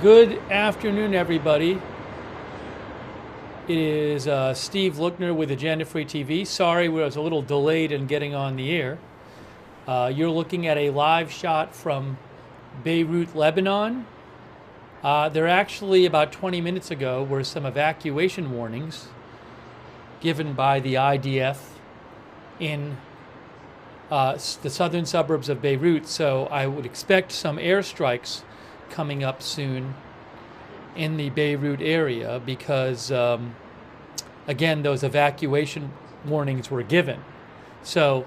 Good afternoon, everybody. It is Steve Lookner with Agenda Free TV. Sorry, I was a little delayed in getting on the air. You're looking at a live shot from Beirut, Lebanon. There actually, about 20 minutes ago, were some evacuation warnings given by the IDF in the southern suburbs of Beirut, so I would expect some airstrikes coming up soon in the Beirut area because, again, those evacuation warnings were given. So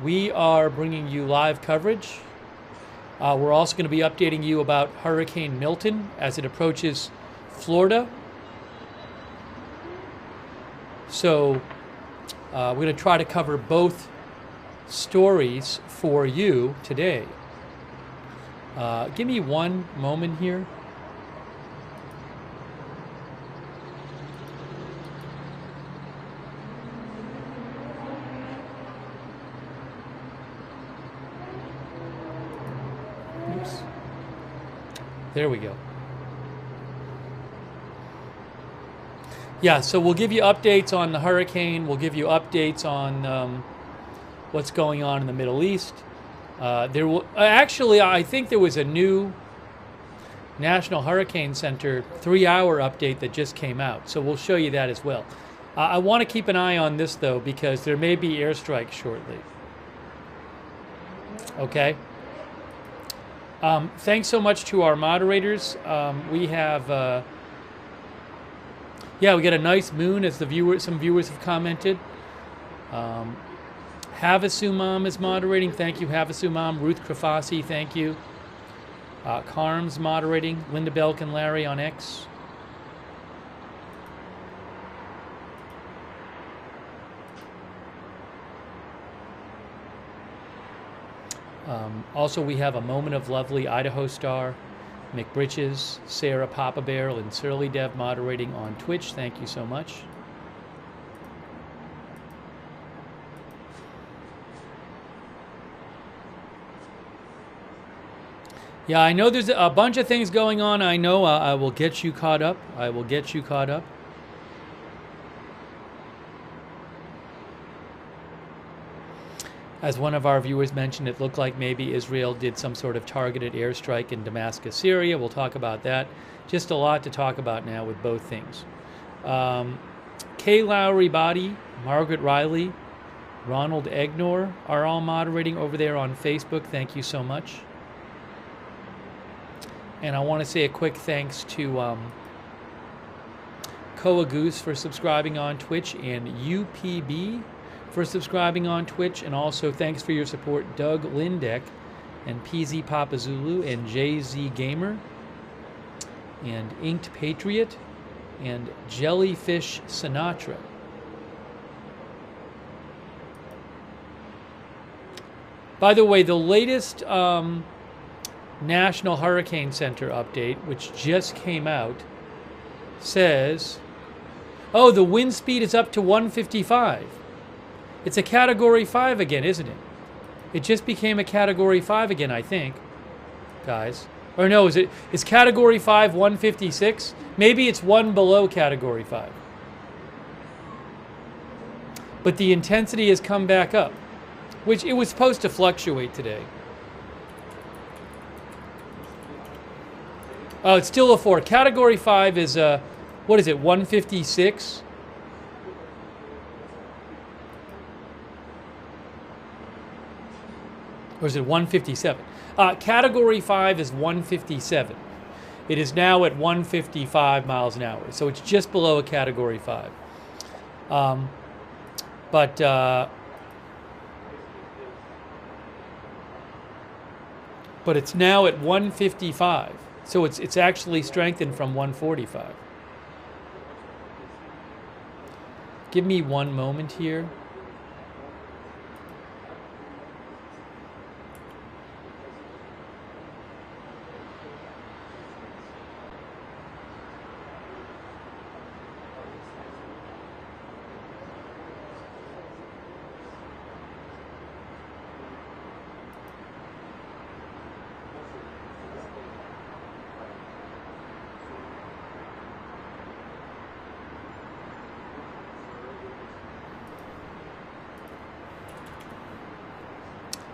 we are bringing you live coverage. We're also going to be updating you about Hurricane Milton as it approaches Florida. So we're going to try to cover both stories for you today. Give me one moment here. Oops. There we go. Yeah, so we'll give you updates on the hurricane. We'll give you updates on what's going on in the Middle East. There will actually, I think there was a new National Hurricane Center 3-hour update that just came out, so we'll show you that as well. I want to keep an eye on this though because there may be airstrikes shortly. Okay. Thanks so much to our moderators. We have, we got a nice moon as some viewers have commented. Havasumam is moderating. Thank you, Havasumam. Ruth Krafasi, thank you. Carm's moderating. Linda Belk and Larry on X. Also, we have a Moment of Lovely Idaho Star, Mick Britches, Sarah Papa Bear, and Surly Dev moderating on Twitch. Thank you so much. Yeah, I know there's a bunch of things going on. I know I will get you caught up. I will get you caught up. As one of our viewers mentioned, it looked like maybe Israel did some sort of targeted airstrike in Damascus, Syria. We'll talk about that. Just a lot to talk about now with both things. Kay Lowry Body, Margaret Riley, Ronald Egnor are all moderating over there on Facebook. Thank you so much. And I want to say a quick thanks to Koa Goose for subscribing on Twitch and UPB for subscribing on Twitch. And also thanks for your support, Doug Lindeck and PZ Papa Zulu and JZ Gamer and Inked Patriot and Jellyfish Sinatra. By the way, the latest National Hurricane Center update, which just came out, says, oh, the wind speed is up to 155. It's a Category 5 again, isn't it? It just became a Category 5 again, I think, guys. Or no, is Category 5 156? Maybe it's one below Category 5. But the intensity has come back up, which it was supposed to fluctuate today. Oh, it's still a 4. Category 5 is, what is it, 156? Or is it 157? Category 5 is 157. It is now at 155 miles an hour, so it's just below a Category 5. But it's now at 155, so it's actually strengthened from 145. Give me one moment here.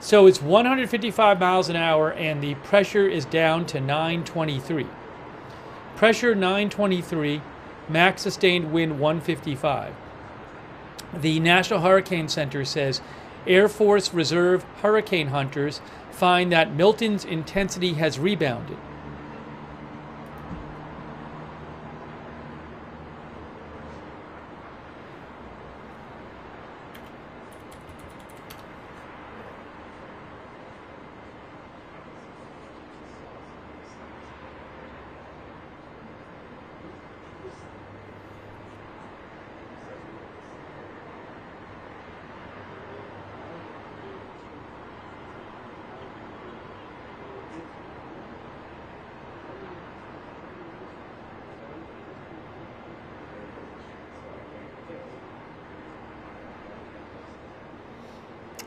So it's 155 miles an hour, and the pressure is down to 923. Pressure 923, max sustained wind 155. The National Hurricane Center says Air Force Reserve hurricane hunters find that Milton's intensity has rebounded.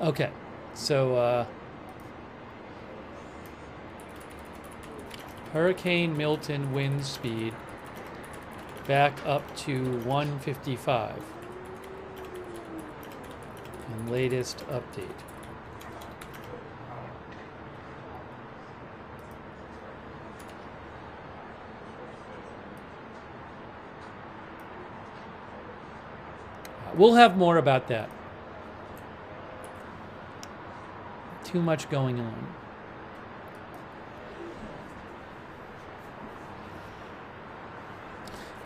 Okay, so Hurricane Milton wind speed back up to 155. And latest update. We'll have more about that. Too much going on.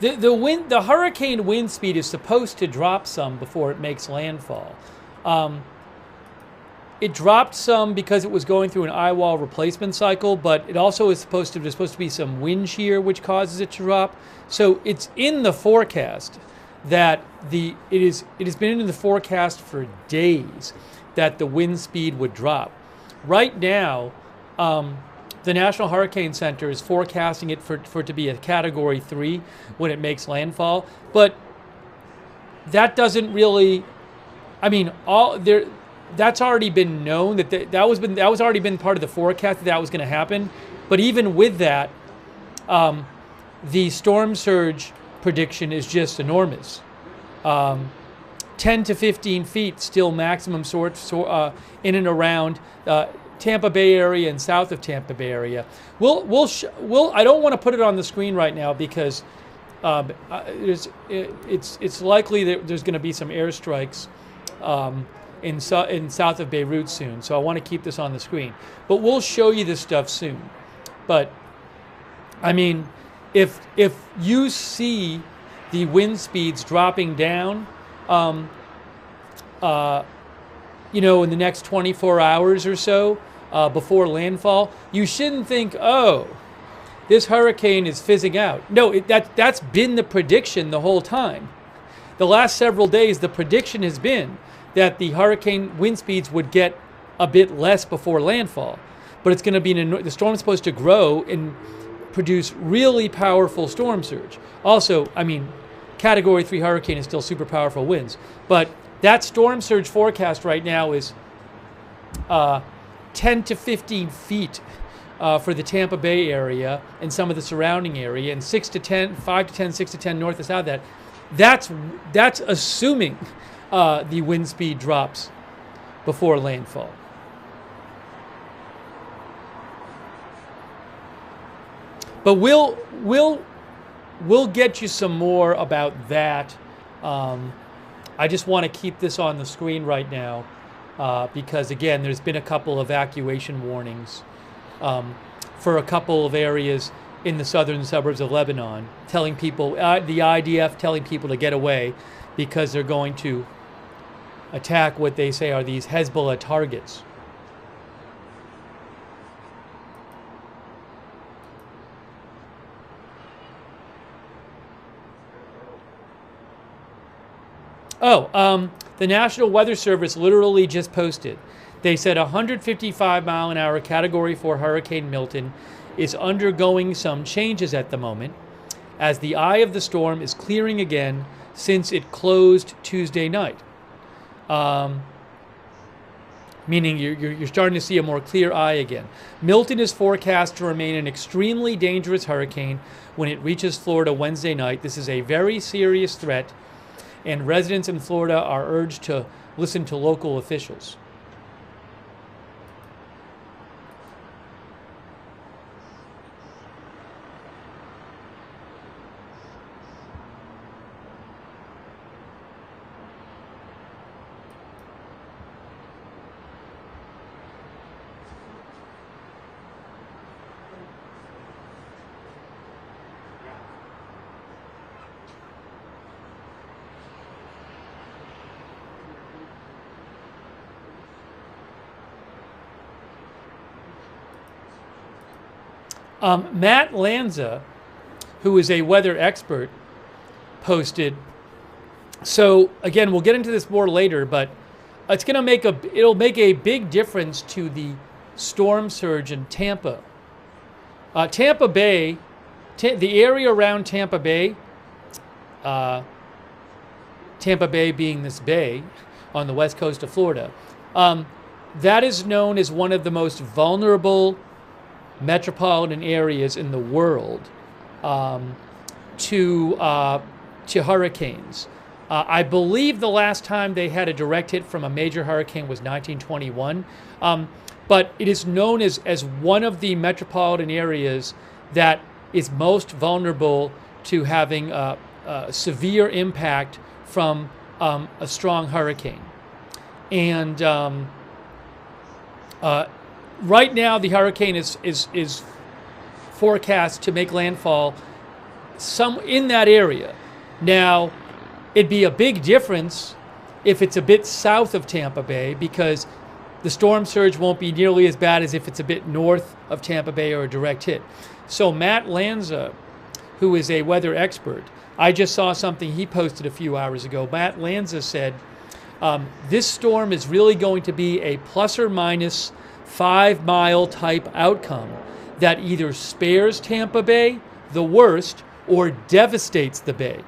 The hurricane wind speed is supposed to drop some before it makes landfall. It dropped some because it was going through an eye wall replacement cycle, but it also is there's supposed to be some wind shear which causes it to drop. So it's in the forecast that it has been in the forecast for days that the wind speed would drop. Right now, the National Hurricane Center is forecasting it for it to be a Category 3 when it makes landfall. But that doesn't really, I mean, that's already been known that was already been part of the forecast that was going to happen. But even with that, the storm surge prediction is just enormous. 10 to 15 feet still maximum in and around Tampa Bay area and south of Tampa Bay area. I don't want to put it on the screen right now because it's likely that there's going to be some airstrikes in south of Beirut soon. So I want to keep this on the screen. But we'll show you this stuff soon. But I mean, if you see the wind speeds dropping down, in the next 24 hours or so before landfall, you shouldn't think, oh, this hurricane is fizzing out. No, that's been the prediction the whole time. The last several days, the prediction has been that the hurricane wind speeds would get a bit less before landfall. But it's going to be the storm's supposed to grow and produce really powerful storm surge. Also, I mean, Category 3 hurricane is still super powerful winds. But that storm surge forecast right now is 10 to 15 feet for the Tampa Bay area and some of the surrounding area, and 5 to 10, 6 to 10 north and south of that. That's assuming the wind speed drops before landfall. But we'll get you some more about that. I just want to keep this on the screen right now because, again, there's been a couple evacuation warnings for a couple of areas in the southern suburbs of Lebanon, telling people, the IDF telling people to get away because they're going to attack what they say are these Hezbollah targets. The National Weather Service literally just posted. They said 155-mile-an-hour Category 4 Hurricane Milton is undergoing some changes at the moment as the eye of the storm is clearing again since it closed Tuesday night. Meaning you're starting to see a more clear eye again. Milton is forecast to remain an extremely dangerous hurricane when it reaches Florida Wednesday night. This is a very serious threat, and residents in Florida are urged to listen to local officials. Matt Lanza, who is a weather expert, posted. So again, we'll get into this more later, but it'll make a big difference to the storm surge in Tampa. Tampa Bay, the area around Tampa Bay being this bay on the west coast of Florida, that is known as one of the most vulnerable metropolitan areas in the world to hurricanes. I believe the last time they had a direct hit from a major hurricane was 1921, but it is known as one of the metropolitan areas that is most vulnerable to having severe impact from a strong hurricane. And right now, the hurricane is forecast to make landfall in that area. Now, it'd be a big difference if it's a bit south of Tampa Bay, because the storm surge won't be nearly as bad as if it's a bit north of Tampa Bay or a direct hit. So Matt Lanza, who is a weather expert, I just saw something he posted a few hours ago. Matt Lanza said, this storm is really going to be a plus or minus 5-mile type outcome that either spares Tampa Bay the worst or devastates the bay.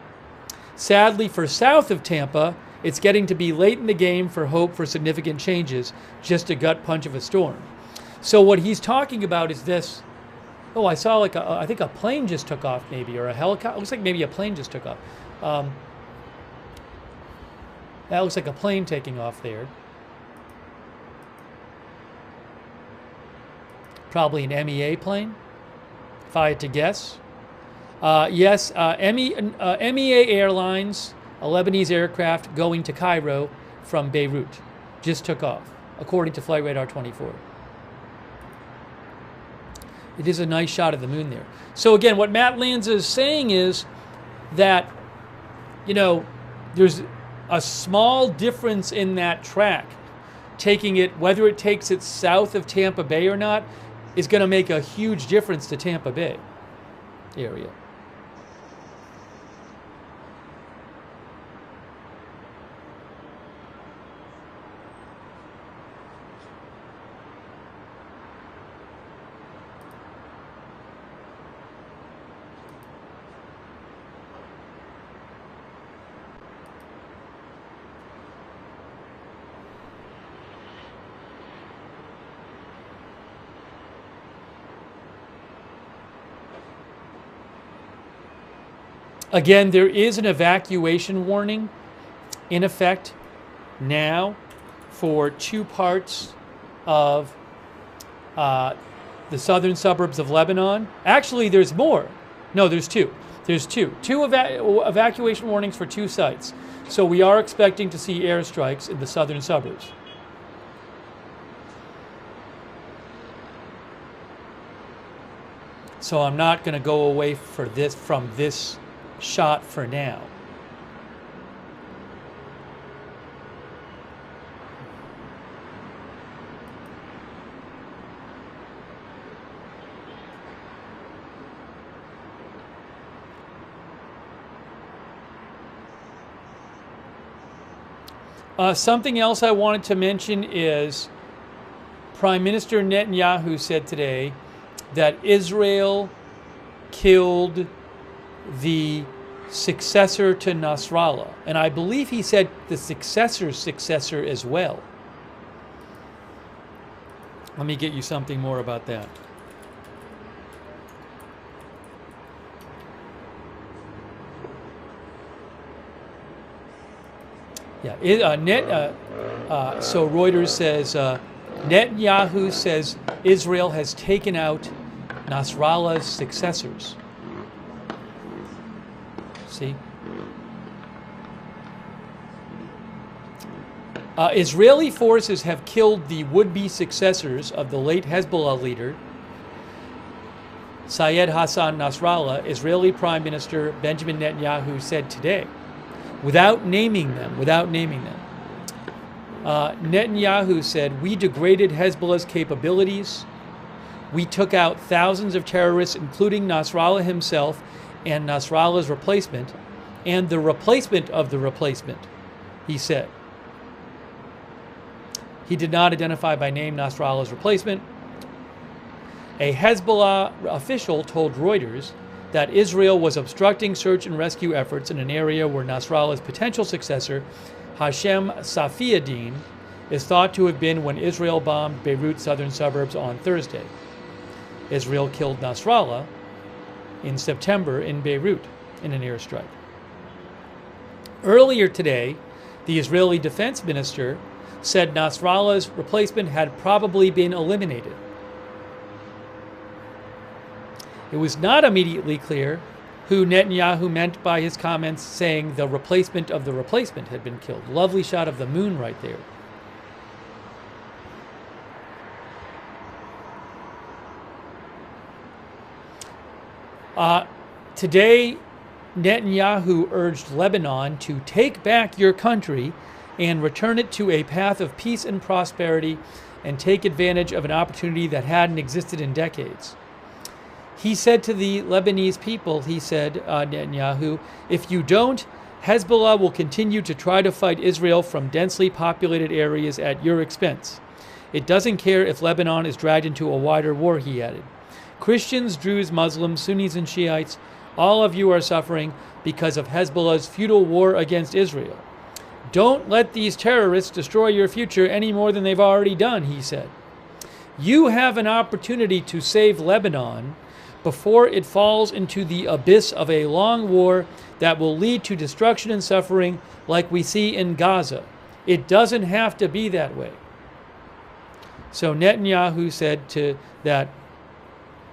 Sadly, for south of Tampa, it's getting to be late in the game for hope for significant changes, just a gut punch of a storm. So what he's talking about is this. Oh, I saw I think a plane just took off maybe, or a helicopter. It looks like maybe a plane just took off. That looks like a plane taking off there. Probably an MEA plane, if I had to guess. Yes, MEA Airlines, a Lebanese aircraft going to Cairo from Beirut, just took off, according to Flight Radar 24. It is a nice shot of the moon there. So again, what Matt Lanza is saying is that, there's a small difference in that track. Taking it, whether it takes it south of Tampa Bay or not, is going to make a huge difference to Tampa Bay area. Again, there is an evacuation warning in effect now for two parts of the southern suburbs of Lebanon. Actually, there's more. No, there's two. There's two. Evacuation warnings for two sites. So we are expecting to see airstrikes in the southern suburbs. So I'm not going to go away from this shot for now. Something else I wanted to mention is Prime Minister Netanyahu said today that Israel killed the successor to Nasrallah. And I believe he said the successor's successor as well. Let me get you something more about that. Yeah, so Reuters says Netanyahu says Israel has taken out Nasrallah's successors. See? Israeli forces have killed the would-be successors of the late Hezbollah leader, Syed Hassan Nasrallah, Israeli Prime Minister Benjamin Netanyahu said today, without naming them. Netanyahu said, "We degraded Hezbollah's capabilities. We took out thousands of terrorists, including Nasrallah himself and Nasrallah's replacement, and the replacement of the replacement," he said. He did not identify by name Nasrallah's replacement. A Hezbollah official told Reuters that Israel was obstructing search and rescue efforts in an area where Nasrallah's potential successor, Hashem Safiuddin, is thought to have been when Israel bombed Beirut's southern suburbs on Thursday. Israel killed Nasrallah in September in Beirut in an airstrike. Earlier today, the Israeli defense minister said Nasrallah's replacement had probably been eliminated. It was not immediately clear who Netanyahu meant by his comments saying the replacement of the replacement had been killed. Lovely shot of the moon right there. Today, Netanyahu urged Lebanon to take back your country and return it to a path of peace and prosperity and take advantage of an opportunity that hadn't existed in decades. He said to the Lebanese people, he said, Netanyahu, "If you don't, Hezbollah will continue to try to fight Israel from densely populated areas at your expense. It doesn't care if Lebanon is dragged into a wider war," he added. "Christians, Druze, Muslims, Sunnis, and Shiites, all of you are suffering because of Hezbollah's futile war against Israel. Don't let these terrorists destroy your future any more than they've already done," he said. "You have an opportunity to save Lebanon before it falls into the abyss of a long war that will lead to destruction and suffering like we see in Gaza. It doesn't have to be that way." So Netanyahu said that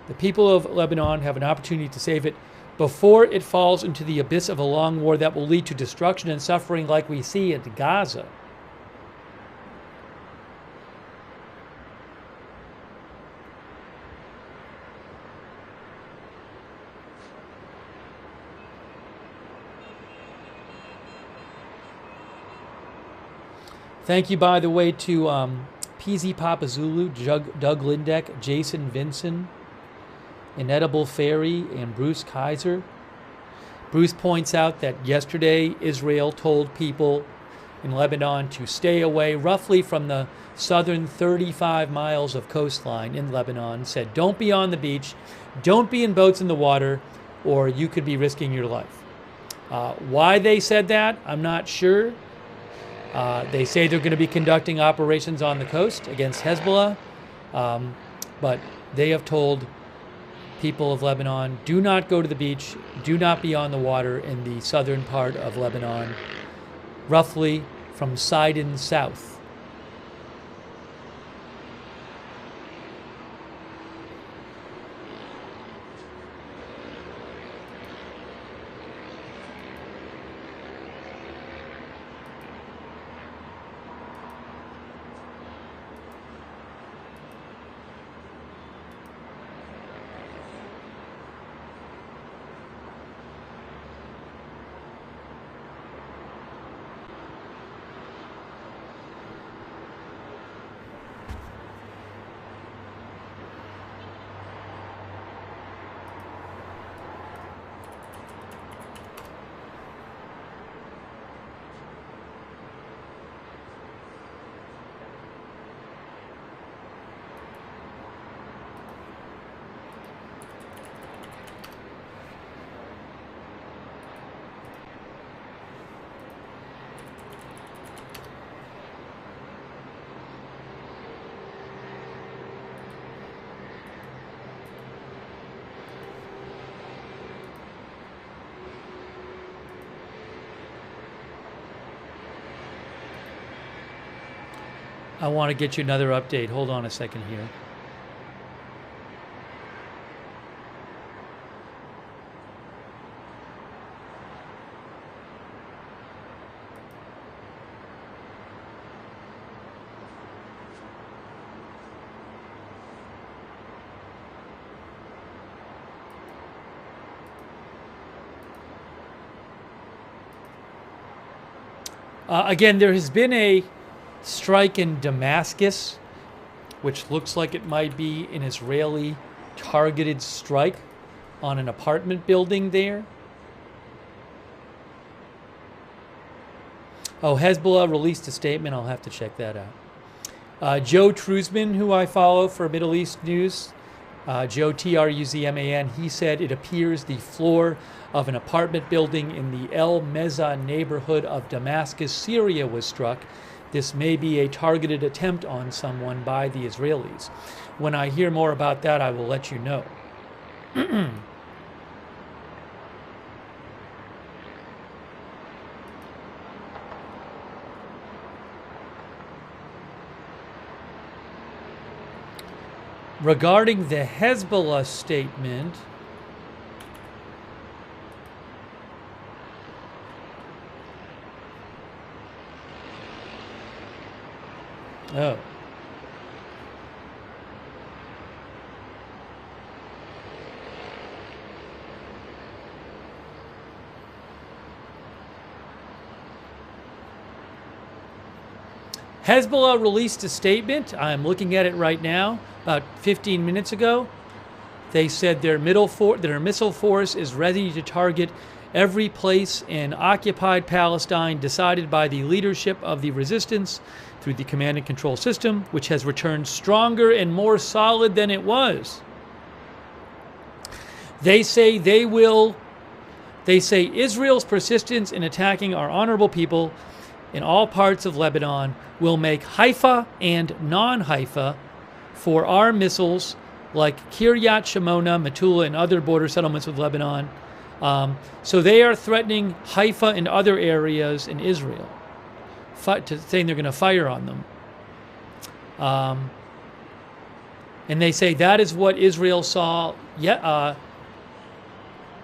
the people of Lebanon have an opportunity to save it before it falls into the abyss of a long war that will lead to destruction and suffering like we see in Gaza. Thank you, by the way, to PZ Papa Zulu, Doug Lindeck, Jason Vinson, Inedible Fairy, and Bruce Kaiser. Bruce points out that yesterday Israel told people in Lebanon to stay away roughly from the southern 35 miles of coastline in Lebanon, said don't be on the beach, don't be in boats in the water, or you could be risking your life. Why they said that, I'm not sure. They say they're going to be conducting operations on the coast against Hezbollah, but they have told people of Lebanon, do not go to the beach, do not be on the water in the southern part of Lebanon, roughly from Sidon south. I want to get you another update. Hold on a second here. Again, there has been a strike in Damascus, which looks like it might be an Israeli targeted strike on an apartment building there. Oh, Hezbollah released a statement. I'll have to check that out. Joe Truzman, who I follow for Middle East news, Joe Truzman, he said it appears the floor of an apartment building in the El Meza neighborhood of Damascus, Syria was struck. This may be a targeted attempt on someone by the Israelis. When I hear more about that, I will let you know. Regarding the Hezbollah statement, oh. Hezbollah released a statement. I'm looking at it right now, about 15 minutes ago. They said their missile force is ready to target every place in occupied Palestine decided by the leadership of the resistance through the command and control system, which has returned stronger and more solid than it was. They say Israel's persistence in attacking our honorable people in all parts of Lebanon will make Haifa and non-Haifa for our missiles like Kiryat Shimona, Metula, and other border settlements with Lebanon. So they are threatening Haifa and other areas in Israel, saying they're going to fire on them. And they say that is what Israel saw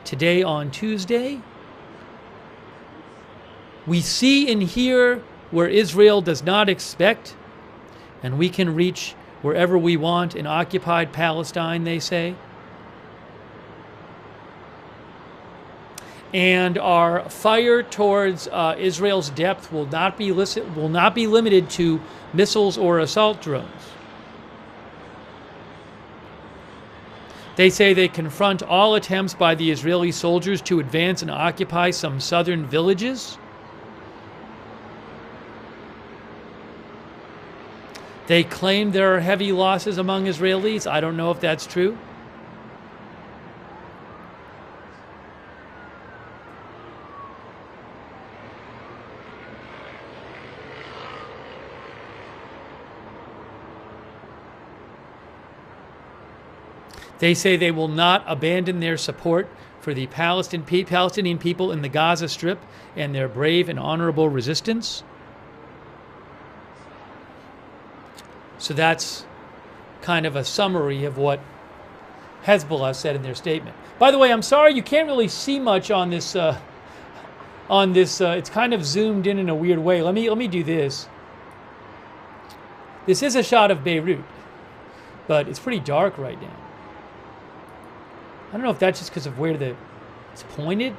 today on Tuesday. We see and hear where Israel does not expect, and we can reach wherever we want in occupied Palestine, they say. And our fire towards Israel's depth will not be limited to missiles or assault drones. They say they confront all attempts by the Israeli soldiers to advance and occupy some southern villages. They claim there are heavy losses among Israelis. I don't know if that's true. They say they will not abandon their support for the Palestinian people in the Gaza Strip and their brave and honorable resistance. So that's kind of a summary of what Hezbollah said in their statement. By the way, I'm sorry you can't really see much on this. It's kind of zoomed in a weird way. Let me do this. This is a shot of Beirut, but it's pretty dark right now. I don't know if that's just because of where it's pointed.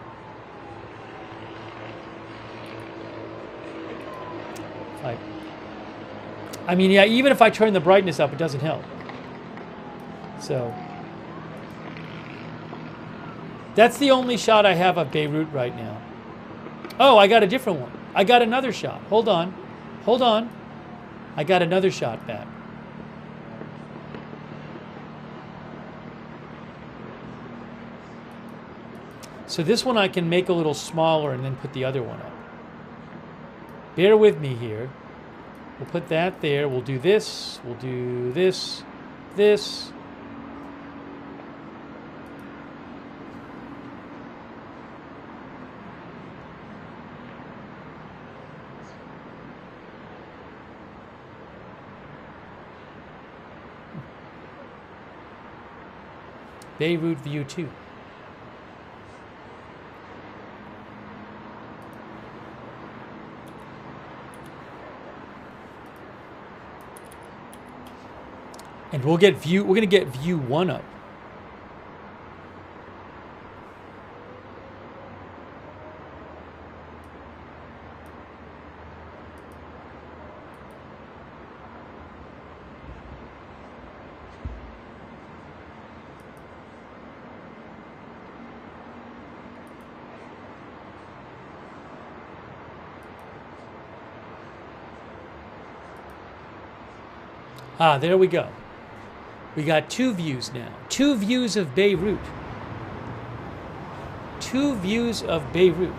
I mean, yeah, even if I turn the brightness up, it doesn't help. So that's the only shot I have of Beirut right now. Oh, I got a different one. I got another shot. Hold on. I got another shot back. So this one I can make a little smaller and then put the other one up. Bear with me here. We'll put that there. We'll do this. We'll do this. This. Beirut View 2. And we're going to get view 1 up. Ah, there we go. We got 2 views now. 2 views of Beirut. 2 views of Beirut.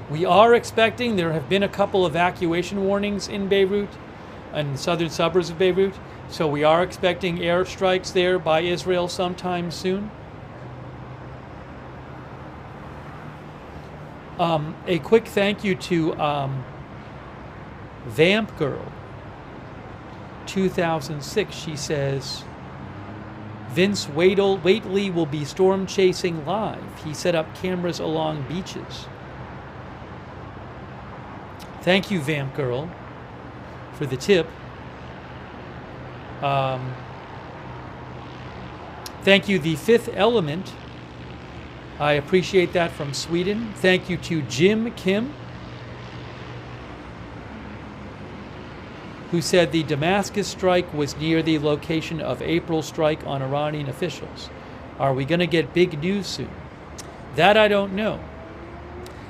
We are expecting, there have been a couple evacuation warnings in Beirut and the southern suburbs of Beirut. So we are expecting airstrikes there by Israel sometime soon. A quick thank you to Vamp Girl 2006. She says, Vince Waitley will be storm chasing live. He set up cameras along beaches. Thank you, Vamp Girl, for the tip. Thank you, The Fifth Element. I appreciate that from Sweden. Thank you to Jim Kim, who said the Damascus strike was near the location of April strike on Iranian officials. Are we going to get big news soon? That I don't know.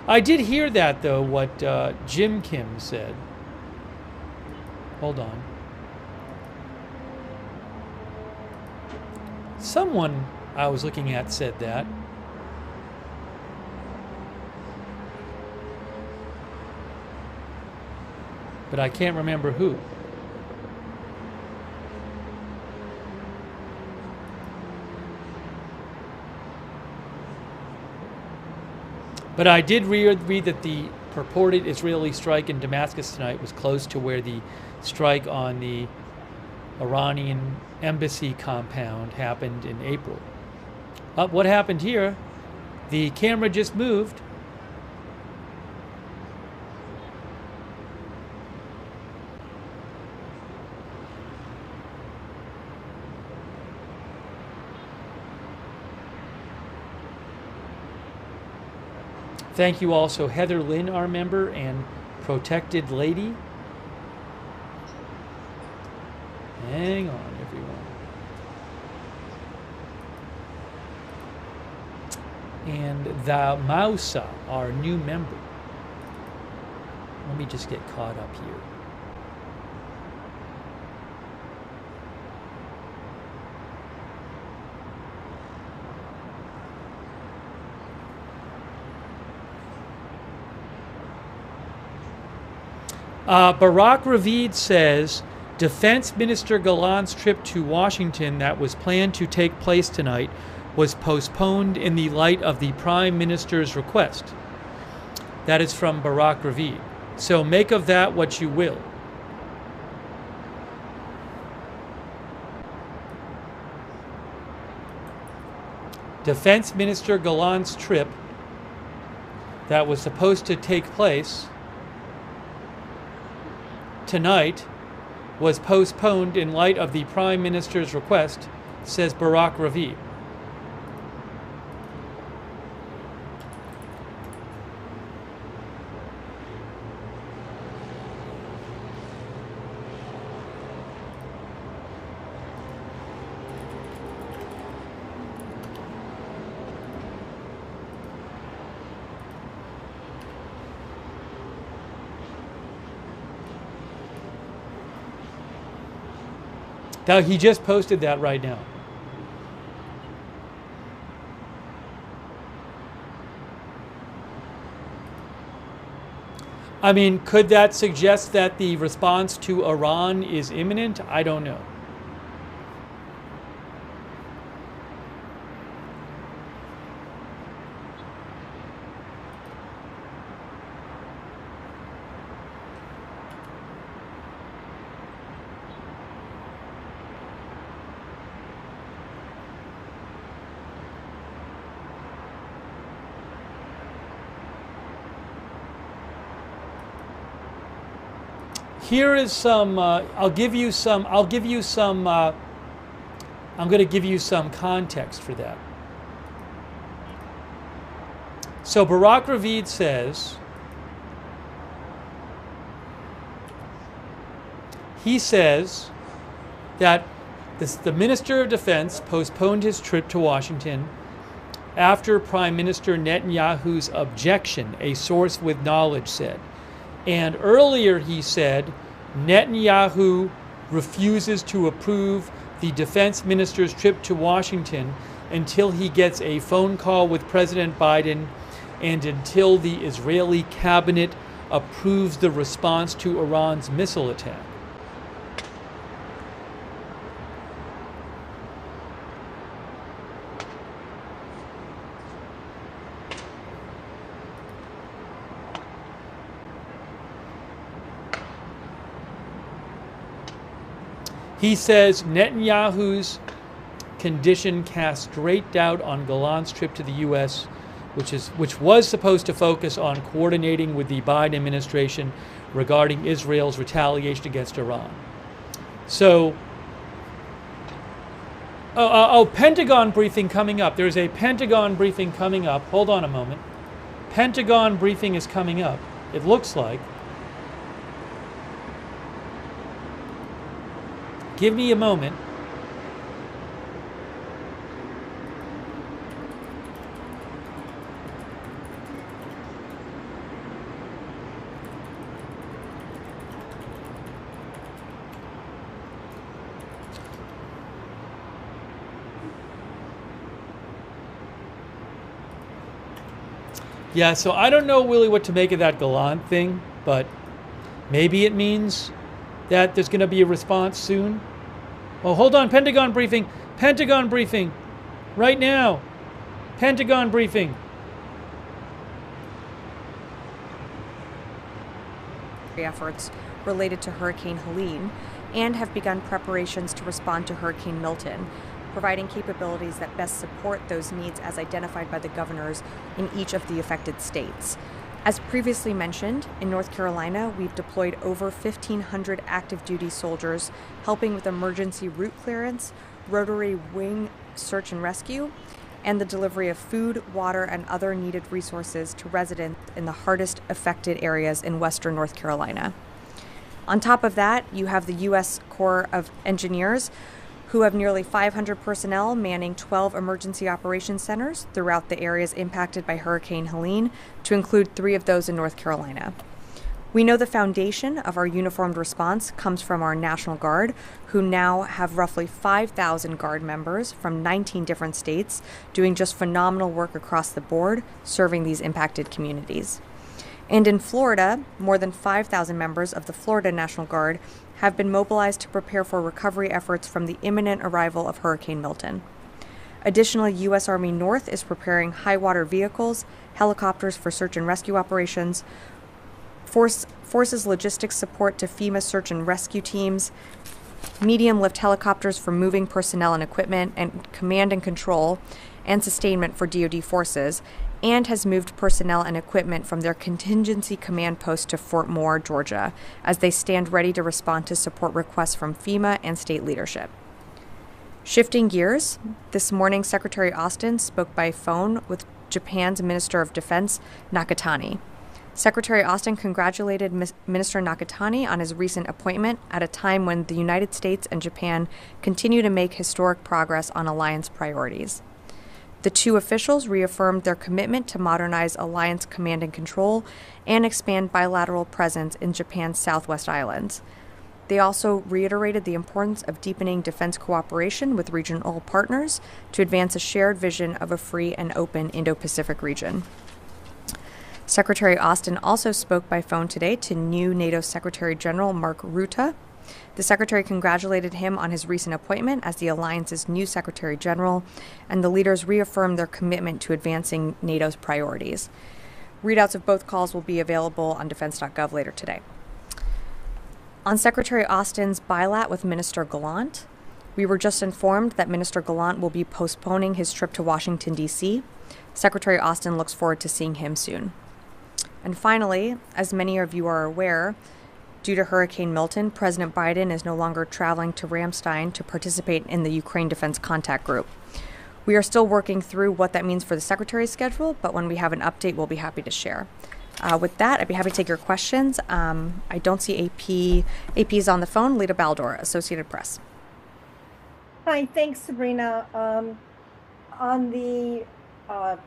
I did hear that, though, what Jim Kim said. Hold on. Someone I was looking at said that. But I can't remember who. But I did read that the purported Israeli strike in Damascus tonight was close to where the strike on the Iranian embassy compound happened in April. What happened here? The camera just moved. Thank you also, Heather Lynn, our member, and Protected Lady. Hang on, everyone. And the Mausa, our new member. Let me just get caught up here. Barak Ravid says, Defense Minister Gallant's trip to Washington that was planned to take place tonight was postponed in the light of the Prime Minister's request. That is from Barak Ravid. So make of that what you will. Defense Minister Gallant's trip that was supposed to take place tonight was postponed in light of the Prime Minister's request, says Barak Ravid. Now, he just posted that right now. I mean, could that suggest that the response to Iran is imminent? I don't know. here is some. I'll give you some. I'm going to give you some context for that. So Barak Ravid says, that the Minister of Defense postponed his trip to Washington after Prime Minister Netanyahu's objection, a source with knowledge said. And earlier he said Netanyahu refuses to approve the defense minister's trip to Washington until he gets a phone call with President Biden and until the Israeli cabinet approves the response to Iran's missile attack. He says Netanyahu's condition casts great doubt on Gallant's trip to the U.S., which was supposed to focus on coordinating with the Biden administration regarding Israel's retaliation against Iran. So, Pentagon briefing coming up. There's a Pentagon briefing coming up. Hold on a moment. Pentagon briefing is coming up, it looks like. Give me a moment. Yeah, so I don't know really what to make of that Gallant thing, but maybe it means that there's going to be a response soon. Oh, hold on, Pentagon briefing, right now, Pentagon briefing. Efforts related to Hurricane Helene and have begun preparations to respond to Hurricane Milton, providing capabilities that best support those needs as identified by the governors in each of the affected states. As previously mentioned, in North Carolina, we've deployed over 1,500 active duty soldiers helping with emergency route clearance, rotary wing search and rescue, and the delivery of food, water, and other needed resources to residents in the hardest affected areas in western North Carolina. On top of that, you have the U.S. Corps of Engineers, who have nearly 500 personnel manning 12 emergency operations centers throughout the areas impacted by Hurricane Helene, to include 3 of those in North Carolina. We know the foundation of our uniformed response comes from our National Guard, who now have roughly 5,000 Guard members from 19 different states doing just phenomenal work across the board, serving these impacted communities. And in Florida, more than 5,000 members of the Florida National Guard have been mobilized to prepare for recovery efforts from the imminent arrival of Hurricane Milton. Additionally, U.S. Army North is preparing high-water vehicles, helicopters for search and rescue operations, forces logistics support to FEMA search and rescue teams, medium-lift helicopters for moving personnel and equipment, and command and control and sustainment for DoD forces, and has moved personnel and equipment from their contingency command post to Fort Moore, Georgia, as they stand ready to respond to support requests from FEMA and state leadership. Shifting gears, this morning Secretary Austin spoke by phone with Japan's Minister of Defense, Nakatani. Secretary Austin congratulated Minister Nakatani on his recent appointment at a time when the United States and Japan continue to make historic progress on alliance priorities. The two officials reaffirmed their commitment to modernize alliance command and control and expand bilateral presence in Japan's Southwest Islands. They also reiterated the importance of deepening defense cooperation with regional partners to advance a shared vision of a free and open Indo-Pacific region. Secretary Austin also spoke by phone today to new NATO Secretary General Mark Rutte. The Secretary congratulated him on his recent appointment as the alliance's new Secretary General, and the leaders reaffirmed their commitment to advancing NATO's priorities. Readouts of both calls will be available on defense.gov later today. On Secretary Austin's bilat with Minister Gallant, we were just informed that Minister Gallant will be postponing his trip to Washington, D.C. Secretary Austin looks forward to seeing him soon. And finally, as many of you are aware, Due to Hurricane Milton, President Biden is no longer traveling to Ramstein to participate in the Ukraine Defense Contact Group. We are still working through what that means for the Secretary's schedule, but when we have an update, we'll be happy to share. With that, I'd be happy to take your questions. I don't see AP. AP is on the phone. Lita Baldor, Associated Press. Hi, thanks, Sabrina. On the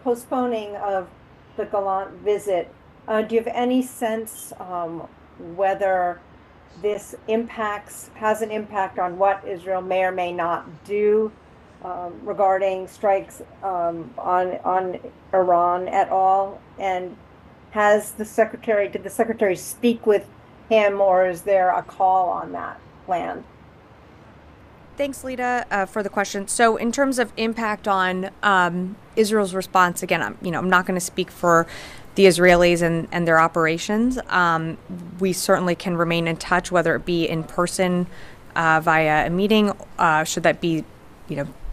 postponing of the Gallant visit, do you have any sense whether this has an impact on what Israel may or may not do regarding strikes on Iran at all? And did the Secretary speak with him, or is there a call on that planned? Thanks, Lita, for the question. So in terms of impact on Israel's response, again, I'm not going to speak for the Israelis and their operations. We certainly can remain in touch, whether it be in person via a meeting, should that be,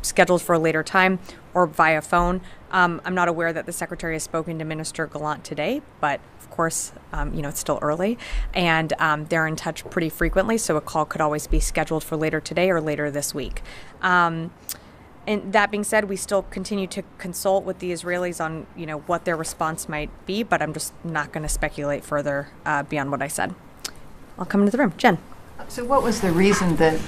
scheduled for a later time, or via phone. I'm not aware that the Secretary has spoken to Minister Gallant today, but of course, it's still early, and they're in touch pretty frequently, so a call could always be scheduled for later today or later this week. And that being said, we still continue to consult with the Israelis on, what their response might be, but I'm just not going to speculate further beyond what I said. I'll come into the room. Jen. So what was the reason that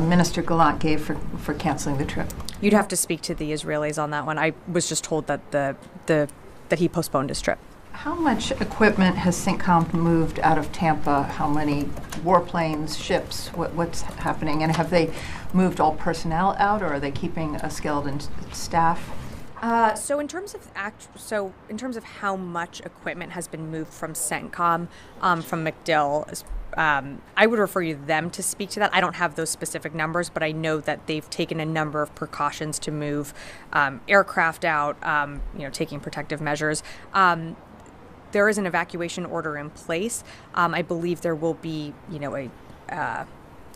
Minister Gallant gave for canceling the trip? You'd have to speak to the Israelis on that one. I was just told that that he postponed his trip. How much equipment has CENTCOM moved out of Tampa? How many warplanes, ships? What's happening? And have they moved all personnel out, or are they keeping a skeleton staff? So in terms of how much equipment has been moved from CENTCOM, from Mcdill, I would refer you to them to speak to that. I don't have those specific numbers, but I know that they've taken a number of precautions to move aircraft out, taking protective measures. There is an evacuation order in place. I believe there will be,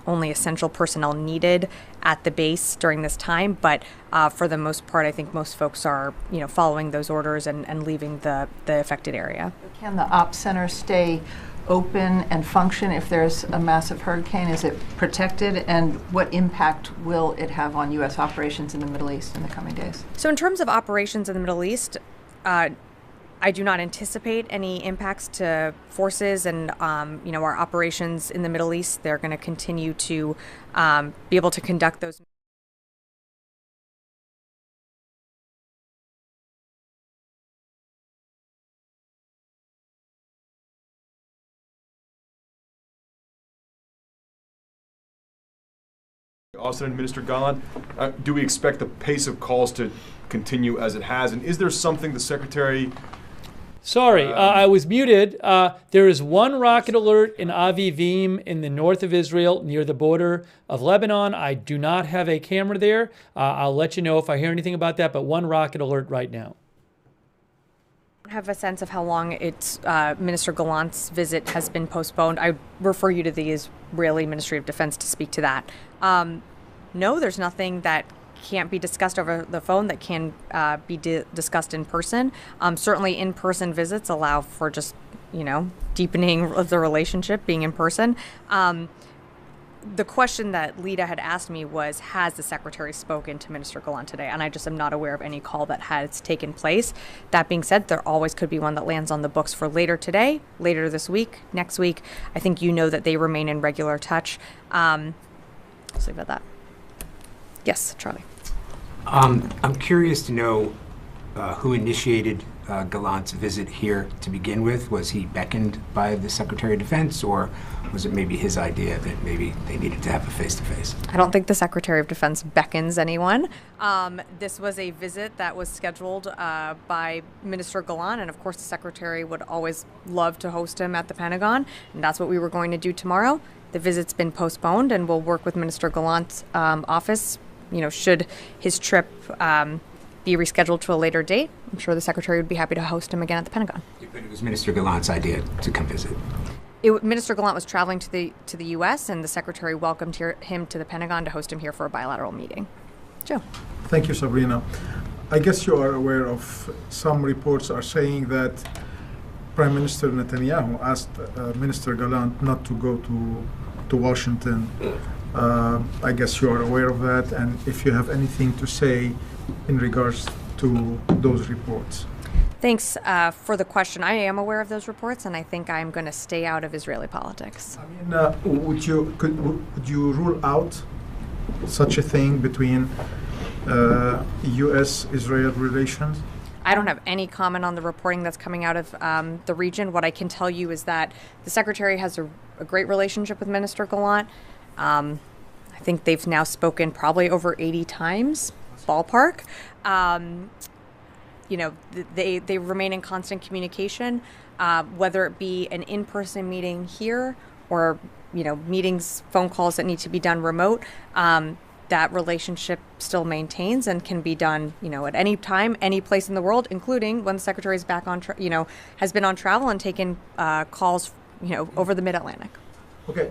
only essential personnel needed at the base during this time, but for the most part, I think most folks are, following those orders and leaving the affected area. Can the ops center stay open and function if there's a massive hurricane? Is it protected, and what impact will it have on U.S. operations in the Middle East in the coming days? So in terms of operations in the Middle East, I do not anticipate any impacts to forces and, our operations in the Middle East. They're going to continue to be able to conduct those. Austin and Minister Gallant, do we expect the pace of calls to continue as it has? And is there something the Secretary... Sorry, I was muted. There is one rocket alert in Avivim in the north of Israel near the border of Lebanon. I do not have a camera there. I'll let you know if I hear anything about that, but one rocket alert right now. I have a sense of how long Minister Gallant's visit has been postponed. I refer you to the Israeli Ministry of Defense to speak to that. No, there's nothing that can't be discussed over the phone that can be discussed in person. Certainly in-person visits allow for just, deepening of the relationship, being in person. The question that Lita had asked me was, has the Secretary spoken to Minister Gallant today? And I just am not aware of any call that has taken place. That being said, there always could be one that lands on the books for later today, later this week, next week. I think that they remain in regular touch. Let's leave it at that. Yes, Charlie. I'm curious to know who initiated Gallant's visit here to begin with. Was he beckoned by the Secretary of Defense, or was it maybe his idea that maybe they needed to have a face-to-face? I don't think the Secretary of Defense beckons anyone. This was a visit that was scheduled by Minister Gallant, and of course the Secretary would always love to host him at the Pentagon, and that's what we were going to do tomorrow. The visit's been postponed, and we'll work with Minister Gallant's office. Should his trip be rescheduled to a later date, I'm sure the Secretary would be happy to host him again at the Pentagon. But it was Minister Gallant's idea to come visit. Minister Gallant was traveling to the U.S., and the Secretary welcomed him to the Pentagon to host him here for a bilateral meeting. Joe. Thank you, Sabrina. I guess you are aware of some reports are saying that Prime Minister Netanyahu asked Minister Gallant not to go to Washington. I guess you are aware of that, and if you have anything to say in regards to those reports. Thanks for the question. I am aware of those reports, and I think I'm going to stay out of Israeli politics. I mean, would you rule out such a thing between U.S.-Israel relations? I don't have any comment on the reporting that's coming out of the region. What I can tell you is that the Secretary has a great relationship with Minister Gallant. I think they've now spoken probably over 80 times, ballpark. They remain in constant communication, whether it be an in-person meeting here or, meetings, phone calls that need to be done remote. That relationship still maintains and can be done, at any time, any place in the world, including when the Secretary is back on, has been on travel and taken calls, over the Mid-Atlantic. Okay.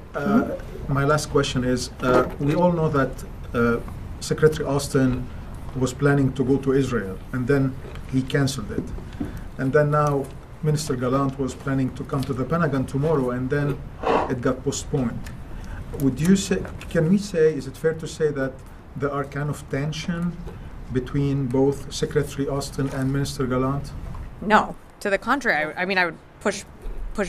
My last question is, we all know that Secretary Austin was planning to go to Israel, and then he canceled it. And then now Minister Gallant was planning to come to the Pentagon tomorrow, and then it got postponed. Would you say, is it fair to say that there are kind of tension between both Secretary Austin and Minister Gallant? No, to the contrary. I mean, I would push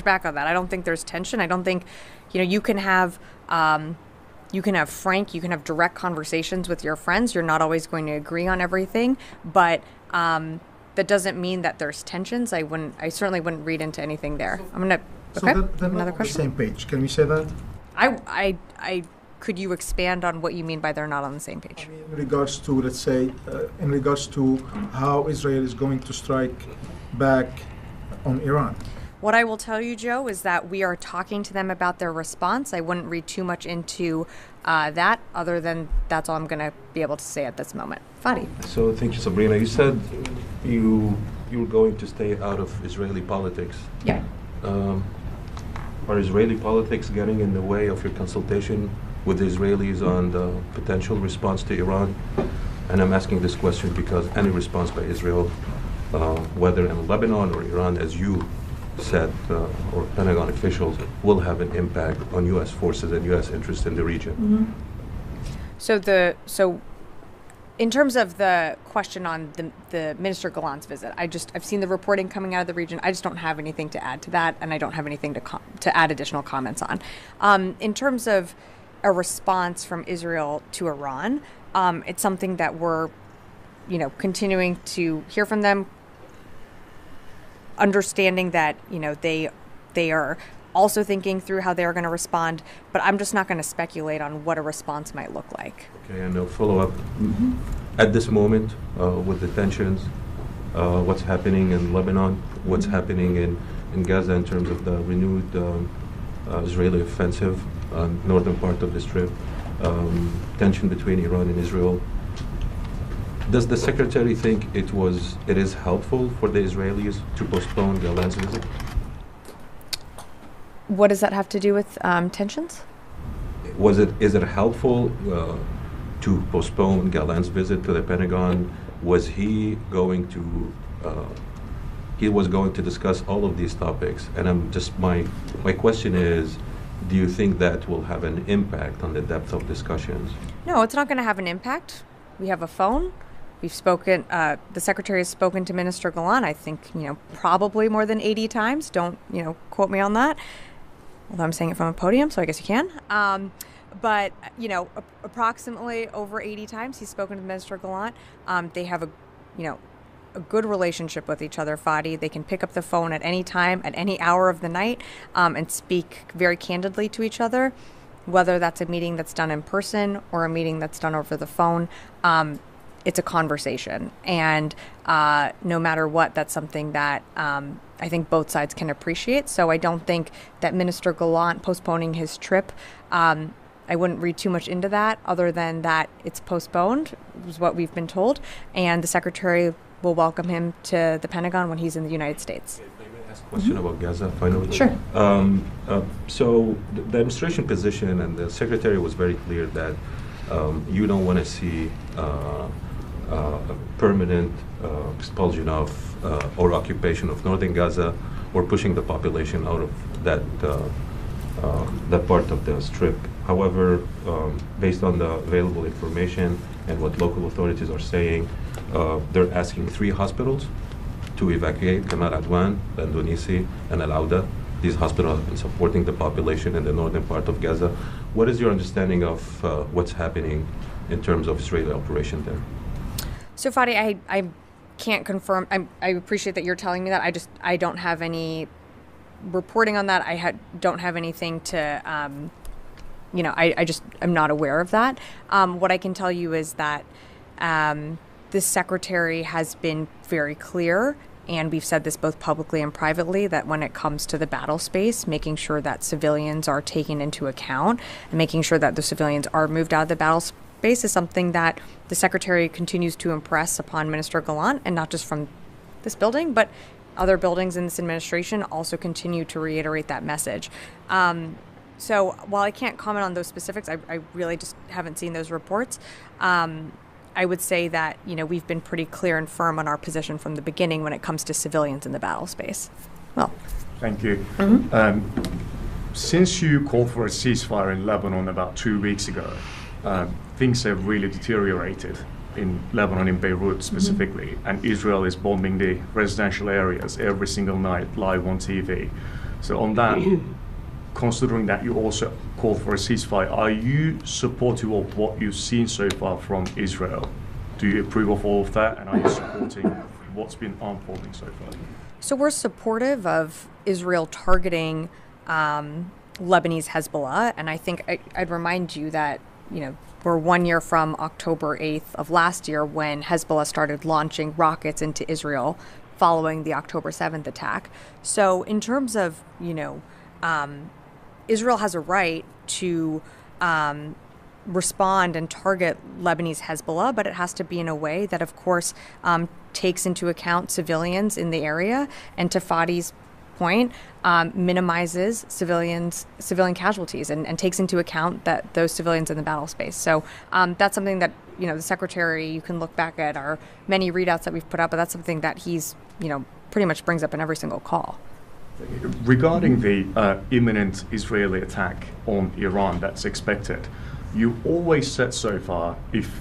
back on that. I don't think there's tension. I don't think, you can have frank, you can have direct conversations with your friends. You're not always going to agree on everything, but that doesn't mean that there's tensions. I certainly wouldn't read into anything there. Okay. So then Another on question. the same page. Can we say that? I could you expand on what you mean by they're not on the same page? In regards to, let's say, in regards to how Israel is going to strike back on Iran. What I will tell you, Joe, is that we are talking to them about their response. I wouldn't read too much into that, other than that's all I'm going to be able to say at this moment. Fadi. So thank you, Sabrina. You said you were going to stay out of Israeli politics. Yeah. Are Israeli politics getting in the way of your consultation with the Israelis on the potential response to Iran? And I'm asking this question because any response by Israel, whether in Lebanon or Iran, as you said, or Pentagon officials, will have an impact on U.S. forces and U.S. interests in the region. Mm-hmm. So in terms of the question on the Minister Gallant's visit, I've seen the reporting coming out of the region. I just don't have anything to add to that, and I don't have anything to add additional comments on. In terms of a response from Israel to Iran, it's something that we're, continuing to hear from them, understanding that, they are also thinking through how they're going to respond, but I'm just not going to speculate on what a response might look like. Okay, and a follow-up. Mm-hmm. At this moment, with the tensions, what's happening in Lebanon, what's happening in Gaza in terms of the renewed Israeli offensive, northern part of the Strip, tension between Iran and Israel. Does the Secretary think it is helpful for the Israelis to postpone Gallant's visit? What does that have to do with tensions? Is it helpful to postpone Gallant's visit to the Pentagon? Was he going to discuss all of these topics? And my question is, do you think that will have an impact on the depth of discussions? No, it's not going to have an impact. We have a phone. We've spoken, the Secretary has spoken to Minister Gallant, I think, probably more than 80 times. Don't, quote me on that. Although I'm saying it from a podium, so I guess you can. But, approximately over 80 times he's spoken to Minister Gallant. They have a good relationship with each other, Fadi. They can pick up the phone at any time, at any hour of the night, and speak very candidly to each other, whether that's a meeting that's done in person or a meeting that's done over the phone. It's a conversation. And no matter what, that's something that I think both sides can appreciate. So I don't think that Minister Gallant postponing his trip, I wouldn't read too much into that, other than that it's postponed, is what we've been told. And the Secretary will welcome him to the Pentagon when he's in the United States. Ask a question about Gaza, finally. Sure. So the administration position and the Secretary was very clear that you don't want to see a permanent expulsion of or occupation of northern Gaza, or pushing the population out of that part of the strip. However, based on the available information and what local authorities are saying, they're asking 3 hospitals to evacuate: Kamal Adwan, Bandonisi, and Al Auda. These hospitals have been supporting the population in the northern part of Gaza. What is your understanding of what's happening in terms of Israeli operation there? So Fadi, I can't confirm. I appreciate that you're telling me that. I don't have any reporting on that. Don't have anything to, I'm not aware of that. What I can tell you is that the secretary has been very clear, and we've said this both publicly and privately, that when it comes to the battle space, making sure that civilians are taken into account and making sure that the civilians are moved out of the battle space is something that the secretary continues to impress upon Minister Gallant, and not just from this building, but other buildings in this administration also continue to reiterate that message. So while I can't comment on those specifics, I really just haven't seen those reports. I would say that, we've been pretty clear and firm on our position from the beginning when it comes to civilians in the battle space. Well, thank you. Since you called for a ceasefire in Lebanon about 2 weeks ago, things have really deteriorated in Lebanon, in Beirut specifically, and Israel is bombing the residential areas every single night live on TV. So on that, considering that you also called for a ceasefire, are you supportive of what you've seen so far from Israel? Do you approve of all of that, and are you supporting what's been unfolding so far? So we're supportive of Israel targeting Lebanese Hezbollah, and I think I'd remind you that, we're 1 year from October 8th of last year, when Hezbollah started launching rockets into Israel following the October 7th attack. So in terms of, Israel has a right to respond and target Lebanese Hezbollah, but it has to be in a way that, of course, takes into account civilians in the area, and to Fadi's point, minimizes civilian casualties and takes into account that those civilians in the battle space. So that's something that, the secretary, you can look back at our many readouts that we've put up, but that's something that he's, pretty much brings up in every single call. Regarding the imminent Israeli attack on Iran that's expected, you always said so far, if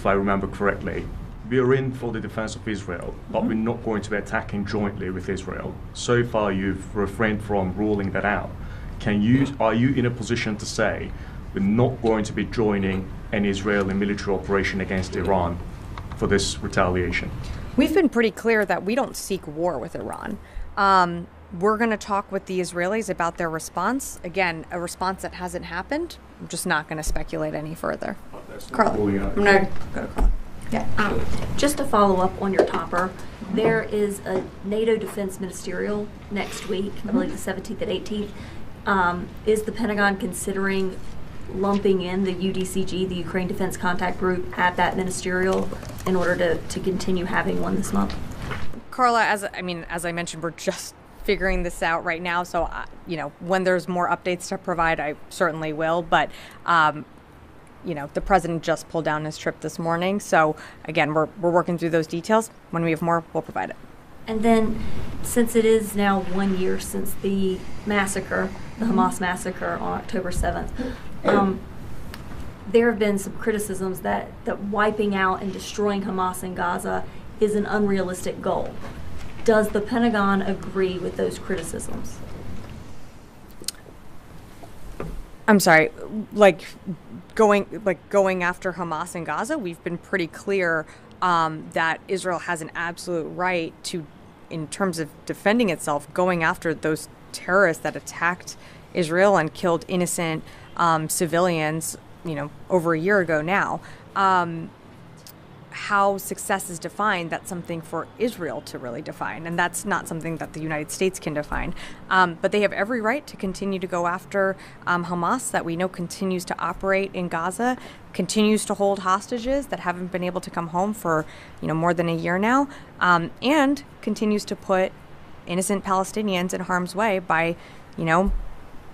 I remember correctly, we're in for the defense of Israel, but we're not going to be attacking jointly with Israel. So far, you've refrained from ruling that out. Are you in a position to say we're not going to be joining an Israeli military operation against Iran for this retaliation? We've been pretty clear that we don't seek war with Iran. We're going to talk with the Israelis about their response. Again, a response that hasn't happened. I'm just not going to speculate any further. Carla, I'm going to go to Carla. Yeah. Just to follow up on your topper, there is a NATO Defense Ministerial next week, I believe the 17th and 18th. Is the Pentagon considering lumping in the UDCG, the Ukraine Defense Contact Group, at that ministerial in order to continue having one this month? Carla, as I mentioned, we're just figuring this out right now. So, when there's more updates to provide, I certainly will. But, the president just pulled down his trip this morning. So, again, we're working through those details. When we have more, we'll provide it. And then, since it is now 1 year since the massacre, the Hamas massacre on October 7th, there have been some criticisms that wiping out and destroying Hamas in Gaza is an unrealistic goal. Does the Pentagon agree with those criticisms? I'm sorry, going after Hamas in Gaza, we've been pretty clear that Israel has an absolute right to, in terms of defending itself, going after those terrorists that attacked Israel and killed innocent civilians, over a year ago now. How success is defined, that's something for Israel to really define, and that's not something that the United States can define. But they have every right to continue to go after Hamas, that we know continues to operate in Gaza, continues to hold hostages that haven't been able to come home for more than a year now, and continues to put innocent Palestinians in harm's way by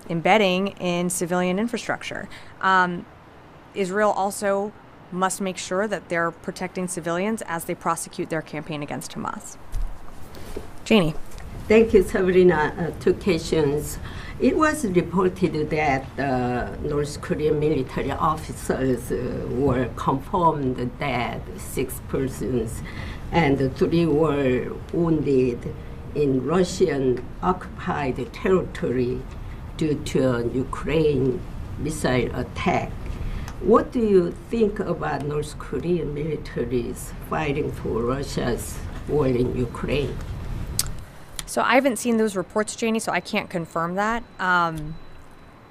embedding in civilian infrastructure. Israel also must make sure that they're protecting civilians as they prosecute their campaign against Hamas. Janie. Thank you, Sabrina. Two questions. It was reported that North Korean military officers were confirmed dead, 6 persons, and 3 were wounded in Russian-occupied territory due to a Ukraine missile attack. What do you think about North Korean militaries fighting for Russia's war in Ukraine? So I haven't seen those reports, Janie, so I can't confirm that.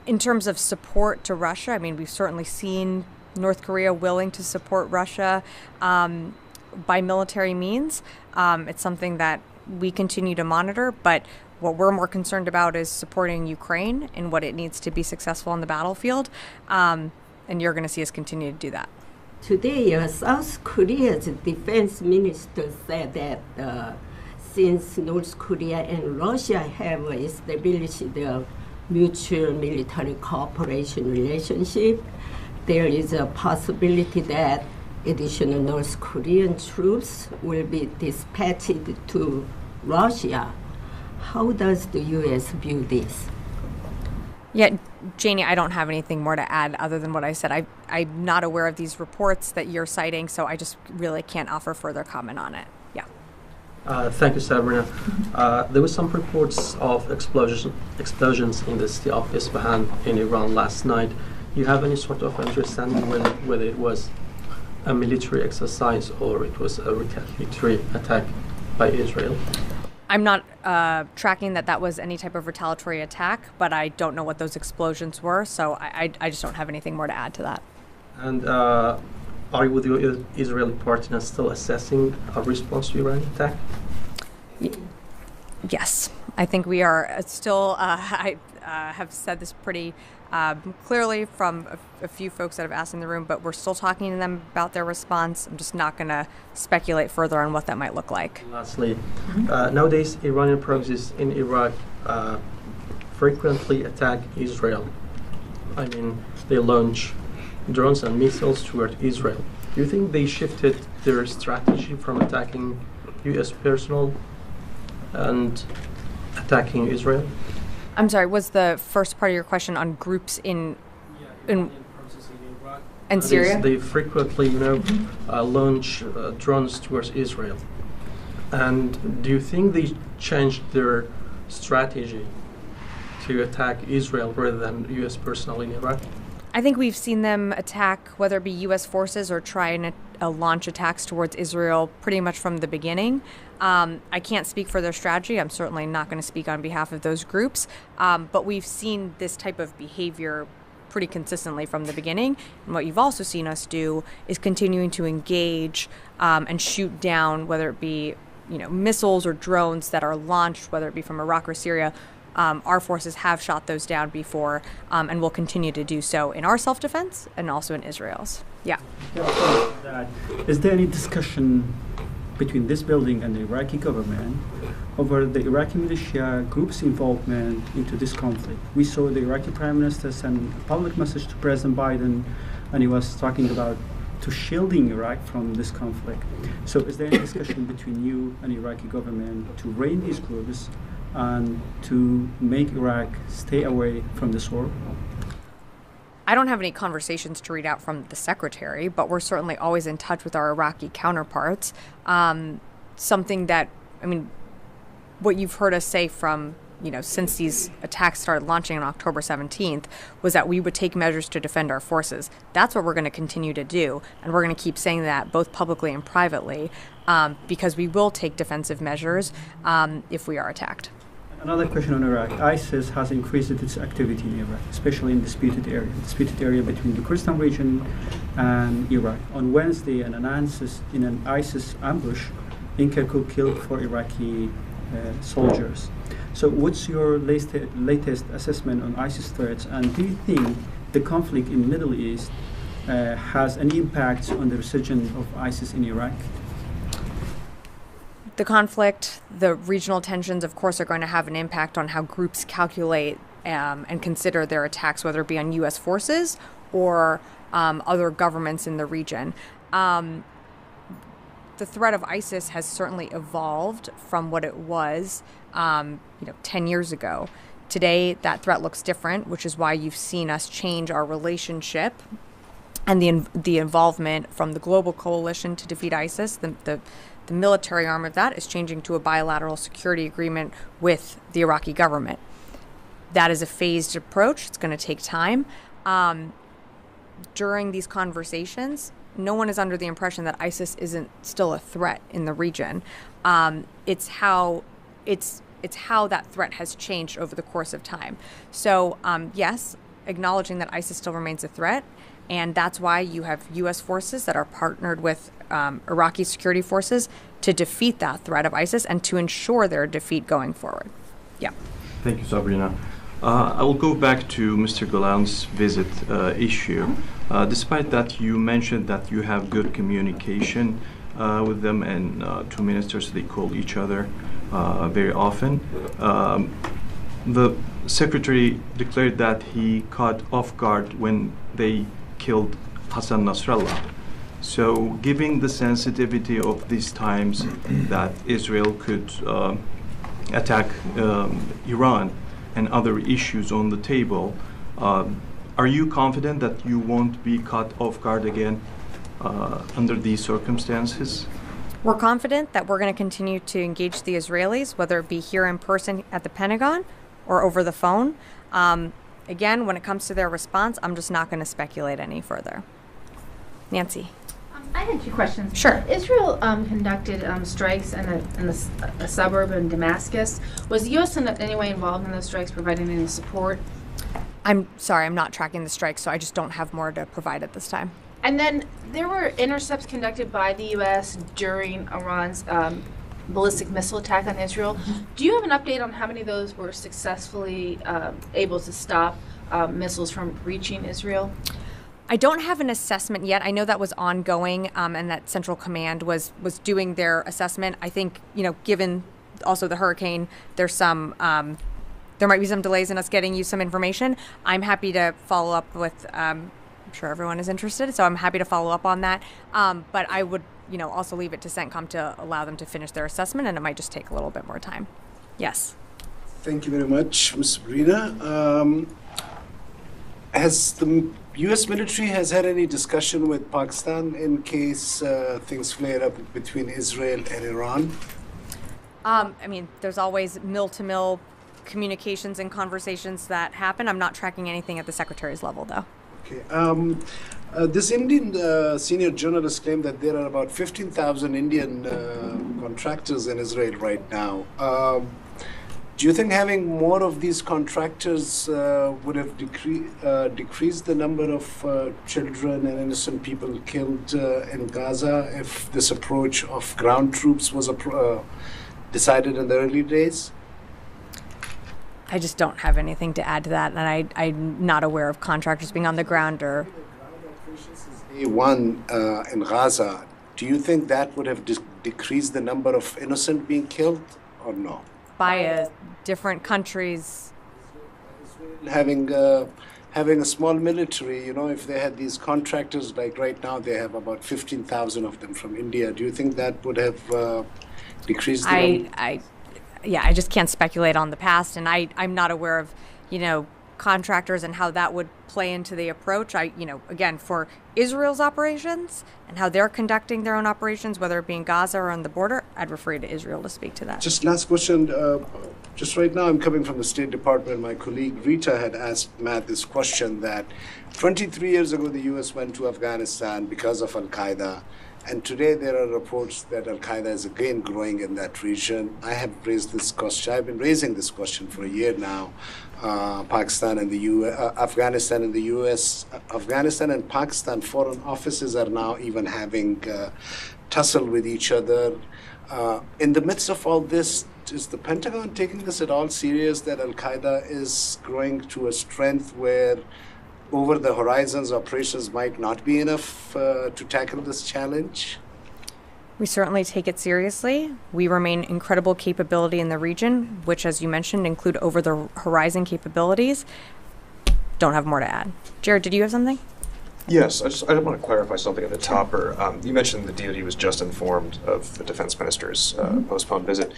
In terms of support to Russia, I mean, we've certainly seen North Korea willing to support Russia by military means. It's something that we continue to monitor, but what we're more concerned about is supporting Ukraine and what it needs to be successful on the battlefield. And you're going to see us continue to do that. Today, South Korea's defense minister said that since North Korea and Russia have established a mutual military cooperation relationship, there is a possibility that additional North Korean troops will be dispatched to Russia. How does the U.S. view this? Yeah, Janie, I don't have anything more to add other than what I said. I'm not aware of these reports that you're citing, so I just really can't offer further comment on it. Yeah. Thank you, Sabrina. There were some reports of explosions in the city of Isfahan in Iran last night. Do you have any sort of understanding whether it was a military exercise or it was a retaliatory attack by Israel? I'm not tracking that was any type of retaliatory attack, but I don't know what those explosions were, so I just don't have anything more to add to that. And are you with your Israeli partner still assessing a response to Iran attack? Yes, I think we are still, I have said this pretty clearly from a few folks that have asked in the room, but we're still talking to them about their response. I'm just not going to speculate further on what that might look like. Lastly, nowadays Iranian proxies in Iraq frequently attack Israel. I mean, they launch drones and missiles toward Israel. Do you think they shifted their strategy from attacking U.S. personnel and attacking Israel? I'm sorry, was the first part of your question on groups in Syria? They frequently, launch drones towards Israel. And do you think they changed their strategy to attack Israel rather than U.S. personnel in Iraq? I think we've seen them attack, whether it be U.S. forces or try and launch attacks towards Israel pretty much from the beginning. I can't speak for their strategy. I'm certainly not going to speak on behalf of those groups. But we've seen this type of behavior pretty consistently from the beginning. And what you've also seen us do is continuing to engage and shoot down, whether it be missiles or drones that are launched, whether it be from Iraq or Syria. Our forces have shot those down before and will continue to do so in our self-defense and also in Israel's. Yeah. Is there any discussion between this building and the Iraqi government over the Iraqi militia groups' involvement into this conflict? We saw the Iraqi Prime Minister send a public message to President Biden, and he was talking about to shielding Iraq from this conflict. So is there any discussion between you and the Iraqi government to rein these groups and to make Iraq stay away from this war? I don't have any conversations to read out from the secretary, but we're certainly always in touch with our Iraqi counterparts. Something that, what you've heard us say from, since these attacks started launching on October 17th was that we would take measures to defend our forces. That's what we're going to continue to do. And we're going to keep saying that both publicly and privately because we will take defensive measures if we are attacked. Another question on Iraq. ISIS has increased its activity in Iraq, especially in disputed area between the Kurdistan region and Iraq. On Wednesday, in an ISIS ambush, in Kirkuk killed 4 Iraqi soldiers. So what's your latest assessment on ISIS threats, and do you think the conflict in the Middle East has any impact on the resurgence of ISIS in Iraq? The conflict, the regional tensions, of course, are going to have an impact on how groups calculate and consider their attacks, whether it be on U.S. forces or other governments in the region. The threat of ISIS has certainly evolved from what it was, 10 years ago. Today, that threat looks different, which is why you've seen us change our relationship and the involvement from the global coalition to defeat ISIS. The military arm of that is changing to a bilateral security agreement with the Iraqi government. That is a phased approach. It's going to take time. During these conversations, no one is under the impression that ISIS isn't still a threat in the region. It's how that threat has changed over the course of time. So yes, acknowledging that ISIS still remains a threat, and that's why you have U.S. forces that are partnered with Iraqi security forces to defeat that threat of ISIS and to ensure their defeat going forward. Yeah. Thank you, Sabrina. I will go back to Mr. Galant's visit issue. Despite that, you mentioned that you have good communication with them, and two ministers, they call each other very often. The secretary declared that he caught off guard when they killed Hassan Nasrallah. So, given the sensitivity of these times that Israel could attack Iran and other issues on the table, are you confident that you won't be caught off guard again under these circumstances? We're confident that we're going to continue to engage the Israelis, whether it be here in person at the Pentagon or over the phone. Again, when it comes to their response, I'm just not going to speculate any further. Nancy. I had two questions. Sure. Israel conducted strikes in a suburb in Damascus. Was the U.S. in any way involved in those strikes, providing any support? I'm sorry, I'm not tracking the strikes, so I just don't have more to provide at this time. And then there were intercepts conducted by the U.S. during Iran's ballistic missile attack on Israel. Do you have an update on how many of those were successfully able to stop missiles from reaching Israel? I don't have an assessment yet. I know that was ongoing, and that Central Command was doing their assessment. I think, given also the hurricane, there's some there might be some delays in us getting you some information. I'm happy to follow up with. I'm sure everyone is interested, so I'm happy to follow up on that. But I would, also leave it to CENTCOM to allow them to finish their assessment, and it might just take a little bit more time. Yes. Thank you very much, Ms. Sabrina. Has the U.S. military has had any discussion with Pakistan in case things flare up between Israel and Iran? There's always mill-to-mill communications and conversations that happen. I'm not tracking anything at the secretary's level, though. Okay. This Indian senior journalist claimed that there are about 15,000 Indian contractors in Israel right now. Do you think having more of these contractors would have decreased the number of children and innocent people killed in Gaza if this approach of ground troops was decided in the early days? I just don't have anything to add to that, and I'm not aware of contractors being on the ground or... Day one in Gaza, do you think that would have decreased the number of innocent being killed or no? By different countries. Having a small military, if they had these contractors, like right now they have about 15,000 of them from India, do you think that would have decreased the number? I just can't speculate on the past, and I'm not aware of, contractors and how that would play into the approach. Again, for Israel's operations and how they're conducting their own operations, whether it be in Gaza or on the border, I'd refer you to Israel to speak to that. Just last question. Just right now, I'm coming from the State Department. My colleague Rita had asked Matt this question that 23 years ago, the U.S. went to Afghanistan because of Al-Qaeda. And today there are reports that Al-Qaeda is again growing in that region. I have raised this question. I've been raising this question for a year now. Pakistan and the U.S., Afghanistan and the U.S., Afghanistan and Pakistan foreign offices are now even having tussle with each other. In the midst of all this, is the Pentagon taking this at all serious that Al-Qaeda is growing to a strength where over the horizons operations might not be enough to tackle this challenge? We certainly take it seriously. We remain incredible capability in the region, which, as you mentioned, include over the horizon capabilities. Don't have more to add. Jared, did you have something? Yes, I want to clarify something at the topper. You mentioned the DoD was just informed of the defense minister's postponed visit.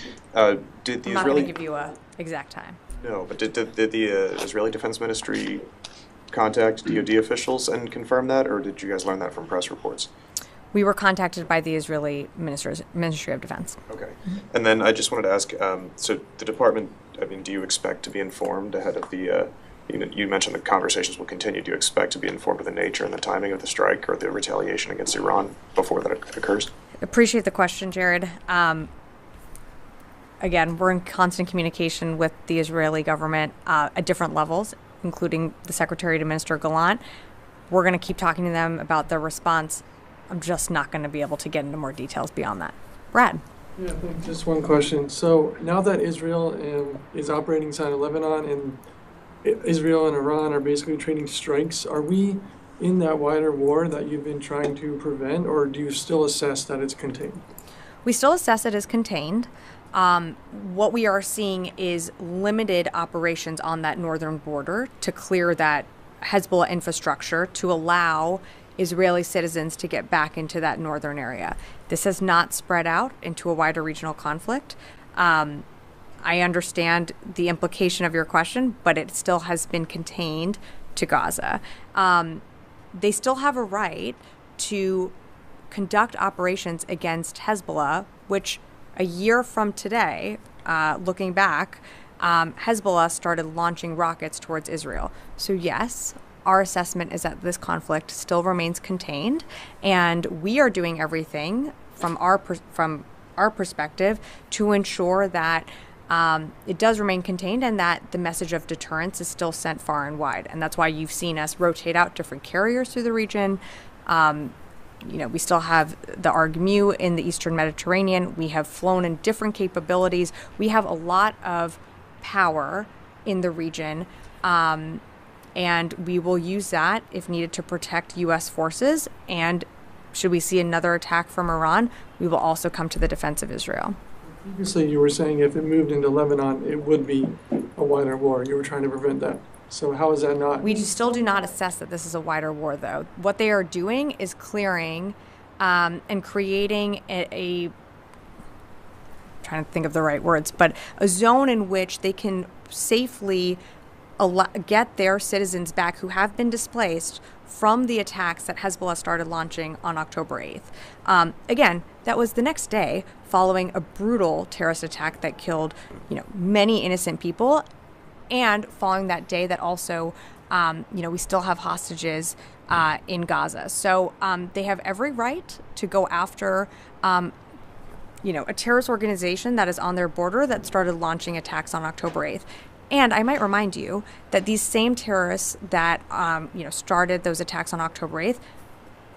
Did the I'm not Israeli... going to give you a exact time. No, but did the Israeli Defense Ministry contact DoD officials and confirm that, or did you guys learn that from press reports? We were contacted by the Israeli Ministry of Defense. Okay. And then I just wanted to ask, so the department, I mean, do you expect to be informed ahead of the, you mentioned the conversations will continue. Do you expect to be informed of the nature and the timing of the strike or the retaliation against Iran before that occurs? Appreciate the question, Jared. Again, we're in constant communication with the Israeli government at different levels, including the Secretary to Minister Gallant. We're going to keep talking to them about their response. I'm just not going to be able to get into more details beyond that. Brad. Yeah, just one question. So now that Israel is operating inside of Lebanon and Israel and Iran are basically trading strikes, are we in that wider war that you've been trying to prevent, or do you still assess that it's contained? We still assess it as contained. What we are seeing is limited operations on that northern border to clear that Hezbollah infrastructure to allow Israeli citizens to get back into that northern area. This has not spread out into a wider regional conflict. I understand the implication of your question, but it still has been contained to Gaza. They still have a right to conduct operations against Hezbollah, which a year from today, looking back, Hezbollah started launching rockets towards Israel. So yes, our assessment is that this conflict still remains contained, and we are doing everything from our perspective to ensure that it does remain contained and that the message of deterrence is still sent far and wide. And that's why you've seen us rotate out different carriers through the region. We still have the ARG-MU in the Eastern Mediterranean. We have flown in different capabilities. We have a lot of power in the region. And we will use that if needed to protect U.S. forces. And should we see another attack from Iran, we will also come to the defense of Israel. Previously, you were saying if it moved into Lebanon, it would be a wider war. You were trying to prevent that. So how is that not? We still do not assess that this is a wider war, though. What they are doing is clearing and creating I'm trying to think of the right words, but a zone in which they can safely get their citizens back who have been displaced from the attacks that Hezbollah started launching on October 8th. Again, that was the next day following a brutal terrorist attack that killed, many innocent people, and following that day that also, we still have hostages in Gaza. So they have every right to go after, a terrorist organization that is on their border that started launching attacks on October 8th. And I might remind you that these same terrorists that started those attacks on October 8th,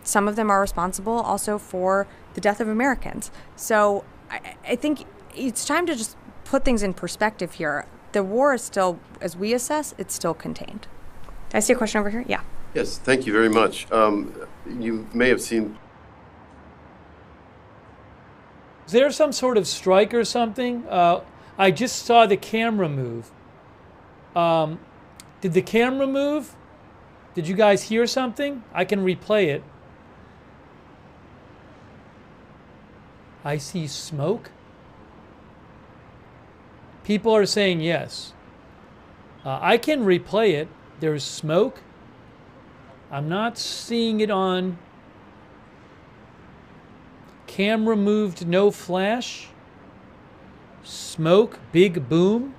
some of them are responsible also for the death of Americans. So I think it's time to just put things in perspective here. The war is still, as we assess, it's still contained. Did I see a question over here? Yeah. Yes, thank you very much. You may have seen. Is there some sort of strike or something? I just saw the camera move. Did the camera move? Did you guys hear something? I can replay it. I see smoke. People are saying yes. I can replay it. There's smoke. I'm not seeing it on. Camera moved, no flash. Smoke, big boom.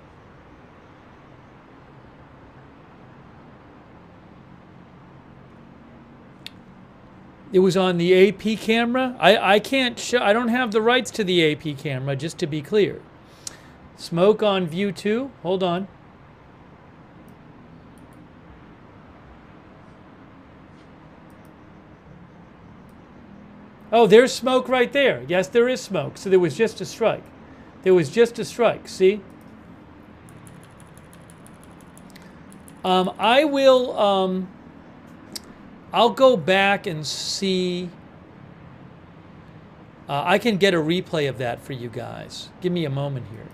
It was on the AP camera. I can't show, I don't have the rights to the AP camera, just to be clear. Smoke on view 2. Hold on. Oh, there's smoke right there. Yes, there is smoke. So there was just a strike. There was just a strike. See? I will... I'll go back and see. I can get a replay of that for you guys. Give me a moment here.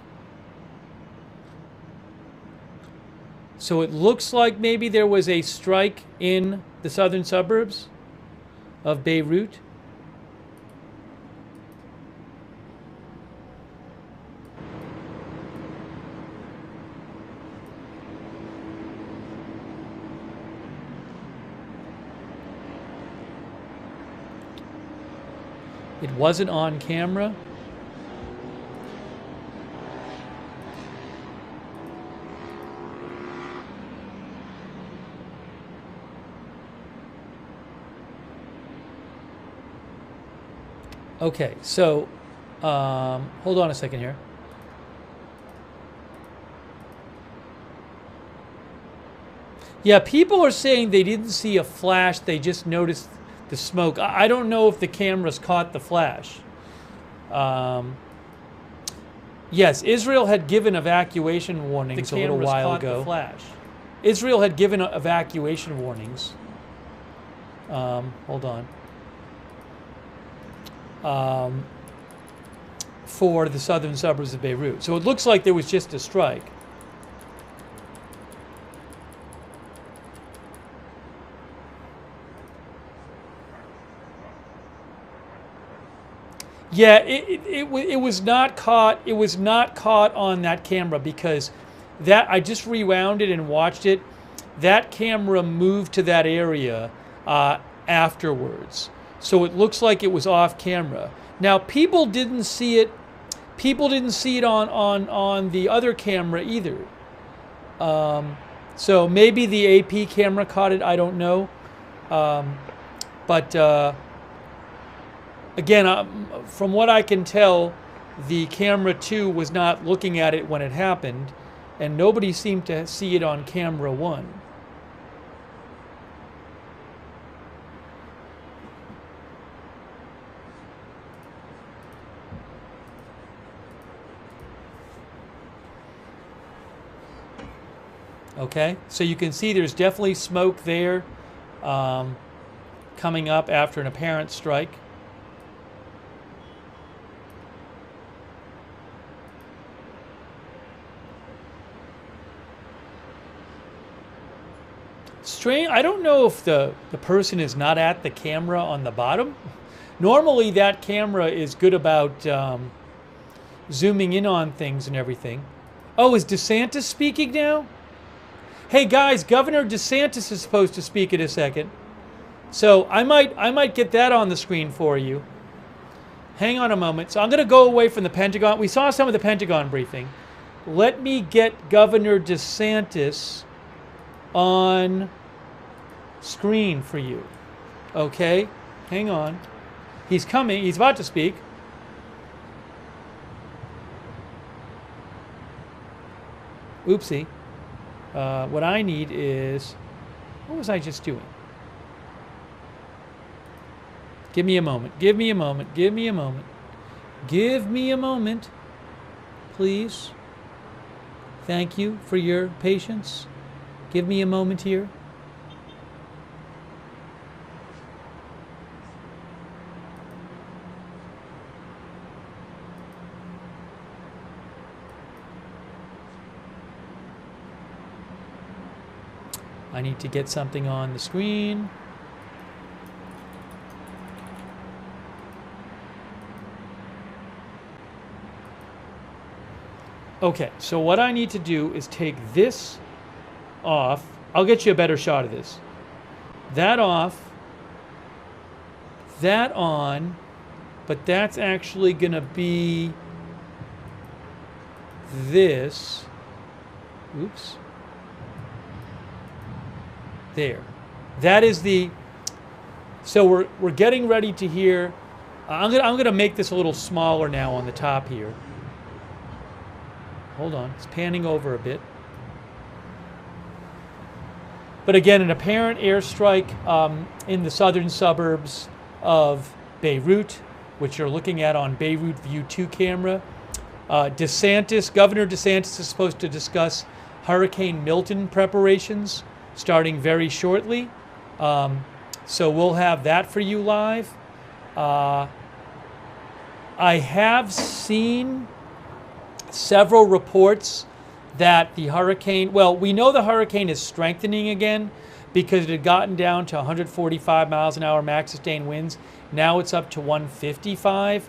So it looks like maybe there was a strike in the southern suburbs of Beirut. It wasn't on camera. Okay, so hold on a second here. Yeah, people are saying they didn't see a flash, they just noticed the smoke. I don't know if the cameras caught the flash. Yes, Israel had given evacuation warnings a little while ago. The flash. Israel had given evacuation warnings. Hold on. For the southern suburbs of Beirut. So it looks like there was just a strike. Yeah, it was not caught. It was not caught on that camera because that I just rewound it and watched it. That camera moved to that area afterwards. So it looks like it was off camera. Now people didn't see it. People didn't see it on the other camera either. So maybe the AP camera caught it. I don't know. Again, from what I can tell, the camera 2 was not looking at it when it happened, and nobody seemed to see it on camera 1. Okay, so you can see there's definitely smoke there coming up after an apparent strike. Strange. I don't know if the person is not at the camera on the bottom. Normally that camera is good about zooming in on things and everything. Oh, is DeSantis speaking now? Hey guys, Governor DeSantis is supposed to speak in a second. So I might get that on the screen for you. Hang on a moment. So I'm going to go away from the Pentagon. We saw some of the Pentagon briefing. Let me get Governor DeSantis on screen for you. Okay? Hang on. He's coming. He's about to speak. Oopsie. What I need is... What was I just doing? Give me a moment. Give me a moment. Give me a moment. Give me a moment. Please. Thank you for your patience. Give me a moment here. I need to get something on the screen. Okay, so what I need to do is take this off. I'll get you a better shot of this. That off, that on, but that's actually going to be this. Oops. There. That is the... So we're getting ready to hear... I'm gonna make this a little smaller now on the top here. Hold on, it's panning over a bit. But again, an apparent airstrike in the southern suburbs of Beirut, which you're looking at on Beirut View 2 camera. Governor DeSantis is supposed to discuss Hurricane Milton preparations starting very shortly. So we'll have that for you live. I have seen several reports that the hurricane, well, we know the hurricane is strengthening again, because it had gotten down to 145 miles an hour max sustained winds. Now it's up to 155.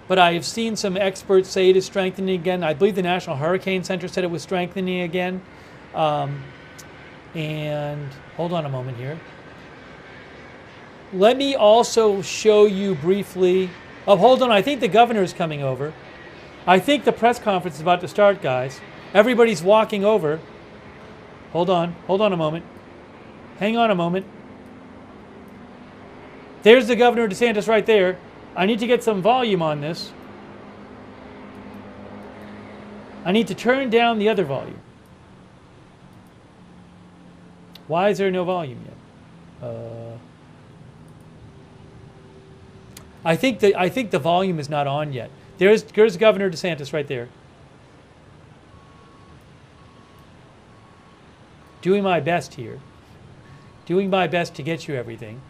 But I have seen some experts say it is strengthening again. I believe the National Hurricane Center said it was strengthening again. And hold on a moment here. Let me also show you briefly. Oh, hold on. I think the governor is coming over. I think the press conference is about to start, guys. Everybody's walking over. Hold on. Hold on a moment. Hang on a moment. There's the Governor DeSantis right there. I need to get some volume on this. I need to turn down the other volume. Why is there no volume yet? I think the volume is not on yet. There's Governor DeSantis right there. Doing my best here. Doing my best to get you everything.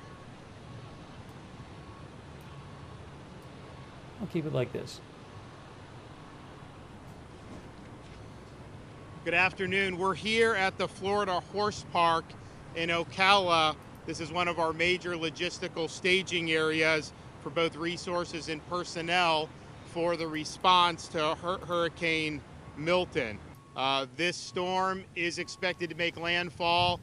I'll keep it like this. Good afternoon. We're here at the Florida Horse Park in Ocala. This is one of our major logistical staging areas for both resources and personnel for the response to Hurricane Milton. This storm is expected to make landfall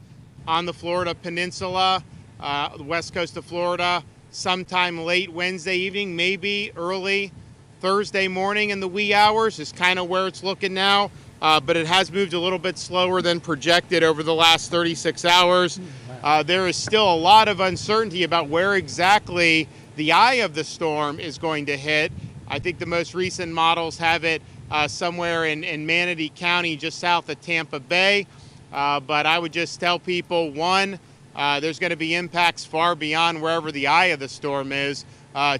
on the Florida Peninsula, the west coast of Florida, sometime late Wednesday evening, maybe early Thursday morning in the wee hours is kind of where it's looking now. But it has moved a little bit slower than projected over the last 36 hours. There is still a lot of uncertainty about where exactly the eye of the storm is going to hit. I think the most recent models have it somewhere in Manatee County, just south of Tampa Bay. But I would just tell people, one, there's going to be impacts far beyond wherever the eye of the storm is.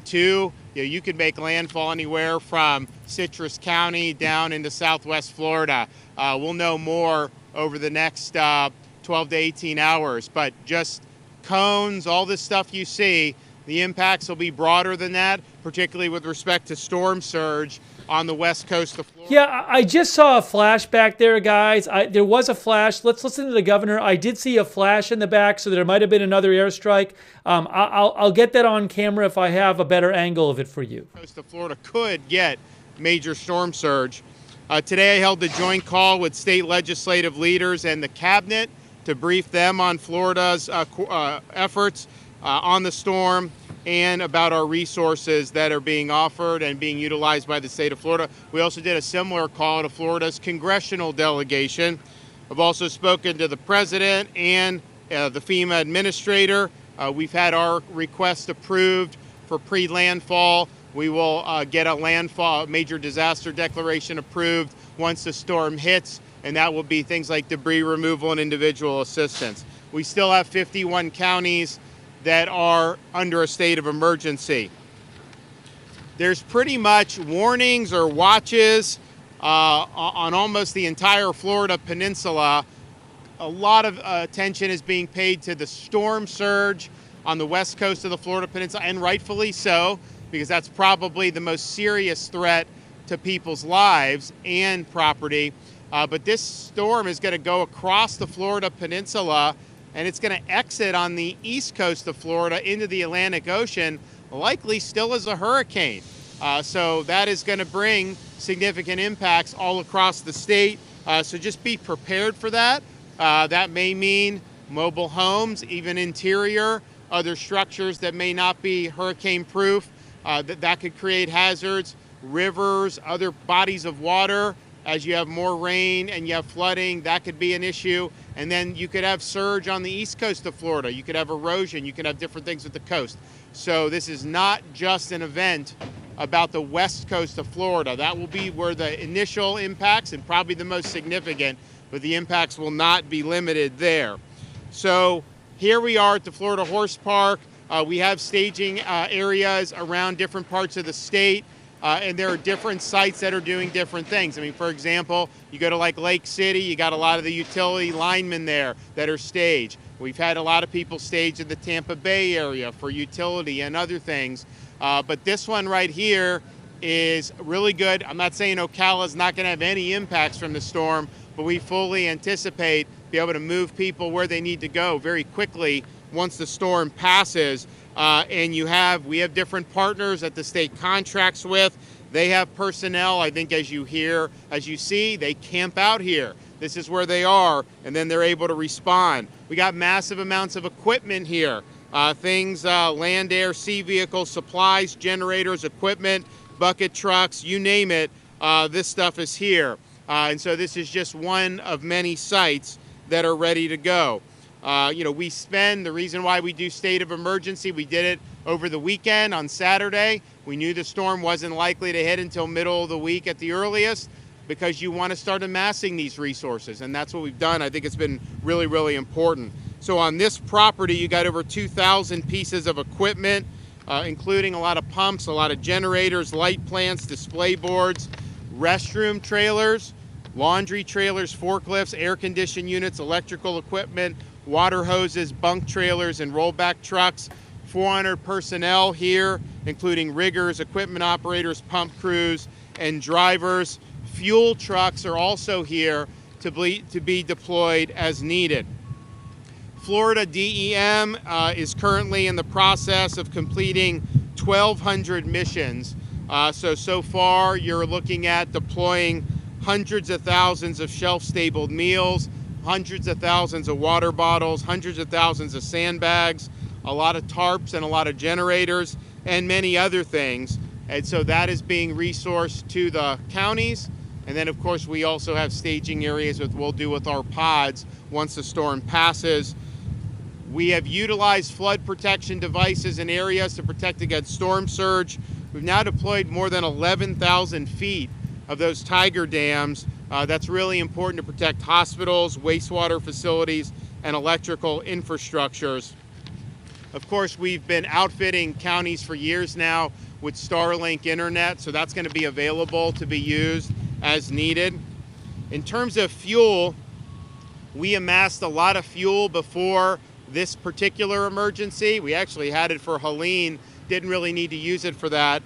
Two, you could make landfall anywhere from Citrus County down into southwest Florida. We'll know more over the next 12 to 18 hours, but just cones, all this stuff you see, the impacts will be broader than that, particularly with respect to storm surge on the west coast of Florida. Yeah, I just saw a flash back there, guys. There was a flash. Let's listen to the governor. I did see a flash in the back, so there might have been another airstrike. I'll get that on camera if I have a better angle of it for you. Coast of Florida could get major storm surge. Today I held a joint call with state legislative leaders and the cabinet to brief them on Florida's efforts on the storm and about our resources that are being offered and being utilized by the state of Florida. We also did a similar call to Florida's congressional delegation. I've also spoken to the president and the FEMA administrator. We've had our request approved for pre-landfall. We will get a landfall, major disaster declaration approved once the storm hits, and that will be things like debris removal and individual assistance. We still have 51 counties that are under a state of emergency. There's pretty much warnings or watches on almost the entire Florida peninsula. A lot of attention is being paid to the storm surge on the west coast of the Florida peninsula, and rightfully so, because that's probably the most serious threat to people's lives and property. But this storm is going to go across the Florida peninsula, and it's going to exit on the east coast of Florida into the Atlantic Ocean, likely still as a hurricane. So that is going to bring significant impacts all across the state. So just be prepared for that. That may mean mobile homes, even interior, other structures that may not be hurricane proof. That could create hazards, rivers, other bodies of water. As you have more rain and you have flooding, that could be an issue. And then you could have surge on the east coast of Florida. You could have erosion. You could have different things with the coast. So this is not just an event about the west coast of Florida. That will be where the initial impacts and probably the most significant, but the impacts will not be limited there. So here we are at the Florida Horse Park. We have staging areas around different parts of the state. And there are different sites that are doing different things. I mean, for example, you go to like Lake City, you got a lot of the utility linemen there that are staged. We've had a lot of people staged in the Tampa Bay area for utility and other things. But this one right here is really good. I'm not saying Ocala is not going to have any impacts from the storm, but we fully anticipate be able to move people where they need to go very quickly once the storm passes. And we have different partners that the state contracts with. They have personnel. I think as you see, they camp out here. This is where they are, and then they're able to respond. We got massive amounts of equipment here. Land, air, sea vehicles, supplies, generators, equipment, bucket trucks, you name it, this stuff is here. And so this is just one of many sites that are ready to go. The reason why we do state of emergency, we did it over the weekend on Saturday. We knew the storm wasn't likely to hit until middle of the week at the earliest, because you want to start amassing these resources, and that's what we've done. I think it's been really, really important. So on this property, you got over 2,000 pieces of equipment, including a lot of pumps, a lot of generators, light plants, display boards, restroom trailers, laundry trailers, forklifts, air conditioning units, electrical equipment, water hoses, bunk trailers, and rollback trucks. 400 personnel here, including riggers, equipment operators, pump crews, and drivers. Fuel trucks are also here to be deployed as needed. Florida DEM is currently in the process of completing 1,200 missions. So far, you're looking at deploying hundreds of thousands of shelf-stabled meals, hundreds of thousands of water bottles, hundreds of thousands of sandbags, a lot of tarps and a lot of generators, and many other things. And so that is being resourced to the counties. And then, of course, we also have staging areas that we'll do with our pods once the storm passes. We have utilized flood protection devices in areas to protect against storm surge. We've now deployed more than 11,000 feet of those Tiger dams. That's really important to protect hospitals, wastewater facilities, and electrical infrastructures. Of course, we've been outfitting counties for years now with Starlink internet, so that's going to be available to be used as needed. In terms of fuel, we amassed a lot of fuel before this particular emergency. We actually had it for Helene, didn't really need to use it for that.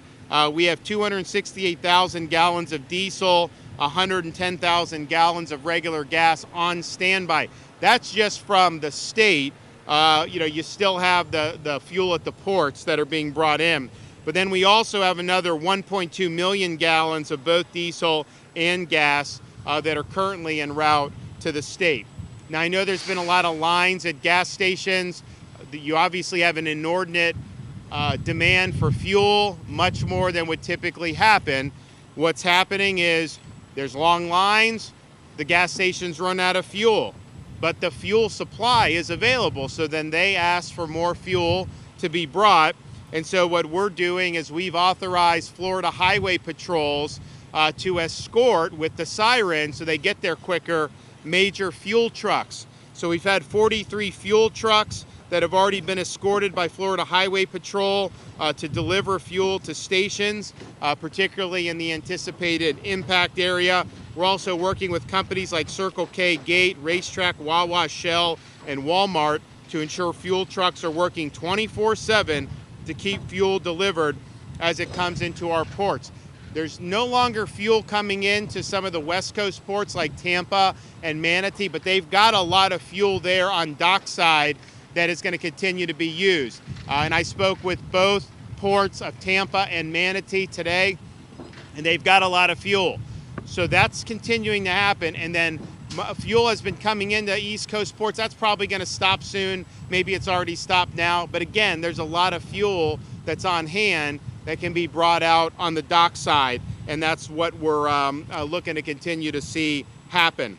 We have 268,000 gallons of diesel, 110,000 gallons of regular gas on standby. That's just from the state. You still have the fuel at the ports that are being brought in. But then we also have another 1.2 million gallons of both diesel and gas that are currently en route to the state. Now, I know there's been a lot of lines at gas stations. You obviously have an inordinate demand for fuel, much more than would typically happen. What's happening is there's long lines, the gas stations run out of fuel, but the fuel supply is available. So then they ask for more fuel to be brought. And so what we're doing is we've authorized Florida highway patrols to escort with the siren, so they get there quicker, major fuel trucks. So we've had 43 fuel trucks that have already been escorted by Florida Highway Patrol to deliver fuel to stations, particularly in the anticipated impact area. We're also working with companies like Circle K, Gate, Racetrack, Wawa, Shell, and Walmart to ensure fuel trucks are working 24/7 to keep fuel delivered as it comes into our ports. There's no longer fuel coming in to some of the West Coast ports like Tampa and Manatee, but they've got a lot of fuel there on dockside that is going to continue to be used. And I spoke with both ports of Tampa and Manatee today, and they've got a lot of fuel. So that's continuing to happen. And then fuel has been coming into East Coast ports. That's probably going to stop soon. Maybe it's already stopped now. But again, there's a lot of fuel that's on hand that can be brought out on the dockside. And that's what we're looking to continue to see happen.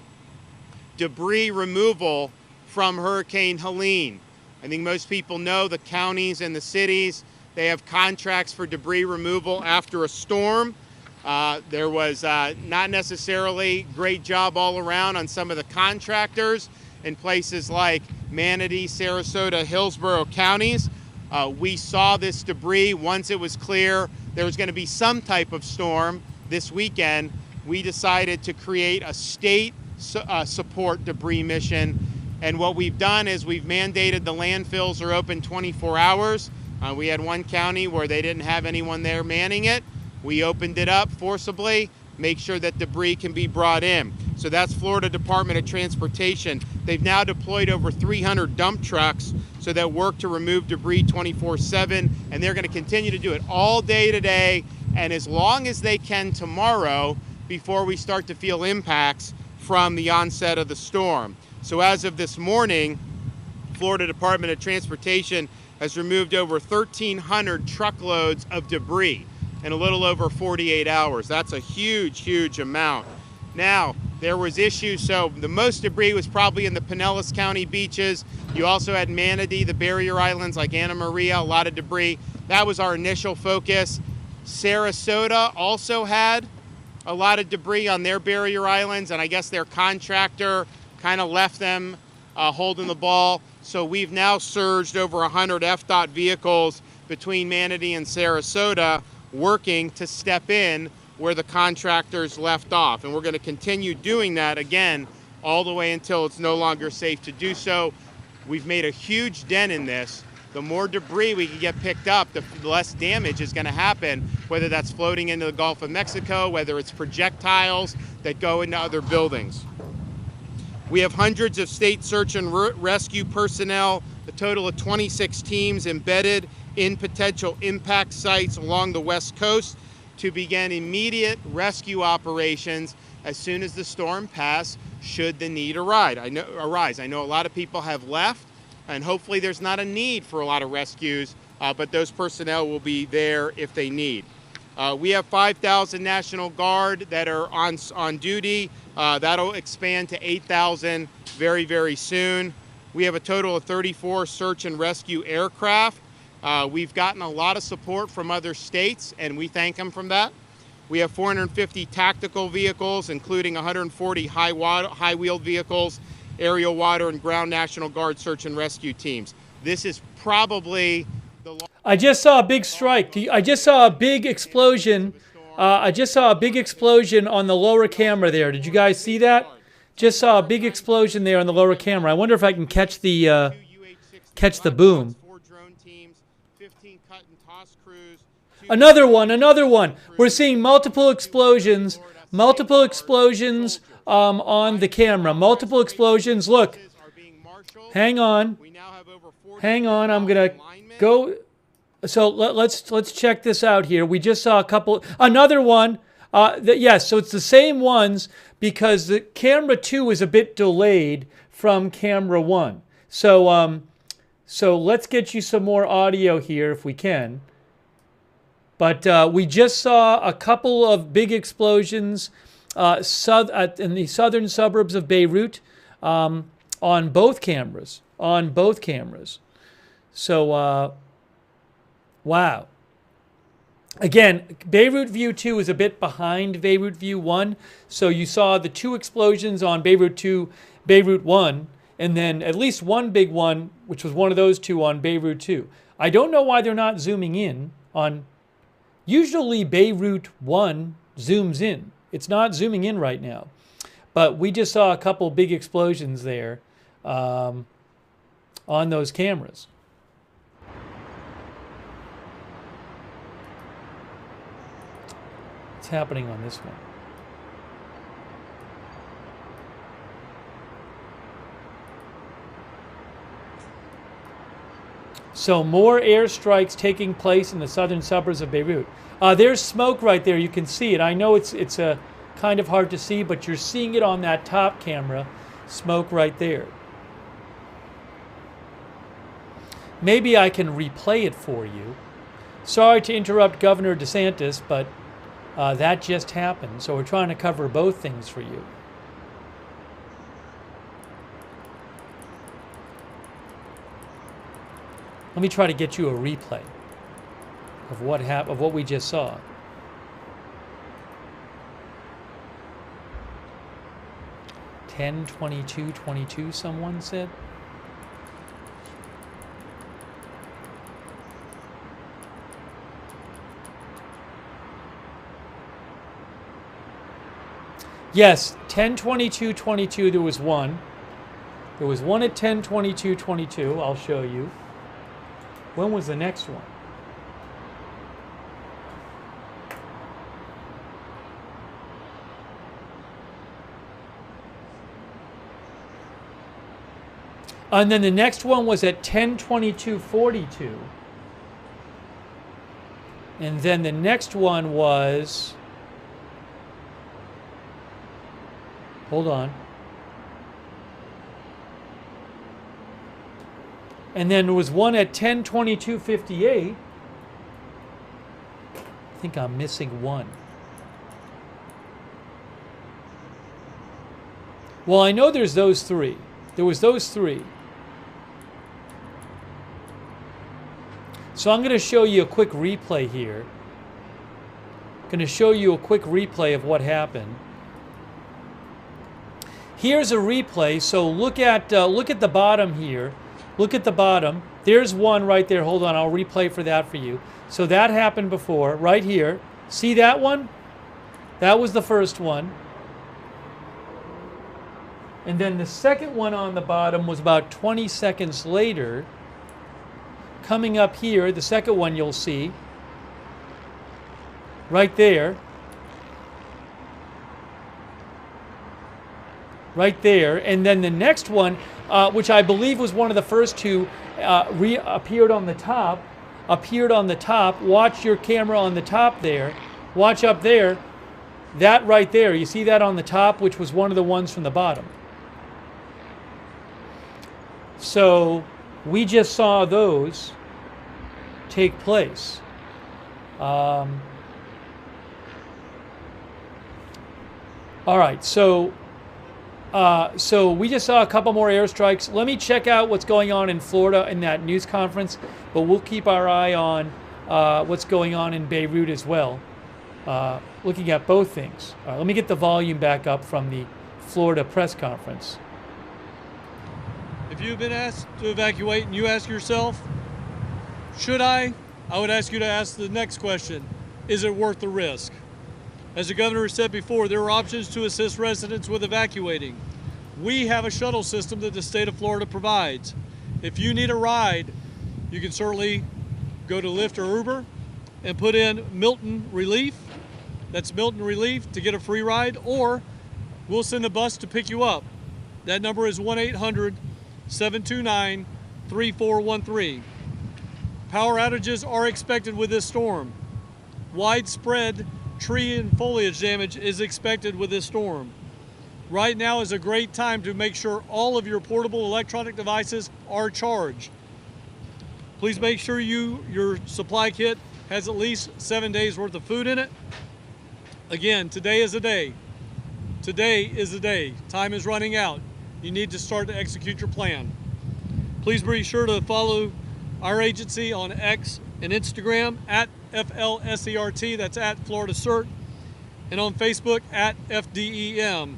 Debris removal from Hurricane Helene. I think most people know the counties and the cities, they have contracts for debris removal after a storm. There was not necessarily great job all around on some of the contractors in places like Manatee, Sarasota, Hillsborough counties. We saw this debris once it was clear there was going to be some type of storm this weekend. We decided to create a state support debris mission. And what we've done is we've mandated the landfills are open 24 hours. We had one county where they didn't have anyone there manning it. We opened it up forcibly, make sure that debris can be brought in. So that's Florida Department of Transportation. They've now deployed over 300 dump trucks so that work to remove debris 24/7, and they're going to continue to do it all day today and as long as they can tomorrow before we start to feel impacts from the onset of the storm. So as of this morning, Florida Department of Transportation has removed over 1,300 truckloads of debris in a little over 48 hours. That's a huge, huge amount. Now, there was issues, so the most debris was probably in the Pinellas County beaches. You also had Manatee, the barrier islands like Anna Maria, a lot of debris. That was our initial focus. Sarasota also had a lot of debris on their barrier islands, and I guess their contractor kind of left them holding the ball. So we've now surged over 100 FDOT vehicles between Manatee and Sarasota working to step in where the contractors left off. And we're going to continue doing that again all the way until it's no longer safe to do so. We've made a huge dent in this. The more debris we can get picked up, the less damage is going to happen, whether that's floating into the Gulf of Mexico, whether it's projectiles that go into other buildings. We have hundreds of state search and rescue personnel, a total of 26 teams embedded in potential impact sites along the West Coast to begin immediate rescue operations as soon as the storm passes, should the need arise. I know a lot of people have left, and hopefully there's not a need for a lot of rescues, but those personnel will be there if they need. We have 5,000 National Guard that are on duty. That'll expand to 8,000 very, very soon. We have a total of 34 search and rescue aircraft. We've gotten a lot of support from other states, and we thank them from that. We have 450 tactical vehicles, including 140 high-wheeled vehicles, aerial, water, and ground National Guard search and rescue teams. This is probably the... I just saw a big strike. I just saw a big explosion. I just saw a big explosion on the lower camera there. Did you guys see that? Just saw a big explosion there on the lower camera. I wonder if I can catch the boom. Another one. We're seeing multiple explosions on the camera. Multiple explosions. Look. Hang on. I'm gonna go. So let's check this out here. We just saw a couple. Another one. Yes. So it's the same ones because the camera 2 is a bit delayed from camera 1. So let's get you some more audio here if we can. But we just saw a couple of big explosions in the southern suburbs of Beirut on both cameras. So, wow. Again, Beirut View 2 is a bit behind Beirut View 1. So you saw the 2 explosions on Beirut 1, and then at least one big one, which was one of those 2 on Beirut 2. I don't know why they're not zooming in on... Usually Beirut 1 zooms in. It's not zooming in right now. But we just saw a couple big explosions there on those cameras. What's happening on this one? So more airstrikes taking place in the southern suburbs of Beirut. There's smoke right there. You can see it. I know it's kind of hard to see, but you're seeing it on that top camera. Smoke right there. Maybe I can replay it for you. Sorry to interrupt Governor DeSantis, but that just happened. So we're trying to cover both things for you. Let me try to get you a replay of what we just saw. (10:22:22) someone said. Yes, 10:22:22. There was one. There was one at 10:22:22. I'll show you. When was the next one? And then the next one was at 10:22:42. And then the next one was, hold on. And then there was one at 10:22:58. I think I'm missing one. Well, I know there's those three. There was those three. So I'm going to show you a quick replay here. Going to show you a quick replay of what happened. Here's a replay. So look at the bottom here. Look at the bottom. There's one right there. Hold on, I'll replay for that for you. So that happened before, right here. See that one? That was the first one. And then the second one on the bottom was about 20 seconds later. Coming up here, the second one you'll see. Right there. Right there. And then the next one, which I believe was one of the first two, appeared on the top. Appeared on the top. Watch your camera on the top there. Watch up there. That right there. You see that on the top, which was one of the ones from the bottom. So we just saw those take place. All right, so we just saw a couple more airstrikes. Let me check out what's going on in Florida in that news conference, but we'll keep our eye on what's going on in Beirut as well, looking at both things. All right, let me get the volume back up from the Florida press conference. If you've been asked to evacuate and you ask yourself, should I would ask you to ask the next question, is it worth the risk? As the governor said before, there are options to assist residents with evacuating. We have a shuttle system that the state of Florida provides. If you need a ride, you can certainly go to Lyft or Uber and put in Milton Relief. That's Milton Relief to get a free ride, or we'll send a bus to pick you up. That number is 1-800-729-3413. Power outages are expected with this storm. Widespread tree and foliage damage is expected with this storm. Right now is a great time to make sure all of your portable electronic devices are charged. Please make sure your supply kit has at least 7 days worth of food in it. Again, today is a day. Today is the day. Time is running out. You need to start to execute your plan. Please be sure to follow our agency on X and Instagram at FLSERT, that's at Florida CERT, and on Facebook at FDEM,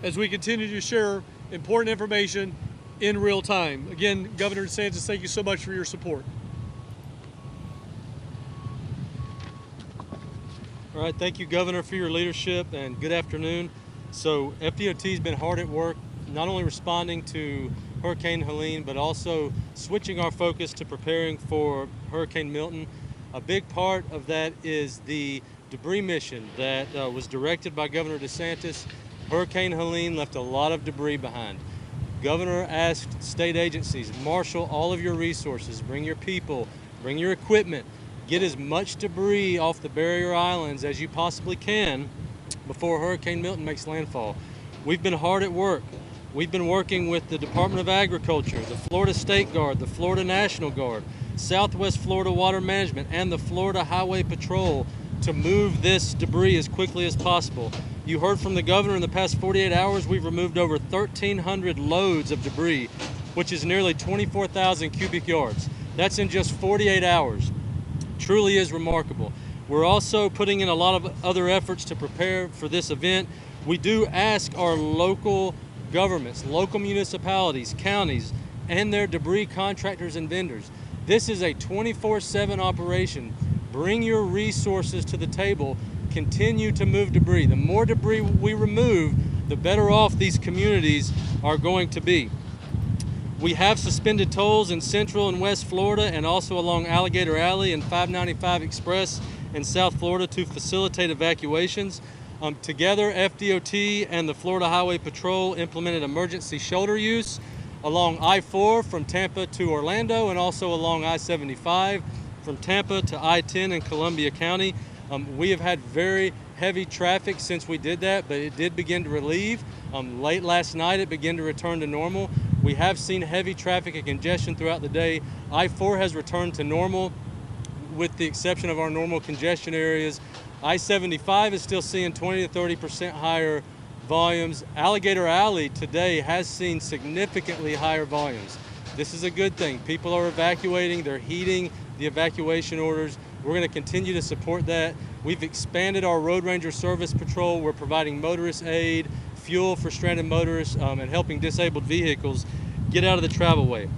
as we continue to share important information in real time. Again, Governor DeSantis, thank you so much for your support. All right, thank you, Governor, for your leadership, and good afternoon. So FDOT has been hard at work, not only responding to Hurricane Helene, but also switching our focus to preparing for Hurricane Milton. A big part of that is the debris mission that was directed by Governor DeSantis. Hurricane Helene left a lot of debris behind. Governor asked state agencies, marshal all of your resources, bring your people, bring your equipment, get as much debris off the barrier islands as you possibly can before Hurricane Milton makes landfall. We've been hard at work. We've been working with the Department of Agriculture, the Florida State Guard, the Florida National Guard, Southwest Florida Water Management, and the Florida Highway Patrol to move this debris as quickly as possible. You heard from the governor in the past 48 hours, we've removed over 1,300 loads of debris, which is nearly 24,000 cubic yards. That's in just 48 hours. Truly is remarkable. We're also putting in a lot of other efforts to prepare for this event. We do ask our local governments, local municipalities, counties, and their debris contractors and vendors. This is a 24/7 operation. Bring your resources to the table. Continue to move debris. The more debris we remove, the better off these communities are going to be. We have suspended tolls in Central and West Florida and also along Alligator Alley and 595 Express in South Florida to facilitate evacuations. Together, FDOT and the Florida Highway Patrol implemented emergency shoulder use. along I-4 from Tampa to Orlando, and also along I-75 from Tampa to I-10 in Columbia County. We have had very heavy traffic since we did that, but it did begin to relieve. Late last night, it began to return to normal. We have seen heavy traffic and congestion throughout the day. I-4 has returned to normal, with the exception of our normal congestion areas. I-75 is still seeing 20 to 30% higher volumes. Alligator Alley today has seen significantly higher volumes. This is a good thing. People are evacuating, they're heeding the evacuation orders. We're going to continue to support that. We've expanded our Road Ranger Service Patrol. We're providing motorist aid, fuel for stranded motorists, and helping disabled vehicles get out of the travelway.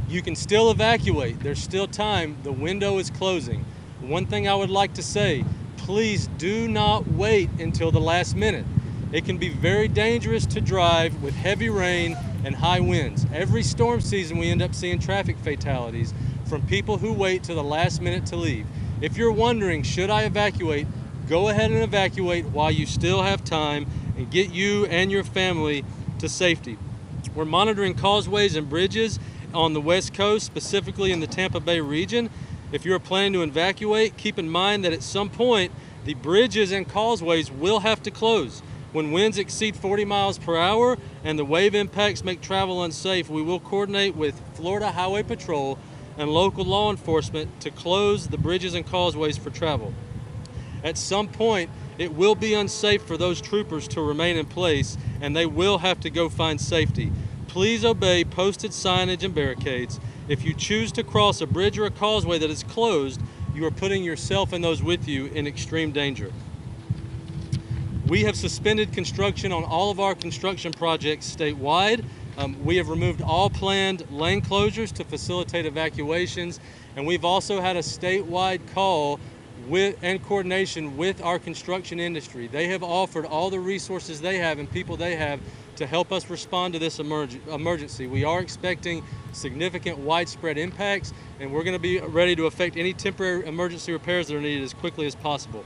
You can still evacuate. There's still time. The window is closing. One thing I would like to say, please do not wait until the last minute. It can be very dangerous to drive with heavy rain and high winds. Every storm season we end up seeing traffic fatalities from people who wait to the last minute to leave. If you're wondering, should I evacuate? Go ahead and evacuate while you still have time and get you and your family to safety. We're monitoring causeways and bridges on the West Coast, specifically in the Tampa Bay region. If you're planning to evacuate, keep in mind that at some point, the bridges and causeways will have to close. When winds exceed 40 miles per hour and the wave impacts make travel unsafe, we will coordinate with Florida Highway Patrol and local law enforcement to close the bridges and causeways for travel. At some point, it will be unsafe for those troopers to remain in place, and they will have to go find safety. Please obey posted signage and barricades. If you choose to cross a bridge or a causeway that is closed, you are putting yourself and those with you in extreme danger. We have suspended construction on all of our construction projects statewide. We have removed all planned lane closures to facilitate evacuations, and we've also had a statewide call and coordination with our construction industry. They have offered all the resources they have and people they have to help us respond to this emergency. We are expecting significant widespread impacts, and we're going to be ready to effect any temporary emergency repairs that are needed as quickly as possible.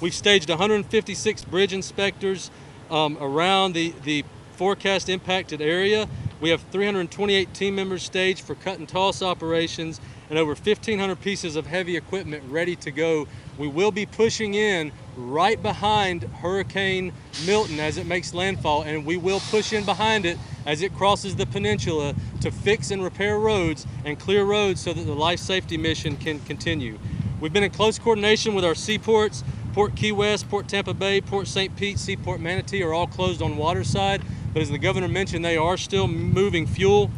We've staged 156 bridge inspectors around the forecast impacted area. We have 328 team members staged for cut and toss operations and over 1,500 pieces of heavy equipment ready to go. We will be pushing in right behind Hurricane Milton as it makes landfall, and we will push in behind it as it crosses the peninsula to fix and repair roads and clear roads so that the life safety mission can continue. We've been in close coordination with our seaports. Port Key West, Port Tampa Bay, Port St. Pete, Seaport Manatee are all closed on water side, but as the governor mentioned, they are still moving fuel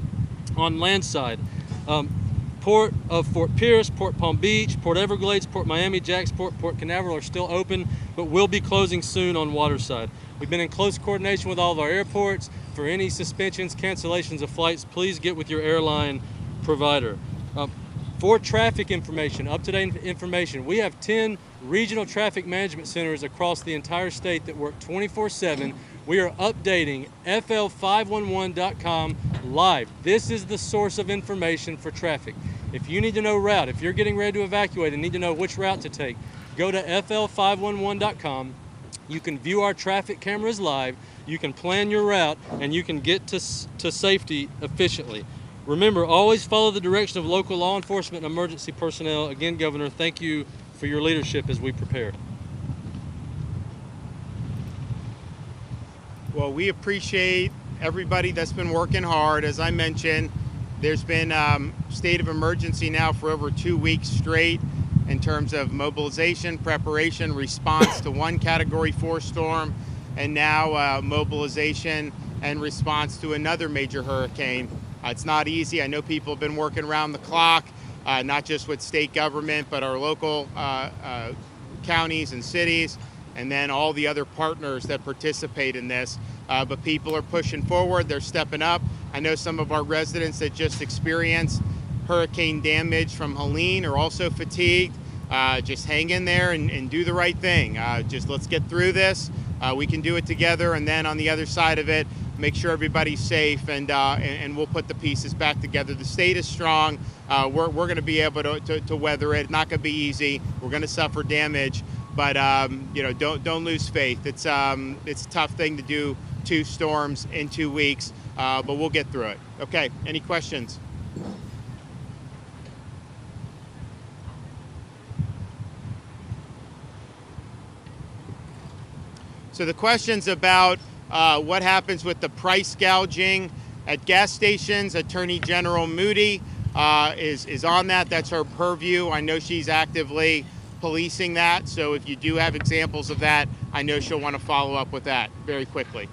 on land side. Port of Fort Pierce, Port Palm Beach, Port Everglades, Port Miami, Jacksport, Port Canaveral are still open, but will be closing soon on water side. We've been in close coordination with all of our airports. For any suspensions, cancellations of flights, please get with your airline provider. For traffic information, up-to-date information, we have 10 regional traffic management centers across the entire state that work 24/7. We are updating fl511.com live. This is the source of information for traffic. If you need to know route, if you're getting ready to evacuate and need to know which route to take, go to fl511.com. You can view our traffic cameras live, you can plan your route, and you can get to safety efficiently. Remember, always follow the direction of local law enforcement and emergency personnel. Again, Governor, thank you for your leadership as we prepare. Well, we appreciate everybody that's been working hard. As I mentioned, there's been state of emergency now for over 2 weeks straight in terms of mobilization, preparation, response to one Category 4 storm, and now mobilization and response to another major hurricane. It's not easy. I know people have been working around the clock, not just with state government, but our local counties and cities, and then all the other partners that participate in this. But people are pushing forward. They're stepping up. I know some of our residents that just experienced hurricane damage from Helene are also fatigued. Just hang in there and do the right thing. Just let's get through this. We can do it together, and then on the other side of it, make sure everybody's safe, and we'll put the pieces back together. The state is strong. We're going to be able to weather it. It's not going to be easy. We're going to suffer damage, but you know, don't lose faith. It's a tough thing to do 2 storms in 2 weeks, but we'll get through it. Okay, any questions? So the question's about what happens with the price gouging at gas stations. Attorney General Moody is on that. That's her purview. I know she's actively policing that. So if you do have examples of that, I know she'll want to follow up with that very quickly.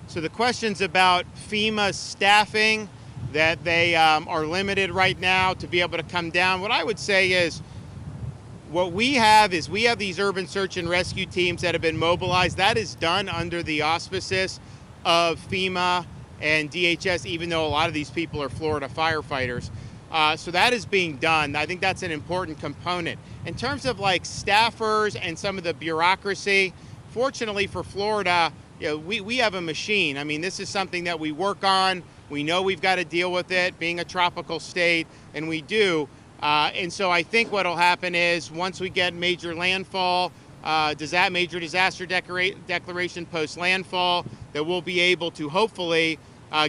So the question's about FEMA staffing, that they are limited right now to be able to come down. What I would say is, what we have is we have these urban search and rescue teams that have been mobilized. That is done under the auspices of FEMA and DHS, even though a lot of these people are Florida firefighters. So that is being done. I think that's an important component. In terms of like staffers and some of the bureaucracy, fortunately for Florida, you know, we have a machine. I mean, this is something that we work on. We know we've got to deal with it, being a tropical state, and we do. And so I think what will happen is once we get major landfall, major disaster declaration post landfall, that we'll be able to hopefully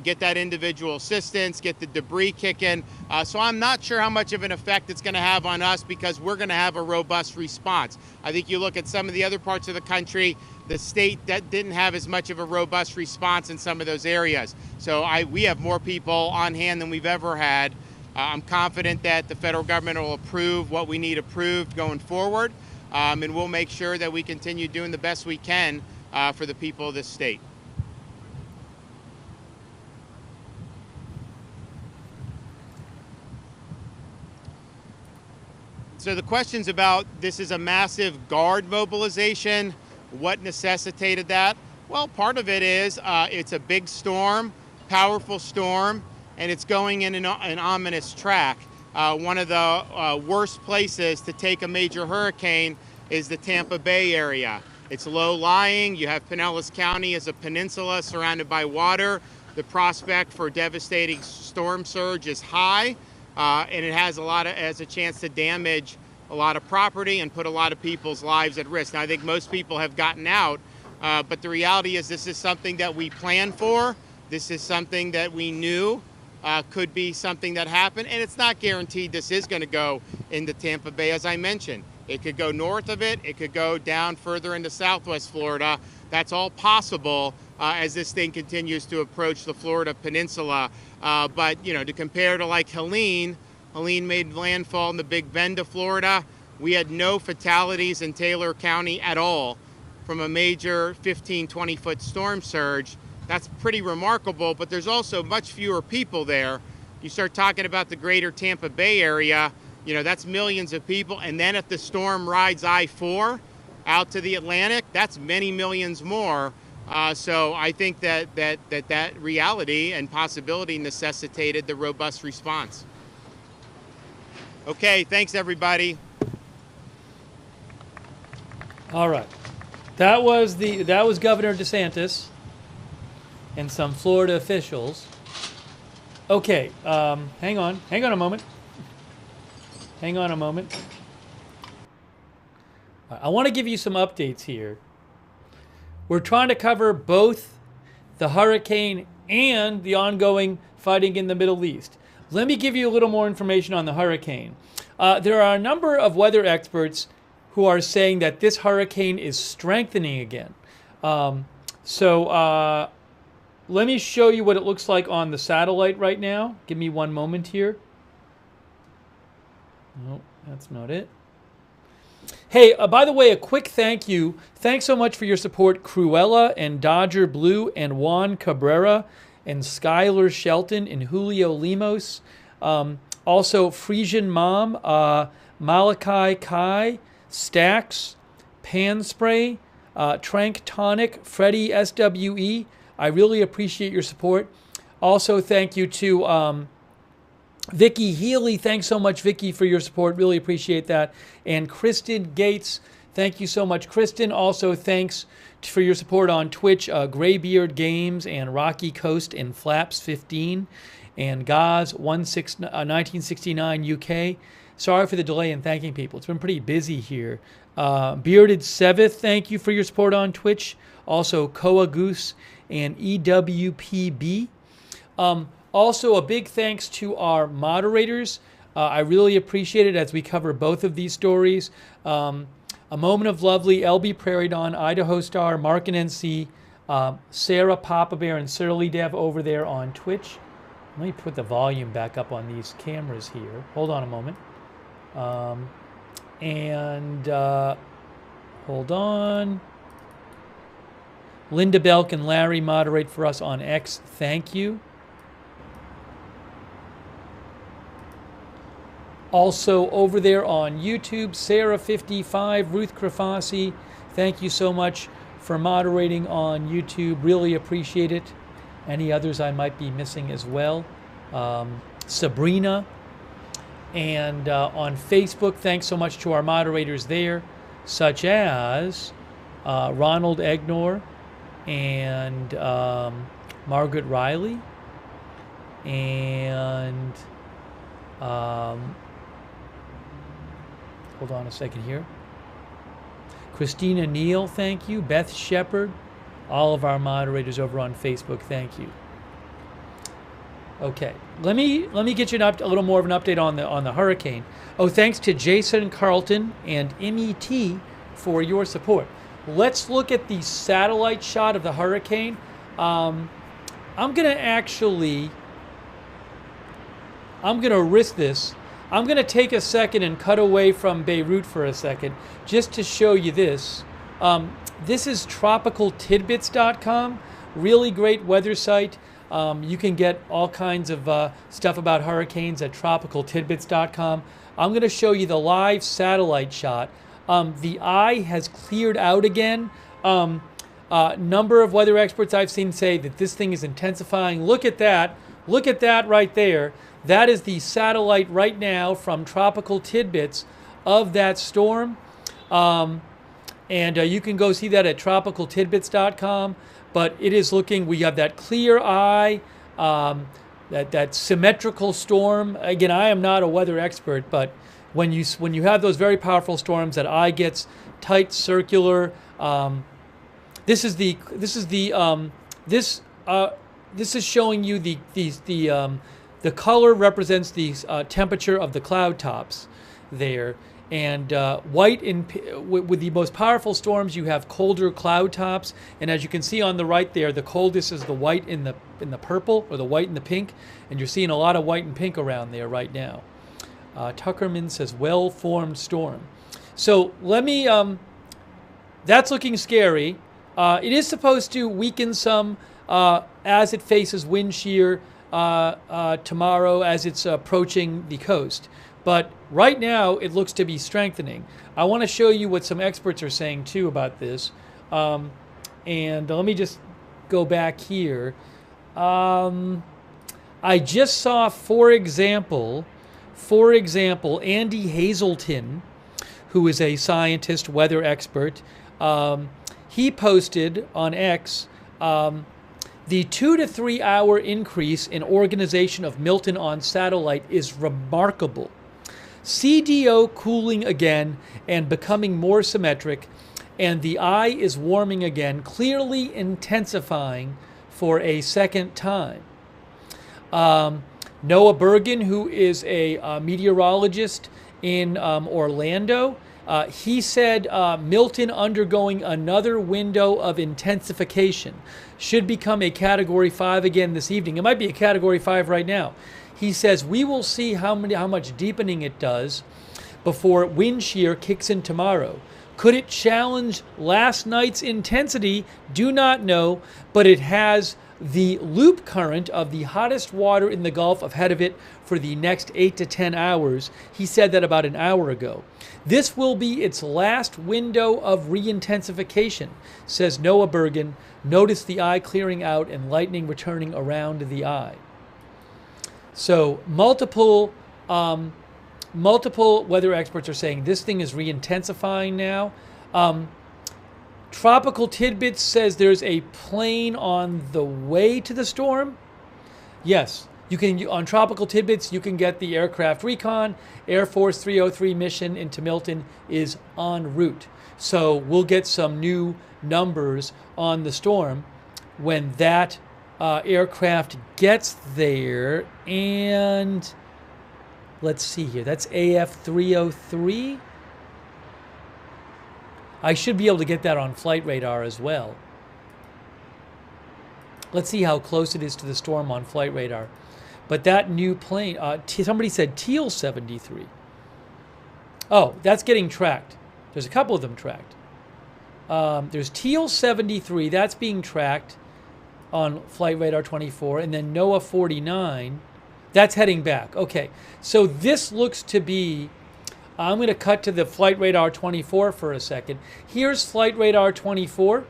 get that individual assistance, get the debris kicking. So I'm not sure how much of an effect it's going to have on us because we're going to have a robust response. I think you look at some of the other parts of the country, the state that didn't have as much of a robust response in some of those areas. So we have more people on hand than we've ever had. I'm confident that the federal government will approve what we need approved going forward, and we'll make sure that we continue doing the best we can for the people of this state. So the question's about, this is a massive guard mobilization. What necessitated that? Well, part of it is it's a big storm, powerful storm, and it's going in an ominous track. One of the worst places to take a major hurricane is the Tampa Bay area. It's low-lying. You have Pinellas County as a peninsula surrounded by water. The prospect for devastating storm surge is high, and it has a chance to damage a lot of property and put a lot of people's lives at risk. Now, I think most people have gotten out, but the reality is this is something that we planned for. This is something that we knew could be something that happened, and it's not guaranteed this is going to go into Tampa Bay, as I mentioned. It could go north of it. It could go down further into southwest Florida. That's all possible as this thing continues to approach the Florida peninsula. But, you know, to compare to like Helene made landfall in the Big Bend of Florida. We had no fatalities in Taylor County at all from a major 15, 20-foot storm surge. That's pretty remarkable, but there's also much fewer people there. You start talking about the greater Tampa Bay area, you know, that's millions of people. And then if the storm rides I-4 out to the Atlantic, that's many millions more. So I think that reality and possibility necessitated the robust response. Okay, thanks everybody. All right. That was Governor DeSantis and some Florida officials. Okay, hang on a moment. Hang on a moment. I want to give you some updates here. We're trying to cover both the hurricane and the ongoing fighting in the Middle East. Let me give you a little more information on the hurricane. There are a number of weather experts who are saying that this hurricane is strengthening again. So let me show you what it looks like on the satellite right now. Give me one moment here. No, that's not it. Hey, by the way, a quick thank you. Thanks so much for your support, Cruella and Dodger Blue and Juan Cabrera and Skylar Shelton and Julio Limos. Also, Frisian Mom, Malachi Kai, Stax, Pan Spray, Trank Tonic, Freddie SWE. I really appreciate your support. Also, thank you to Vicky Healy. Thanks so much, Vicky, for your support. Really appreciate that. And Kristen Gates, Thank you so much, Kristen. Also, thanks for your support on Twitch, Graybeard Games and Rocky Coast and Flaps 15 and Gaz 1969 UK. Sorry for the delay in thanking people. It's been pretty busy here. Bearded Seveth, thank you for your support on Twitch. Also, Koa Goose and EWPB. Also, a big thanks to our moderators. I really appreciate it as we cover both of these stories. A Moment of Lovely, LB Prairie Dawn, Idaho Star, Mark and NC, Sarah, Papa Bear, and Surly Dev over there on Twitch. Let me put the volume back up on these cameras here. Hold on a moment. Hold on. Linda Belk and Larry moderate for us on X. Thank you. Also over there on YouTube, Sarah55, Ruth Krafasi, thank you so much for moderating on YouTube. Really appreciate it. Any others I might be missing as well. Sabrina. And on Facebook, thanks so much to our moderators there, such as Ronald Egnor and Margaret Riley and hold on a second here. Christina Neal, thank you. Beth Shepard, all of our moderators over on Facebook, thank you. Okay, let me get you a little more of an update on the hurricane. Oh, thanks to Jason Carlton and MET for your support. Let's look at the satellite shot of the hurricane. I'm gonna risk this. I'm going to take a second and cut away from Beirut for a second just to show you this. This is tropicaltidbits.com, really great weather site. You can get all kinds of stuff about hurricanes at tropicaltidbits.com. I'm going to show you the live satellite shot. The eye has cleared out again. Number of weather experts I've seen say that this thing is intensifying. Look at that. Look at that right there. That is the satellite right now from Tropical Tidbits of that storm. And you can go see that at tropicaltidbits.com. But it is looking, we have that clear eye, that symmetrical storm. Again, I am not a weather expert, but when you have those very powerful storms, that eye gets tight, circular. This is showing you the color represents the temperature of the cloud tops there, and white with the most powerful storms you have colder cloud tops, and as you can see on the right there, the coldest is the white in the purple, or the white and the pink, and you're seeing a lot of white and pink around there right now. Tuckerman says well-formed storm. So let me. That's looking scary. It is supposed to weaken some as it faces wind shear tomorrow as it's approaching the coast. But right now, it looks to be strengthening. I want to show you what some experts are saying, too, about this. And let me just go back here. I just saw, for example, Andy Hazelton, who is a scientist, weather expert. He posted on X the 2 to 3 hour increase in organization of Milton on satellite is remarkable. CDO cooling again and becoming more symmetric, and the eye is warming again, clearly intensifying for a second time. Noah Bergen, who is a meteorologist in Orlando, he said Milton undergoing another window of intensification, should become a Category 5 again this evening. It might be a Category 5 right now. He says we will see how much deepening it does before wind shear kicks in tomorrow. Could it challenge last night's intensity? Do not know, but it has the loop current of the hottest water in the Gulf ahead of it for the next 8 to 10 hours. He said that about an hour ago. This will be its last window of re-intensification, says Noah Bergen. Notice the eye clearing out and lightning returning around the eye. So multiple weather experts are saying this thing is re-intensifying now. Tropical Tidbits says there's a plane on the way to the storm. Yes, you can, on Tropical Tidbits, you can get the aircraft recon. Air Force 303 mission into Milton is en route. So we'll get some new numbers on the storm when that aircraft gets there. And let's see here, that's AF 303. I should be able to get that on flight radar as well. Let's see how close it is to the storm on flight radar. But that new plane, somebody said Teal 73. Oh, that's getting tracked. There's a couple of them tracked. There's Teal 73, that's being tracked on flight radar 24, and then NOAA 49, that's heading back. Okay, so this looks to be, I'm going to cut to the flight radar 24 for a second. Here's flight radar 24.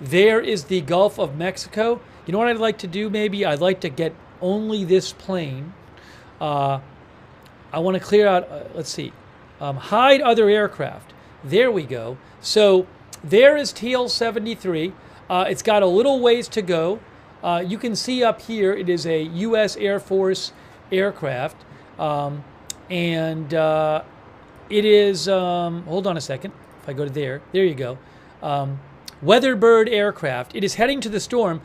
There is the Gulf of Mexico. You know what I'd like to do maybe? I'd like to get only this plane. I want to clear out, let's see, hide other aircraft. There we go. So there is Teal 73. It's got a little ways to go. You can see up here it is a U.S. Air Force aircraft. And it is, hold on a second. If I go to there you go. Weatherbird aircraft. It is heading to the storm.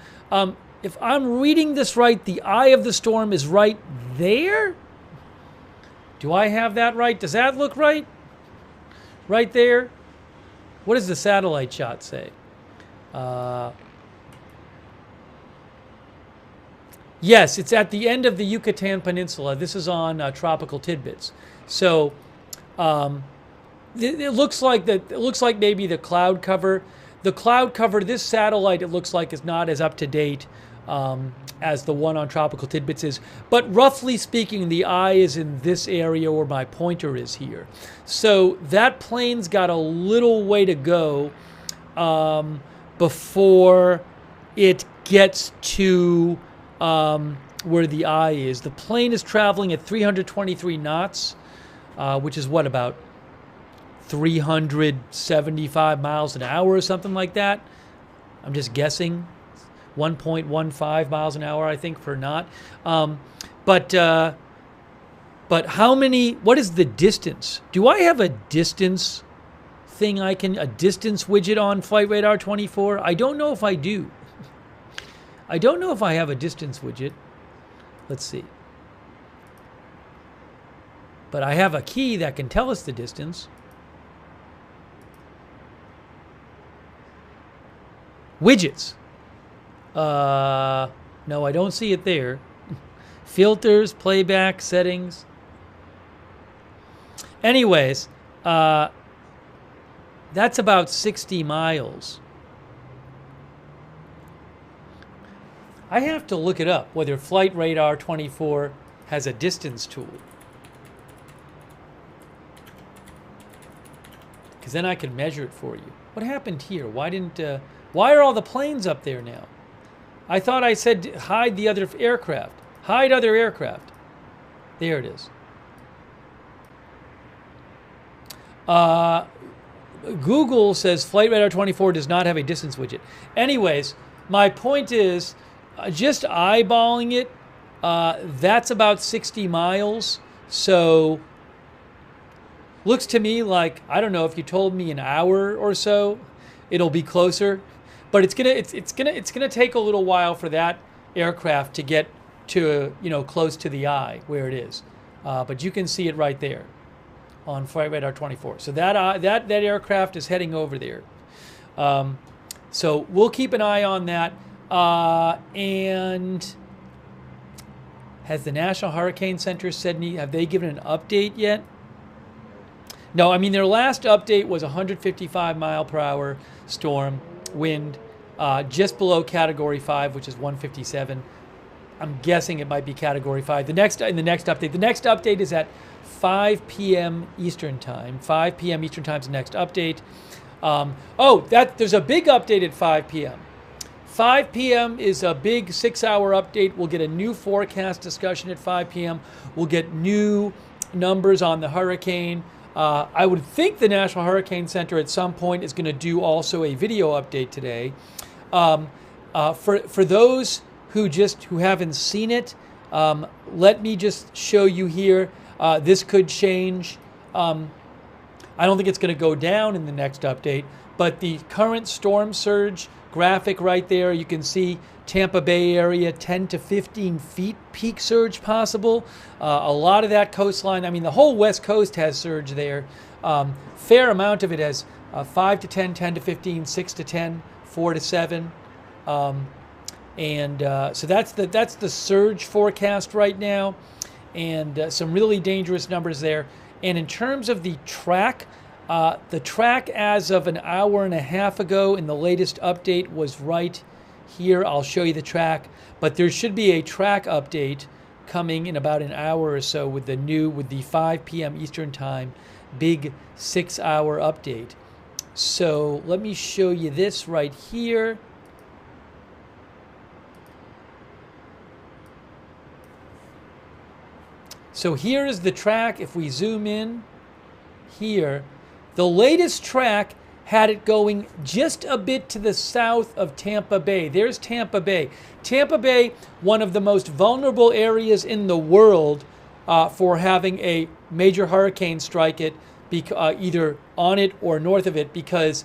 If I'm reading this right, the eye of the storm is right there? Do I have that right? Does that look right? Right there? What does the satellite shot say? Yes, it's at the end of the Yucatan Peninsula. This is on Tropical Tidbits. So it looks like that. It looks like maybe the cloud cover. The cloud cover. This satellite, it looks like, is not as up to date as the one on Tropical Tidbits is. But roughly speaking, the eye is in this area where my pointer is here. So that plane's got a little way to go before it gets to where the eye is. The plane is traveling at 323 knots, which is what, about 375 miles an hour or something like that. I'm just guessing. 1.15 miles an hour, I think, per knot. But how many, what is the distance? Do I have a distance thing a distance widget on Flight Radar 24? I don't know if I do. I don't know if I have a distance widget. Let's see. But I have a key that can tell us the distance. Widgets. No, I don't see it there. Filters, playback, settings. Anyways, that's about 60 miles. I have to look it up, whether Flight Radar 24 has a distance tool. Because then I can measure it for you. What happened here? Why are all the planes up there now? I thought I said hide the other aircraft. Hide other aircraft. There it is. Google says Flight Radar 24 does not have a distance widget. Anyways, my point is, just eyeballing it, that's about 60 miles. So looks to me like, I don't know, if you told me an hour or so, it'll be closer. But it's gonna take a little while for that aircraft to get to, close to the eye where it is. But you can see it right there on Flight Radar 24. So that aircraft is heading over there. So we'll keep an eye on that. And has the National Hurricane Center said have they given an update yet? No, I mean, their last update was 155 mile per hour storm wind, just below Category 5, which is 157. I'm guessing it might be Category 5. The next update is at 5 p.m. Eastern Time. 5 p.m. Eastern Time is the next update. There's a big update at 5 p.m. 5 p.m. is a big 6-hour update. We'll get a new forecast discussion at 5 p.m. We'll get new numbers on the hurricane. I would think the National Hurricane Center at some point is going to do also a video update today. For those who haven't seen it, let me just show you here. This could change. I don't think it's going to go down in the next update, but the current storm surge graphic right there, you can see Tampa Bay area, 10 to 15 feet peak surge possible. A lot of that coastline, I mean, the whole West Coast has surge there. Fair amount of it has 5 to 10, 10 to 15, 6 to 10, 4 to 7. So that's the surge forecast right now, and some really dangerous numbers there. And in terms of the track as of an hour and a half ago in the latest update was right here. I'll show you the track, but there should be a track update coming in about an hour or so with the 5 p.m. Eastern Time big 6-hour update. So let me show you this right here. So here is the track. If we zoom in here, the latest track had it going just a bit to the south of Tampa Bay. There's Tampa Bay. Tampa Bay, one of the most vulnerable areas in the world for having a major hurricane strike it, either on it or north of it, because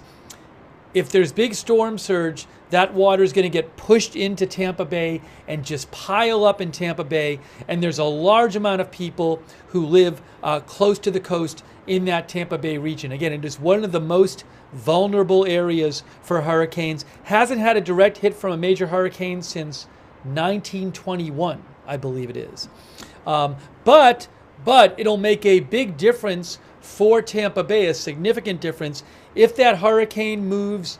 if there's big storm surge, that water is going to get pushed into Tampa Bay and just pile up in Tampa Bay. And there's a large amount of people who live close to the coast in that Tampa Bay region. Again, it is one of the most vulnerable areas for hurricanes. Hasn't had a direct hit from a major hurricane since 1921, I believe it is. But it'll make a big difference for Tampa Bay, a significant difference, if that hurricane moves,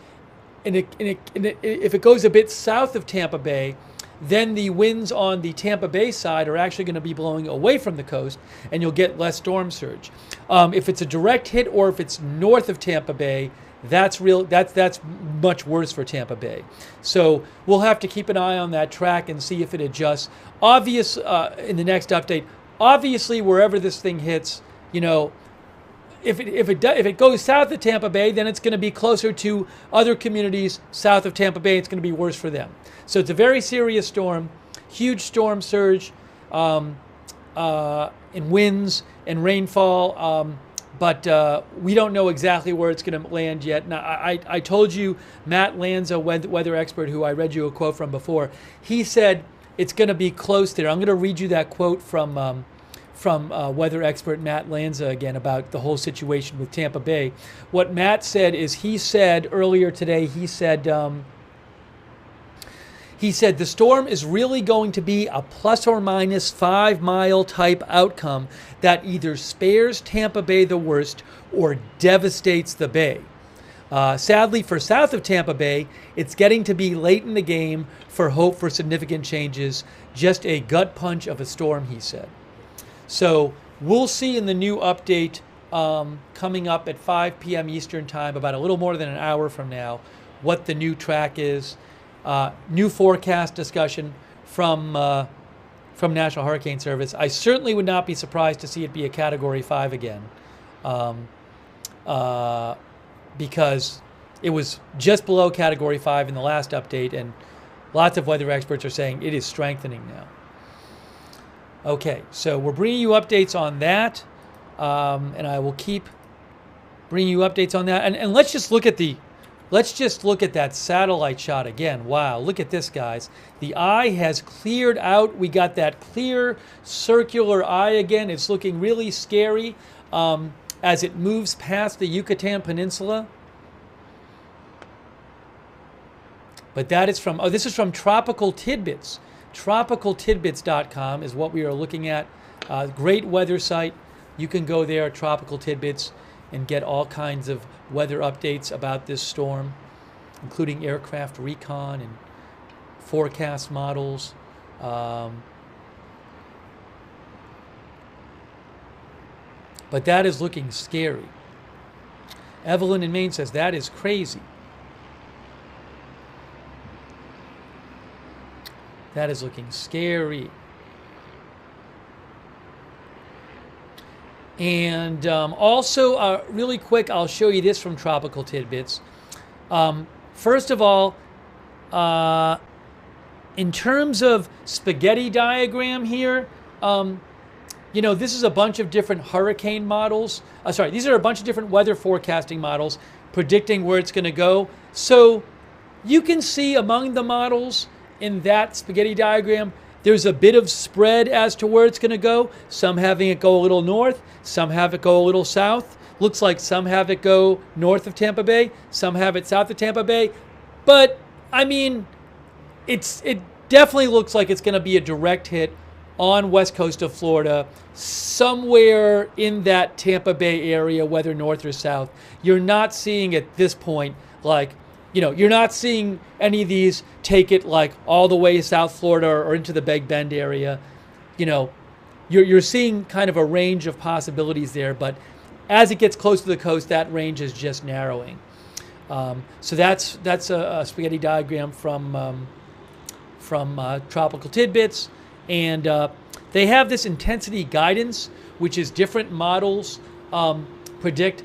and if it goes a bit south of Tampa Bay, then the winds on the Tampa Bay side are actually going to be blowing away from the coast, and you'll get less storm surge. If it's a direct hit or if it's north of Tampa Bay, that's much worse for Tampa Bay. So we'll have to keep an eye on that track and see if it adjusts. In the next update, obviously wherever this thing hits, if it goes south of Tampa Bay, then it's going to be closer to other communities south of Tampa Bay. It's going to be worse for them. So it's a very serious storm, huge storm surge in winds and rainfall, but we don't know exactly where it's going to land yet. Now, I told you Matt Lanza, weather expert, who I read you a quote from before, he said it's going to be close there. I'm going to read you that quote from weather expert Matt Lanza again about the whole situation with Tampa Bay. What Matt said is, he said earlier today, he said the storm is really going to be a plus or minus 5 mile type outcome that either spares Tampa Bay the worst or devastates the bay. Sadly, for south of Tampa Bay, it's getting to be late in the game for hope for significant changes. Just a gut punch of a storm, he said. So we'll see in the new update coming up at 5 p.m. Eastern Time, about a little more than an hour from now, what the new track is. New forecast discussion from National Hurricane Service. I certainly would not be surprised to see it be a Category 5 again, because it was just below Category 5 in the last update, and lots of weather experts are saying it is strengthening now. Okay, so we're bringing you updates on that, and I will keep bringing you updates on that. And let's just look at that satellite shot again. Wow, look at this, guys. The eye has cleared out. We got that clear circular eye again. It's looking really scary as it moves past the Yucatan Peninsula. But that is from, this is from Tropical Tidbits. TropicalTidbits.com is what we are looking at. Great weather site. You can go there, Tropical Tidbits, and get all kinds of weather updates about this storm, including aircraft recon and forecast models. But that is looking scary. Evelyn in Maine says that is crazy. That is looking scary. And also, really quick, I'll show you this from Tropical Tidbits. First of all, in terms of spaghetti diagram here, you know, this is a bunch of different hurricane models. These are a bunch of different weather forecasting models predicting where it's going to go. So you can see among the models in that spaghetti diagram, there's a bit of spread as to where it's going to go. Some having it go a little north, some have it go a little south. Looks like some have it go north of Tampa Bay, some have it south of Tampa Bay. But, I mean, it definitely looks like it's going to be a direct hit on west coast of Florida, somewhere in that Tampa Bay area, whether north or south. You're not seeing at this point, like, you know, you're not seeing any of these take it like all the way South Florida or into the Big Bend area. You know, you're seeing kind of a range of possibilities there, but as it gets close to the coast, that range is just narrowing. So that's a spaghetti diagram from Tropical Tidbits, and they have this intensity guidance, which is different models predict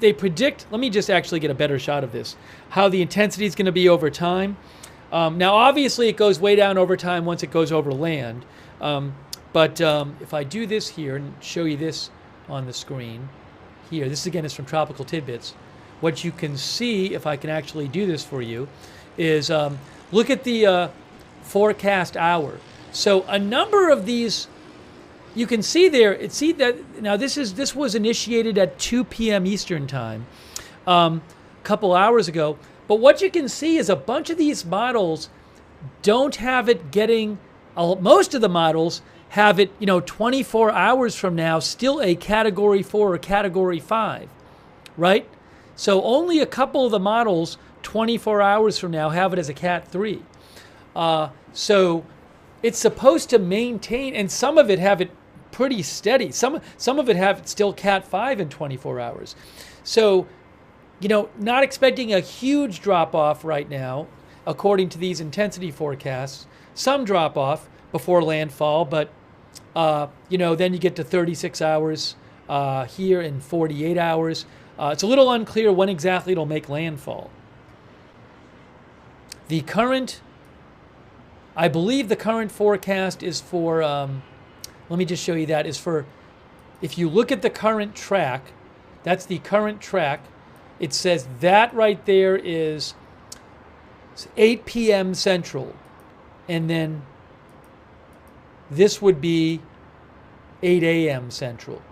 they predict. Let me just actually get a better shot of this. How the intensity is going to be over time. Now, obviously, it goes way down over time once it goes over land. But if I do this here and show you this on the screen here, this again is from Tropical Tidbits. What you can see, if I can actually do this for you, is look at the forecast hour. So a number of these, you can see there. See that now. This was initiated at 2 p.m. Eastern time, a couple hours ago. But what you can see is a bunch of these models don't have it getting. Most of the models have it, 24 hours from now, still a Category 4 or Category 5, right? So only a couple of the models, 24 hours from now, have it as a Cat 3. So it's supposed to maintain, and some of it have it pretty steady. Some of it have it still Cat 5 in 24 hours. So, not expecting a huge drop-off right now, according to these intensity forecasts. Some drop-off before landfall, but then you get to 36 hours here in 48 hours. It's a little unclear when exactly it'll make landfall. I believe the current forecast is for, let me just show you that, is for, if you look at the current track, that's the current track, it says that right there is 8 p.m. Central, and then this would be 8 a.m. Central,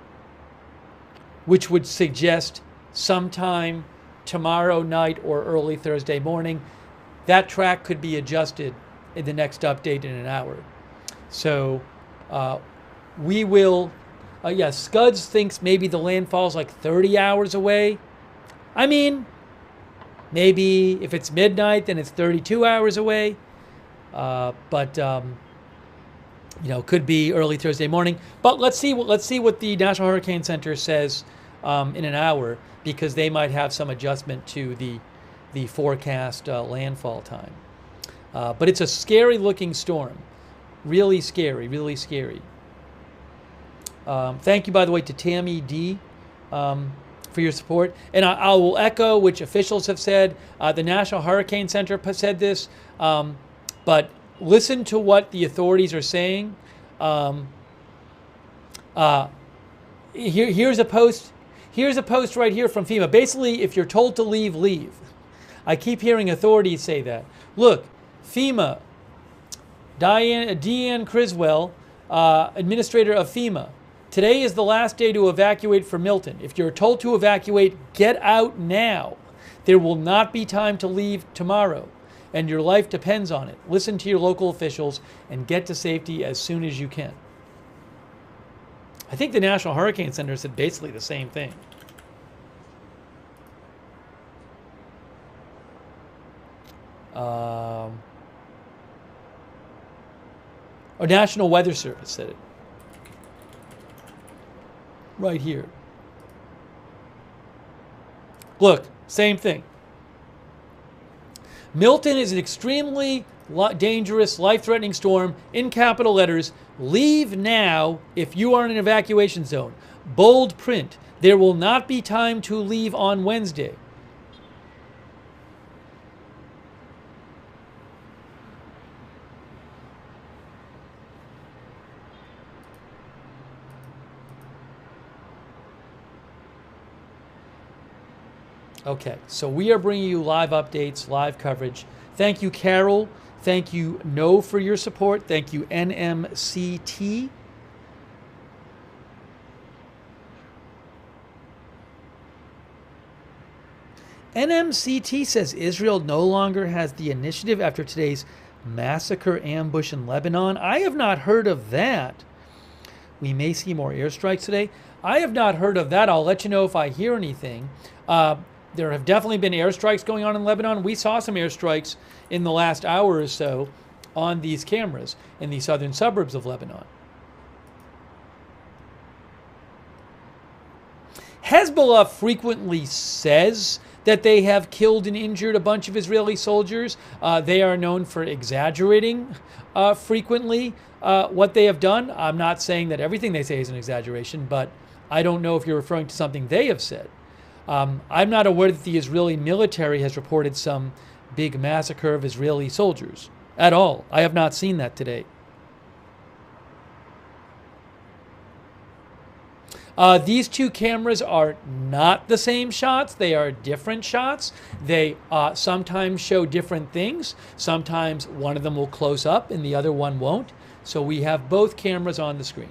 which would suggest sometime tomorrow night or early Thursday morning. That track could be adjusted in the next update in an hour. So we will, Scuds thinks maybe the landfall's like 30 hours away. I mean, maybe if it's midnight, then it's 32 hours away. Could be early Thursday morning. But let's see what the National Hurricane Center says in an hour, because they might have some adjustment to the forecast landfall time. But it's a scary-looking storm. Really scary, really scary. Thank you, by the way, to Tammy D. For your support. And I will echo, which officials have said, the National Hurricane Center said this, but listen to what the authorities are saying. Here's a post. Here's a post right here from FEMA. Basically, if you're told to leave, leave. I keep hearing authorities say that. Look, FEMA, Deanne Criswell, administrator of FEMA. Today is the last day to evacuate for Milton. If you're told to evacuate, get out now. There will not be time to leave tomorrow, and your life depends on it. Listen to your local officials and get to safety as soon as you can. I think the National Hurricane Center said basically the same thing. National Weather Service said it. Right here. Look, same thing. Milton is an extremely dangerous, life-threatening storm in capital letters. Leave now if you are in an evacuation zone. Bold print. There will not be time to leave on Wednesday. Okay, so we are bringing you live updates, live coverage. Thank you, Carol. Thank you, No, for your support. Thank you, NMCT. NMCT says Israel no longer has the initiative after today's massacre ambush in Lebanon. I have not heard of that. We may see more airstrikes today. I have not heard of that. I'll let you know if I hear anything. There have definitely been airstrikes going on in Lebanon. We saw some airstrikes in the last hour or so on these cameras in the southern suburbs of Lebanon. Hezbollah frequently says that they have killed and injured a bunch of Israeli soldiers. They are known for exaggerating frequently what they have done. I'm not saying that everything they say is an exaggeration, but I don't know if you're referring to something they have said. I'm not aware that the Israeli military has reported some big massacre of Israeli soldiers at all. I have not seen that today. These two cameras are not the same shots. They are different shots. They sometimes show different things. Sometimes one of them will close up and the other one won't. So we have both cameras on the screen.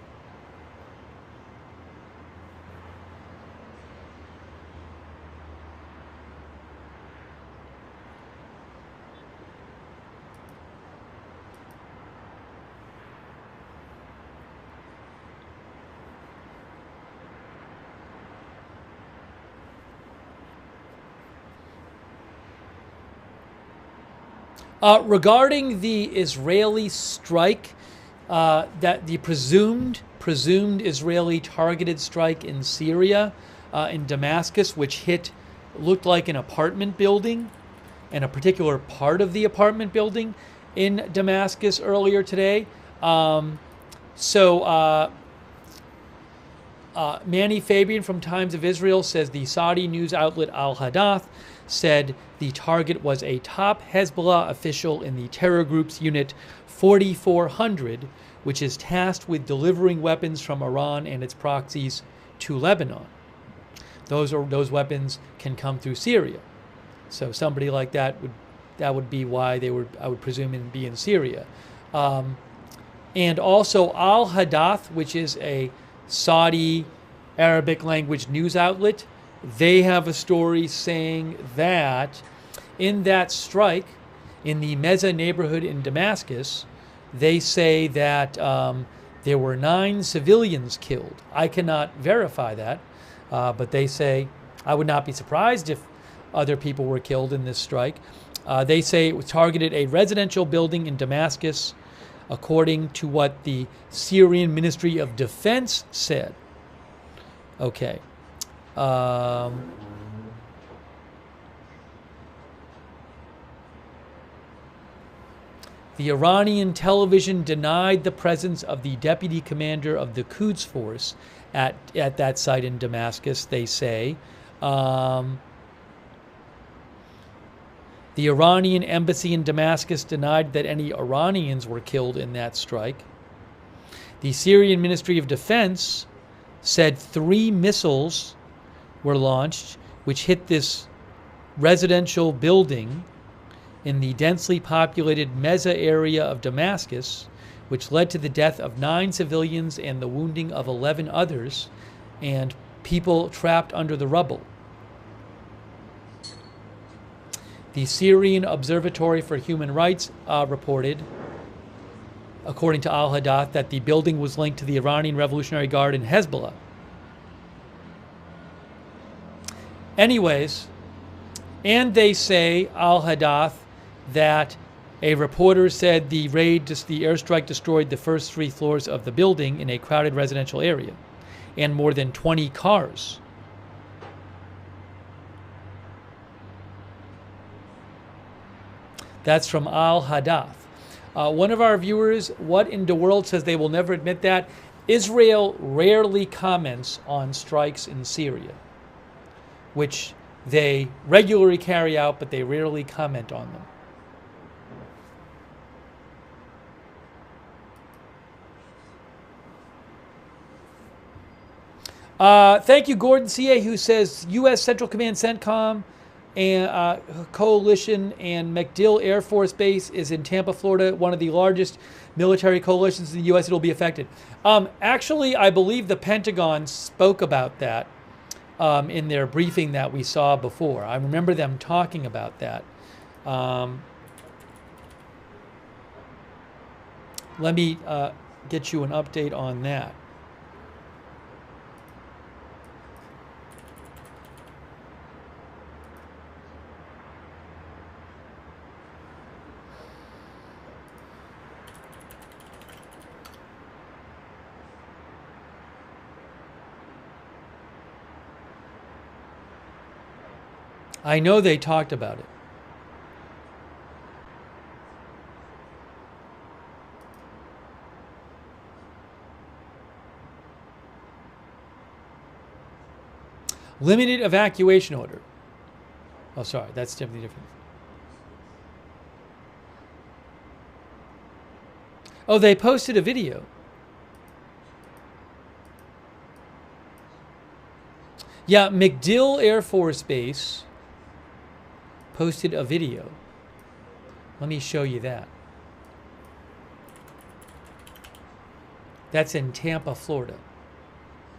Regarding the Israeli strike, that the presumed Israeli targeted strike in Syria, in Damascus, which looked like an apartment building, and a particular part of the apartment building in Damascus earlier today. Manny Fabian from Times of Israel says the Saudi news outlet Al-Hadath said the target was a top Hezbollah official in the terror group's unit 4400, which is tasked with delivering weapons from Iran and its proxies to Lebanon. Those weapons can come through Syria. So somebody like that would be why I would presume, be in Syria. And also Al-Hadath, which is a Saudi Arabic language news outlet, they have a story saying that in that strike in the Meza neighborhood in Damascus, they say that there were 9 civilians killed. I cannot verify that, but they say, I would not be surprised if other people were killed in this strike. They say it targeted a residential building in Damascus, according to what the Syrian Ministry of Defense said. Okay. The Iranian television denied the presence of the deputy commander of the Quds force at that site in Damascus, they say. The Iranian embassy in Damascus denied that any Iranians were killed in that strike. The Syrian Ministry of Defense said 3 missiles were launched, which hit this residential building in the densely populated Meza area of Damascus, which led to the death of 9 civilians and the wounding of 11 others, and people trapped under the rubble. The Syrian Observatory for Human Rights reported, according to Al-Hadath, that the building was linked to the Iranian Revolutionary Guard and Hezbollah. Anyways, and they say, Al-Hadath, that a reporter said the airstrike destroyed the first 3 floors of the building in a crowded residential area and more than 20 cars. That's from Al Hadath. One of our viewers, what in the world, says they will never admit that. Israel rarely comments on strikes in Syria, which they regularly carry out, but they rarely comment on them. Thank you, Gordon CA, who says U.S. Central Command CENTCOM and coalition and Mcdill Air Force Base is in Tampa, Florida, one of the largest military coalitions in the U.S. It'll be affected. Actually, I believe the Pentagon spoke about that in their briefing that we saw before. I remember them talking about that. Let me get you an update on that. I know they talked about it. Limited evacuation order. Oh, sorry, that's definitely different. Oh, they posted a video. Yeah, Mcdill Air Force Base posted a video. Let me show you that. That's in Tampa, Florida.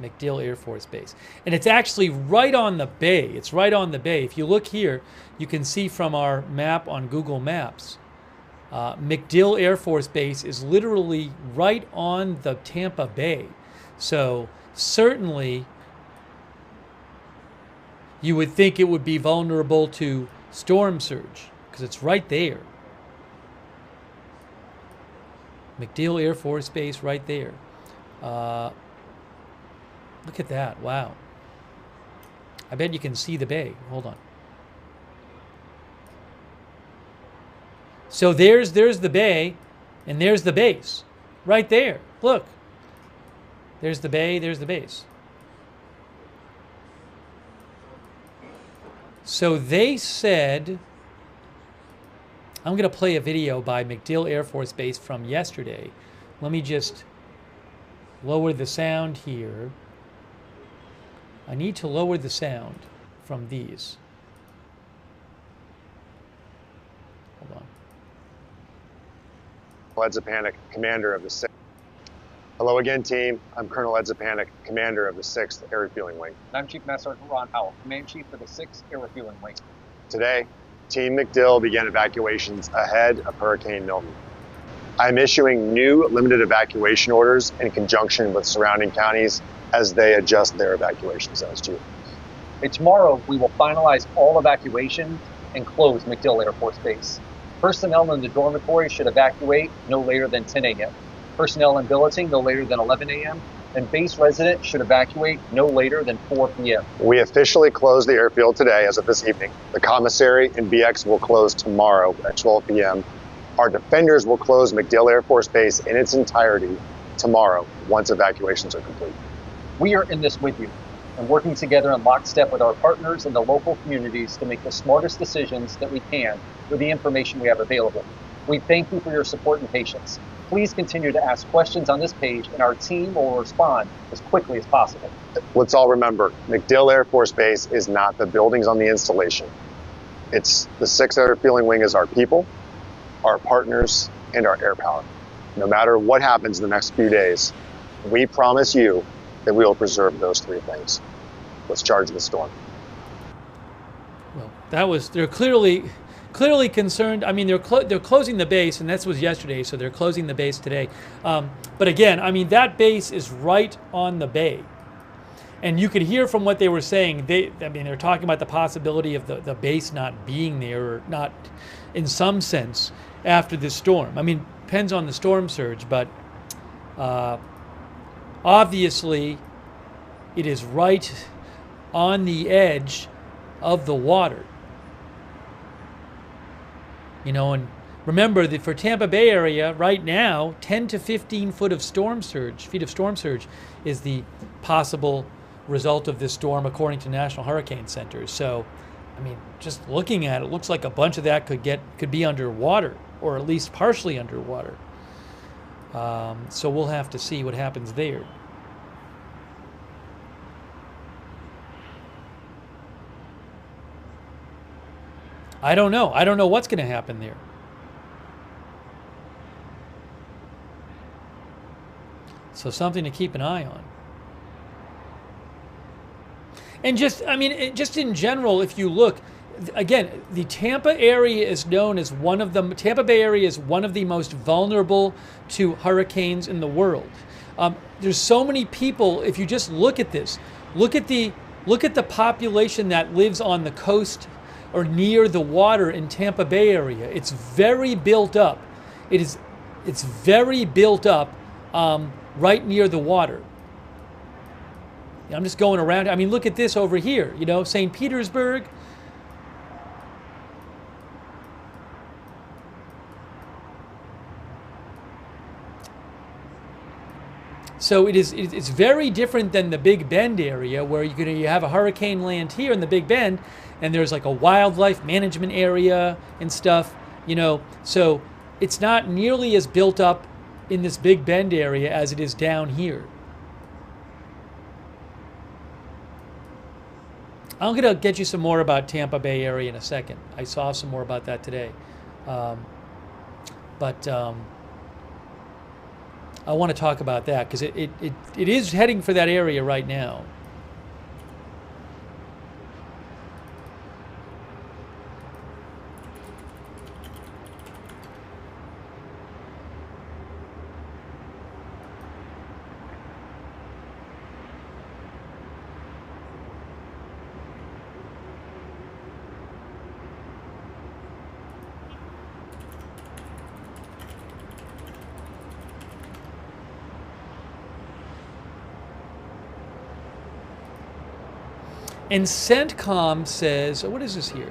Mcdill Air Force Base. And it's actually right on the bay. It's right on the bay. If you look here, you can see from our map on Google Maps, Mcdill Air Force Base is literally right on the Tampa Bay. So certainly you would think it would be vulnerable to storm surge because it's right there. Mcdill Air Force Base right there. Look at that. Wow. I bet you can see the bay. Hold on. So there's the bay, and there's the base. Right there. Look. There's the bay, there's the base. So they said, I'm going to play a video by Mcdill Air Force Base from yesterday. Let me just lower the sound here. I need to lower the sound from these. Hold on. Edzapanik, commander of the 6th. Hello again, team. I'm Colonel Edzapanik, commander of the 6th Air Refueling Wing. And I'm Chief Master Sergeant Ron Howell, Command Chief for the 6th Air Refueling Wing. Today, Team Mcdill began evacuations ahead of Hurricane Milton. I'm issuing new limited evacuation orders in conjunction with surrounding counties as they adjust their evacuation zones, Chief. Tomorrow, we will finalize all evacuations and close Mcdill Air Force Base. Personnel in the dormitory should evacuate no later than 10 a.m. Personnel in billeting no later than 11 a.m. and base residents should evacuate no later than 4 p.m. We officially close the airfield today as of this evening. The commissary and BX will close tomorrow at 12 p.m. Our defenders will close Mcdill Air Force Base in its entirety tomorrow once evacuations are complete. We are in this with you and working together in lockstep with our partners in the local communities to make the smartest decisions that we can with the information we have available. We thank you for your support and patience. Please continue to ask questions on this page and our team will respond as quickly as possible. Let's all remember, Mcdill Air Force Base is not the buildings on the installation. It's the 6th Air Refueling Wing is our people, our partners, and our air power. No matter what happens in the next few days, we promise you that we will preserve those three things. Let's charge the storm. Well, they're clearly concerned. I mean, they're closing the base, and that was yesterday, so they're closing the base today. But again, I mean, that base is right on the bay. And you could hear from what they were saying, they're talking about the possibility of the base not being there, or not in some sense, after this storm. I mean, depends on the storm surge, but obviously it is right on the edge of the water. And remember that for Tampa Bay area right now, 10 to 15 feet of storm surge is the possible result of this storm according to National Hurricane Center. So, just looking at it, looks like a bunch of that could be underwater, or at least partially underwater. So we'll have to see what happens there. I don't know. I don't know what's going to happen there. So something to keep an eye on. And just in general, if you look, again, the Tampa area is known as Tampa Bay area is one of the most vulnerable to hurricanes in the world. There's so many people. If you just look at this, look at the population that lives on the coast or near the water in Tampa Bay area. It's very built up. It's very built up right near the water. I'm just going around. Look at this over here. St. Petersburg. So it's very different than the Big Bend area, where you have a hurricane land here in the Big Bend, and there's like a wildlife management area and stuff. So it's not nearly as built up in this Big Bend area as it is down here. I'm going to get you some more about Tampa Bay area in a second. I saw some more about that today. But I want to talk about that because it is heading for that area right now. And CENTCOM says, what is this here?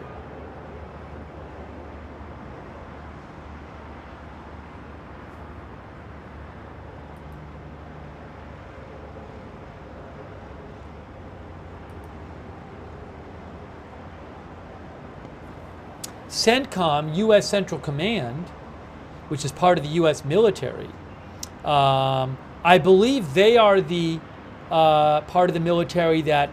CENTCOM, U.S. Central Command, which is part of the U.S. military, I believe they are the part of the military that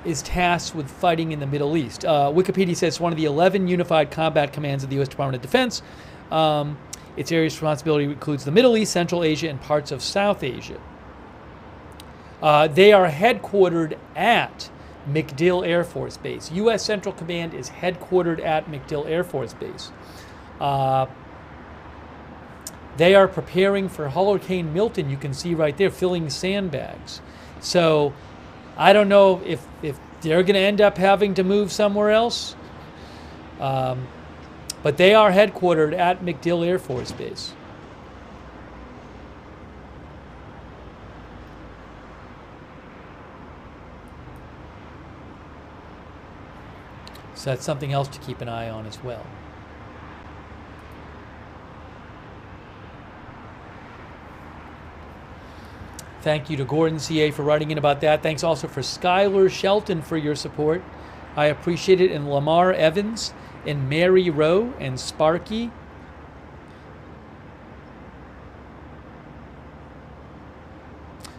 is tasked with fighting in the Middle East. Wikipedia says it's one of the 11 unified combat commands of the U.S. Department of Defense. Its area of responsibility includes the Middle East, Central Asia, and parts of South Asia. They are headquartered at Mcdill Air Force Base. U.S. Central Command is headquartered at Mcdill Air Force Base. They are preparing for Hurricane Milton. You can see right there, filling sandbags. So I don't know if they're going to end up having to move somewhere else. But they are headquartered at Mcdill Air Force Base. So that's something else to keep an eye on as well. Thank you to Gordon CA for writing in about that. Thanks also for Skylar Shelton for your support. I appreciate it. And Lamar Evans and Mary Rowe and Sparky.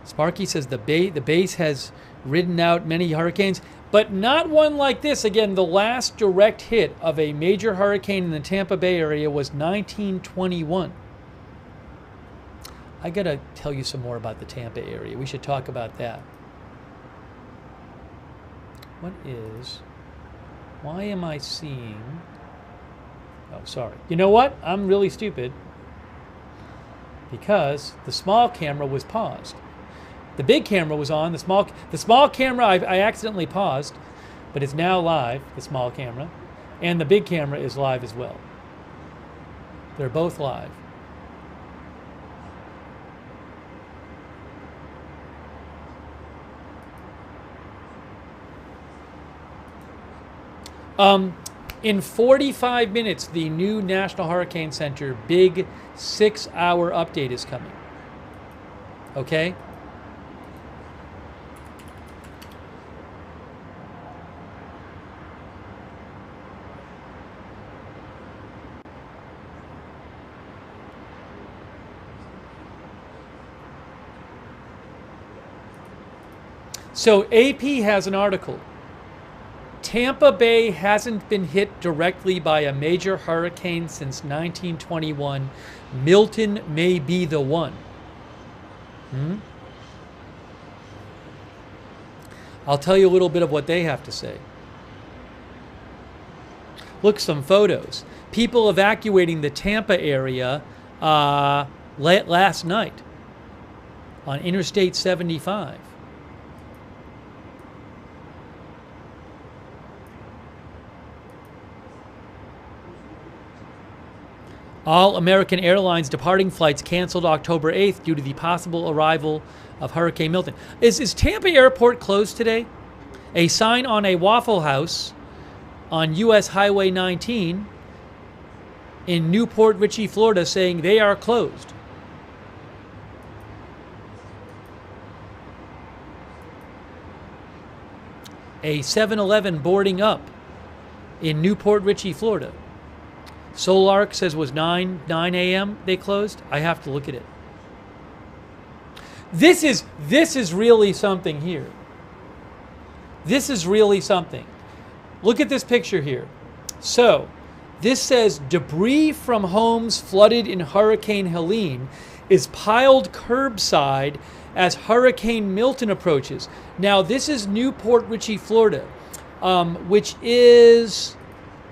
Sparky says the base has ridden out many hurricanes, but not one like this. Again, the last direct hit of a major hurricane in the Tampa Bay area was 1921. I got to tell you some more about the Tampa area. We should talk about that. Why am I seeing... Oh, sorry. You know what? I'm really stupid. Because the small camera was paused. The big camera was on. The small camera I accidentally paused, but it's now live, the small camera. And the big camera is live as well. They're both live. In 45 minutes, the new National Hurricane Center big 6-hour update is coming. Okay? So AP has an article. Tampa Bay hasn't been hit directly by a major hurricane since 1921. Milton may be the one. I'll tell you a little bit of what they have to say. Look, some photos. People evacuating the Tampa area last night on Interstate 75. All American Airlines departing flights canceled October 8th due to the possible arrival of Hurricane Milton. Is Tampa Airport closed today? A sign on a Waffle House on U.S. Highway 19 in Newport Richey, Florida, saying they are closed. A 7-Eleven boarding up in Newport Richey, Florida. Solark says was 9 a.m. they closed. I have to look at it. This is really something here. This is really something. Look at this picture here. So, this says debris from homes flooded in Hurricane Helene is piled curbside as Hurricane Milton approaches. Now, this is Newport Richey, Florida, which is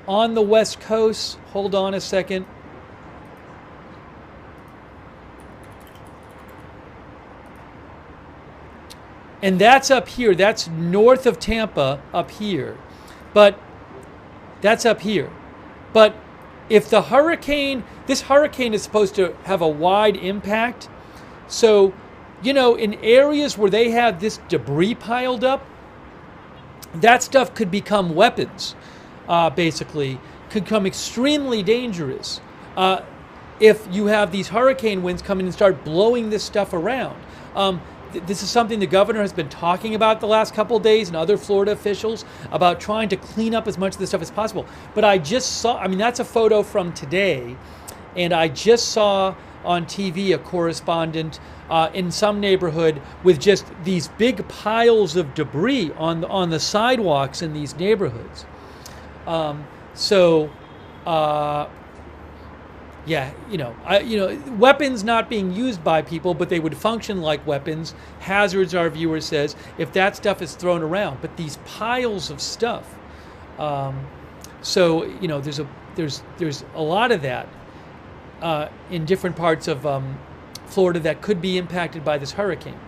on the West Coast. Hold on a second. And that's up here. That's north of Tampa up here. But that's up here. But if the hurricane, this hurricane is supposed to have a wide impact. So, you know, in areas where they have this debris piled up, that stuff could become weapons, basically. Could become extremely dangerous if you have these hurricane winds come in and start blowing this stuff around. This is something the governor has been talking about the last couple of days, and other Florida officials, about trying to clean up as much of this stuff as possible. But I just saw, I mean, that's a photo from today, and I just saw on TV a correspondent in some neighborhood with just these big piles of debris on the sidewalks in these neighborhoods. Yeah, weapons not being used by people, but they would function like weapons. Hazards, our viewer says, if that stuff is thrown around. But these piles of stuff. There's a lot of that in different parts of Florida that could be impacted by this hurricane.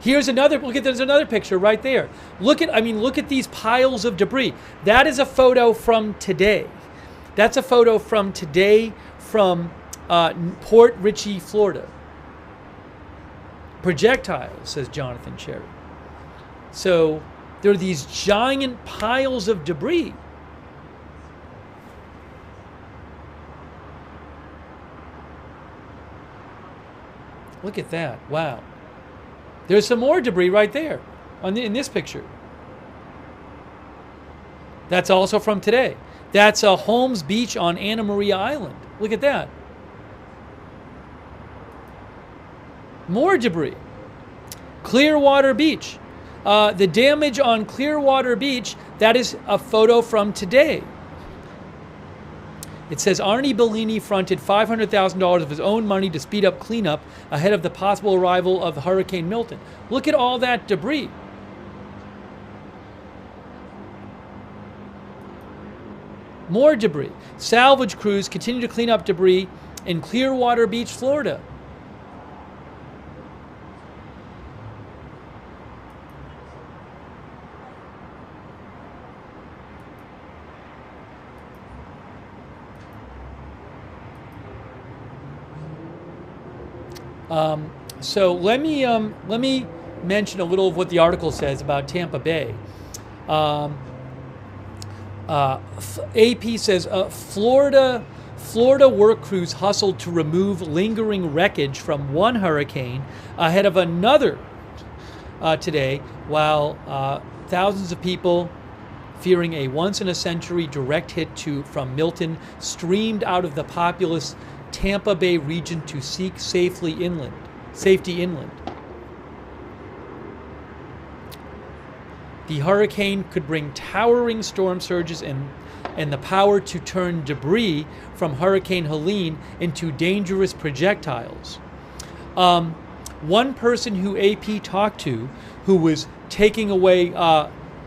There's another picture right there. Look at these piles of debris. That is a photo from today. That's a photo from today from Port Richey, Florida. Projectiles, says Jonathan Cherry. So there are these giant piles of debris. Look at that. Wow. There's some more debris right there in this picture. That's also from today. That's Holmes Beach on Anna Maria Island. Look at that. More debris. Clearwater Beach. The damage on Clearwater Beach, that is a photo from today. It says Arnie Bellini fronted $500,000 of his own money to speed up cleanup ahead of the possible arrival of Hurricane Milton. Look at all that debris. More debris. Salvage crews continue to clean up debris in Clearwater Beach, Florida. So let me mention a little of what the article says about Tampa Bay. AP says Florida work crews hustled to remove lingering wreckage from one hurricane ahead of another today, while thousands of people fearing a once-in-a-century direct hit from Milton streamed out of the populous Tampa Bay region to seek safety inland. The hurricane could bring towering storm surges and the power to turn debris from Hurricane Helene into dangerous projectiles. One person who AP talked to, who was taking away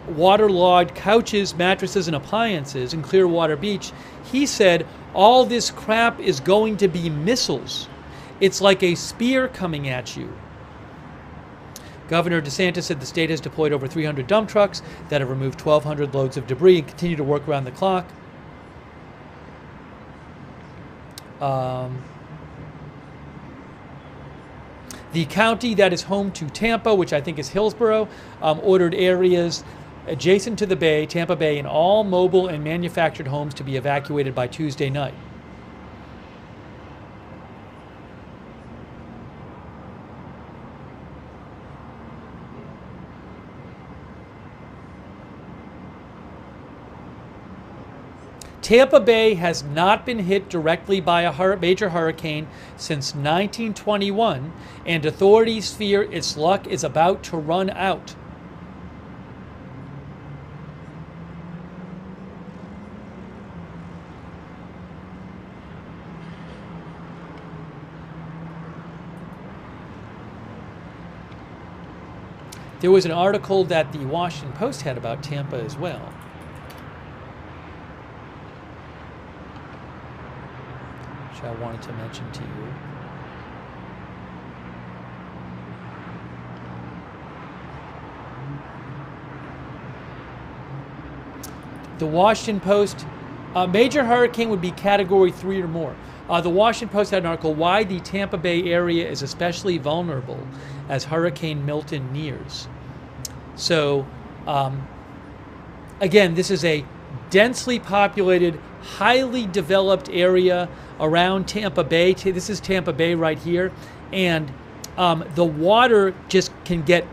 waterlogged couches, mattresses, and appliances in Clearwater Beach, he said, all this crap is going to be missiles. It's like a spear coming at you. Governor DeSantis said the state has deployed over 300 dump trucks that have removed 1,200 loads of debris and continue to work around the clock. The county that is home to Tampa, which I think is Hillsborough, ordered areas adjacent to the bay, Tampa Bay, and all mobile and manufactured homes to be evacuated by Tuesday night. Tampa Bay has not been hit directly by a major hurricane since 1921, and authorities fear its luck is about to run out. There was an article that the Washington Post had about Tampa as well. Which I wanted to mention to you. The Washington Post, a major hurricane would be Category 3 or more. The Washington Post had an article, why the Tampa Bay area is especially vulnerable as Hurricane Milton nears. So, again, this is a densely populated, highly developed area around Tampa Bay. This is Tampa Bay right here. And the water just can get,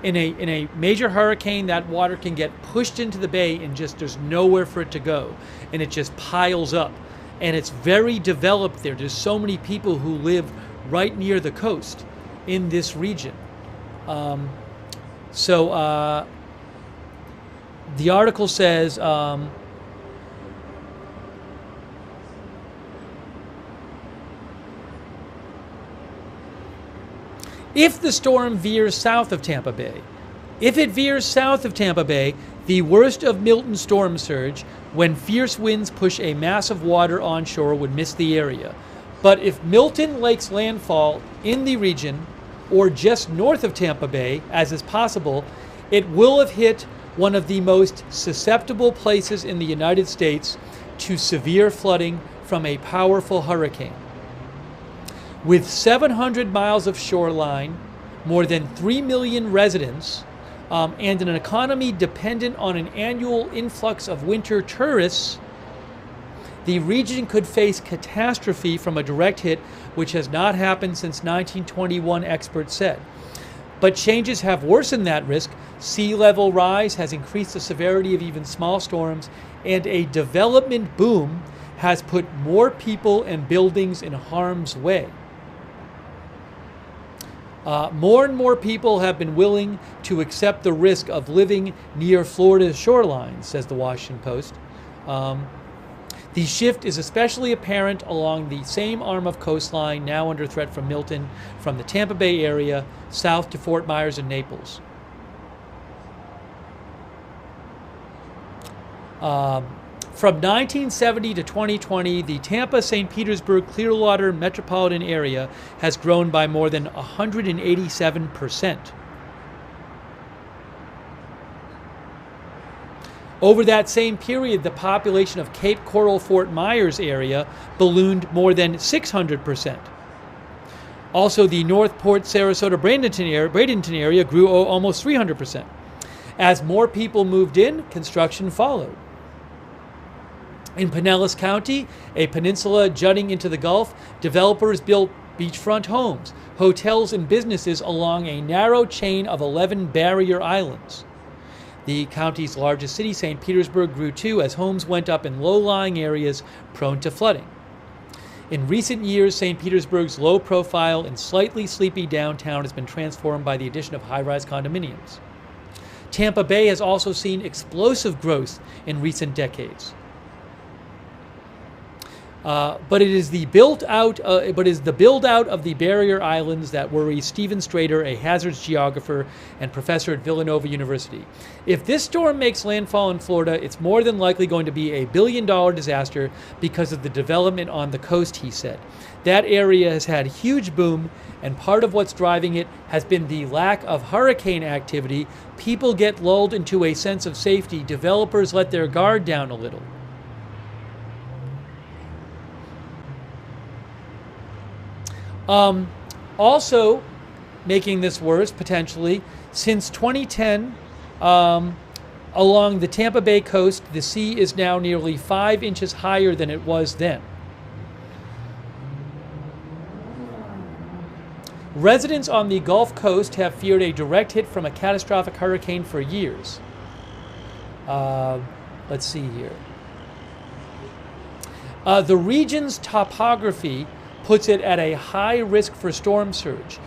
in a major hurricane, that water can get pushed into the bay and just there's nowhere for it to go. And it just piles up. And it's very developed there. There's so many people who live right near the coast in this region. So the article says, if the storm veers south of Tampa Bay, the worst of Milton's storm surge, when fierce winds push a mass of water onshore, would miss the area. But if Milton makes landfall in the region, or just north of Tampa Bay, as is possible, it will have hit one of the most susceptible places in the United States to severe flooding from a powerful hurricane. With 700 miles of shoreline, more than 3 million residents, and an economy dependent on an annual influx of winter tourists, the region could face catastrophe from a direct hit, which has not happened since 1921, experts said. But changes have worsened that risk. Sea level rise has increased the severity of even small storms, and a development boom has put more people and buildings in harm's way. More and more people have been willing to accept the risk of living near Florida's shoreline, says the Washington Post. The shift is especially apparent along the same arm of coastline now under threat from Milton, from the Tampa Bay area south to Fort Myers and Naples. From 1970 to 2020, the Tampa, St. Petersburg, Clearwater metropolitan area has grown by more than 187%. Over that same period, the population of Cape Coral, Fort Myers area ballooned more than 600%. Also, the Northport, Sarasota, Bradenton area grew almost 300%. As more people moved in, construction followed. In Pinellas County, a peninsula jutting into the Gulf, developers built beachfront homes, hotels, and businesses along a narrow chain of 11 barrier islands. The county's largest city, St. Petersburg, grew too as homes went up in low-lying areas prone to flooding. In recent years, St. Petersburg's low-profile and slightly sleepy downtown has been transformed by the addition of high-rise condominiums. Tampa Bay has also seen explosive growth in recent decades. But it is the build-out of the barrier islands that worries Stephen Strader, a hazards geographer and professor at Villanova University. If this storm makes landfall in Florida, it's more than likely going to be a billion-dollar disaster because of the development on the coast, he said. That area has had a huge boom, and part of what's driving it has been the lack of hurricane activity. People get lulled into a sense of safety. Developers let their guard down a little. Also, making this worse, potentially, since 2010, along the Tampa Bay coast, the sea is now nearly 5 inches higher than it was then. Residents on the Gulf Coast have feared a direct hit from a catastrophic hurricane for years. Let's see here. The region's topography puts it at a high risk for storm surge.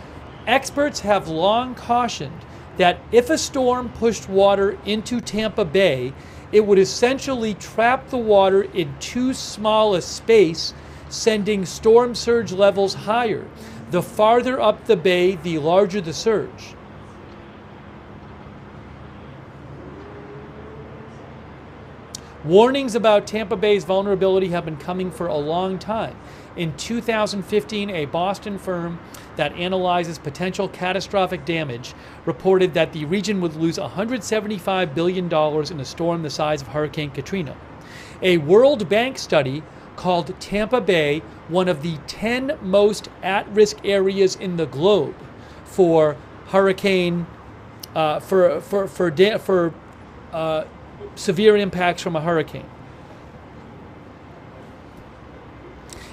Experts have long cautioned that if a storm pushed water into Tampa Bay, it would essentially trap the water in too small a space, sending storm surge levels higher. The farther up the bay, the larger the surge. Warnings about Tampa Bay's vulnerability have been coming for a long time. In 2015, a Boston firm that analyzes potential catastrophic damage reported that the region would lose $175 billion in a storm the size of Hurricane Katrina. A World Bank study called Tampa Bay one of the 10 most at-risk areas in the globe for hurricane, severe impacts from a hurricane.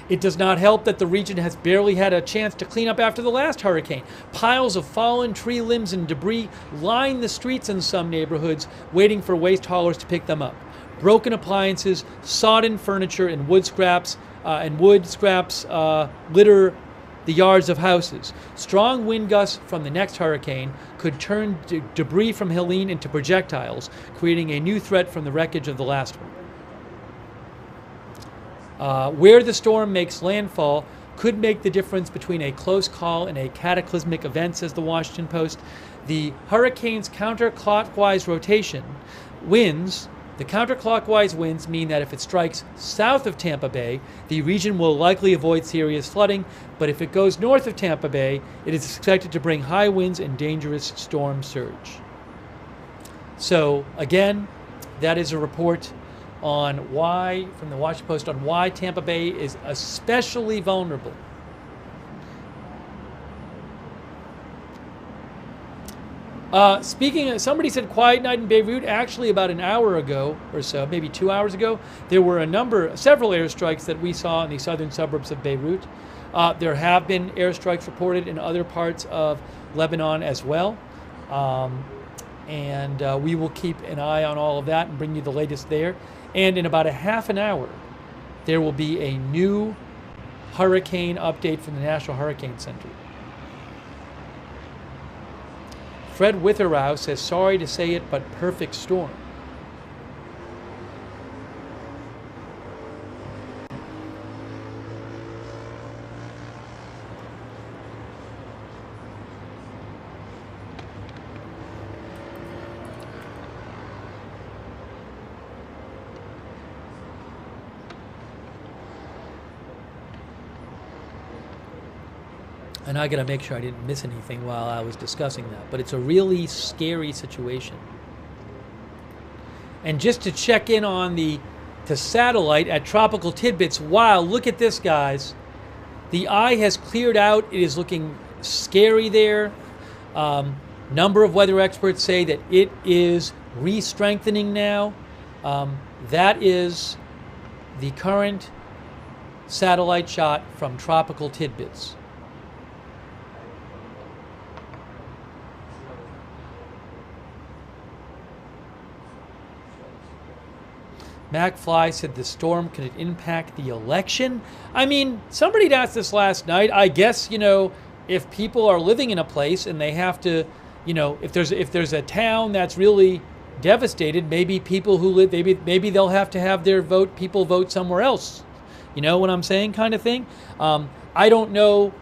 It does not help that the region has barely had a chance to clean up after the last hurricane. Piles of fallen tree limbs and debris line the streets in some neighborhoods, waiting for waste haulers to pick them up. Broken appliances, sodden furniture, and wood scraps litter the yards of houses. Strong wind gusts from the next hurricane could turn debris from Helene into projectiles, creating a new threat from the wreckage of the last one. Where the storm makes landfall could make the difference between a close call and a cataclysmic event, says the Washington Post. The hurricane's counterclockwise rotation winds, the counterclockwise winds mean that if it strikes south of Tampa Bay, the region will likely avoid serious flooding, but if it goes north of Tampa Bay, it is expected to bring high winds and dangerous storm surge. So again, that is a report on why, from the Washington Post, on why Tampa Bay is especially vulnerable. Somebody said quiet night in Beirut. Actually, about an hour ago or so, maybe 2 hours ago, there were several airstrikes that we saw in the southern suburbs of Beirut. There have been airstrikes reported in other parts of Lebanon as well. And we will keep an eye on all of that and bring you the latest there. And in about a half an hour, there will be a new hurricane update from the National Hurricane Center. Fred Witherow says, sorry to say it, but perfect storm. And I got to make sure I didn't miss anything while I was discussing that. But it's a really scary situation. And just to check in on the satellite at Tropical Tidbits, wow, look at this, guys. The eye has cleared out. It is looking scary there. Number of weather experts say that it is re-strengthening now. That is the current satellite shot from Tropical Tidbits. McFly said the storm could impact the election. I mean, somebody asked this last night. I guess, if people are living in a place and they have to, if there's a town that's really devastated, maybe people who live, maybe they'll have to have their people vote somewhere else. You know what I'm saying, kind of thing. I don't know.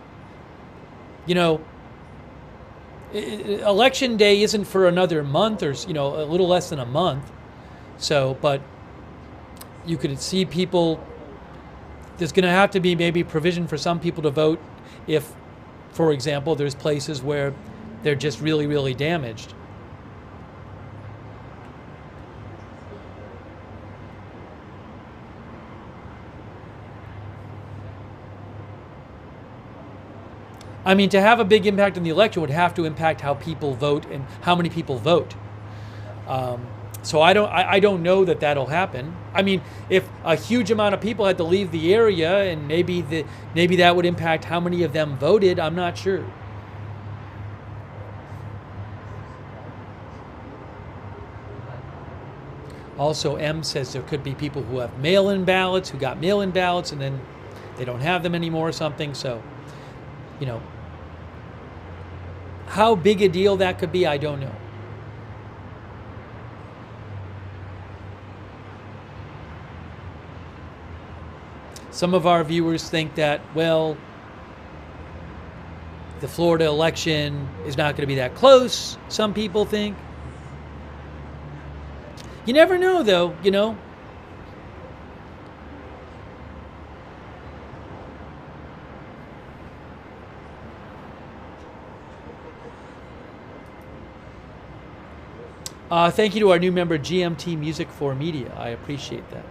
Election day isn't for another month or a little less than a month. So, but you could see people. There's going to have to be maybe provision for some people to vote if, for example, there's places where they're just really, really damaged. I mean, to have a big impact on the election would have to impact how people vote and how many people vote. So I don't know that that'll happen. I mean, if a huge amount of people had to leave the area, and maybe that would impact how many of them voted, I'm not sure. Also, M says there could be people who have mail-in ballots, who got mail-in ballots, and then they don't have them anymore or something. So, how big a deal that could be, I don't know. Some of our viewers think that, well, the Florida election is not going to be that close, some people think. You never know, though, Thank you to our new member, GMT Music for Media. I appreciate that.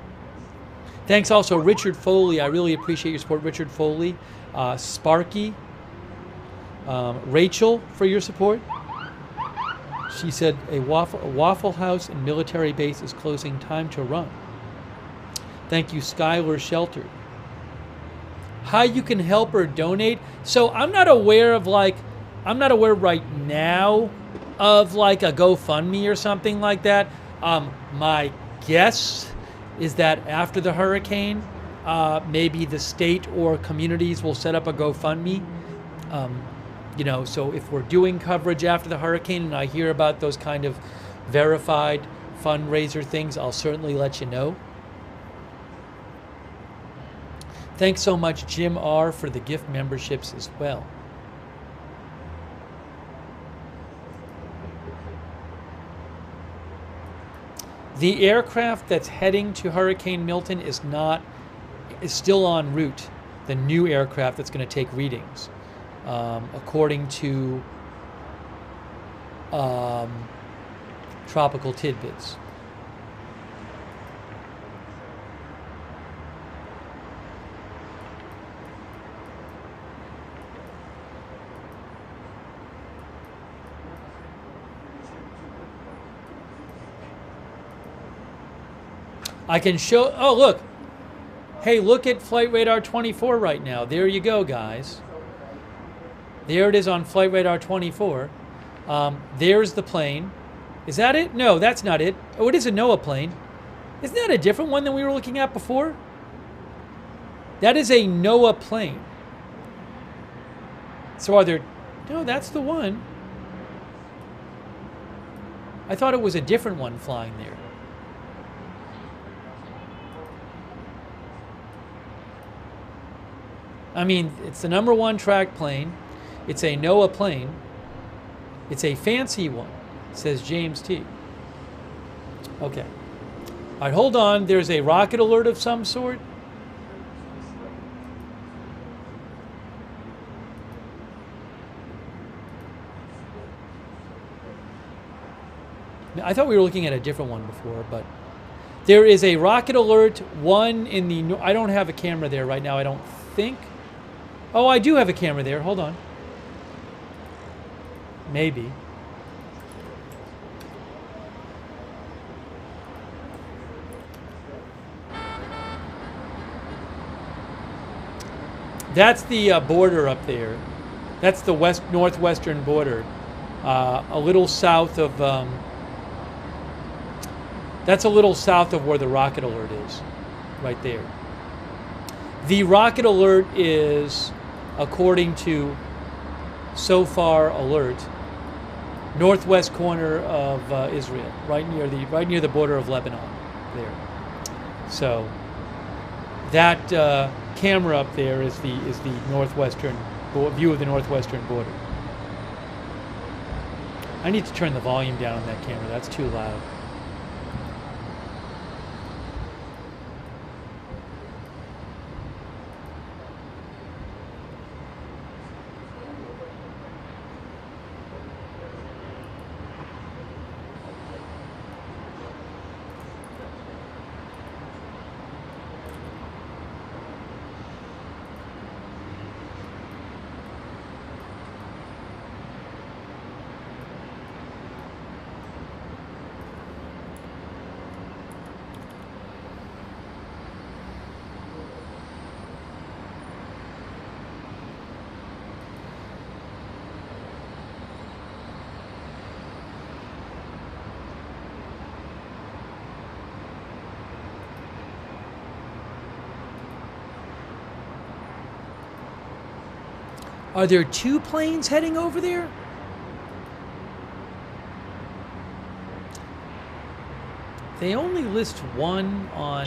Thanks also, Richard Foley. I really appreciate your support, Richard Foley. Sparky. Rachel, for your support. She said a Waffle House and military base is closing, time to run. Thank you, Skylar Shelter. How you can help or donate. So I'm not aware right now of like a GoFundMe or something like that. My guess is that after the hurricane, maybe the state or communities will set up a GoFundMe. So if we're doing coverage after the hurricane and I hear about those kind of verified fundraiser things, I'll certainly let you know. Thanks so much, Jim R., for the gift memberships as well. The aircraft that's heading to Hurricane Milton is still en route. The new aircraft that's going to take readings, according to Tropical Tidbits. I can show, oh look, hey, look at Flight Radar 24 right now. There you go, guys. There it is on Flight Radar 24. There's the plane. Is that it? No, that's not it. Oh, it is a NOAA plane. Isn't that a different one than we were looking at before? That is a NOAA plane. So are there, no, that's the one. I thought it was a different one flying there. I mean, it's the #1 track plane. It's a NOAA plane. It's a fancy one, says James T. Okay. All right, hold on. There's a rocket alert of some sort. I thought we were looking at a different one before, but there is a rocket alert one in the... I don't have a camera there right now, I don't think. Oh, I do have a camera there. Hold on. Maybe. That's the border up there. That's the northwestern border, a little south of. That's a little south of where the rocket alert is, right there. The rocket alert is, according to SOFAR Alert, northwest corner of Israel, right near the border of Lebanon, there. So that camera up there is the northwestern view of the northwestern border. I need to turn the volume down on that camera. That's too loud. Are there 2 planes heading over there? They only list one on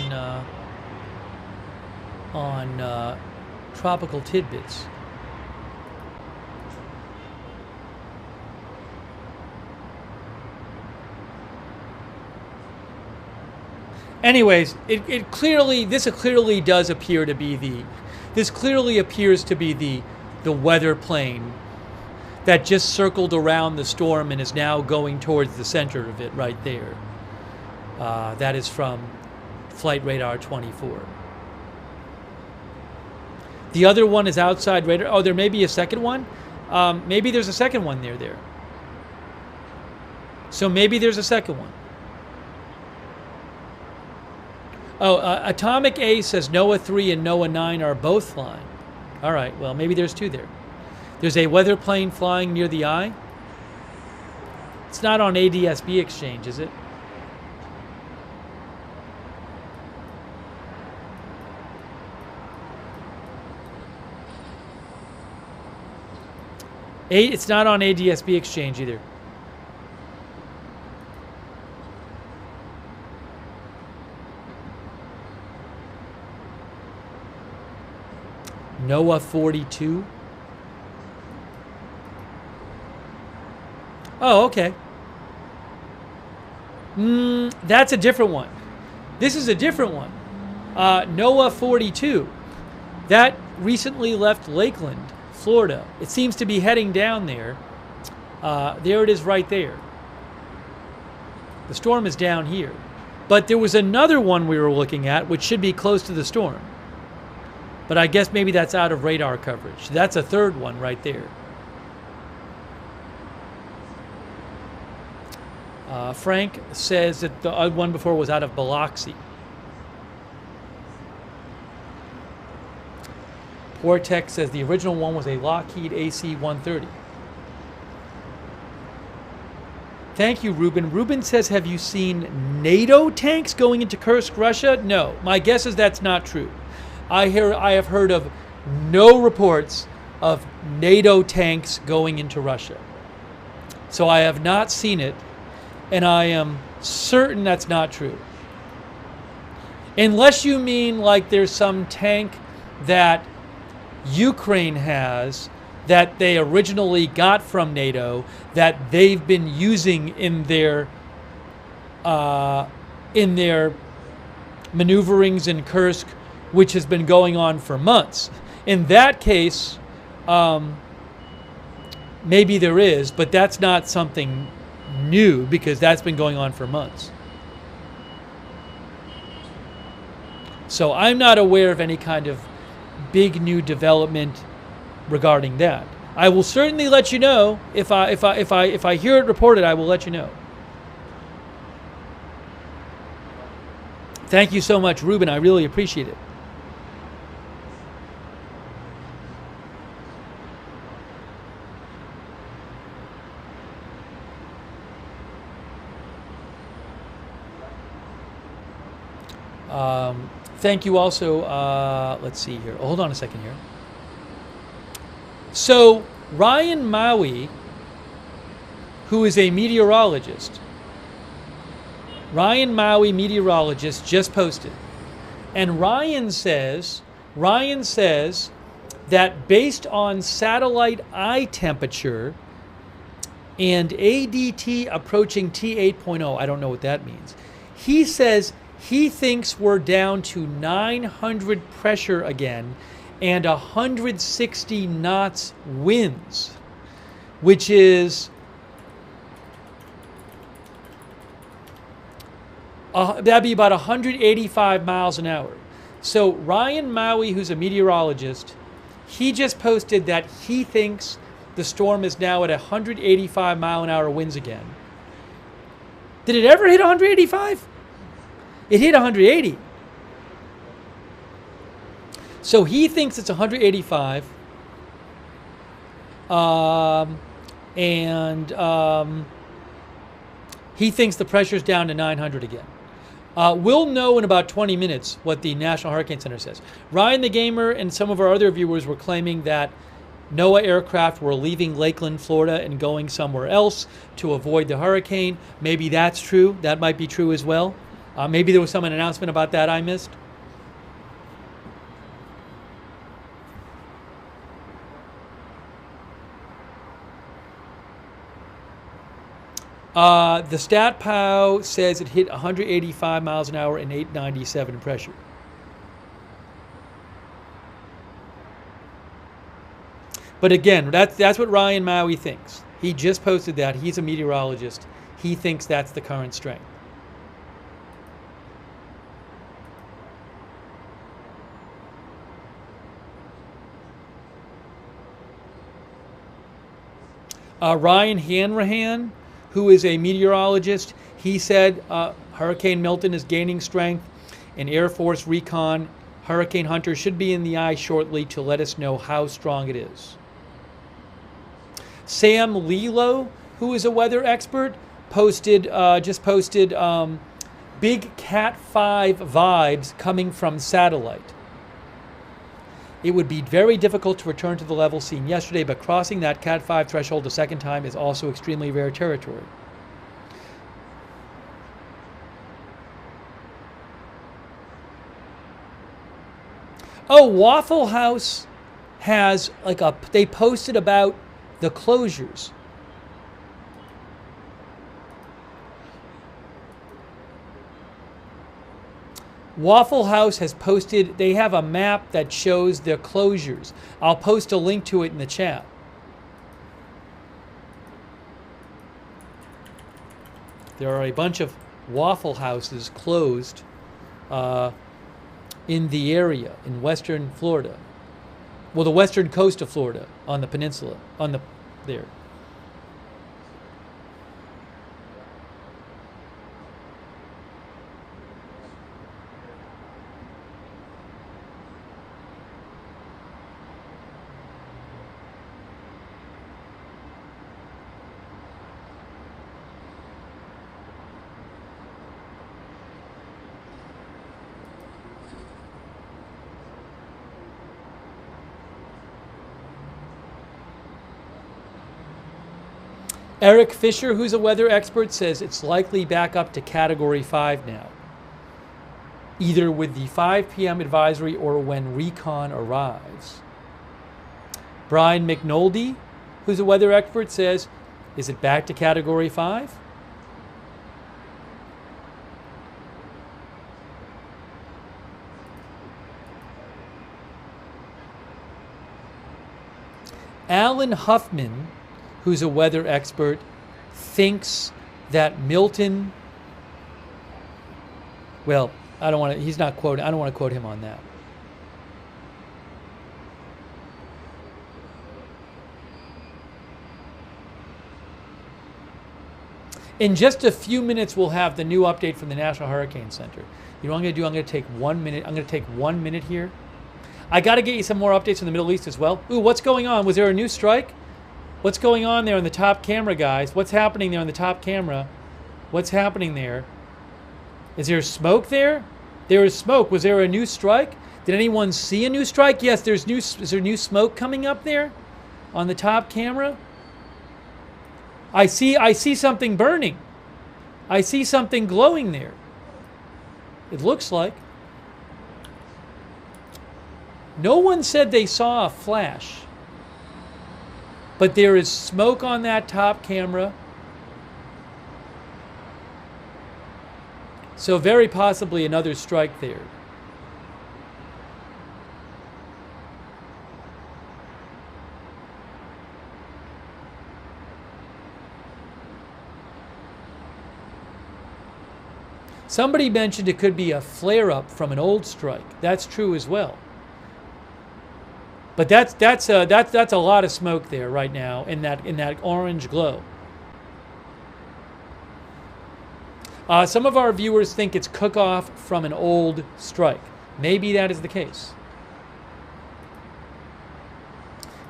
Tropical Tidbits. Anyways, this clearly does appear to be the weather plane that just circled around the storm and is now going towards the center of it right there. That is from Flight Radar 24. The other one is outside radar. Oh, there may be a second one. Maybe there's a second one there. So maybe there's a second one. Oh, Atomic A says NOAA 3 and NOAA 9 are both flying. All right, well, maybe there's 2 there. There's a weather plane flying near the eye. It's not on ADSB Exchange, is it? It's not on ADSB Exchange either. NOAA 42. Oh, okay. That's a different one. This is a different one. NOAA 42. That recently left Lakeland, Florida. It seems to be heading down there. There it is right there. The storm is down here. But there was another one we were looking at, which should be close to the storm. But I guess maybe that's out of radar coverage. That's a third one right there. Frank says that the other one before was out of Biloxi. Vortex says the original one was a Lockheed AC-130. Thank you, Ruben. Ruben says, have you seen NATO tanks going into Kursk, Russia? No. My guess is that's not true. I have heard of no reports of NATO tanks going into Russia. So I have not seen it, and I am certain that's not true. Unless you mean like there's some tank that Ukraine has that they originally got from NATO that they've been using in their maneuverings in Kursk, which has been going on for months. In that case, maybe there is, but that's not something new because that's been going on for months. So I'm not aware of any kind of big new development regarding that. I will certainly let you know if I hear it reported. I will let you know. Thank you so much, Ruben. I really appreciate it. Thank you also. Let's see here. Hold on a second here. So Ryan Maui, who is a meteorologist, just posted. And Ryan says that based on satellite eye temperature and ADT approaching T8.0, I don't know what that means. He says he thinks we're down to 900 pressure again and 160 knots winds, which is that'd be about 185 miles an hour. So Ryan Maui, who's a meteorologist, he just posted that he thinks the storm is now at 185 mile an hour winds again. Did it ever hit 185? It hit 180. So he thinks it's 185. He thinks the pressure's down to 900 again. We'll know in about 20 minutes what the National Hurricane Center says. Ryan the Gamer and some of our other viewers were claiming that NOAA aircraft were leaving Lakeland, Florida and going somewhere else to avoid the hurricane. Maybe that's true. That might be true as well. Maybe there was some announcement about that I missed. The StatPow says it hit 185 miles an hour and 897 pressure. But again, that's what Ryan Maui thinks. He just posted that. He's a meteorologist. He thinks that's the current strength. Ryan Hanrahan, who is a meteorologist, he said Hurricane Milton is gaining strength, and Air Force Recon Hurricane Hunter should be in the eye shortly to let us know how strong it is. Sam Lilo, who is a weather expert, just posted big Cat 5 vibes coming from satellite. It would be very difficult to return to the level seen yesterday, but crossing that Cat 5 threshold a second time is also extremely rare territory. Oh, Waffle House has they posted about the closures. Waffle House has posted, they have a map that shows their closures. I'll post a link to it in the chat. There are a bunch of Waffle Houses closed in the area, in western Florida. Well, the western coast of Florida, on the peninsula, there. Eric Fisher, who's a weather expert, says it's likely back up to Category 5 now, either with the 5 p.m. advisory or when recon arrives. Brian McNulty, who's a weather expert, says, is it back to Category 5? Alan Huffman, who's a weather expert, thinks that Milton, well, I don't want to quote him on that. In just a few minutes, we'll have the new update from the National Hurricane Center. You know what I'm going to do? I'm going to take 1 minute. I'm going to take 1 minute here. I got to get you some more updates from the Middle East as well. Ooh, what's going on? Was there a new strike? What's going on there on the top camera, guys? What's happening there on the top camera? What's happening there? Is there smoke there? There is smoke. Was there a new strike? Did anyone see a new strike? Yes, is there new smoke coming up there on the top camera? I see something burning. I see something glowing there. It looks like. No one said they saw a flash. But there is smoke on that top camera. So very possibly another strike there. Somebody mentioned it could be a flare-up from an old strike. That's true as well. But that's a lot of smoke there right now in that orange glow. Some of our viewers think it's cook-off from an old strike. Maybe that is the case.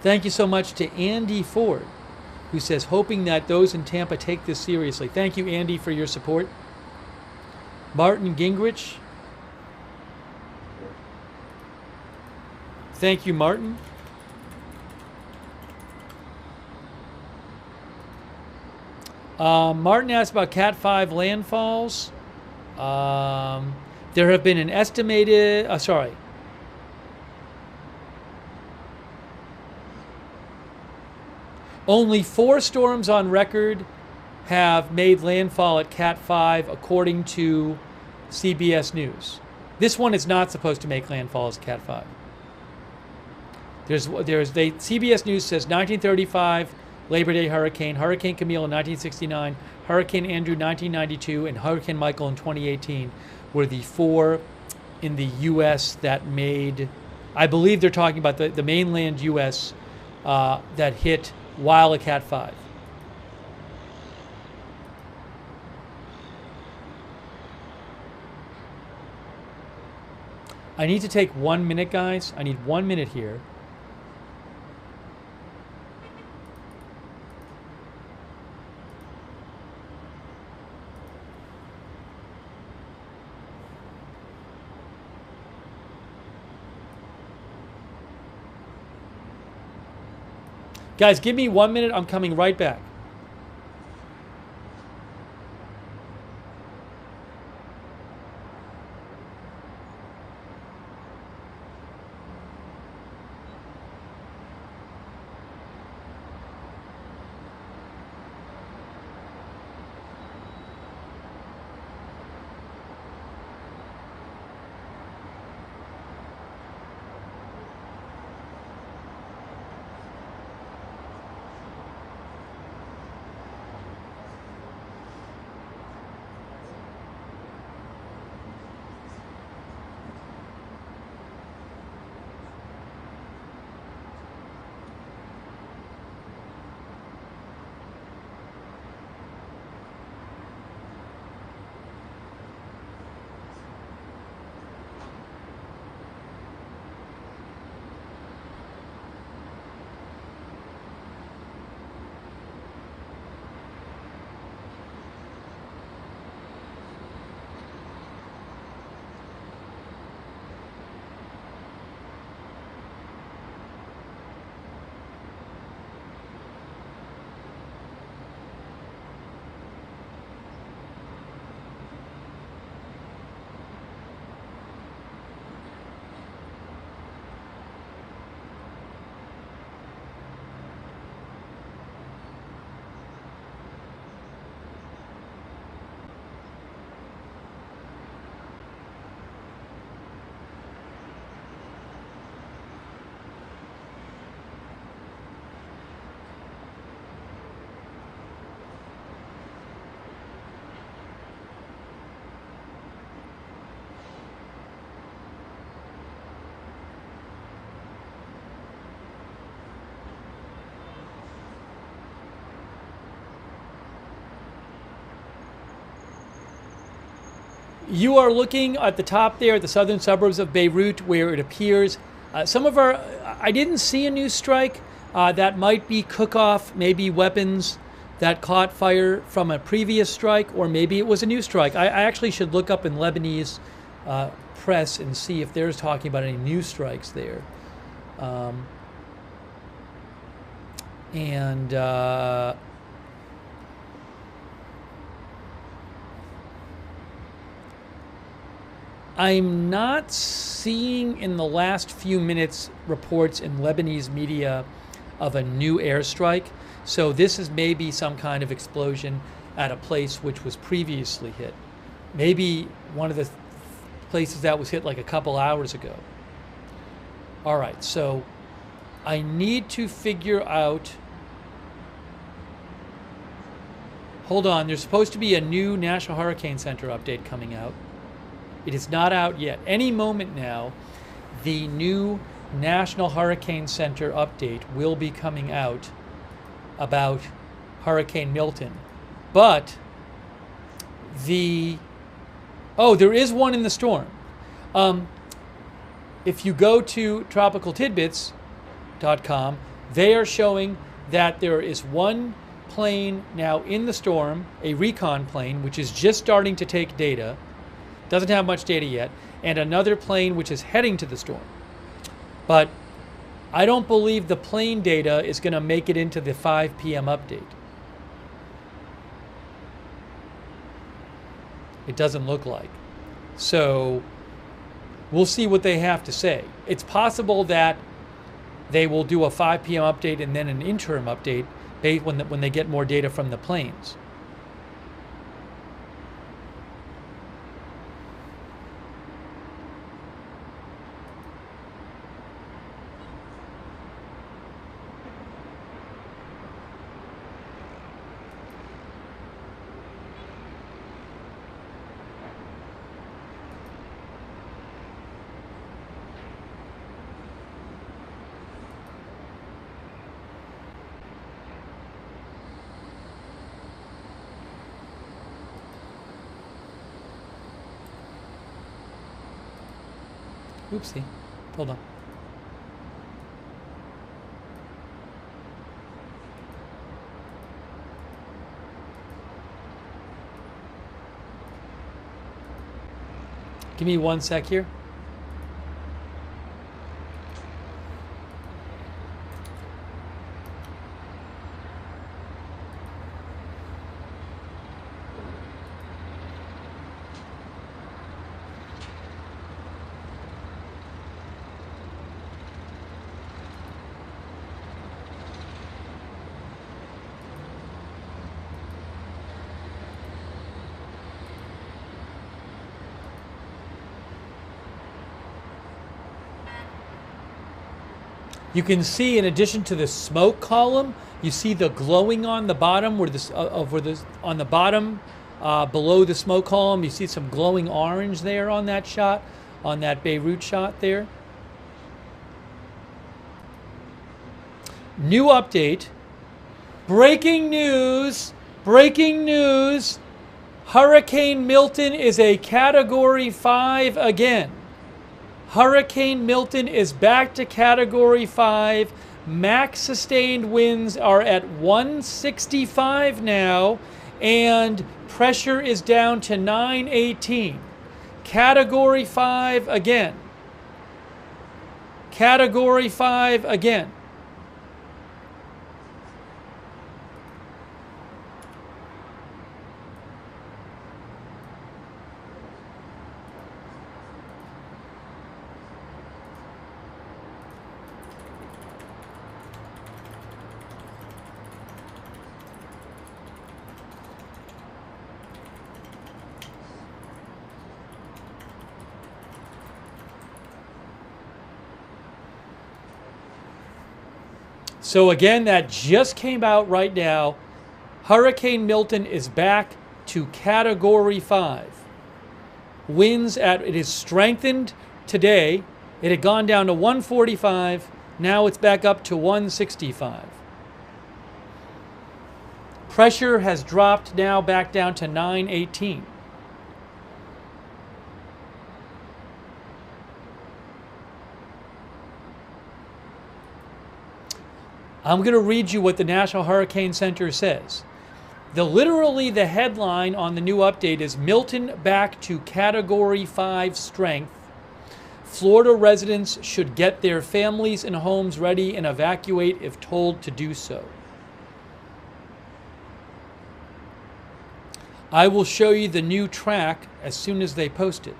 Thank you so much to Andy Ford, who says, hoping that those in Tampa take this seriously. Thank you, Andy, for your support. Martin Gingrich. Thank you, Martin. Martin asked about Cat 5 landfalls. There have been an estimated, only 4 storms on record have made landfall at Cat 5 according to CBS News. This one is not supposed to make landfall as Cat 5. CBS News says 1935 Labor Day hurricane, Hurricane Camille in 1969, Hurricane Andrew 1992, and Hurricane Michael in 2018 were the 4 in the U.S. that made, I believe they're talking about the mainland U.S. That hit while a Cat 5. I need to take 1 minute, guys. I need 1 minute here. Guys, give me 1 minute. I'm coming right back. You are looking at the top there at the southern suburbs of Beirut, where it appears I didn't see a new strike. That might be cook-off, maybe weapons that caught fire from a previous strike, or maybe it was a new strike. I actually should look up in Lebanese press and see if they're talking about any new strikes there. I'm not seeing in the last few minutes reports in Lebanese media of a new airstrike. So this is maybe some kind of explosion at a place which was previously hit. Maybe one of the places that was hit like a couple hours ago. All right, so I need to figure out. Hold on, there's supposed to be a new National Hurricane Center update coming out. It is not out yet. Any moment now, the new National Hurricane Center update will be coming out about Hurricane Milton. But there is one in the storm. If you go to tropicaltidbits.com, they are showing that there is one plane now in the storm, a recon plane, which is just starting to take data, doesn't have much data yet, and another plane which is heading to the storm. But I don't believe the plane data is going to make it into the 5 p.m. update. It doesn't look like. So we'll see what they have to say. It's possible that they will do a 5 p.m. update and then an interim update when they get more data from the planes. Oopsie. Hold on. Give me 1 sec here. You can see, in addition to the smoke column, you see the glowing on the bottom, on the bottom below the smoke column. You see some glowing orange there on that shot, on that Beirut shot there. New update. Breaking news. Breaking news. Hurricane Milton is a Category 5 again. Hurricane Milton is back to Category 5. Max sustained winds are at 165 now, and pressure is down to 918. Category 5 again. Category 5 again. So again, that just came out right now. Hurricane Milton is back to Category 5. Winds it is strengthened today. It had gone down to 145. Now it's back up to 165. Pressure has dropped now back down to 918. I'm going to read you what the National Hurricane Center says. Literally, the headline on the new update is Milton back to Category 5 strength. Florida residents should get their families and homes ready and evacuate if told to do so. I will show you the new track as soon as they post it.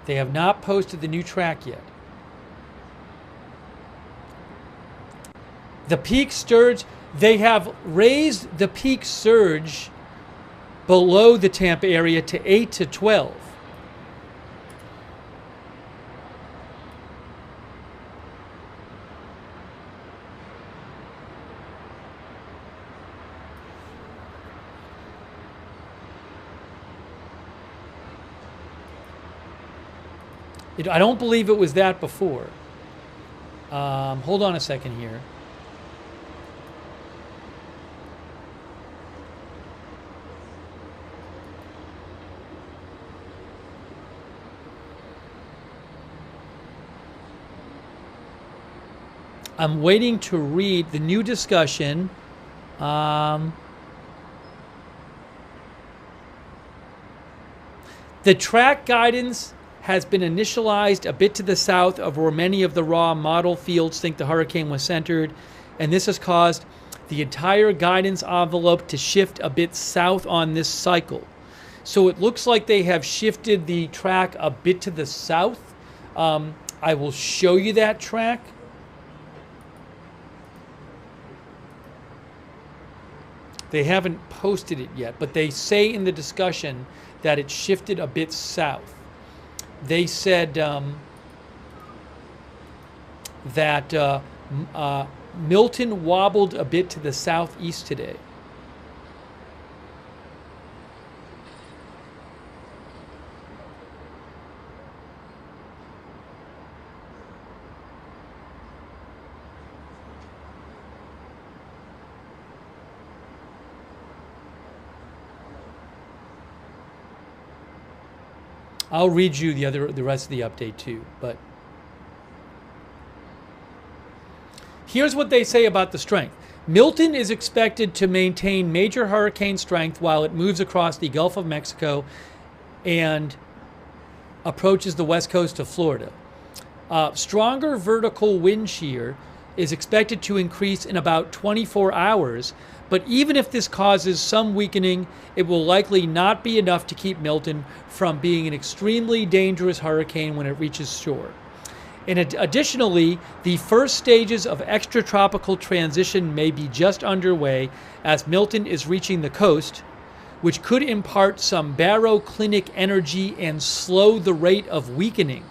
They have not posted the new track yet. The peak surge, they have raised the peak surge below the Tampa area to 8 to 12. I don't believe it was that before. Hold on a second here. I'm waiting to read the new discussion. The track guidance has been initialized a bit to the south of where many of the raw model fields think the hurricane was centered, and this has caused the entire guidance envelope to shift a bit south on this cycle. So it looks like they have shifted the track a bit to the south. I will show you that track. They haven't posted it yet, but they say in the discussion that it shifted a bit south. They said that Milton wobbled a bit to the southeast today. I'll read you the rest of the update too, but here's what they say about the strength. Milton is expected to maintain major hurricane strength while it moves across the Gulf of Mexico and approaches the west coast of Florida. Stronger vertical wind shear is expected to increase in about 24 hours, but even if this causes some weakening, it will likely not be enough to keep Milton from being an extremely dangerous hurricane when it reaches shore. And additionally, the first stages of extratropical transition may be just underway as Milton is reaching the coast, which could impart some baroclinic energy and slow the rate of weakening.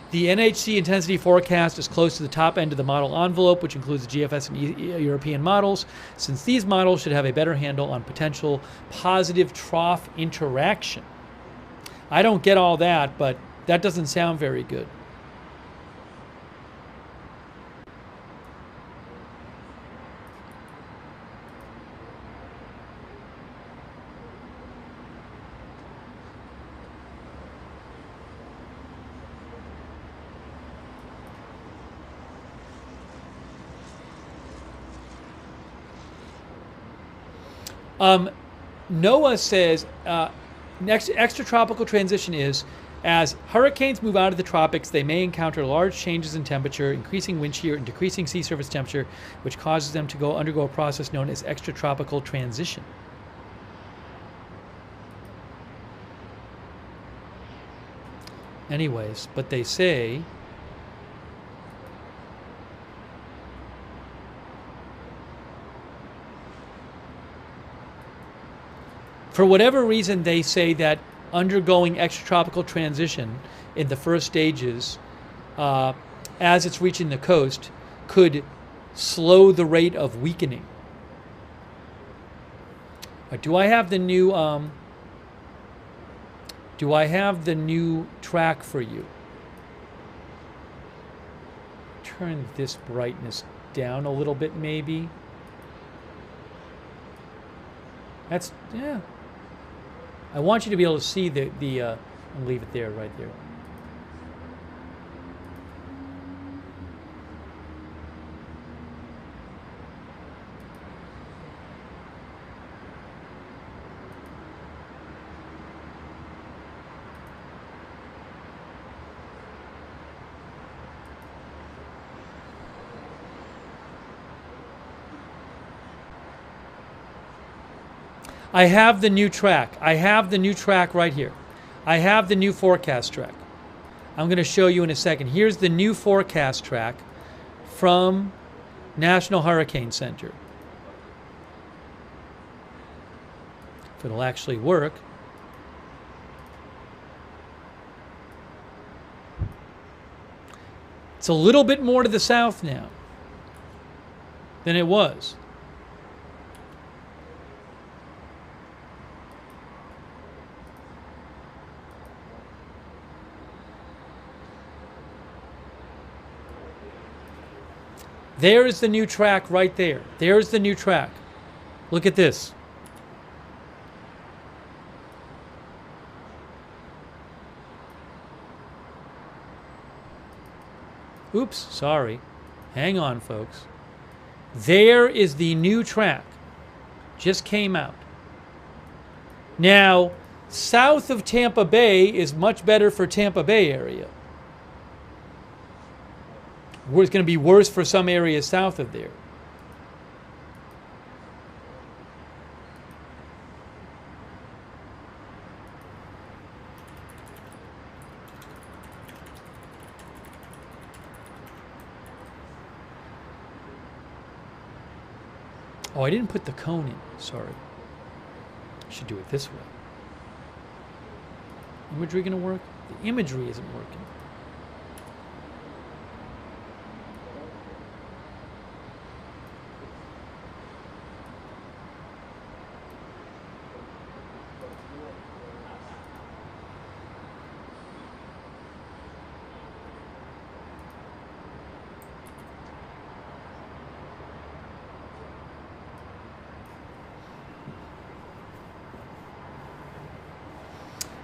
The NHC intensity forecast is close to the top end of the model envelope, which includes the GFS and European models, since these models should have a better handle on potential positive trough interaction. I don't get all that, but that doesn't sound very good. NOAA says next extratropical transition is as hurricanes move out of the tropics, they may encounter large changes in temperature, increasing wind shear and decreasing sea surface temperature, which causes them to undergo a process known as extratropical transition. Anyways, but they say for whatever reason, they say that undergoing extratropical transition in the first stages, as it's reaching the coast, could slow the rate of weakening. Do I have the new? Do I have the new track for you? Turn this brightness down a little bit, maybe. That's yeah. I want you to be able to see I'll leave it there, right there. I have the new track. I have the new track right here. I have the new forecast track. I'm going to show you in a second. Here's the new forecast track from National Hurricane Center. If it'll actually work. It's a little bit more to the south now than it was. There is the new track right there. There's the new track. Look at this. Oops, sorry. Hang on, folks. There is the new track. Just came out. Now, south of Tampa Bay is much better for Tampa Bay area. It's going to be worse for some areas south of there. Oh, I didn't put the cone in. Sorry. I should do it this way. Imagery going to work? The imagery isn't working.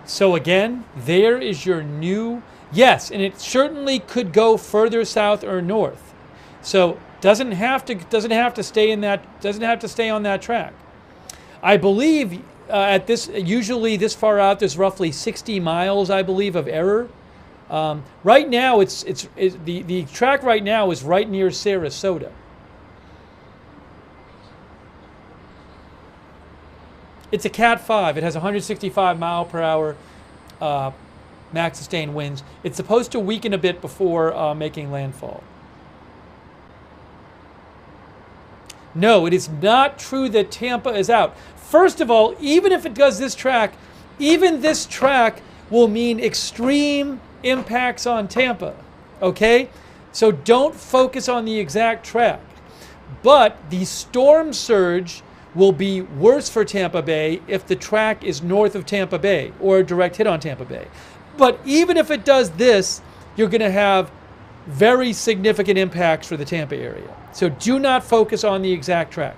So again, there is your new, yes, and it certainly could go further south or north. So doesn't have to stay on that track. I believe at this, usually this far out, there's roughly 60 miles, I believe, of error. Right now, the track right now is right near Sarasota. It's a Cat 5. It has 165 mile per hour max sustained winds. It's supposed to weaken a bit before making landfall. No, it is not true that Tampa is out. First of all, even if it does this track, even this track will mean extreme impacts on Tampa. Okay? So don't focus on the exact track. But the storm surge will be worse for Tampa Bay if the track is north of Tampa Bay or a direct hit on Tampa Bay. But even if it does this, you're going to have very significant impacts for the Tampa area. So do not focus on the exact track.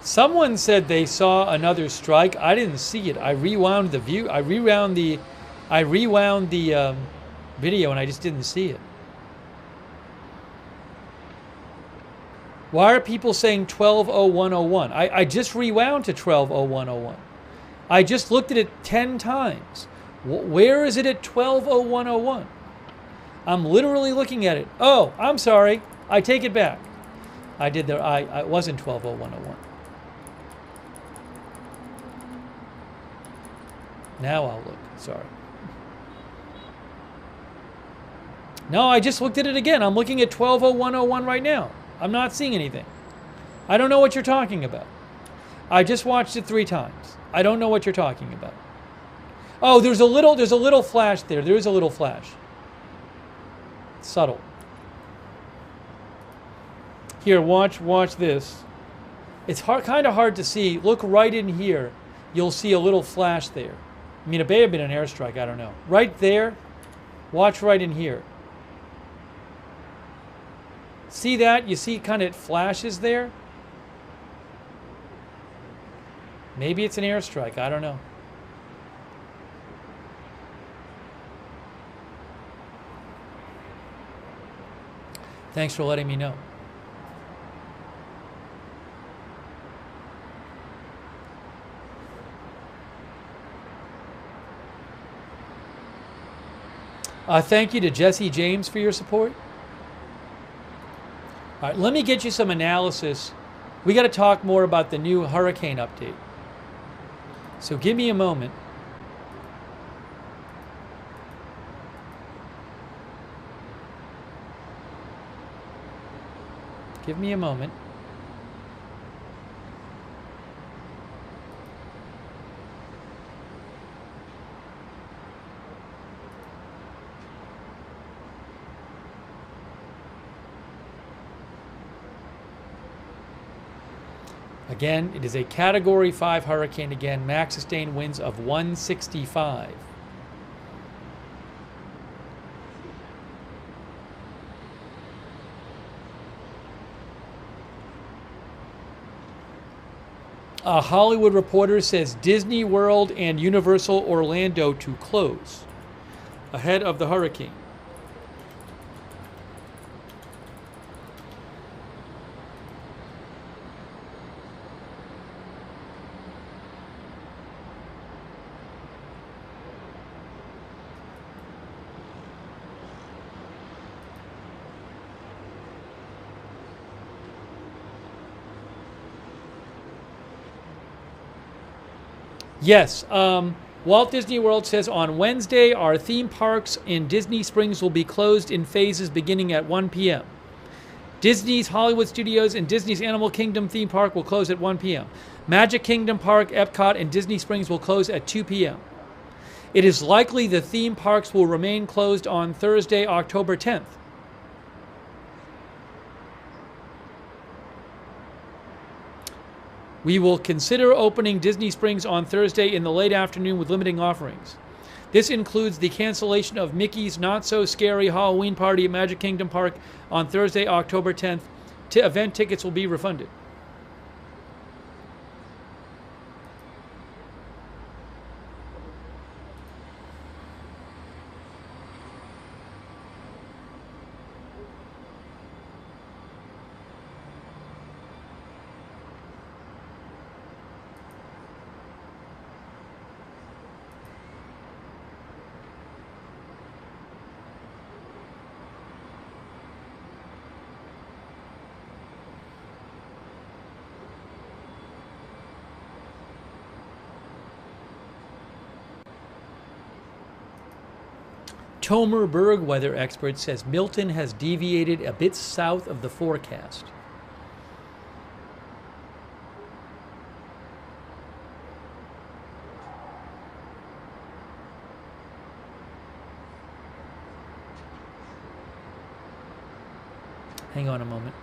Someone said they saw another strike. I didn't see it. I rewound the view. I rewound the video, and I just didn't see it. Why are people saying 12:01:01? I just rewound to 12:01:01. I just looked at it 10 times. Where is it at 12:01:01? I'm literally looking at it. Oh, I'm sorry. I take it back. I did there. I wasn't 12:01:01. Now I'll look. Sorry. No, I just looked at it again. I'm looking at 12:01:01 right now. I'm not seeing anything. I don't know what you're talking about. I just watched it 3 times. I don't know what you're talking about. Oh, there's a little flash there. There is a little flash. Subtle. Here, watch this. It's kind of hard to see. Look right in here. You'll see a little flash there. I mean, it may have been an airstrike. I don't know. Right there. Watch right in here. See that? You see kind of it flashes there? Maybe it's an airstrike. I don't know. Thanks for letting me know. Thank you to Jesse James for your support. All right, let me get you some analysis. We got to talk more about the new hurricane update. So give me a moment. Give me a moment. Again, it is a Category 5 hurricane. Again, max sustained winds of 165. A Hollywood Reporter says Disney World and Universal Orlando to close ahead of the hurricane. Yes, Walt Disney World says on Wednesday, our theme parks in Disney Springs will be closed in phases beginning at 1 p.m. Disney's Hollywood Studios and Disney's Animal Kingdom theme park will close at 1 p.m. Magic Kingdom Park, Epcot, and Disney Springs will close at 2 p.m. It is likely the theme parks will remain closed on Thursday, October 10th. We will consider opening Disney Springs on Thursday in the late afternoon with limiting offerings. This includes the cancellation of Mickey's Not-So-Scary Halloween Party at Magic Kingdom Park on Thursday, October 10th. Event tickets will be refunded. Tomer Berg, weather expert, says Milton has deviated a bit south of the forecast. Hang on a moment.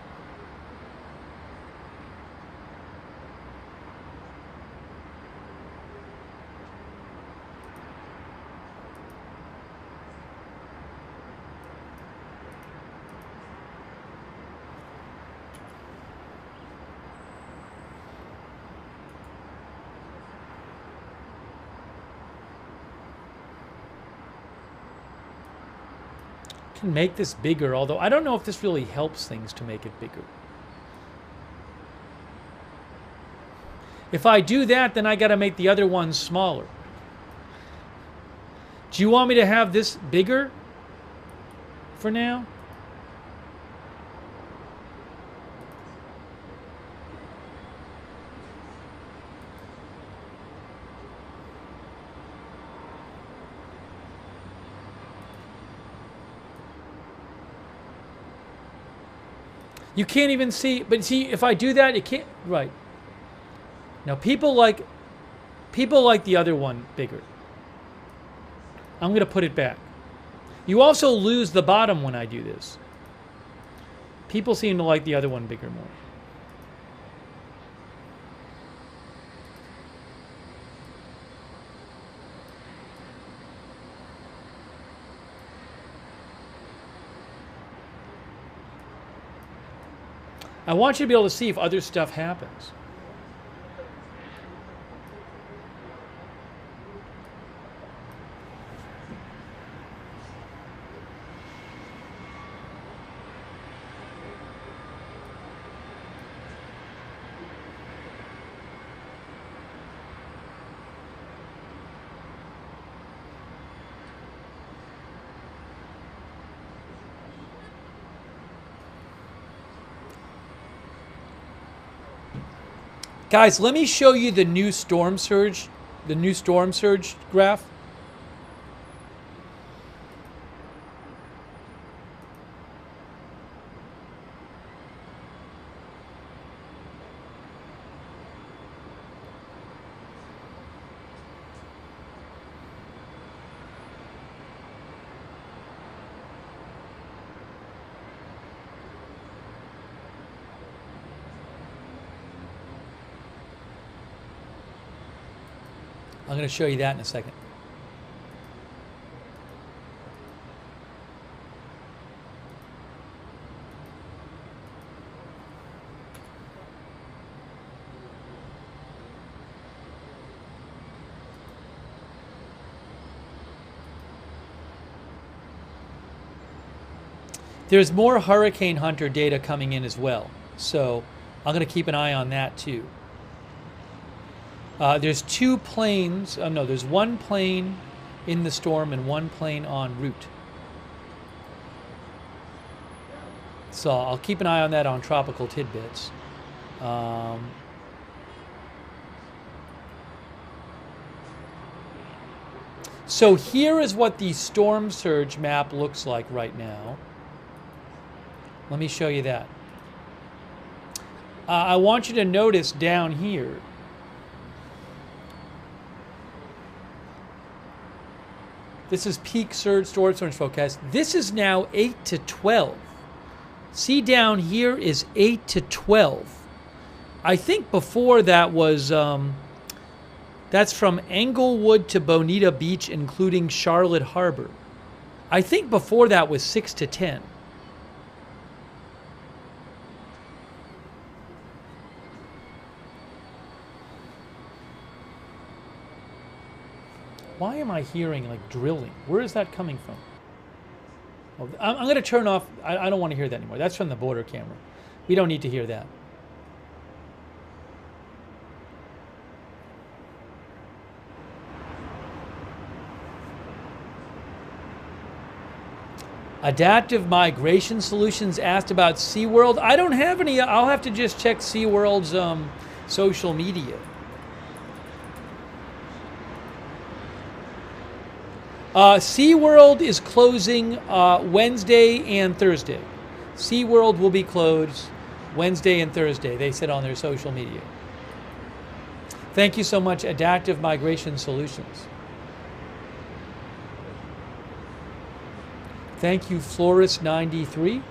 Can make this bigger, although I don't know if this really helps things to make it bigger. If I do that, then I got to make the other one smaller. Do you want me to have this bigger for now? You can't even see, but see, if I do that, it can't, right. Now people like the other one bigger. I'm going to put it back. You also lose the bottom when I do this. People seem to like the other one bigger more. I want you to be able to see if other stuff happens. Guys, let me show you the new storm surge graph. I'm going to show you that in a second. There's more Hurricane Hunter data coming in as well, so I'm going to keep an eye on that too. There's two planes. No, there's one plane in the storm and one plane en route. So I'll keep an eye on that on Tropical Tidbits. So here is what the storm surge map looks like right now. Let me show you that. I want you to notice down here. This is peak surge storm surge forecast. This is now 8 to 12. See down here is 8 to 12. I think before that was, that's from Englewood to Bonita Beach, including Charlotte Harbor. I think before that was 6 to 10. Why am I hearing like drilling? Where is that coming from? Oh, I'm going to turn off. I don't want to hear that anymore. That's from the border camera. We don't need to hear that. Adaptive Migration Solutions asked about SeaWorld. I don't have any. I'll have to just check SeaWorld's social media. SeaWorld is closing Wednesday and Thursday. SeaWorld will be closed Wednesday and Thursday, they said on their social media. Thank you so much, Adaptive Migration Solutions. Thank you, Florist93,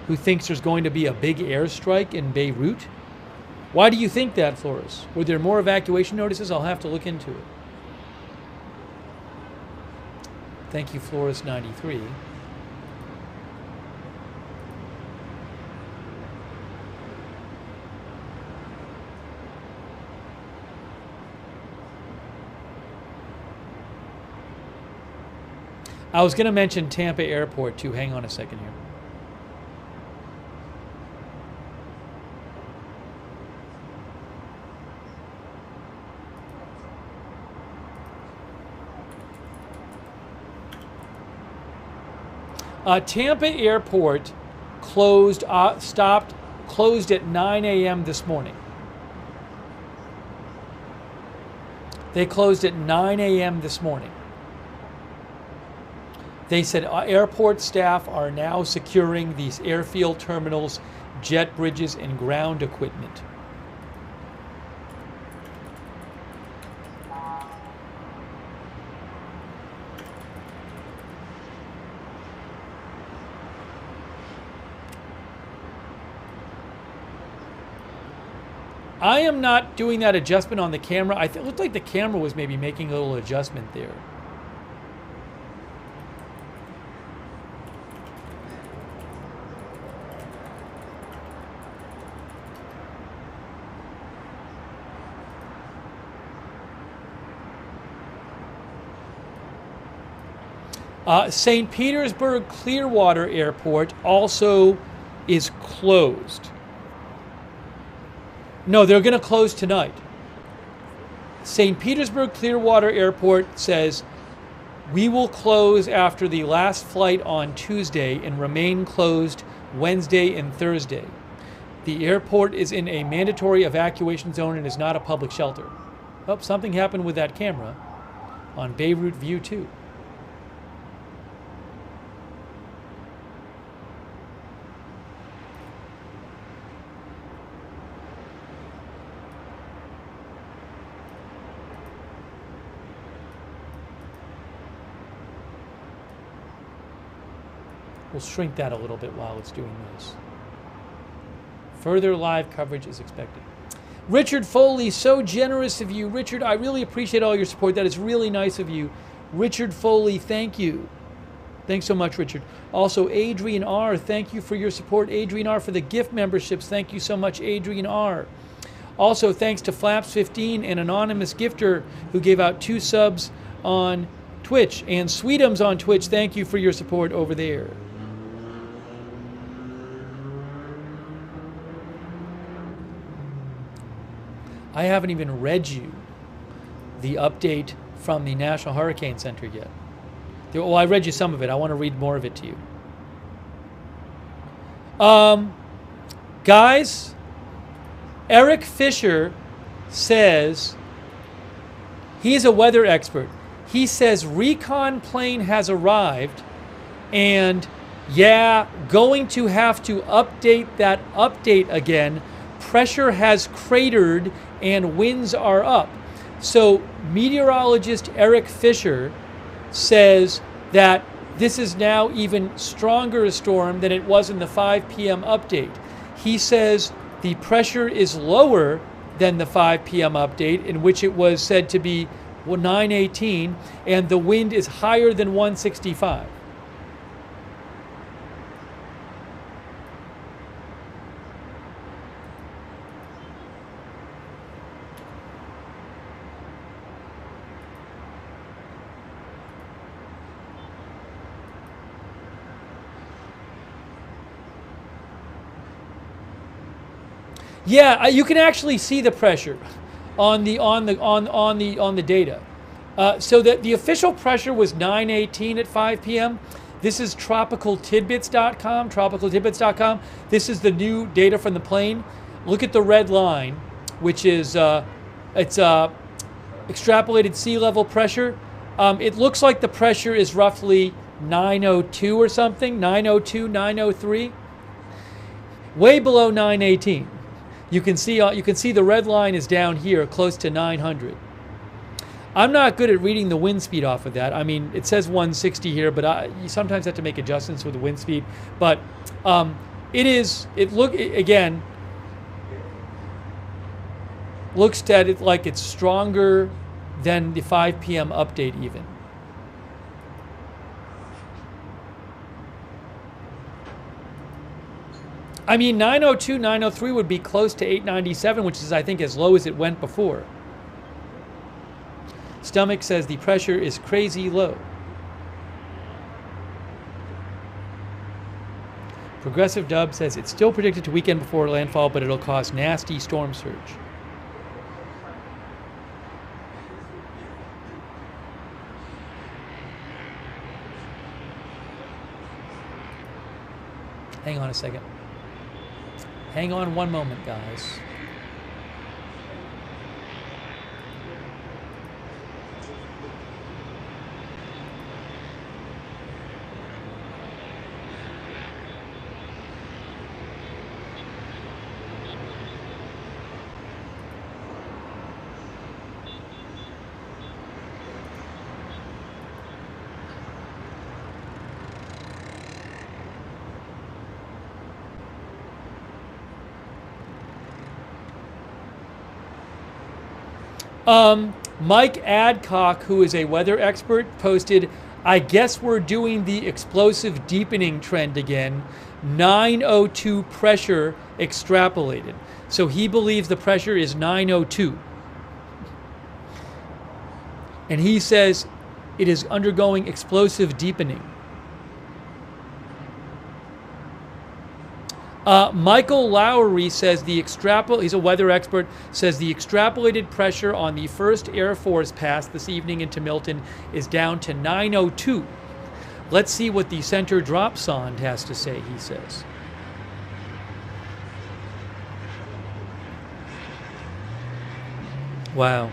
who thinks there's going to be a big airstrike in Beirut. Why do you think that, Florist? Were there more evacuation notices? I'll have to look into it. Thank you, Florist93. I was going to mention Tampa Airport too. Hang on a second here. Tampa Airport closed at 9 a.m. this morning. They closed at 9 a.m. this morning. They said airport staff are now securing these airfield terminals, jet bridges, and ground equipment. I am not doing that adjustment on the camera. It looked like the camera was maybe making a little adjustment there. St. Petersburg Clearwater Airport also is closed. No, they're going to close tonight. St. Petersburg Clearwater Airport says, we will close after the last flight on Tuesday and remain closed Wednesday and Thursday. The airport is in a mandatory evacuation zone and is not a public shelter. Oh, something happened with that camera on Beirut View 2. We'll shrink that a little bit while it's doing this. Further live coverage is expected. Richard Foley, so generous of you. Richard, I really appreciate all your support. That is really nice of you. Richard Foley, thank you. Thanks so much, Richard. Also, Adrian R., thank you for your support. Adrian R. for the gift memberships. Thank you so much, Adrian R. Also, thanks to Flaps15, an anonymous gifter who gave out 2 subs on Twitch. And Sweetums on Twitch, thank you for your support over there. I haven't even read you the update from the National Hurricane Center yet. Well, I read you some of it. I want to read more of it to you. Guys, Eric Fisher says, he's a weather expert. He says recon plane has arrived and yeah, going to have to update that update again. Pressure has cratered and winds are up. So meteorologist Eric Fisher says that this is now even stronger a storm than it was in the 5 p.m. update. He says the pressure is lower than the 5 p.m. update, in which it was said to be 918, and the wind is higher than 165. Yeah, you can actually see the pressure on the data. So that the official pressure was 918 at 5 p.m. This is tropicaltidbits.com. Tropicaltidbits.com. This is the new data from the plane. Look at the red line, which is extrapolated sea level pressure. It looks like the pressure is roughly 902 or something. 902, 903. Way below 918. You can see the red line is down here, close to 900. I'm not good at reading the wind speed off of that. I mean, it says 160 here, but you sometimes have to make adjustments with the wind speed. But looks at it like it's stronger than the 5 p.m. update even. I mean, 902, 903 would be close to 897, which is, I think, as low as it went before. Stomach says the pressure is crazy low. Progressive Dub says it's still predicted to weaken before landfall, but it'll cause nasty storm surge. Hang on a second. Hang on one moment, guys. Mike Adcock, who is a weather expert, posted, I guess we're doing the explosive deepening trend again. 902 pressure extrapolated. So he believes the pressure is 902. And he says it is undergoing explosive deepening. Michael Lowry says he's a weather expert, says the extrapolated pressure on the first Air Force pass this evening into Milton is down to 902. Let's see what the center drop sonde has to say, he says. Wow.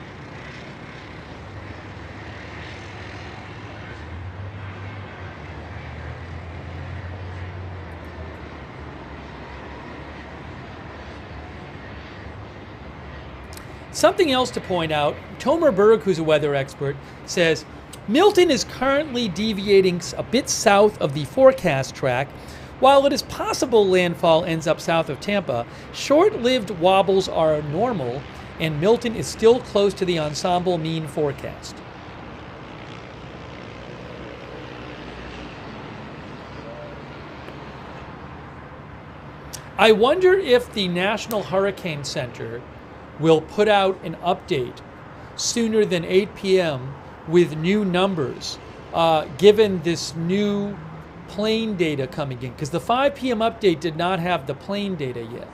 Something else to point out, Tomer Berg, who's a weather expert, says Milton is currently deviating a bit south of the forecast track. While it is possible landfall ends up south of Tampa, short-lived wobbles are normal, and Milton is still close to the ensemble mean forecast. I wonder if the National Hurricane Center will put out an update sooner than 8 p.m. with new numbers, given this new plane data coming in, because the 5 p.m. update did not have the plane data yet.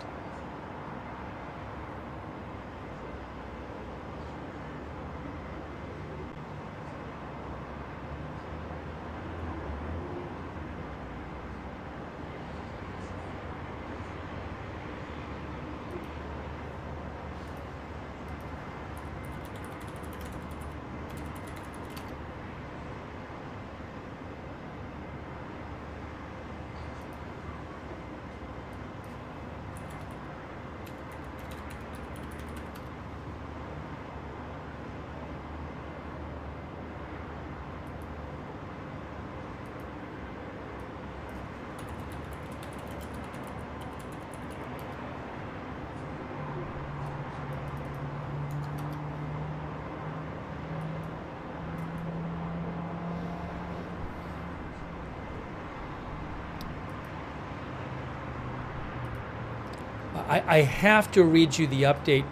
I have to read you the update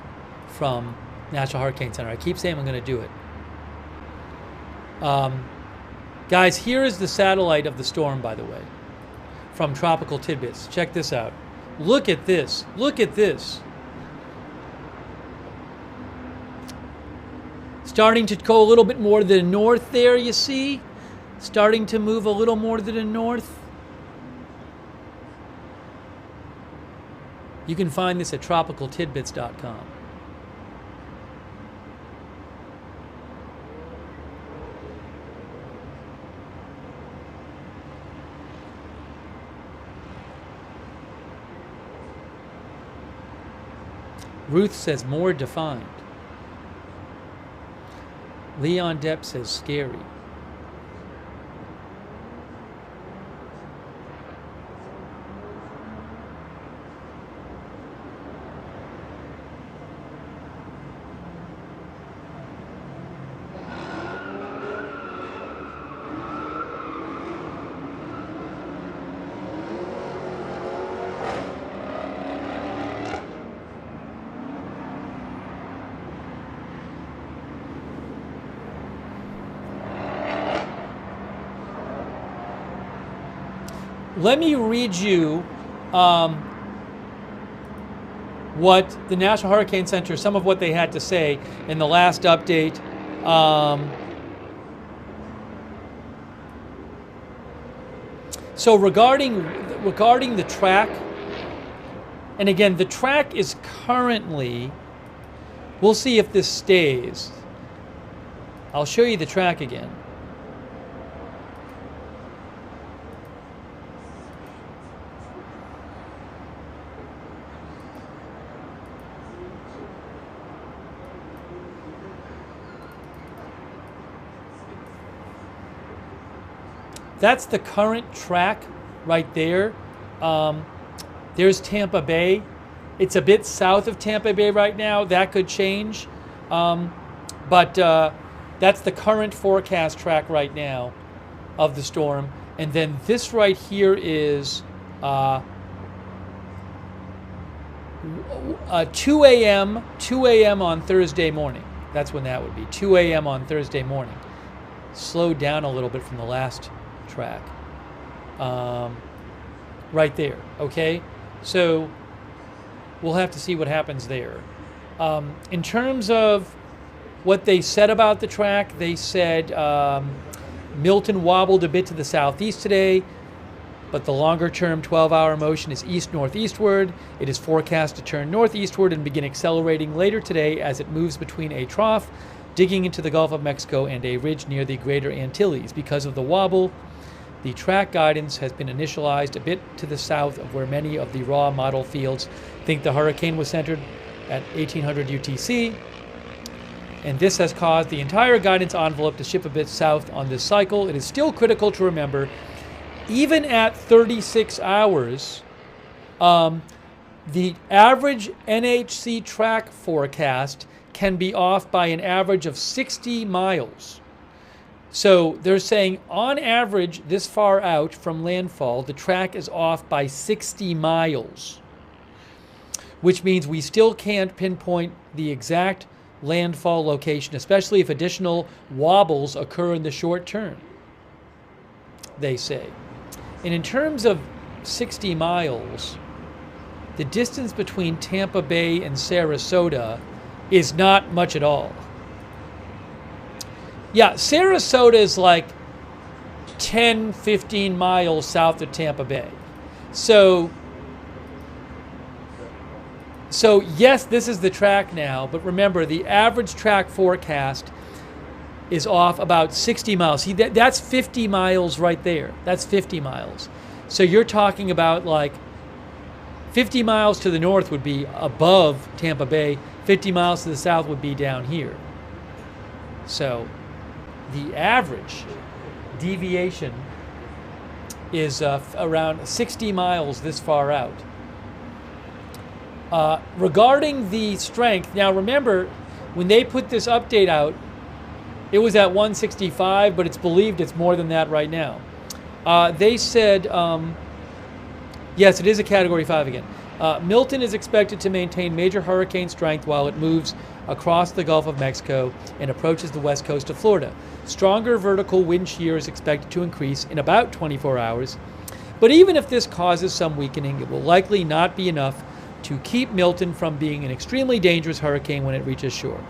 from National Hurricane Center. I keep saying I'm going to do it. Guys, here is the satellite of the storm, by the way, from Tropical Tidbits. Check this out. Look at this. Look at this. Starting to go a little bit more to the north there, you see? Starting to move a little more to the north. You can find this at tropicaltidbits.com. Ruth says more defined. Leon Depp says scary. Let me read you what the National Hurricane Center, some of what they had to say in the last update. So regarding the track, and again, the track is currently, we'll see if this stays. I'll show you the track again. That's the current track right there. There's Tampa Bay. It's a bit south of Tampa Bay right now. That could change. But that's the current forecast track right now of the storm. And then this right here is 2 a.m. on Thursday morning. That's when that would be, 2 a.m. on Thursday morning. slowed down a little bit from the last track. Right there, okay? So we'll have to see what happens there. In terms of what they said about the track, they said Milton wobbled a bit to the southeast today, but the longer-term 12-hour motion is east-northeastward. It is forecast to turn northeastward and begin accelerating later today as it moves between a trough digging into the Gulf of Mexico and a ridge near the Greater Antilles. Because of the wobble, the track guidance has been initialized a bit to the south of where many of the raw model fields think the hurricane was centered at 1800 UTC, and this has caused the entire guidance envelope to shift a bit south on this cycle. It is still critical to remember, even at 36 hours, the average NHC track forecast can be off by an average of 60 miles. So they're saying on average this far out from landfall, the track is off by 60 miles, which means we still can't pinpoint the exact landfall location, especially if additional wobbles occur in the short term, they say. And in terms of 60 miles, the distance between Tampa Bay and Sarasota is not much at all. Yeah, Sarasota is like 10, 15 miles south of Tampa Bay. So yes, this is the track now, but remember the average track forecast is off about 60 miles. See, that's 50 miles right there. That's 50 miles. So you're talking about like 50 miles to the north would be above Tampa Bay. 50 miles to the south would be down here. So the average deviation is around 60 miles this far out. Regarding the strength, now remember, when they put this update out, it was at 165, but it's believed it's more than that right now. They said, yes, it is a Category 5 again. Milton is expected to maintain major hurricane strength while it moves across the Gulf of Mexico and approaches the west coast of Florida. Stronger vertical wind shear is expected to increase in about 24 hours. But even if this causes some weakening, it will likely not be enough to keep Milton from being an extremely dangerous hurricane when it reaches shore.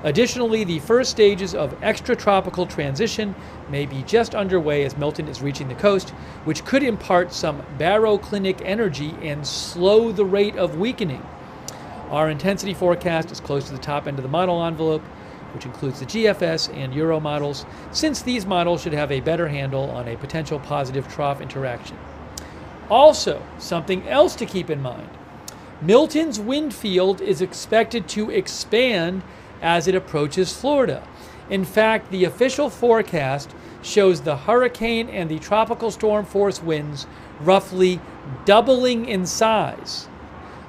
Additionally, the first stages of extratropical transition may be just underway as Milton is reaching the coast, which could impart some baroclinic energy and slow the rate of weakening. Our intensity forecast is close to the top end of the model envelope, which includes the GFS and Euro models, since these models should have a better handle on a potential positive trough interaction. Also, something else to keep in mind. Milton's wind field is expected to expand as it approaches Florida. In fact, the official forecast shows the hurricane and the tropical storm force winds roughly doubling in size.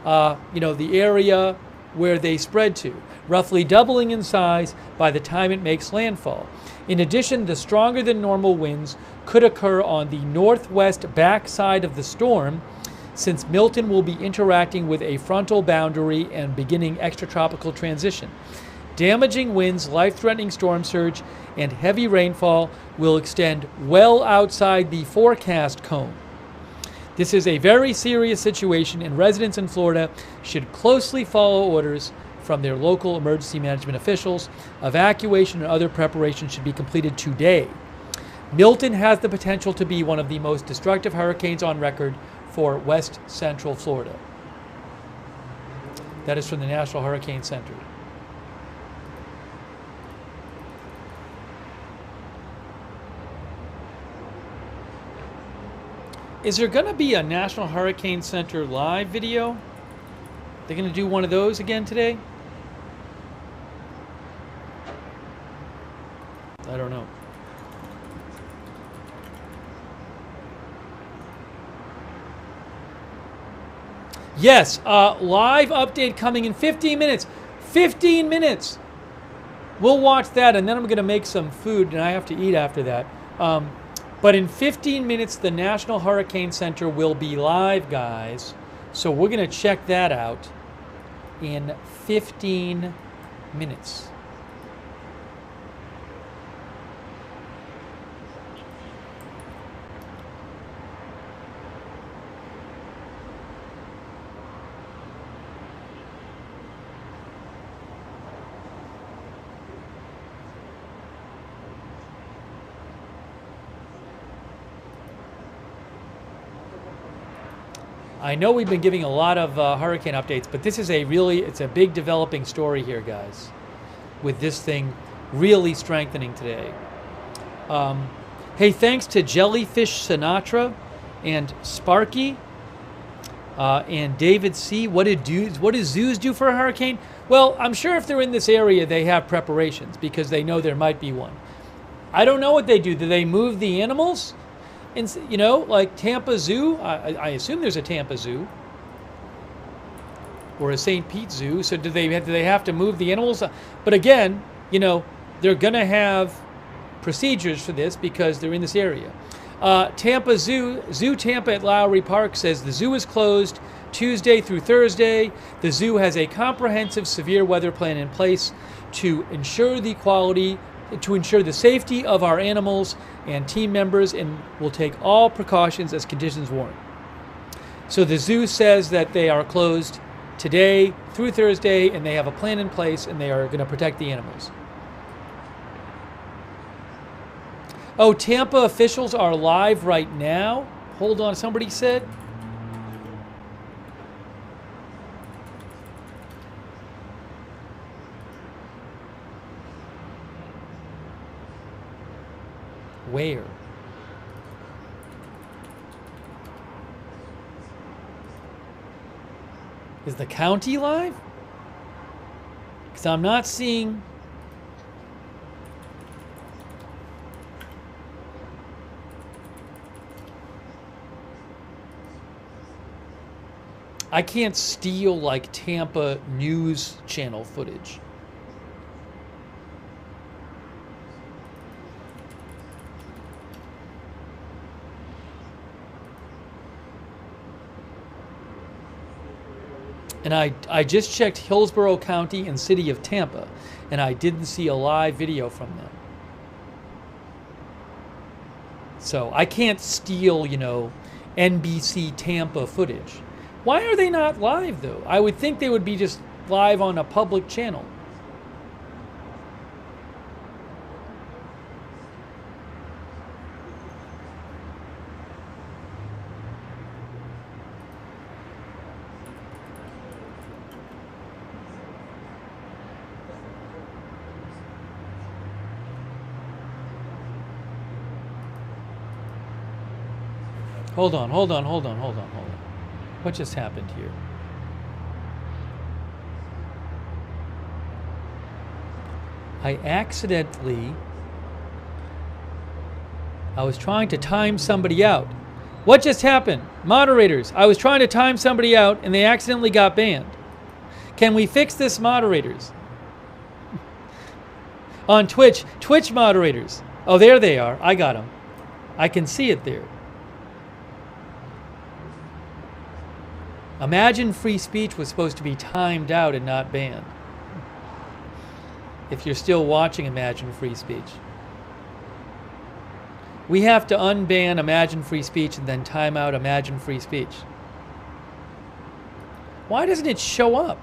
The area where they spread to, roughly doubling in size by the time it makes landfall. In addition, the stronger than normal winds could occur on the northwest backside of the storm, since Milton will be interacting with a frontal boundary and beginning extratropical transition. Damaging winds, life-threatening storm surge, and heavy rainfall will extend well outside the forecast cone. This is a very serious situation, and residents in Florida should closely follow orders from their local emergency management officials. Evacuation and other preparations should be completed today. Milton has the potential to be one of the most destructive hurricanes on record for West Central Florida. That is from the National Hurricane Center. Is there going to be a National Hurricane Center live video? They're going to do one of those again today? I don't know. Yes, live update coming in 15 minutes. 15 minutes! We'll watch that, and then I'm going to make some food, and I have to eat after that. But in 15 minutes, the National Hurricane Center will be live, guys. So we're going to check that out in 15 minutes. I know we've been giving a lot of hurricane updates, but this is it's a big developing story here, guys, with this thing really strengthening today. Hey, thanks to Jellyfish Sinatra and Sparky and David C. What do zoos do for a hurricane? Well, I'm sure if they're in this area, they have preparations because they know there might be one. I don't know what they do. Do they move the animals? And, like Tampa Zoo? I assume there's a Tampa Zoo or a St. Pete Zoo. So do they have to move the animals? But again, they're going to have procedures for this because they're in this area. Tampa Zoo Tampa at Lowry Park says the zoo is closed Tuesday through Thursday. The zoo has a comprehensive severe weather plan in place to ensure the safety of our animals and team members, and will take all precautions as conditions warrant. So the zoo says that they are closed today through Thursday, and they have a plan in place, and they are going to protect the animals. Oh, Tampa officials are live right now. Hold on, somebody said. Where? Is the county live? Because I'm not seeing. I can't steal like Tampa news channel footage. And I just checked Hillsborough County and City of Tampa, and I didn't see a live video from them. So I can't steal, NBC Tampa footage. Why are they not live, though? I would think they would be just live on a public channel. Hold on. What just happened here? I was trying to time somebody out. What just happened? Moderators, I was trying to time somebody out and they accidentally got banned. Can we fix this, moderators? On Twitch moderators. Oh, there they are. I got them. I can see it there. Imagine free speech was supposed to be timed out and not banned. If you're still watching Imagine Free Speech. We have to unban Imagine Free Speech and then time out Imagine Free Speech. Why doesn't it show up?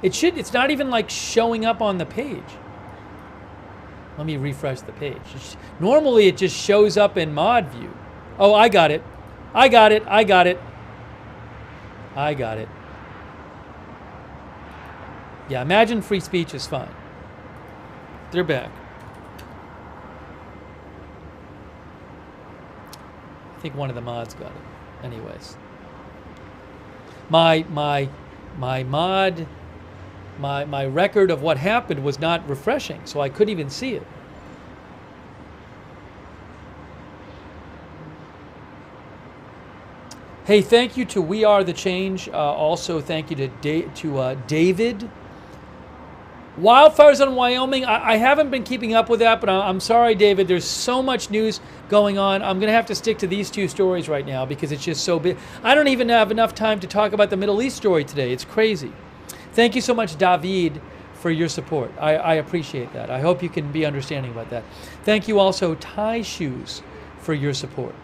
It's not even like showing up on the page. Let me refresh the page. Normally it just shows up in mod view. Oh, I got it. Yeah, Imagine Free Speech is fine. They're back. I think one of the mods got it. Anyways. My record of what happened was not refreshing, so I couldn't even see it. Hey, thank you to We Are the Change. Also, thank you to David. Wildfires in Wyoming. I haven't been keeping up with that, but I'm sorry, David. There's so much news going on. I'm going to have to stick to these two stories right now because it's just so big. I don't even have enough time to talk about the Middle East story today. It's crazy. Thank you so much, David, for your support. I appreciate that. I hope you can be understanding about that. Thank you also, Tie Shoes, for your support,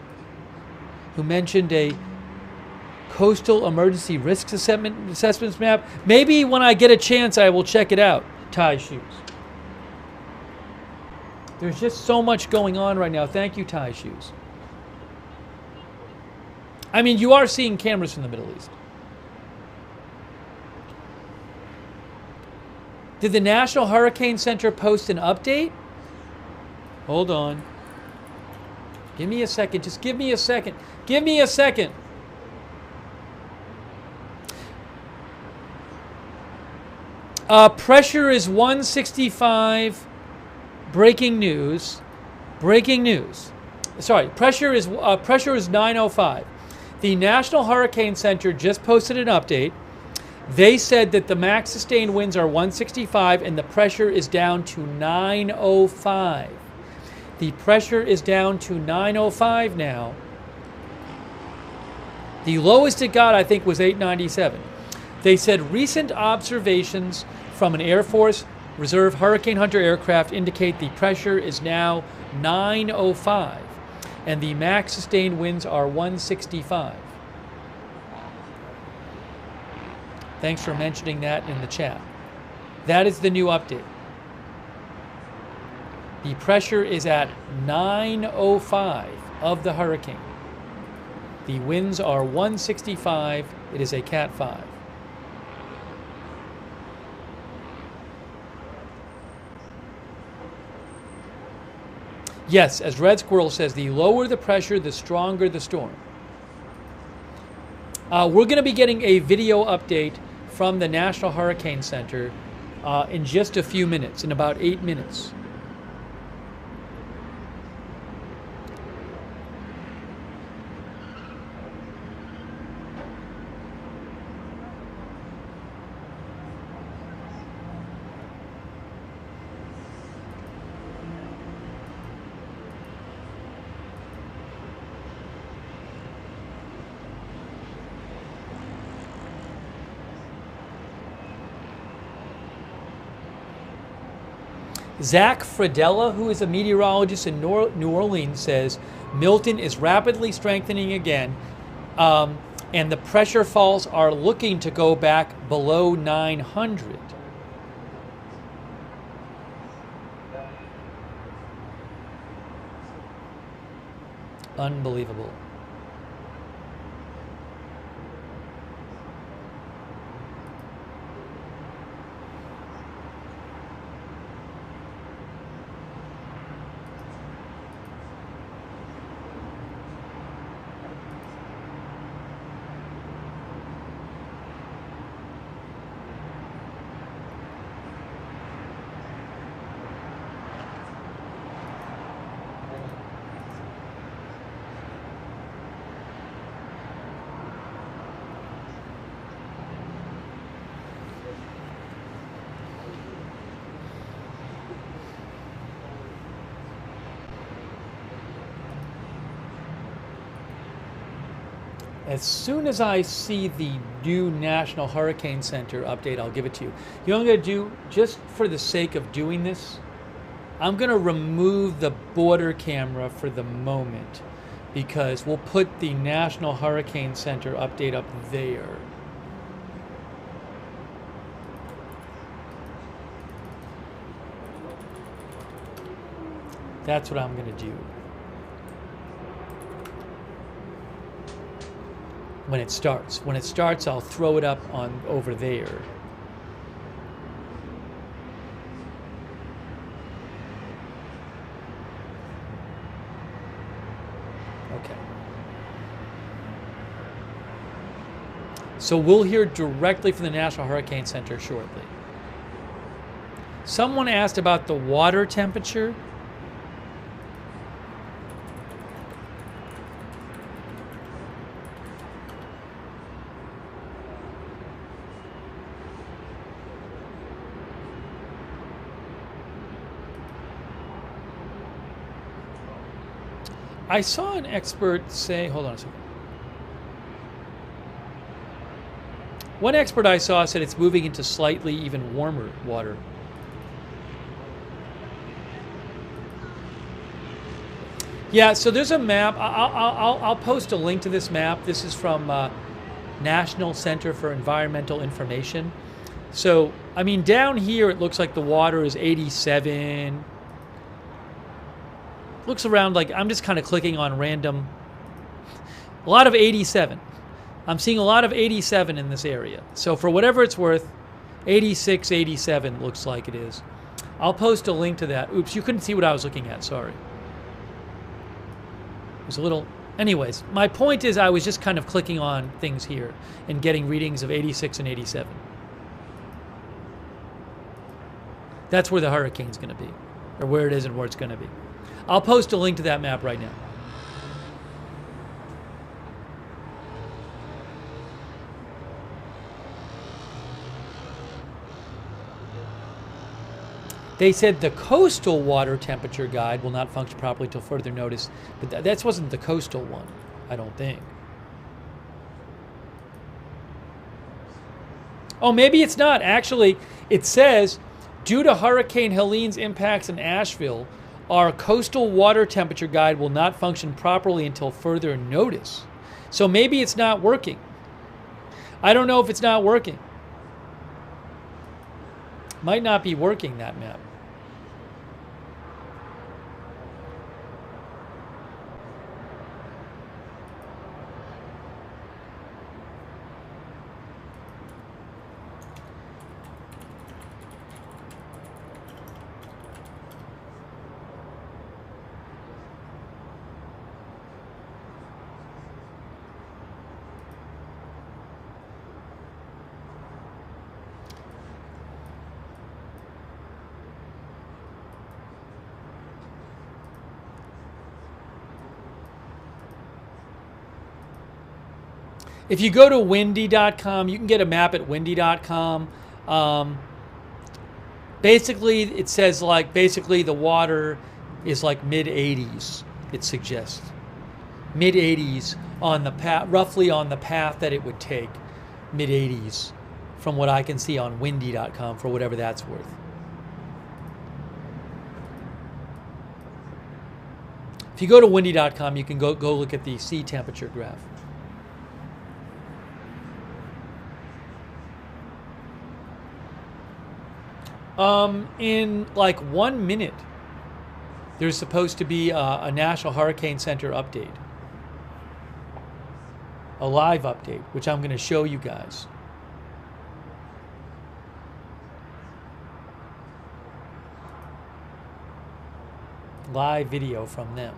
who mentioned a coastal emergency risk assessments map. Maybe when I get a chance, I will check it out. Tie Shoes. There's just so much going on right now. Thank you, Tie Shoes. I mean, you are seeing cameras from the Middle East. Did the National Hurricane Center post an update? Hold on. Give me a second. Just give me a second. Give me a second. Pressure is 165. Breaking news. Breaking news. Sorry, pressure is 905. The National Hurricane Center just posted an update. They said that the max sustained winds are 165 and the pressure is down to 905. The pressure is down to 905 now. The lowest it got, I think, was 897. They said recent observations from an Air Force Reserve Hurricane Hunter aircraft indicate the pressure is now 905 and the max sustained winds are 165. Thanks for mentioning that in the chat. That is the new update. The pressure is at 905 of the hurricane. The winds are 165. It is a Cat 5. Yes, as Red Squirrel says, the lower the pressure, the stronger the storm. We're going to be getting a video update from the National Hurricane Center in just a few minutes, in about 8 minutes. Zach Fradella, who is a meteorologist in New Orleans, says Milton is rapidly strengthening again, and the pressure faults are looking to go back below 900. Unbelievable. As soon as I see the new National Hurricane Center update, I'll give it to you. You know what I'm going to do, just for the sake of doing this? I'm going to remove the border camera for the moment because we'll put the National Hurricane Center update up there. That's what I'm going to do. When it starts. When it starts, I'll throw it up on over there. Okay. So we'll hear directly from the National Hurricane Center shortly. Someone asked about the water temperature. I saw an expert say, hold on a second. One expert I saw said it's moving into slightly even warmer water. Yeah, so there's a map. I'll post a link to this map. This is from National Center for Environmental Information. So, I mean, down here it looks like the water is 87. Looks around like I'm just kind of clicking on random A lot of 87. I'm seeing a lot of 87 in this area. So for whatever it's worth, 86, 87 looks like it is. I'll post a link to that. Oops, you couldn't see what I was looking at, sorry. It was a little... Anyways, my point is I was just kind of clicking on things here and getting readings of 86 and 87. That's where the hurricane's going to be, or where it is and where it's going to be. I'll post a link to that map right now. They said the coastal water temperature guide will not function properly until further notice, but that wasn't the coastal one, I don't think. Oh, maybe it's not. Actually, it says, due to Hurricane Helene's impacts in Asheville, our coastal water temperature guide will not function properly until further notice. So maybe it's not working. I don't know if it's not working. Might not be working, that map. If you go to windy.com, you can get a map at windy.com. Basically, it says basically the water is like mid-80s, it suggests. Mid-80s on the path, roughly on the path that it would take. Mid-80s, from what I can see on windy.com, for whatever that's worth. If you go to windy.com, you can go look at the sea temperature graph. In like 1 minute, there's supposed to be a National Hurricane Center update. A live update, which I'm going to show you guys. Live video from them.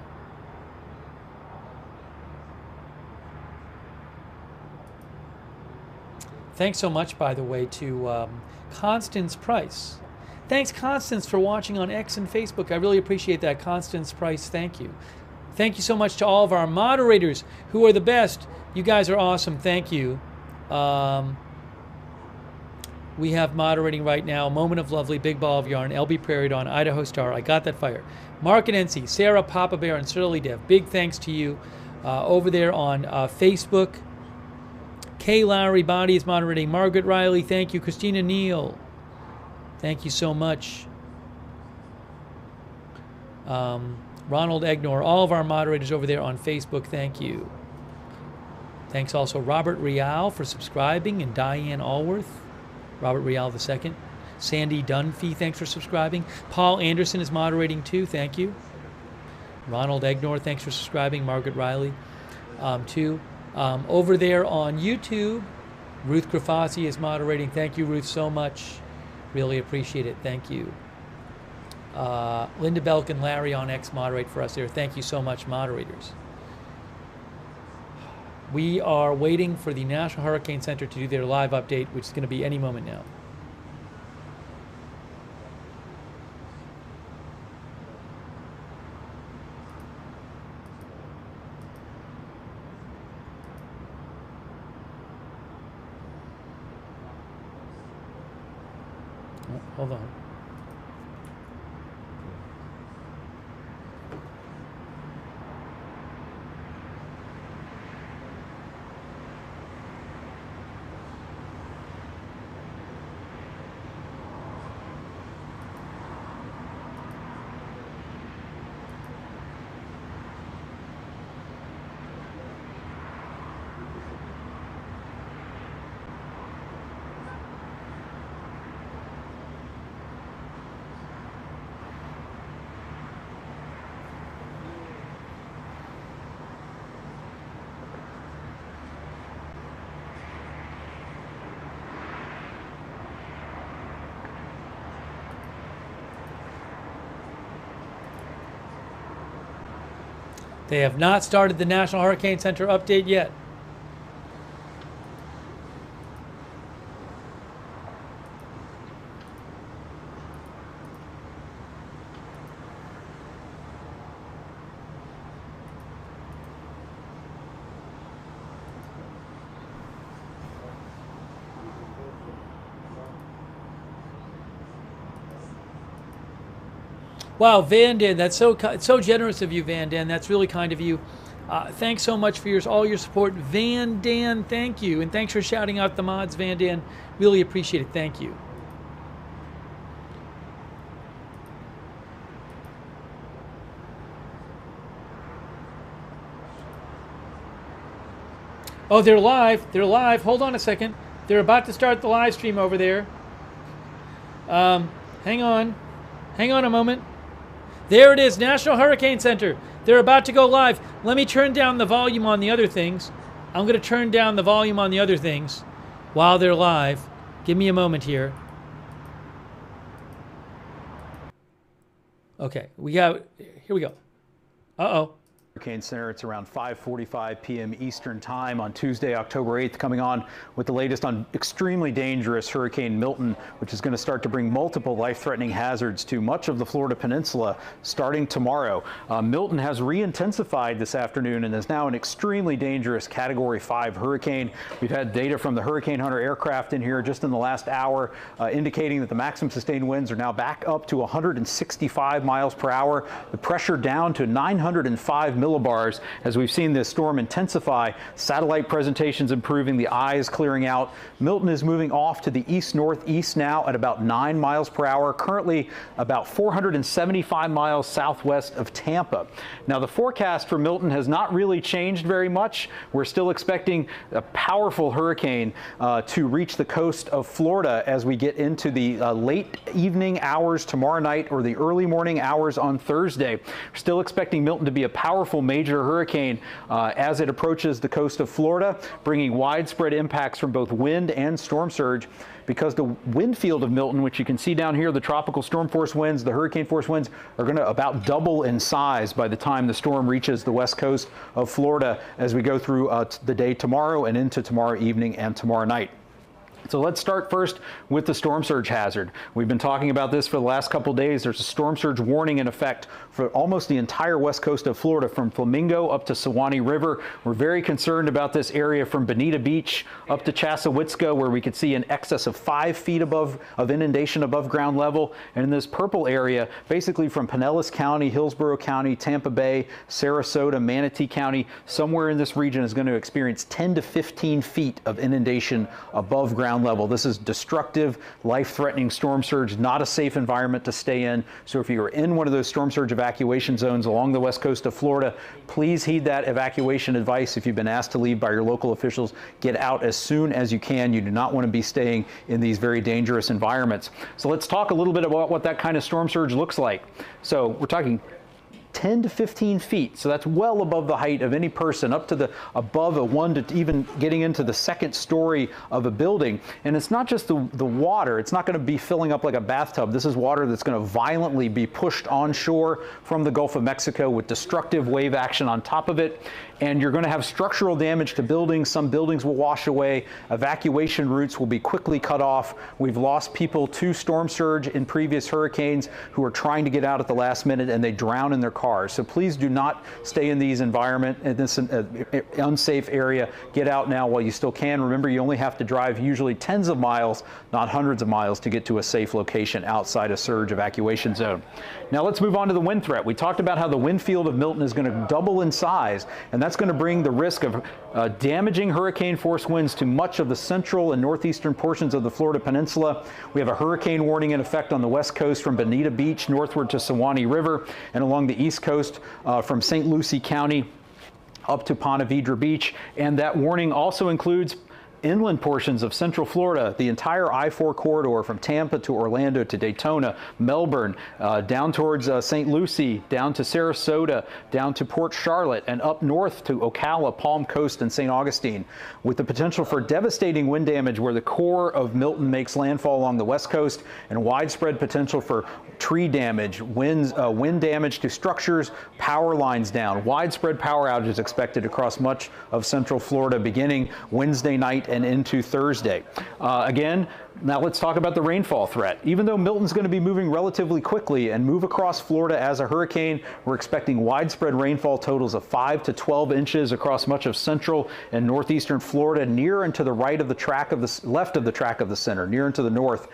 Thanks so much, by the way, to Constance Price. Thanks, Constance, for watching on X and Facebook. I really appreciate that. Constance Price, thank you. Thank you so much to all of our moderators who are the best. You guys are awesome. Thank you. We have moderating right now Moment of Lovely, Big Ball of Yarn, LB Prairie Dawn, Idaho Star, I Got That Fire, Mark and NC, Sarah, Papa Bear, and Surly Dev. Big thanks to you over there on Facebook. Kay Lowry Body is moderating. Margaret Riley, thank you. Christina Neal, thank you so much. Ronald Egnor, all of our moderators over there on Facebook, thank you. Thanks also Robert Rial for subscribing, and Diane Allworth, Robert Rial II. Sandy Dunphy, thanks for subscribing. Paul Anderson is moderating too, thank you. Ronald Egnor, thanks for subscribing. Margaret Riley too. Over there on YouTube, Ruth Grafasi is moderating. Thank you, Ruth, so much. Really appreciate it. Thank you. Linda Belk and Larry on X moderate for us there. Thank you so much, moderators. We are waiting for the National Hurricane Center to do their live update, which is going to be any moment now. Hold on. They have not started the National Hurricane Center update yet. Wow, Van Dan, that's so generous of you, Van Dan. That's really kind of you. Thanks so much for all your support, Van Dan. Thank you, and thanks for shouting out the mods, Van Dan. Really appreciate it. Thank you. Oh, they're live. They're live. Hold on a second. They're about to start the live stream over there. Hang on. Hang on a moment. There it is, National Hurricane Center. They're about to go live. Let me turn down the volume on the other things. I'm going to turn down the volume on the other things while they're live. Give me a moment here. Okay, here we go. Uh-oh. Hurricane Center. It's around 5:45 p.m. Eastern Time on Tuesday, October 8th, coming on with the latest on extremely dangerous Hurricane Milton, which is going to start to bring multiple life-threatening hazards to much of the Florida Peninsula starting tomorrow. Milton has re-intensified this afternoon and is now an extremely dangerous Category 5 hurricane. We've had data from the Hurricane Hunter aircraft in here just in the last hour indicating that the maximum sustained winds are now back up to 165 miles per hour. The pressure down to 905 millibars as we've seen this storm intensify. Satellite presentations improving, the eye is clearing out. Milton is moving off to the east-northeast now at about 9 miles per hour, currently about 475 miles southwest of Tampa. Now the forecast for Milton has not really changed very much. We're still expecting a powerful hurricane to reach the coast of Florida as we get into the late evening hours tomorrow night or the early morning hours on Thursday. We're still expecting Milton to be a powerful major hurricane as it approaches the coast of Florida, bringing widespread impacts from both wind and storm surge, because the wind field of Milton, which you can see down here, the tropical storm force winds, the hurricane force winds, are going to about double in size by the time the storm reaches the west coast of Florida as we go through the day tomorrow and into tomorrow evening and tomorrow night. So let's start first with the storm surge hazard. We've been talking about this for the last couple of days. There's a storm surge warning in effect for almost the entire west coast of Florida, from Flamingo up to Suwannee River. We're very concerned about this area from Bonita Beach up to Chassahowitzka, where we could see an excess of 5 feet of inundation above ground level. And in this purple area, basically from Pinellas County, Hillsborough County, Tampa Bay, Sarasota, Manatee County, somewhere in this region is going to experience 10 to 15 feet of inundation above ground level. This is destructive, life-threatening storm surge, not a safe environment to stay in. So if you're in one of those storm surge evacuation zones along the west coast of Florida, please heed that evacuation advice. If you've been asked to leave by your local officials, get out as soon as you can. You do not want to be staying in these very dangerous environments. So let's talk a little bit about what that kind of storm surge looks like. So we're talking 10 to 15 feet. So that's well above the height of any person, up to above a 1 to even getting into the second story of a building. And it's not just the water. It's not going to be filling up like a bathtub. This is water that's going to violently be pushed onshore from the Gulf of Mexico with destructive wave action on top of it. And you're going to have structural damage to buildings. Some buildings will wash away. Evacuation routes will be quickly cut off. We've lost people to storm surge in previous hurricanes who are trying to get out at the last minute and they drown in their cars. So please do not stay in these environments, in this unsafe area. Get out now while you still can. Remember, you only have to drive usually tens of miles, not hundreds of miles, to get to a safe location outside a surge evacuation zone. Now let's move on to the wind threat. We talked about how the wind field of Milton is going to double in size, and that's going to bring the risk of damaging hurricane force winds to much of the central and northeastern portions of the Florida Peninsula. We have a hurricane warning in effect on the west coast from Bonita Beach northward to Suwannee River, and along the east coast from St. Lucie County up to Ponte Vedra Beach. And that warning also includes inland portions of central Florida, the entire I-4 corridor from Tampa to Orlando to Daytona, Melbourne, down towards St. Lucie, down to Sarasota, down to Port Charlotte, and up north to Ocala, Palm Coast, and St. Augustine, with the potential for devastating wind damage where the core of Milton makes landfall along the west coast, and widespread potential for tree damage, wind damage to structures, power lines down. Widespread power outages expected across much of central Florida beginning Wednesday night and into Thursday. Again, now let's talk about the rainfall threat. Even though Milton's going to be moving relatively quickly and move across Florida as a hurricane, we're expecting widespread rainfall totals of 5 to 12 inches across much of central and northeastern Florida, near and to the right of the track of the left of the track of the center, near and to the north.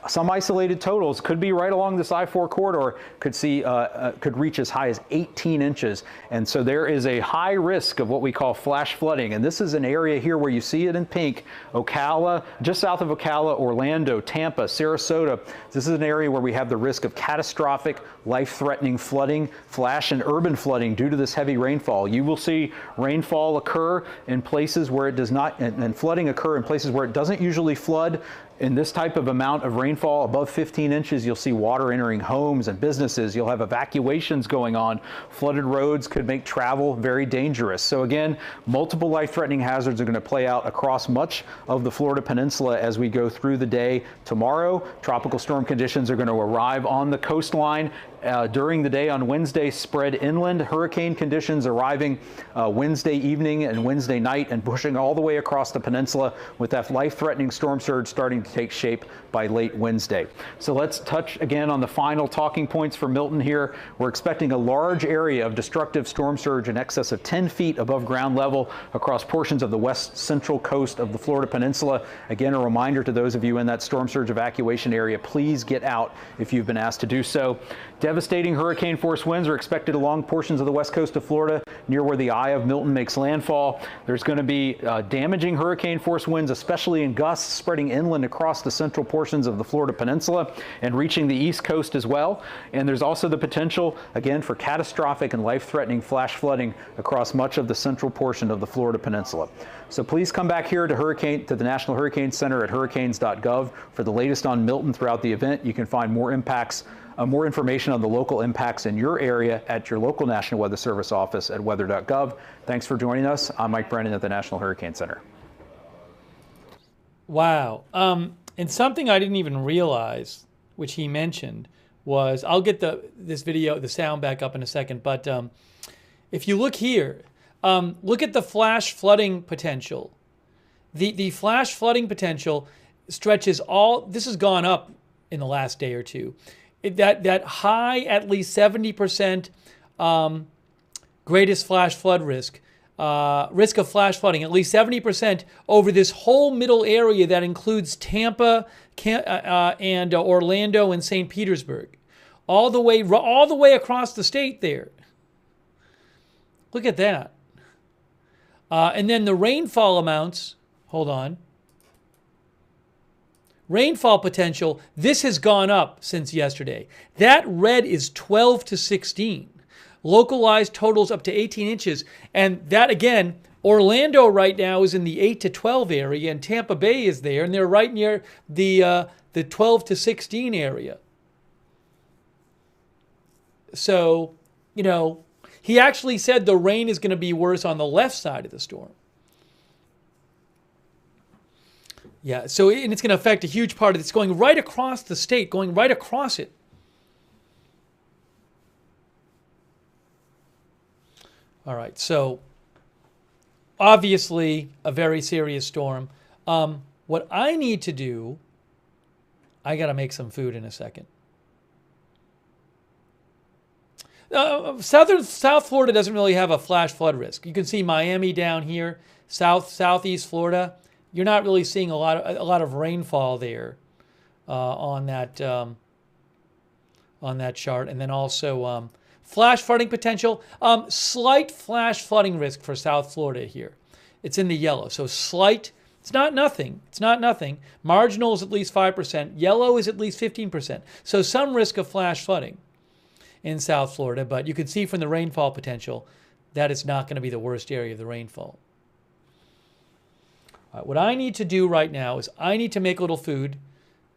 Some isolated totals could be right along this I-4 corridor, could reach as high as 18 inches. And so there is a high risk of what we call flash flooding. And this is an area here where you see it in pink, Ocala, just south of Ocala, Orlando, Tampa, Sarasota. This is an area where we have the risk of catastrophic, life-threatening flooding, flash and urban flooding due to this heavy rainfall. You will see rainfall occur in places where it does not, and flooding occur in places where it doesn't usually flood. In this type of amount of rainfall, above 15 inches, you'll see water entering homes and businesses. You'll have evacuations going on. Flooded roads could make travel very dangerous. So again, multiple life-threatening hazards are going to play out across much of the Florida Peninsula as we go through the day tomorrow. Tropical storm conditions are going to arrive on the coastline during the day on Wednesday, spread inland. Hurricane conditions arriving Wednesday evening and Wednesday night and pushing all the way across the peninsula, with that life-threatening storm surge starting to take shape by late Wednesday. So let's touch again on the final talking points for Milton here. We're expecting a large area of destructive storm surge in excess of 10 feet above ground level across portions of the west central coast of the Florida Peninsula. Again, a reminder to those of you in that storm surge evacuation area, please get out if you've been asked to do so. Devastating hurricane force winds are expected along portions of the west coast of Florida, near where the eye of Milton makes landfall. There's going to be damaging hurricane force winds, especially in gusts, spreading inland across the central portions of the Florida Peninsula and reaching the east coast as well. And there's also the potential, again, for catastrophic and life-threatening flash flooding across much of the central portion of the Florida Peninsula. So please come back here to the National Hurricane Center at hurricanes.gov for the latest on Milton throughout the event. You can find more information on the local impacts in your area at your local National Weather Service office at weather.gov. Thanks for joining us. I'm Mike Brennan at the National Hurricane Center. Wow. And something I didn't even realize, which he mentioned, was, I'll get this video, the sound back up in a second, but if you look here, look at the flash flooding potential. The flash flooding potential stretches this has gone up in the last day or two. That high, at least 70% greatest flash flood risk of flash flooding, at least 70% over this whole middle area that includes Tampa and Orlando and St. Petersburg, all the way across the state there. Look at that. And then the rainfall amounts, hold on. Rainfall potential, this has gone up since yesterday. That red is 12 to 16. Localized totals up to 18 inches. And that, again, Orlando right now is in the 8 to 12 area, and Tampa Bay is there, and they're right near the 12 to 16 area. So, he actually said the rain is going to be worse on the left side of the storm. Yeah, so and it's going to affect a huge part of it. It's going right across the state, going right across it. All right, so obviously a very serious storm. What I need to do, I got to make some food in a second. South Florida doesn't really have a flash flood risk. You can see Miami down here, southeast Florida. You're not really seeing a lot of rainfall there on that chart, and then also flash flooding potential. Slight flash flooding risk for South Florida here. It's in the yellow, so slight. It's not nothing. It's not nothing. Marginal is at least 5%. Yellow is at least 15%. So some risk of flash flooding in South Florida, but you can see from the rainfall potential that it's not going to be the worst area of the rainfall. What I need to do right now is I need to make a little food.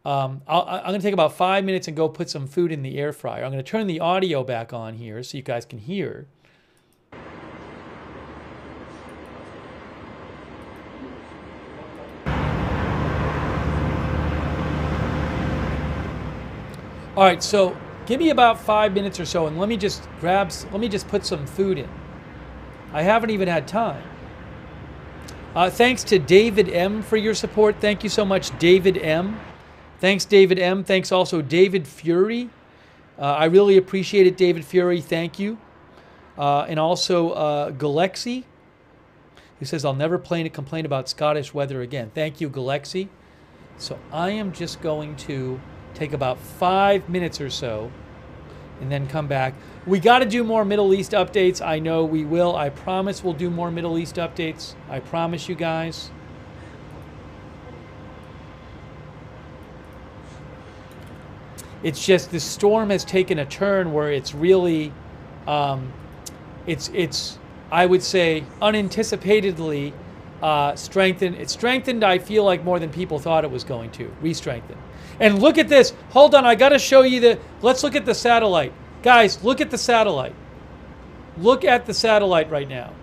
I'm going to take about 5 minutes and go put some food in the air fryer. I'm going to turn the audio back on here so you guys can hear. All right, so give me about 5 minutes or so, and let me just put some food in. I haven't even had time. Thanks to David M. for your support. Thank you so much, David M. Thanks, David M. Thanks also, David Fury. I really appreciate it, David Fury. Thank you. And also Galexi, who says, I'll never complain about Scottish weather again. Thank you, Galexi. So I am just going to take about 5 minutes or so and then come back. We got to do more Middle East updates. I know we will. I promise we'll do more Middle East updates. I promise you guys. It's just the storm has taken a turn where it's really, it's I would say unanticipatedly strengthened. It's strengthened, I feel like, more than people thought it was going to. Re-strengthen. And look at this. Hold on, I got to show you let's look at the satellite. Guys, look at the satellite. Look at the satellite right now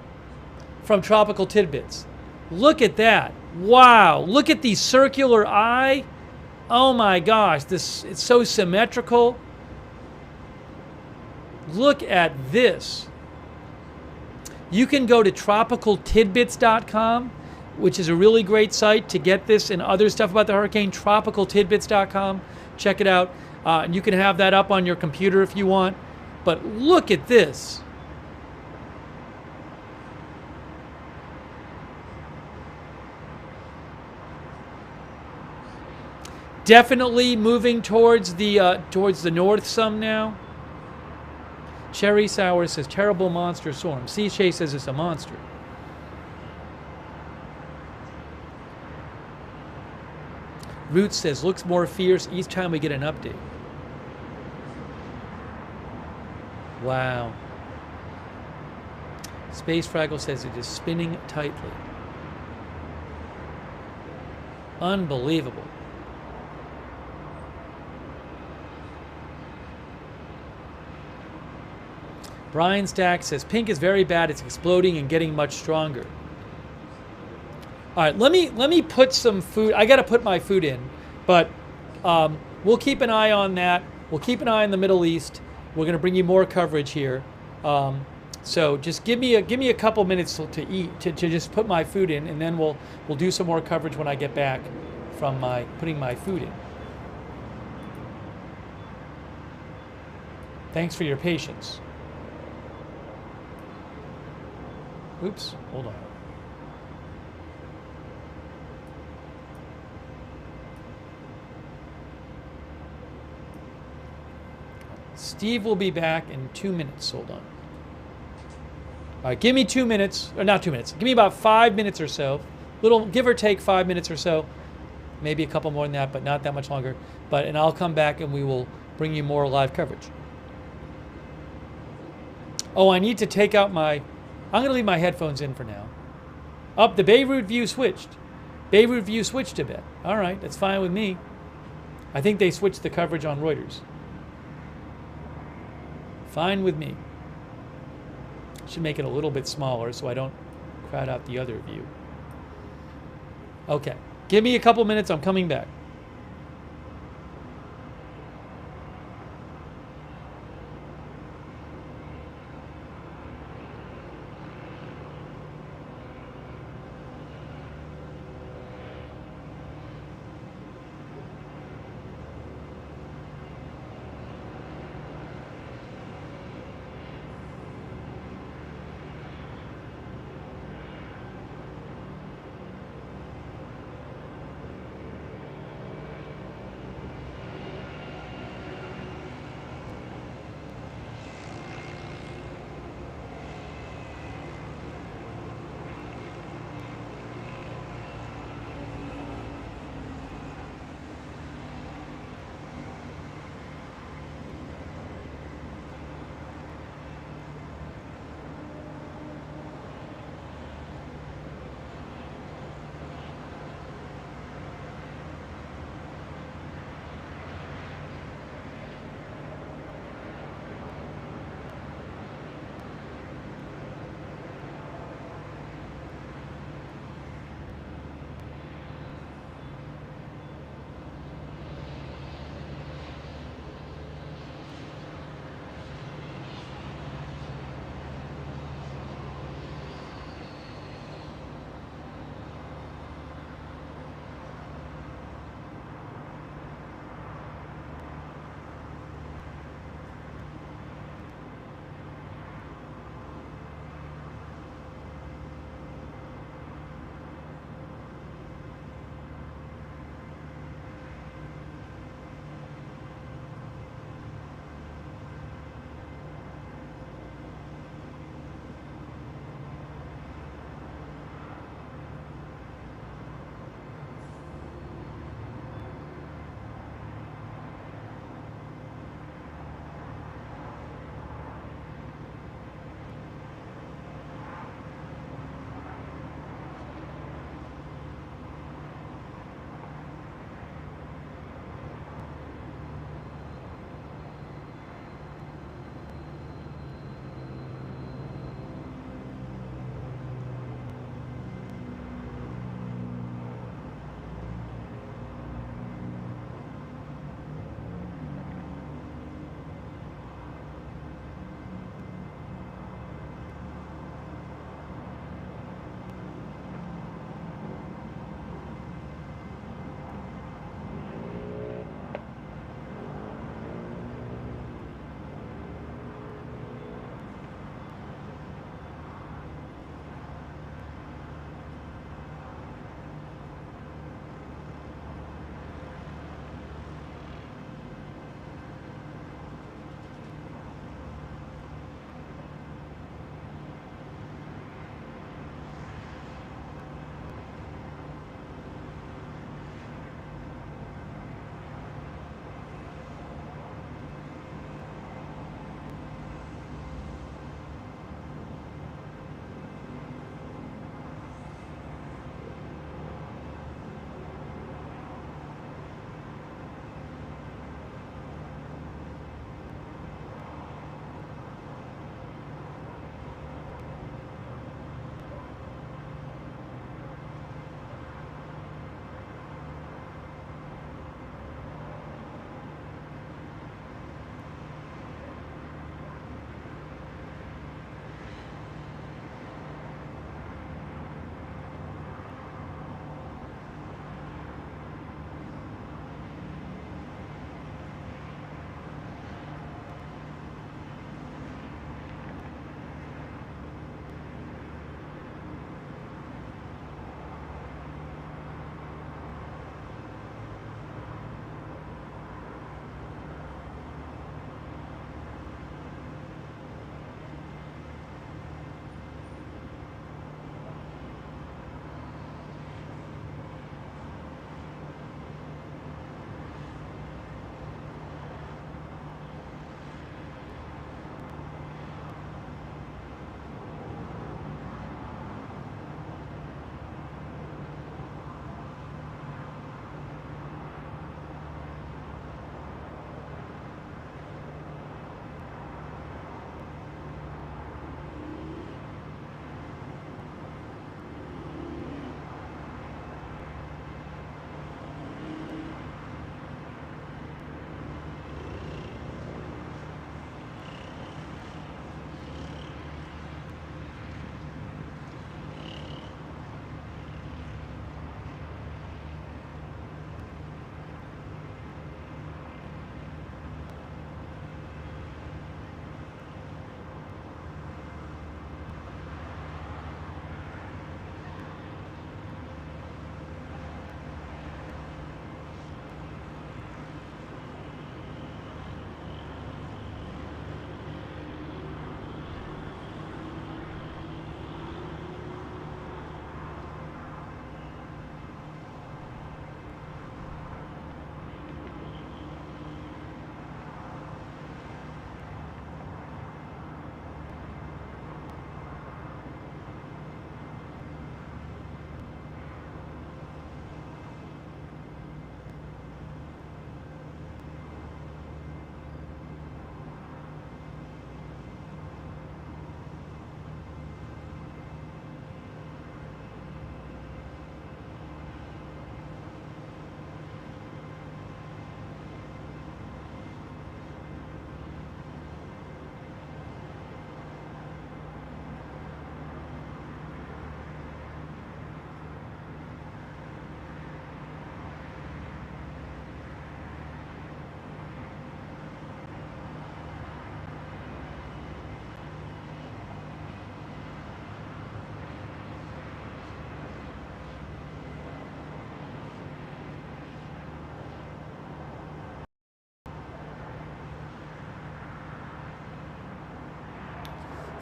from Tropical Tidbits. Look at that. Wow. Look at the circular eye. Oh my gosh, it's so symmetrical. Look at this. You can go to tropicaltidbits.com, which is a really great site to get this and other stuff about the hurricane, tropicaltidbits.com. Check it out. And you can have that up on your computer if you want. But look at this. Definitely moving towards the north some now. Cherry Sour says, terrible monster storm. Sea Shay says it's a monster. Roots says, looks more fierce each time we get an update. Wow. Space Fraggle says it is spinning tightly. Unbelievable. Brian Stack says, pink is very bad. It's exploding and getting much stronger. All right, let me put some food. I got to put my food in, but we'll keep an eye on that. We'll keep an eye on the Middle East. We're going to bring you more coverage here. So just give me a couple minutes to eat, to just put my food in, and then we'll do some more coverage when I get back from putting my food in. Thanks for your patience. Oops, hold on. Steve will be back in 2 minutes. Hold on. All right, give me 2 minutes, or not 2 minutes. Give me about 5 minutes or so. Little, give or take 5 minutes or so. Maybe a couple more than that, but not that much longer. And I'll come back and we will bring you more live coverage. Oh, I need to take out I'm going to leave my headphones in for now. Up, the Beirut view switched. Beirut view switched a bit. All right, that's fine with me. I think they switched the coverage on Reuters. Fine with me. Should make it a little bit smaller so I don't crowd out the other view. Okay, give me a couple minutes. I'm coming back.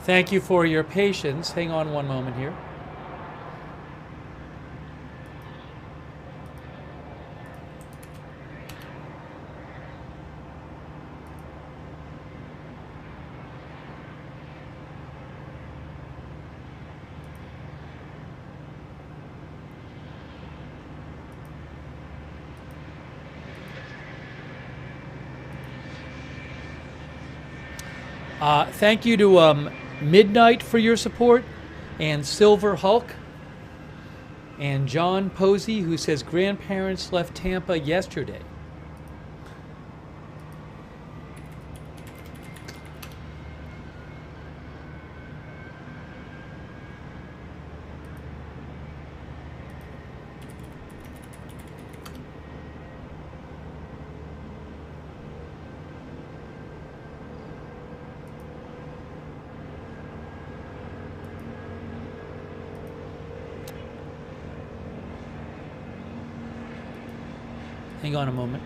Thank you for your patience. Hang on one moment here. Thank you to Midnight for your support, and Silver Hulk, and John Posey, who says grandparents left Tampa yesterday. Hang on a moment.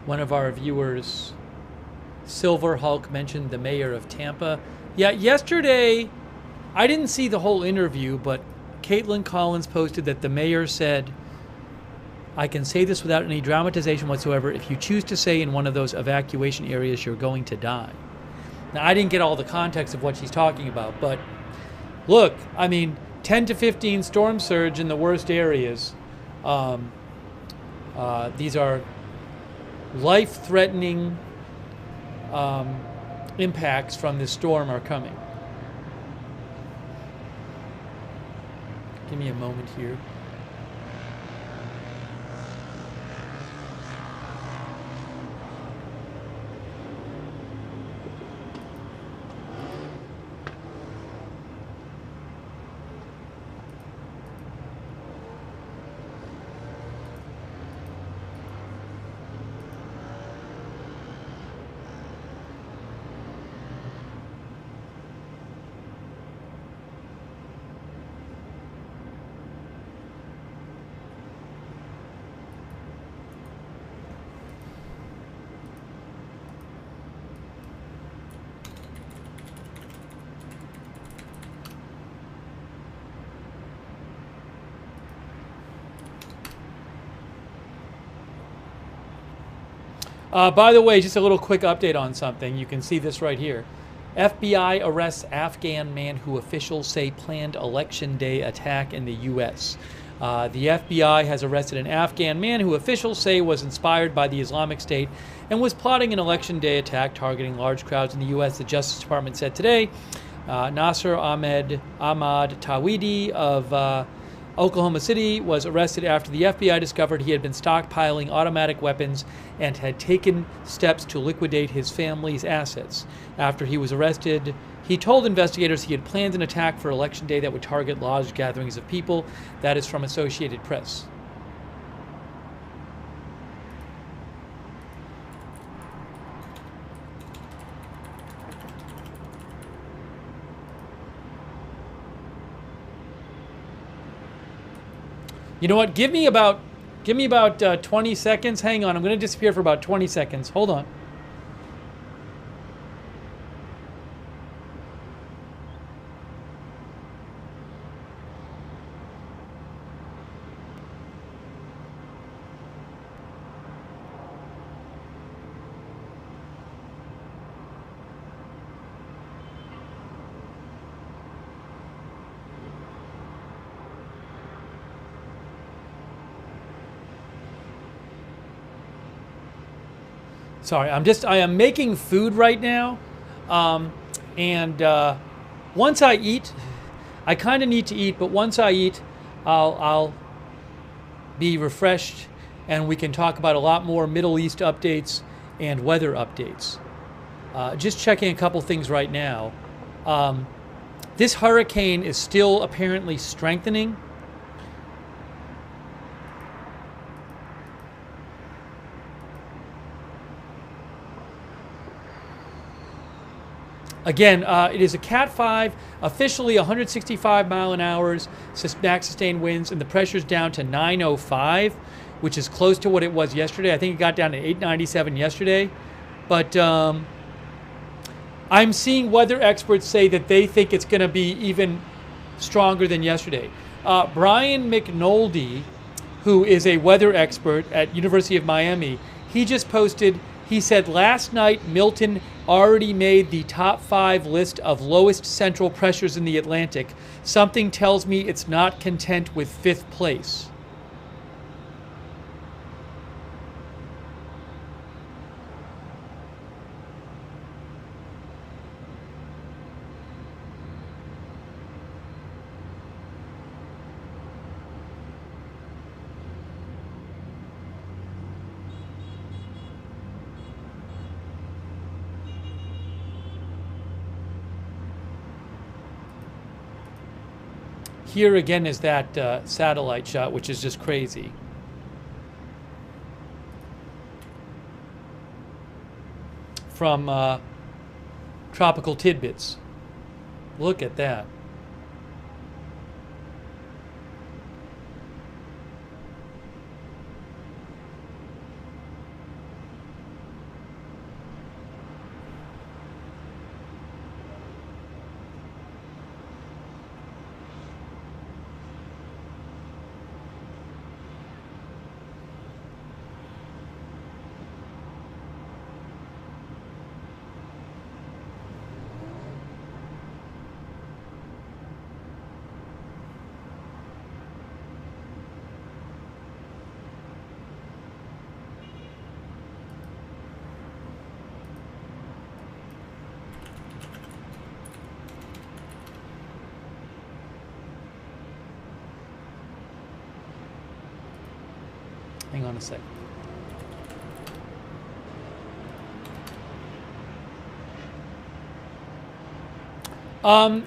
One of our viewers, Silver Hulk, mentioned the mayor of Tampa. Yeah, yesterday, I didn't see the whole interview, but Caitlin Collins posted that the mayor said, "I can say this without any dramatization whatsoever. If you choose to say in one of those evacuation areas, you're going to die." Now, I didn't get all the context of what she's talking about, but look, I mean, 10 to 15 storm surge in the worst areas. These are life-threatening impacts from this storm are coming. Give me a moment here. By the way, just a little quick update on something. You can see this right here. FBI arrests Afghan man who officials say planned election day attack in the U.S. The FBI has arrested an Afghan man who officials say was inspired by the Islamic State and was plotting an election day attack targeting large crowds in the U.S., the Justice Department said today. Nasser Ahmad Tawhidi of Oklahoma City was arrested after the FBI discovered he had been stockpiling automatic weapons and had taken steps to liquidate his family's assets. After he was arrested, he told investigators he had planned an attack for Election Day that would target large gatherings of people. That is from Associated Press. You know what? Give me about 20 seconds. Hang on. I'm going to disappear for about 20 seconds. Hold on. Sorry, I am making food right now, and once I eat, I kind of need to eat, but once I eat, I'll be refreshed and we can talk about a lot more Middle East updates and weather updates. Just checking a couple things right now. This hurricane is still apparently strengthening. Again, it is a Cat 5, officially 165 mile an hour max sustained winds, and the pressure's down to 905, which is close to what it was yesterday. I think it got down to 897 yesterday. But I'm seeing weather experts say that they think it's going to be even stronger than yesterday. Brian McNulty, who is a weather expert at University of Miami, he just posted, he said last night Milton already made the top 5 list of lowest central pressures in the Atlantic. Something tells me it's not content with 5th place. Here again is that satellite shot, which is just crazy. From Tropical Tidbits. Look at that. Hang on a sec.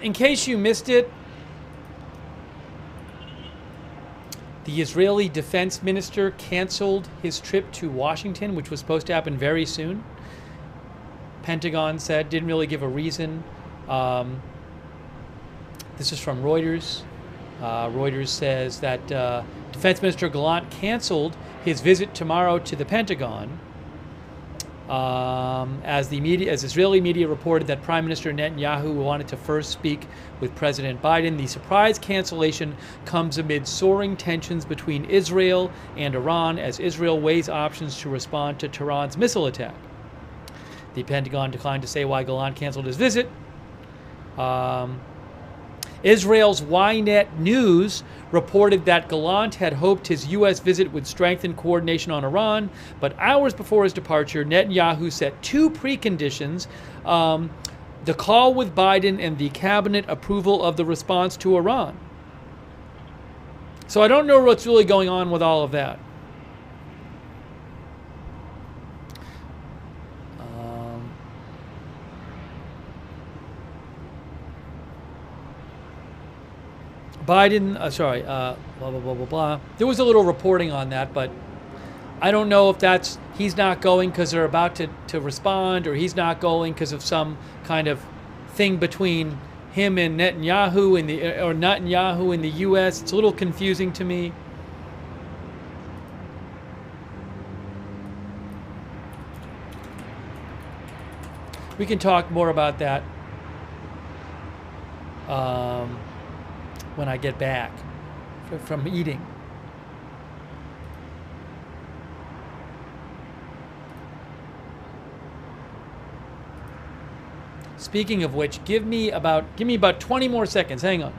In case you missed it, the Israeli defense minister canceled his trip to Washington, which was supposed to happen very soon. Pentagon said, didn't really give a reason. This is from Reuters. Reuters says that Defense Minister Gallant canceled his visit tomorrow to the Pentagon as Israeli media reported that Prime Minister Netanyahu wanted to first speak with President Biden. The surprise cancellation comes amid soaring tensions between Israel and Iran as Israel weighs options to respond to Tehran's missile attack. The Pentagon declined to say why Gallant canceled his visit. Israel's Ynet News reported that Gallant had hoped his U.S. visit would strengthen coordination on Iran, but hours before his departure, Netanyahu set 2 preconditions, the call with Biden and the cabinet approval of the response to Iran. So I don't know what's really going on with all of that. Biden, blah, blah, blah, blah, blah. There was a little reporting on that, but I don't know if that's, he's not going because they're about to respond, or he's not going because of some kind of thing between him and Netanyahu or Netanyahu in the U.S. It's a little confusing to me. We can talk more about that when I get back from eating. Speaking of which, give me about 20 more seconds. Hang on.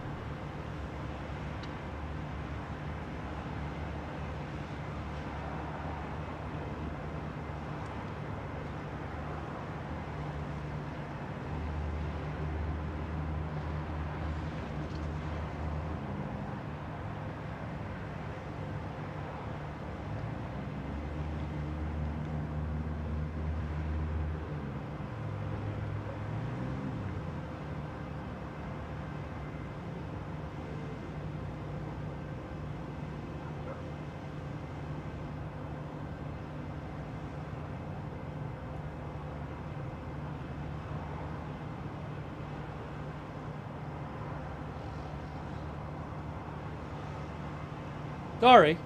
Sorry,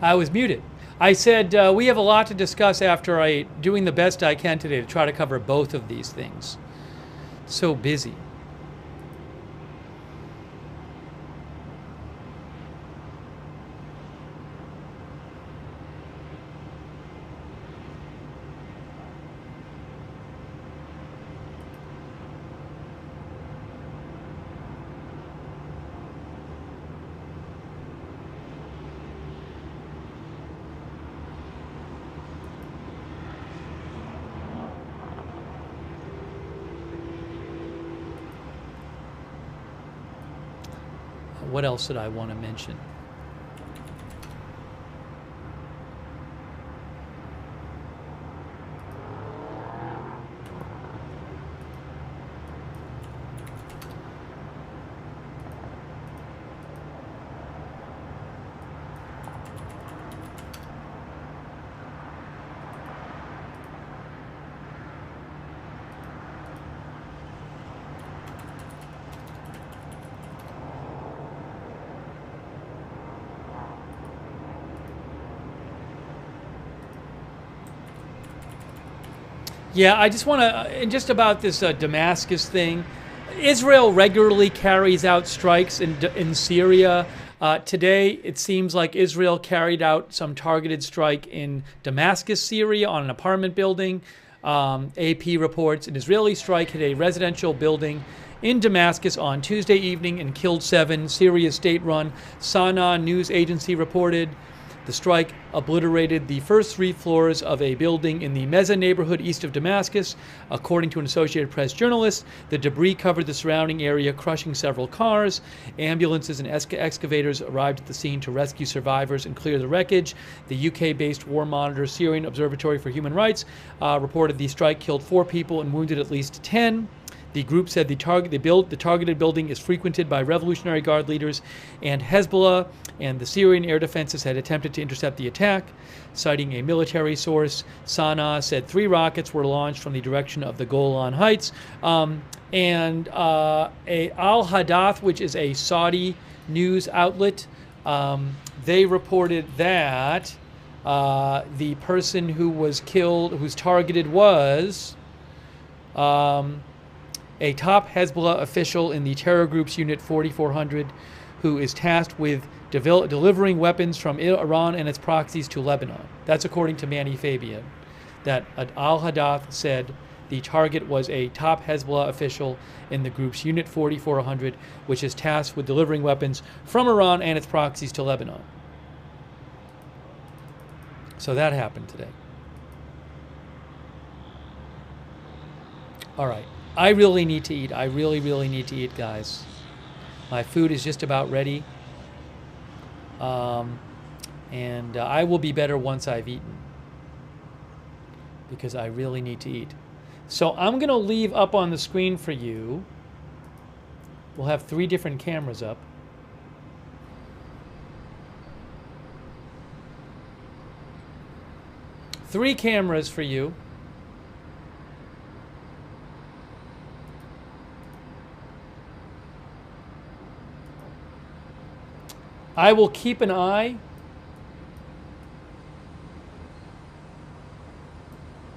I was muted. I said we have a lot to discuss after doing the best I can today to try to cover both of these things. So busy. What else did I want to mention? Yeah, I just want to, and just about this Damascus thing, Israel regularly carries out strikes in Syria. Today, it seems like Israel carried out some targeted strike in Damascus, Syria, on an apartment building. AP reports an Israeli strike hit a residential building in Damascus on Tuesday evening and killed 7. Syria's state-run Sana news agency reported the strike obliterated the first 3 floors of a building in the Meza neighborhood east of Damascus. According to an Associated Press journalist, the debris covered the surrounding area, crushing several cars. Ambulances and excavators arrived at the scene to rescue survivors and clear the wreckage. The UK-based War Monitor Syrian Observatory for Human Rights reported the strike killed 4 people and wounded at least 10. The group said the targeted building is frequented by Revolutionary Guard leaders and Hezbollah, and the Syrian air defenses had attempted to intercept the attack. Citing a military source, Sana said 3 rockets were launched from the direction of the Golan Heights. And Al-Hadath, which is a Saudi news outlet, they reported that the person who was killed, who's targeted, was a top Hezbollah official in the terror group's Unit 4400, who is tasked with delivering weapons from Iran and its proxies to Lebanon. That's according to Manny Fabian, that Al-Hadath said the target was a top Hezbollah official in the group's Unit 4400, which is tasked with delivering weapons from Iran and its proxies to Lebanon. So that happened today. All right. I really need to eat. I really, really need to eat, guys. My food is just about ready. And I will be better once I've eaten, because I really need to eat. So I'm going to leave up on the screen for you. We'll have 3 different cameras up. Three cameras for you. I will keep an eye.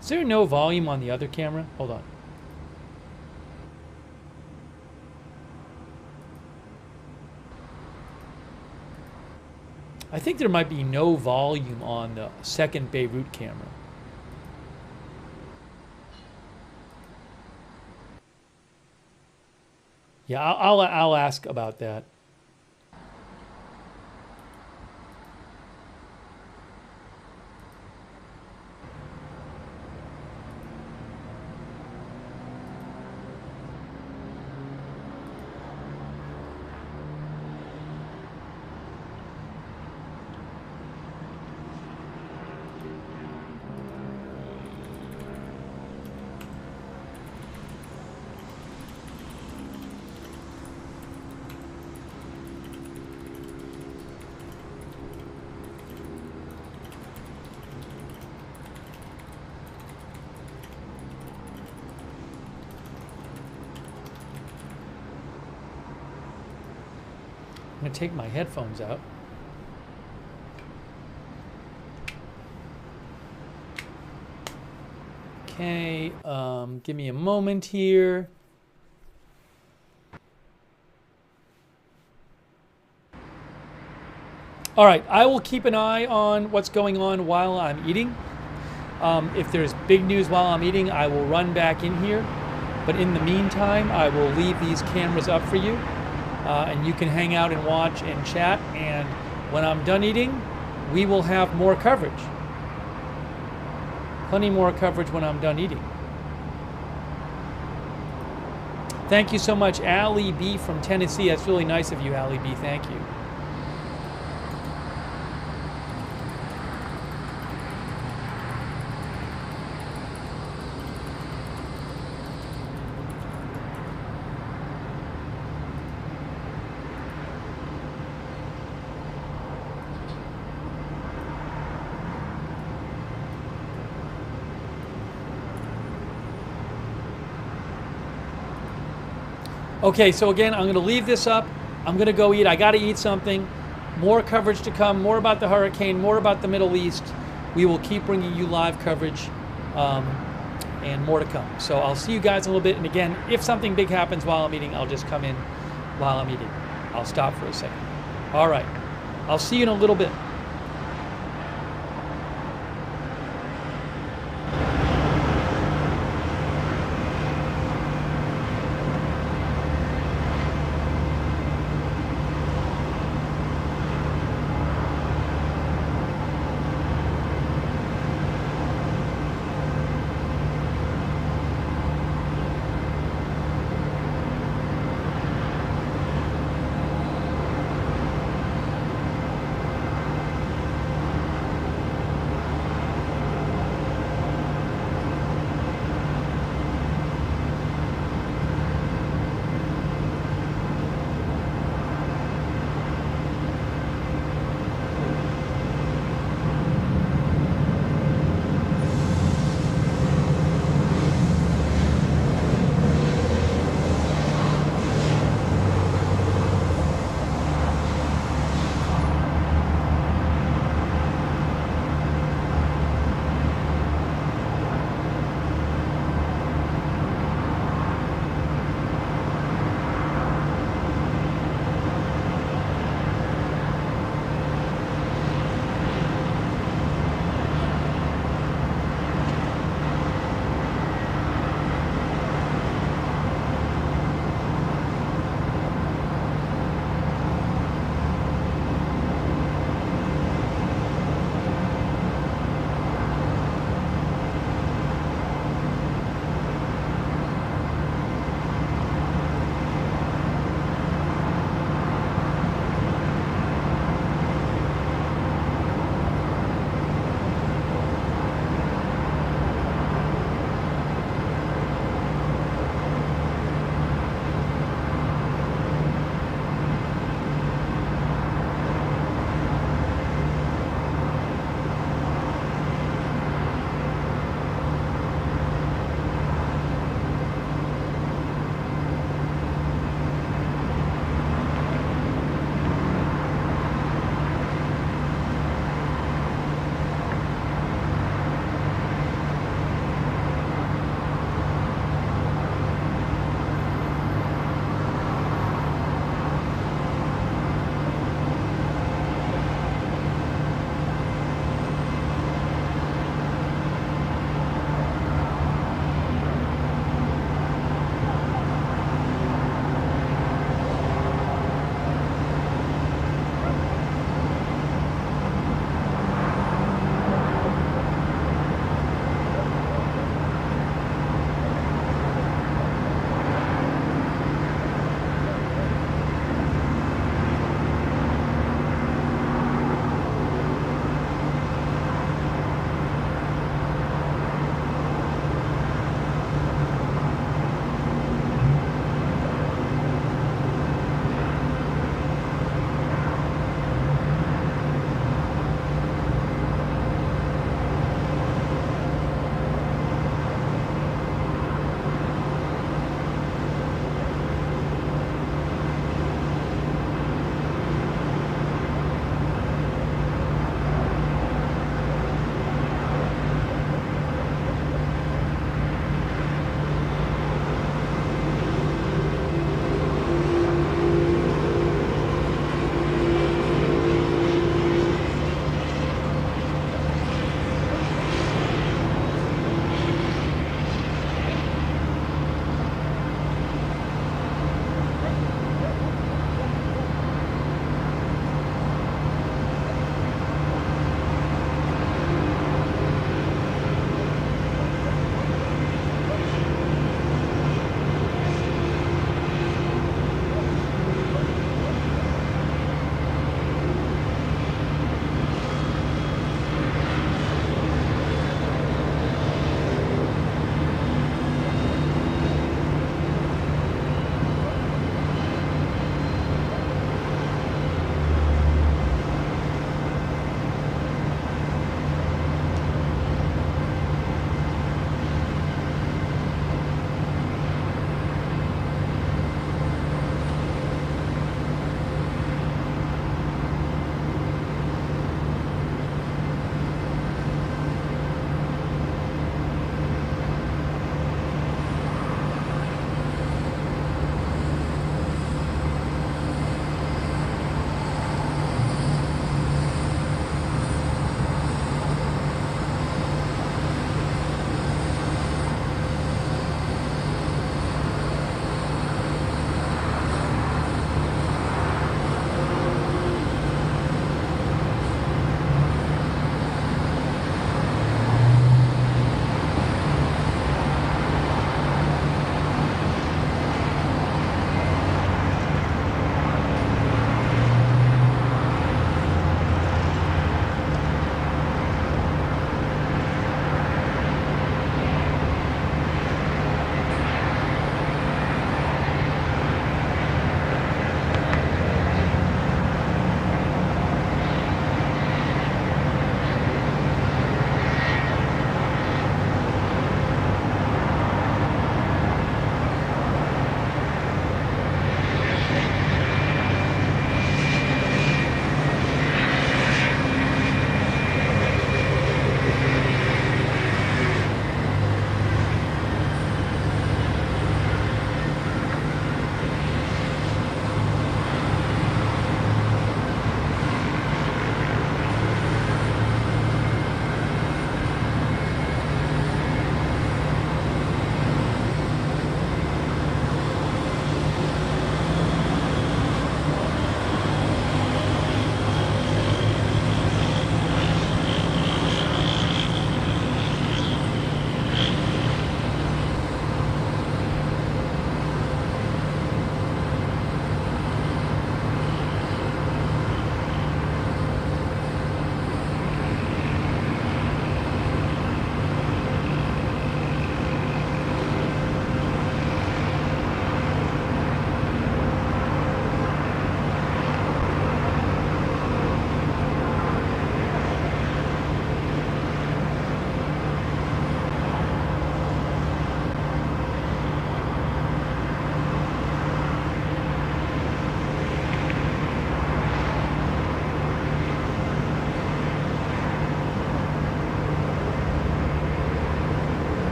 Is there no volume on the other camera? Hold on. I think there might be no volume on the second Beirut camera. Yeah, I'll ask about that. I'm going to take my headphones out. Okay, give me a moment here. All right, I will keep an eye on what's going on while I'm eating. If there's big news while I'm eating, I will run back in here. But in the meantime, I will leave these cameras up for you. And you can hang out and watch and chat. And when I'm done eating, we will have more coverage. Plenty more coverage when I'm done eating. Thank you so much, Allie B. from Tennessee. That's really nice of you, Allie B. Thank you. Okay, so again, I'm going to leave this up. I'm going to go eat. I got to eat something. More coverage to come, more about the hurricane, more about the Middle East. We will keep bringing you live coverage and more to come. So I'll see you guys in a little bit. And again, if something big happens while I'm eating, I'll just come in while I'm eating. I'll stop for a second. All right. I'll see you in a little bit.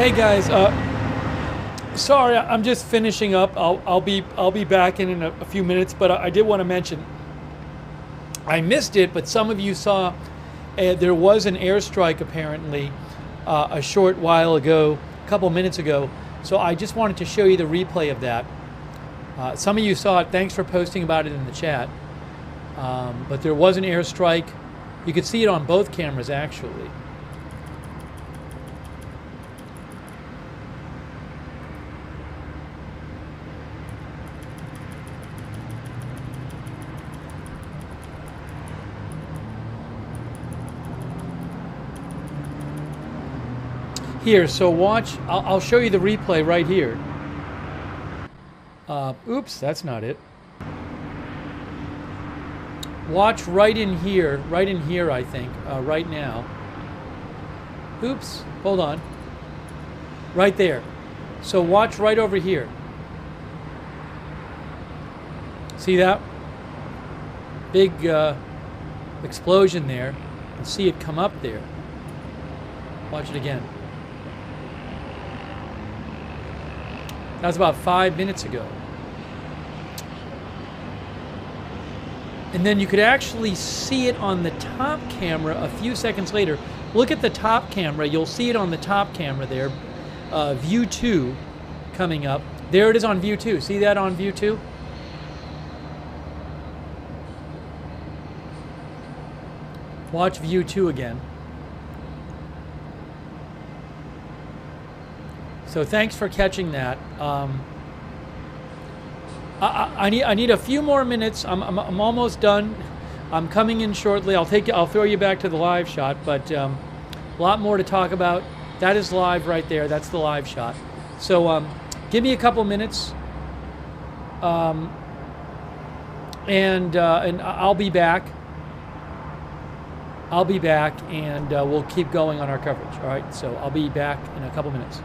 Hey guys, sorry, I'm just finishing up. I'll be back in a few minutes, but I did want to mention I missed it, but some of you saw there was an airstrike apparently a short while ago, a couple minutes ago. So I just wanted to show you the replay of that. Some of you saw it. Thanks for posting about it in the chat. But there was an airstrike. You could see it on both cameras actually. Here, so watch, I'll show you the replay right here. Oops, that's not it. Watch right in here, I think, right now. Oops, hold on. Right there. So watch right over here. See that? Big explosion there. And see it come up there. Watch it again. That was about 5 minutes ago. And then you could actually see it on the top camera a few seconds later. Look at the top camera. You'll see it on the top camera there. View 2 coming up. There it is on view 2. See that on view 2? Watch view 2 again. So thanks for catching that. I need a few more minutes. I'm almost done. I'm coming in shortly. I'll throw you back to the live shot, but a lot more to talk about. That is live right there. That's the live shot. So give me a couple minutes, and I'll be back. And we'll keep going on our coverage. All right. So I'll be back in a couple minutes.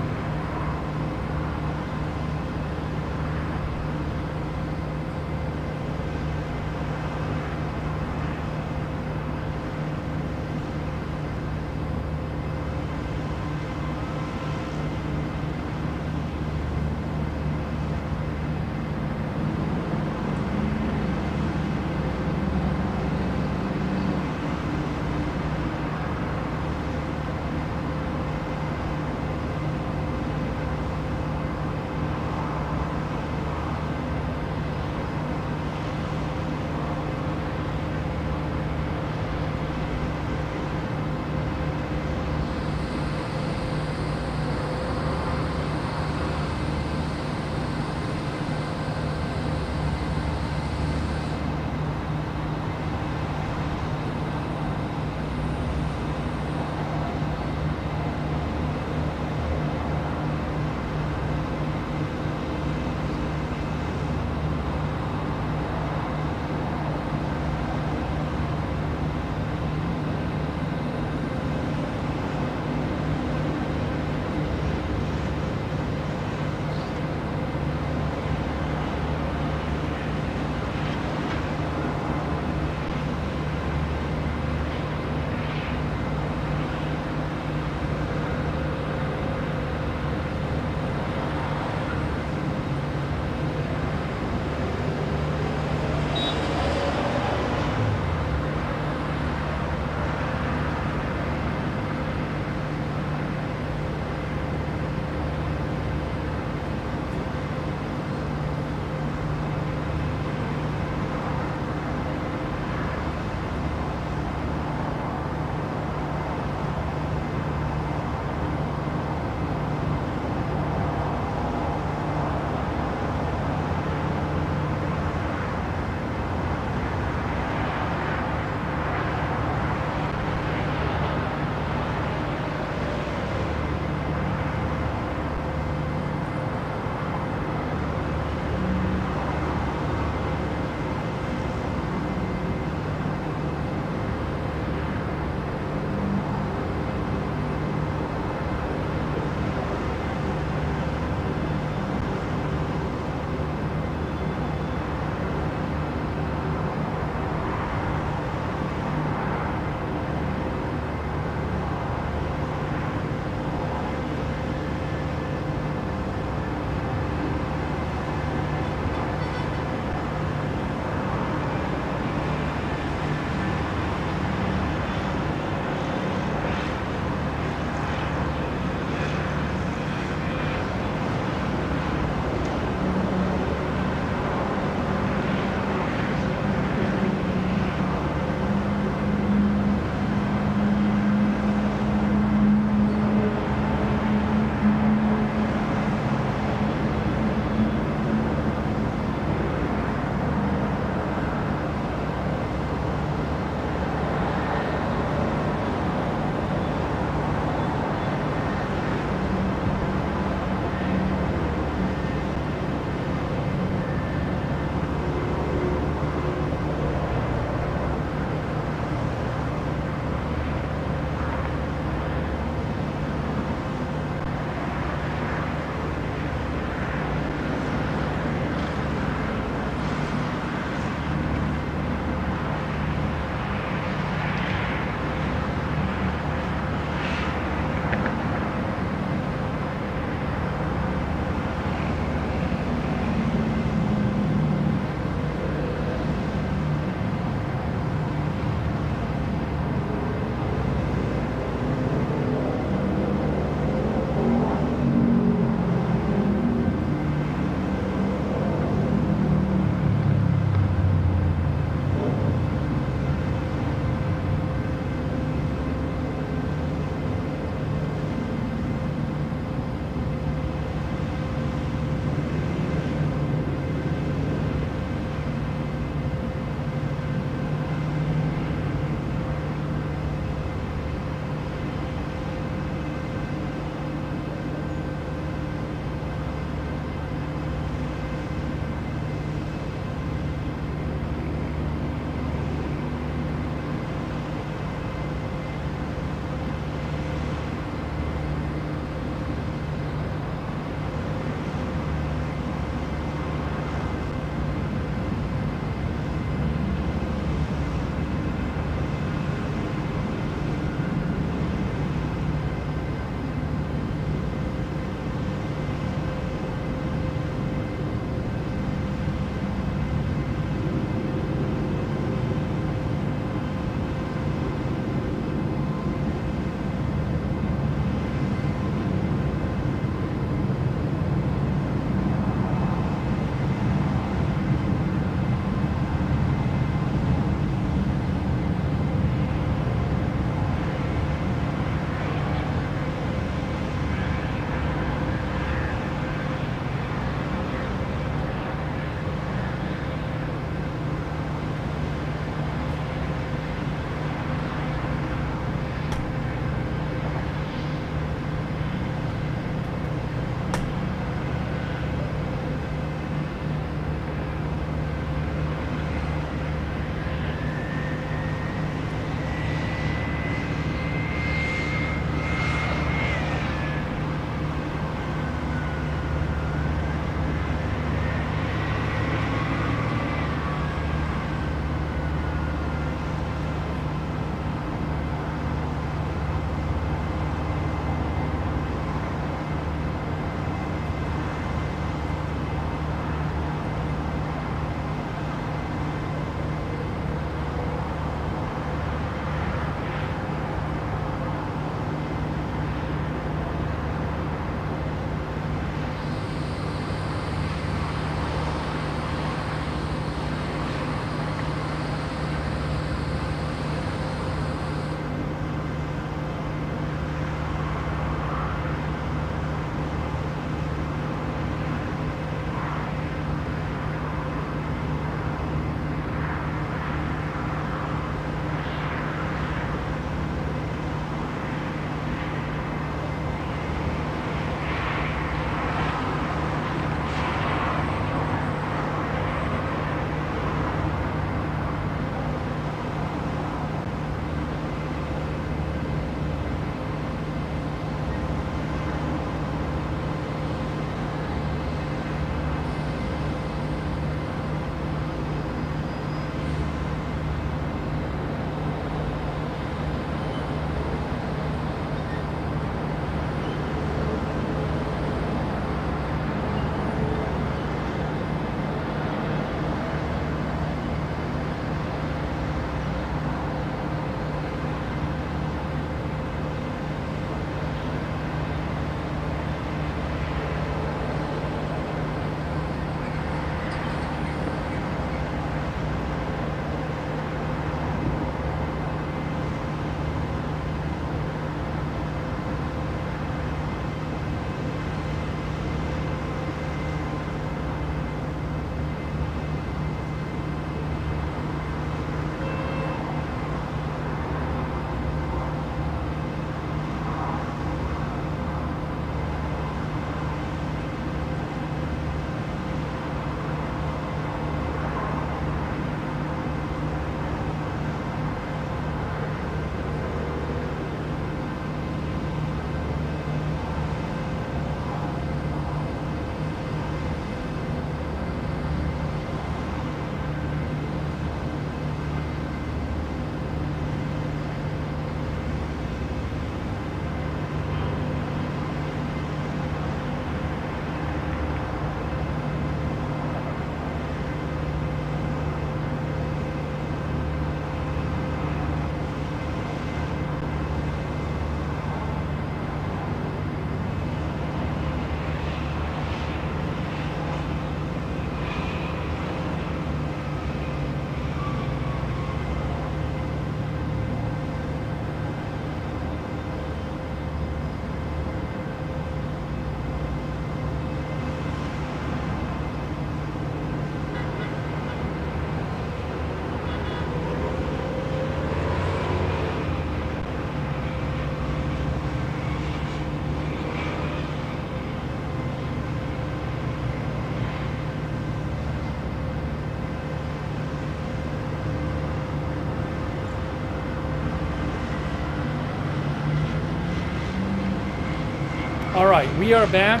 All right, we are back.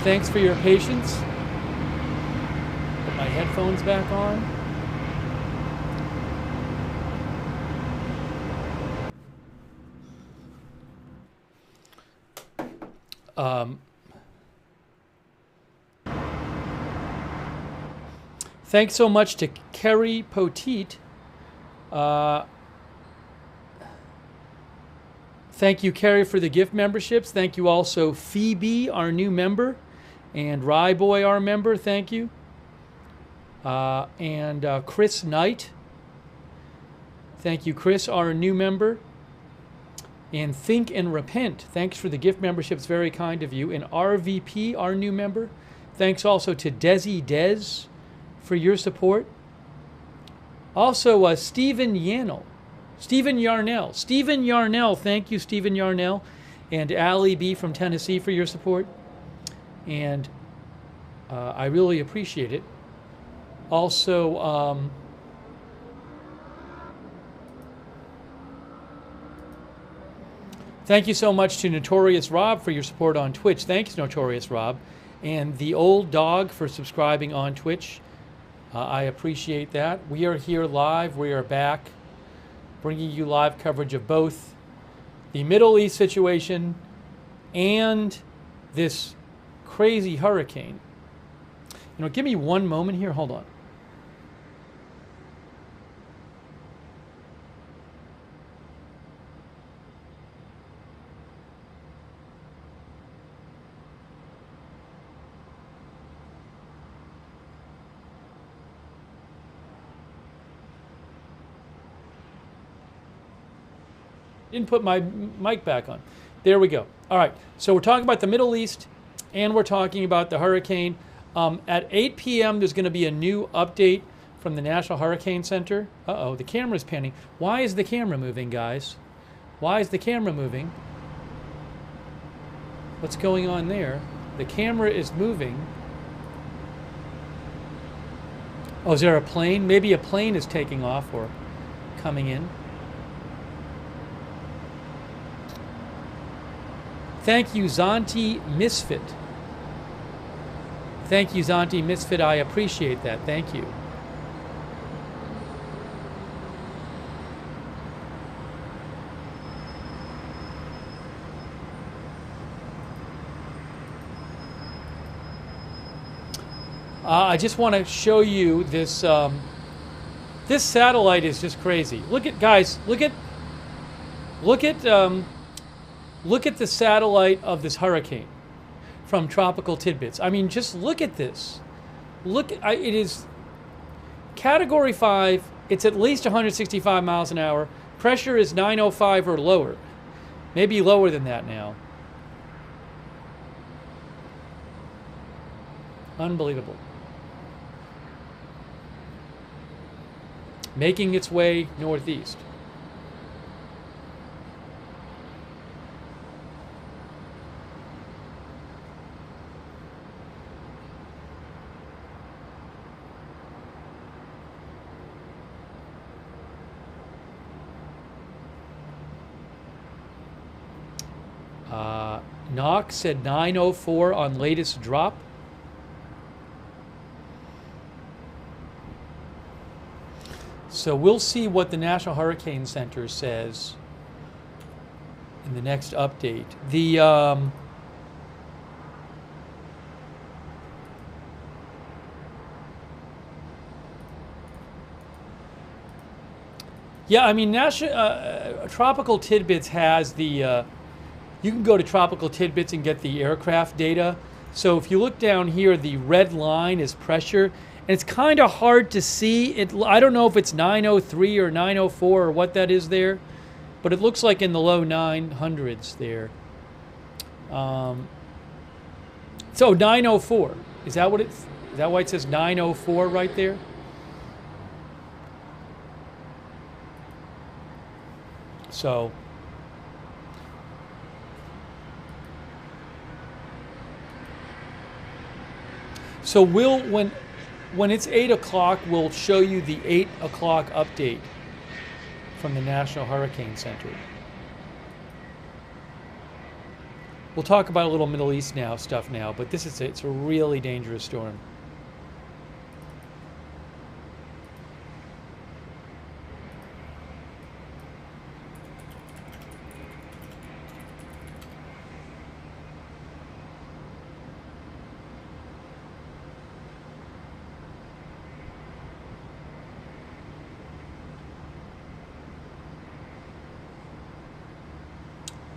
Thanks for your patience. Put my headphones back on. Thanks so much to Kerry Poteet. Thank you, Kerry, for the gift memberships. Thank you also, Phoebe, our new member, and Ryboy, our member. Thank you. And Chris Knight. Thank you, Chris, our new member. And Think and Repent. Thanks for the gift memberships. Very kind of you. And RVP, our new member. Thanks also to Desi Des for your support. Also, Stephen Yarnell. Stephen Yarnell, thank you, Stephen Yarnell. And Allie B. from Tennessee for your support. And I really appreciate it. Also, thank you so much to Notorious Rob for your support on Twitch. Thanks, Notorious Rob. And the Old Dog for subscribing on Twitch. I appreciate that. We are here live. We are back, bringing you live coverage of both the Middle East situation and this crazy hurricane. You know, give me one moment here. Hold on. Didn't put my mic back on. There we go. All right. So we're talking about the Middle East, and we're talking about the hurricane. At 8 p.m., there's going to be a new update from the National Hurricane Center. Uh-oh, the camera's panning. Why is the camera moving, guys? Why is the camera moving? What's going on there? The camera is moving. Oh, is there a plane? Maybe a plane is taking off or coming in. Thank you, Zanti Misfit. Thank you, Zanti Misfit. I appreciate that. Thank you. I just want to show you this. This satellite is just crazy. Look at, guys. Look at the satellite of this hurricane from Tropical Tidbits. I mean, just look at this. It is Category 5. It's at least 165 miles an hour. Pressure is 905 or lower. Maybe lower than that now. Unbelievable. Making its way northeast. Knox said 904 on latest drop. So we'll see what the National Hurricane Center says in the next update. Yeah, I mean, Tropical Tidbits has the. You can go to Tropical Tidbits and get the aircraft data. So if you look down here, the red line is pressure. And it's kind of hard to see. I don't know if it's 903 or 904 or what that is there. But it looks like in the low 900s there. So 904. Is that why it says 904 right there? So when it's 8 o'clock, we'll show you the 8 o'clock update from the National Hurricane Center. We'll talk about a little Middle East stuff now, but it's a really dangerous storm.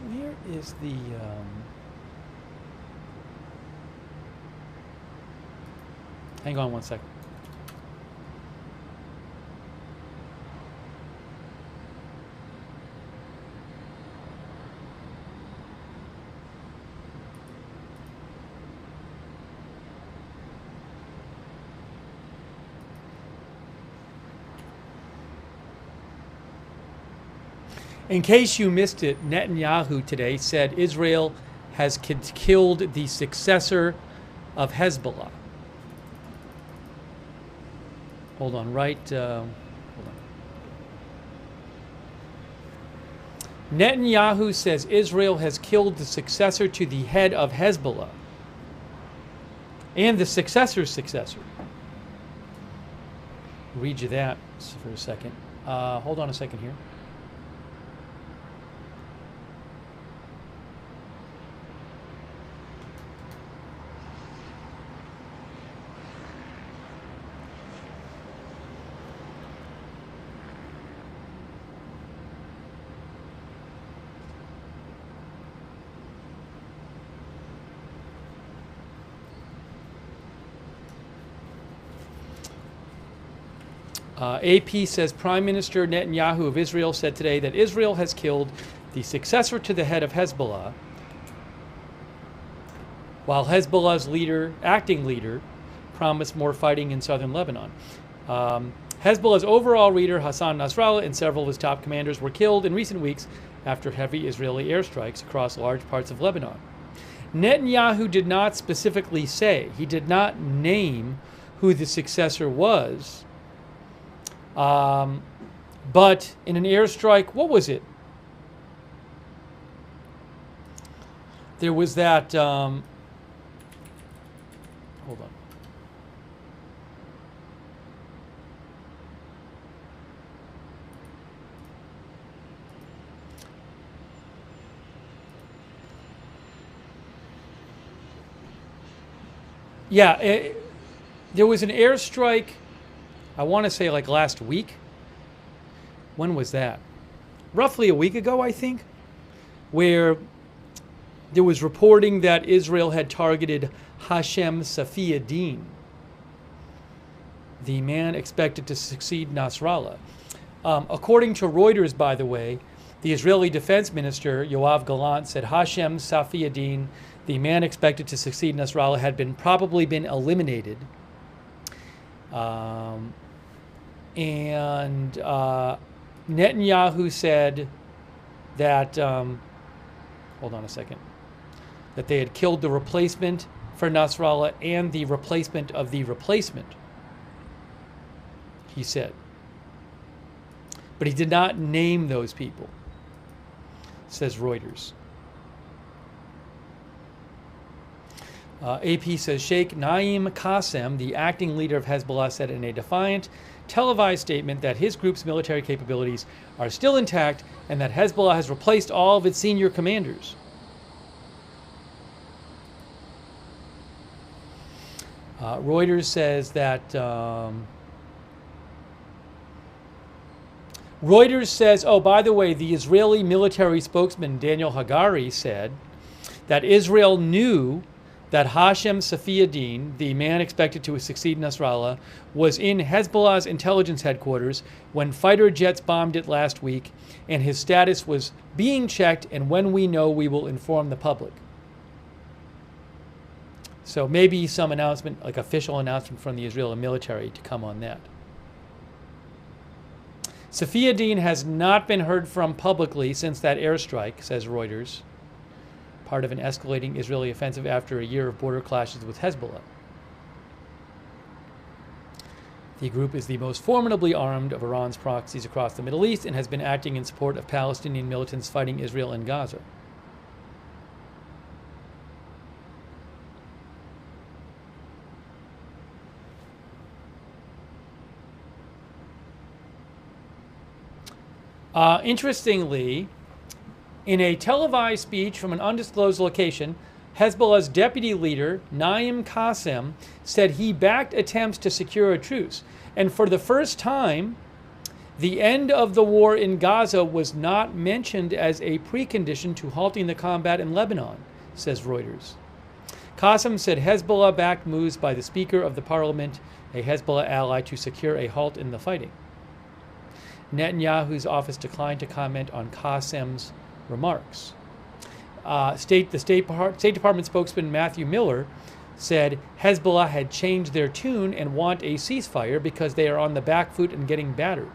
Where is the hang on one second. In case you missed it, Netanyahu today said Israel has killed the successor of Hezbollah. Hold on, hold on. Netanyahu says Israel has killed the successor to the head of Hezbollah and the successor's successor. I'll read you that for a second. Hold on a second here. AP says Prime Minister Netanyahu of Israel said today that Israel has killed the successor to the head of Hezbollah, while Hezbollah's acting leader, promised more fighting in southern Lebanon. Hezbollah's overall leader, Hassan Nasrallah, and several of his top commanders were killed in recent weeks after heavy Israeli airstrikes across large parts of Lebanon. Netanyahu did not specifically say, he did not name who the successor was. But in an airstrike, what was it? There was that, hold on. Yeah, there was an airstrike, I want to say like last week. When was that? Roughly a week ago, I think, where there was reporting that Israel had targeted Hashem Safiuddin, the man expected to succeed Nasrallah. According to Reuters, by the way, the Israeli Defense Minister, Yoav Gallant, said Hashem Safiuddin, the man expected to succeed Nasrallah, had probably been eliminated. Netanyahu said that, hold on a second, that they had killed the replacement for Nasrallah and the replacement of the replacement, he said. But he did not name those people, says Reuters. AP says Sheikh Naim Qassem, the acting leader of Hezbollah, said in a defiant, televised statement that his group's military capabilities are still intact and that Hezbollah has replaced all of its senior commanders. Reuters says that Reuters says, oh, by the way, the Israeli military spokesman Daniel Hagari said that Israel knew that Hashem Safiuddin, the man expected to succeed Nasrallah, was in Hezbollah's intelligence headquarters when fighter jets bombed it last week, and his status was being checked, and when we know, we will inform the public. So maybe some announcement, like official announcement from the Israeli military to come on that. Safiuddin has not been heard from publicly since that airstrike, says Reuters, part of an escalating Israeli offensive after a year of border clashes with Hezbollah. The group is the most formidably armed of Iran's proxies across the Middle East and has been acting in support of Palestinian militants fighting Israel in Gaza. Interestingly, in a televised speech from an undisclosed location, Hezbollah's deputy leader, Naim Qassem, said he backed attempts to secure a truce. And for the first time, the end of the war in Gaza was not mentioned as a precondition to halting the combat in Lebanon, says Reuters. Qassem said Hezbollah backed moves by the Speaker of the Parliament, a Hezbollah ally, to secure a halt in the fighting. Netanyahu's office declined to comment on Qassem's remarks. The State Department spokesman Matthew Miller said Hezbollah had changed their tune and want a ceasefire because they are on the back foot and getting battered.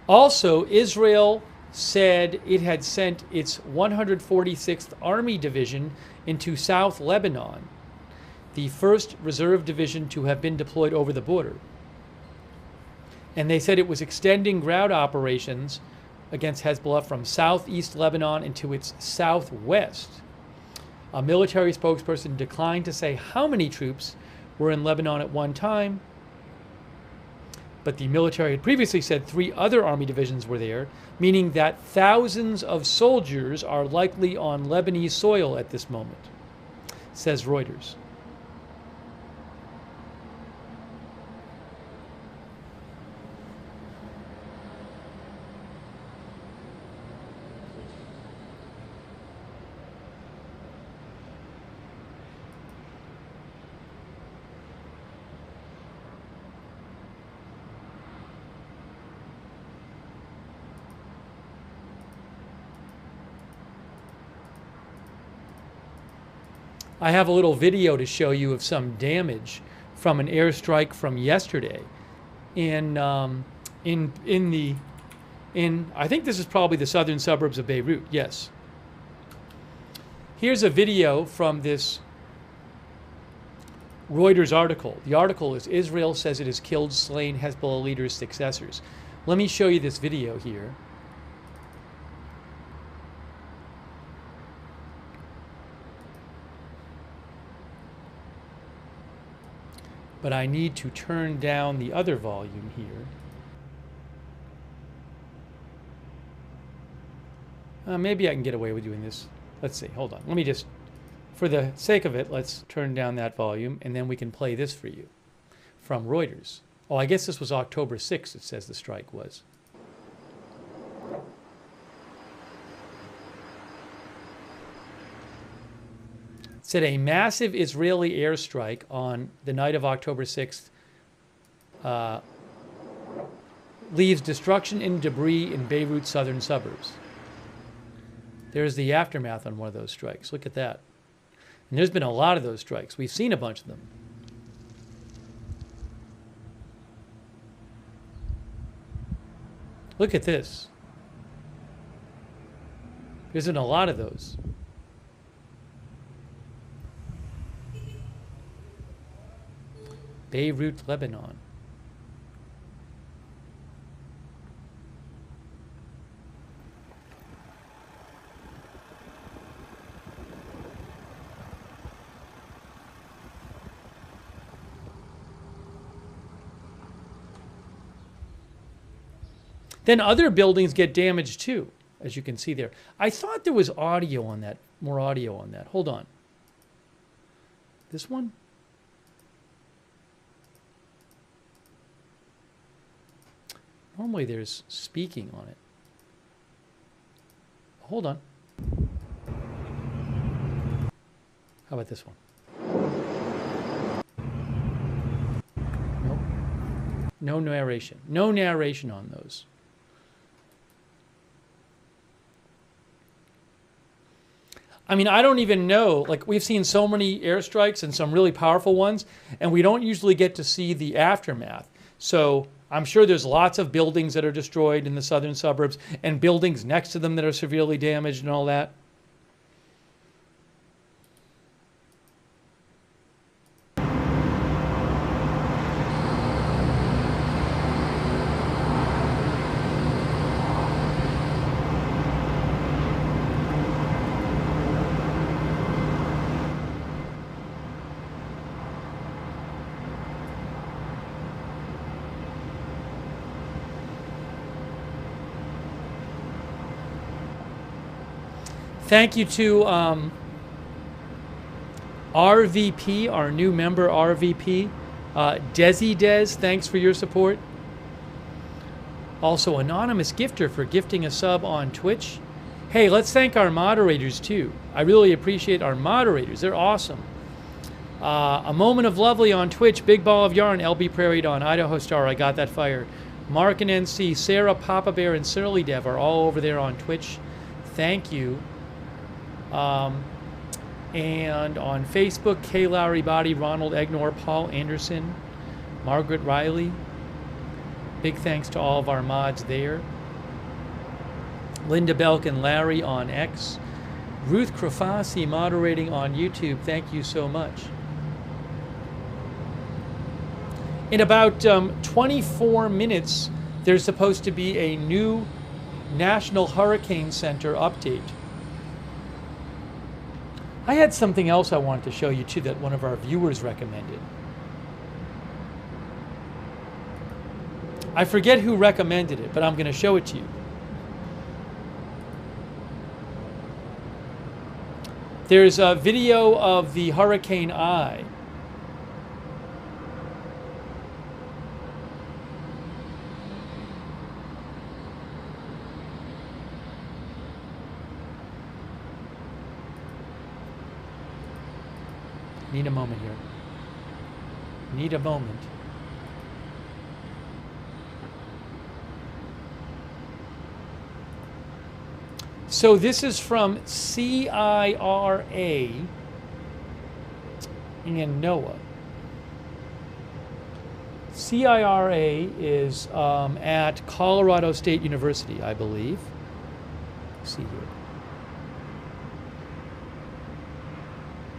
Also, Israel said it had sent its 146th Army Division into South Lebanon, the first reserve division to have been deployed over the border. And they said it was extending ground operations against Hezbollah from southeast Lebanon into its southwest. A military spokesperson declined to say how many troops were in Lebanon at one time, but the military had previously said 3 other army divisions were there, meaning that thousands of soldiers are likely on Lebanese soil at this moment, says Reuters. I have a little video to show you of some damage from an airstrike from yesterday in I think this is probably the southern suburbs of Beirut. Yes. Here's a video from this Reuters article. The article is Israel says it has killed slain Hezbollah leader's successors. Let me show you this video here. But I need to turn down the other volume here. Maybe I can get away with doing this. Let's see, hold on. Let me just, for the sake of it, let's turn down that volume and then we can play this for you from Reuters. Oh, I guess this was October 6th, it says the strike was. Said a massive Israeli airstrike on the night of October 6th leaves destruction and debris in Beirut's southern suburbs. There's the aftermath on one of those strikes. Look at that. And there's been a lot of those strikes. We've seen a bunch of them. Look at this. There's been a lot of those. Beirut, Lebanon. Then other buildings get damaged too, as you can see there. I thought there was audio on that, more audio on that. Hold on. This one? Normally there's speaking on it. Hold on. How about this one? Nope. No narration. No narration on those. I mean, I don't even know, like we've seen so many airstrikes and some really powerful ones, and we don't usually get to see the aftermath. So I'm sure there's lots of buildings that are destroyed in the southern suburbs and buildings next to them that are severely damaged and all that. Thank you to RVP, our new member RVP. Desi Des, thanks for your support. Also, Anonymous Gifter for gifting a sub on Twitch. Hey, let's thank our moderators too. I really appreciate our moderators. They're awesome. A Moment of Lovely on Twitch. Big Ball of Yarn, LB Prairie Dawn, Idaho Star, I Got That Fire. Mark and NC, Sarah, Papa Bear, and Surly Dev are all over there on Twitch. Thank you. And on Facebook, Kay Lowry Body, Ronald Egnor, Paul Anderson, Margaret Riley. Big thanks to all of our mods there. Linda Belk and Larry on X. Ruth Krafasi moderating on YouTube. Thank you so much. In about 24 minutes, there's supposed to be a new National Hurricane Center update. I had something else I wanted to show you too that one of our viewers recommended. I forget who recommended it, but I'm going to show it to you. There's a video of the Hurricane Eye. Need a moment here. Need a moment. So this is from CIRA and NOAA. CIRA is at Colorado State University, I believe. Let's see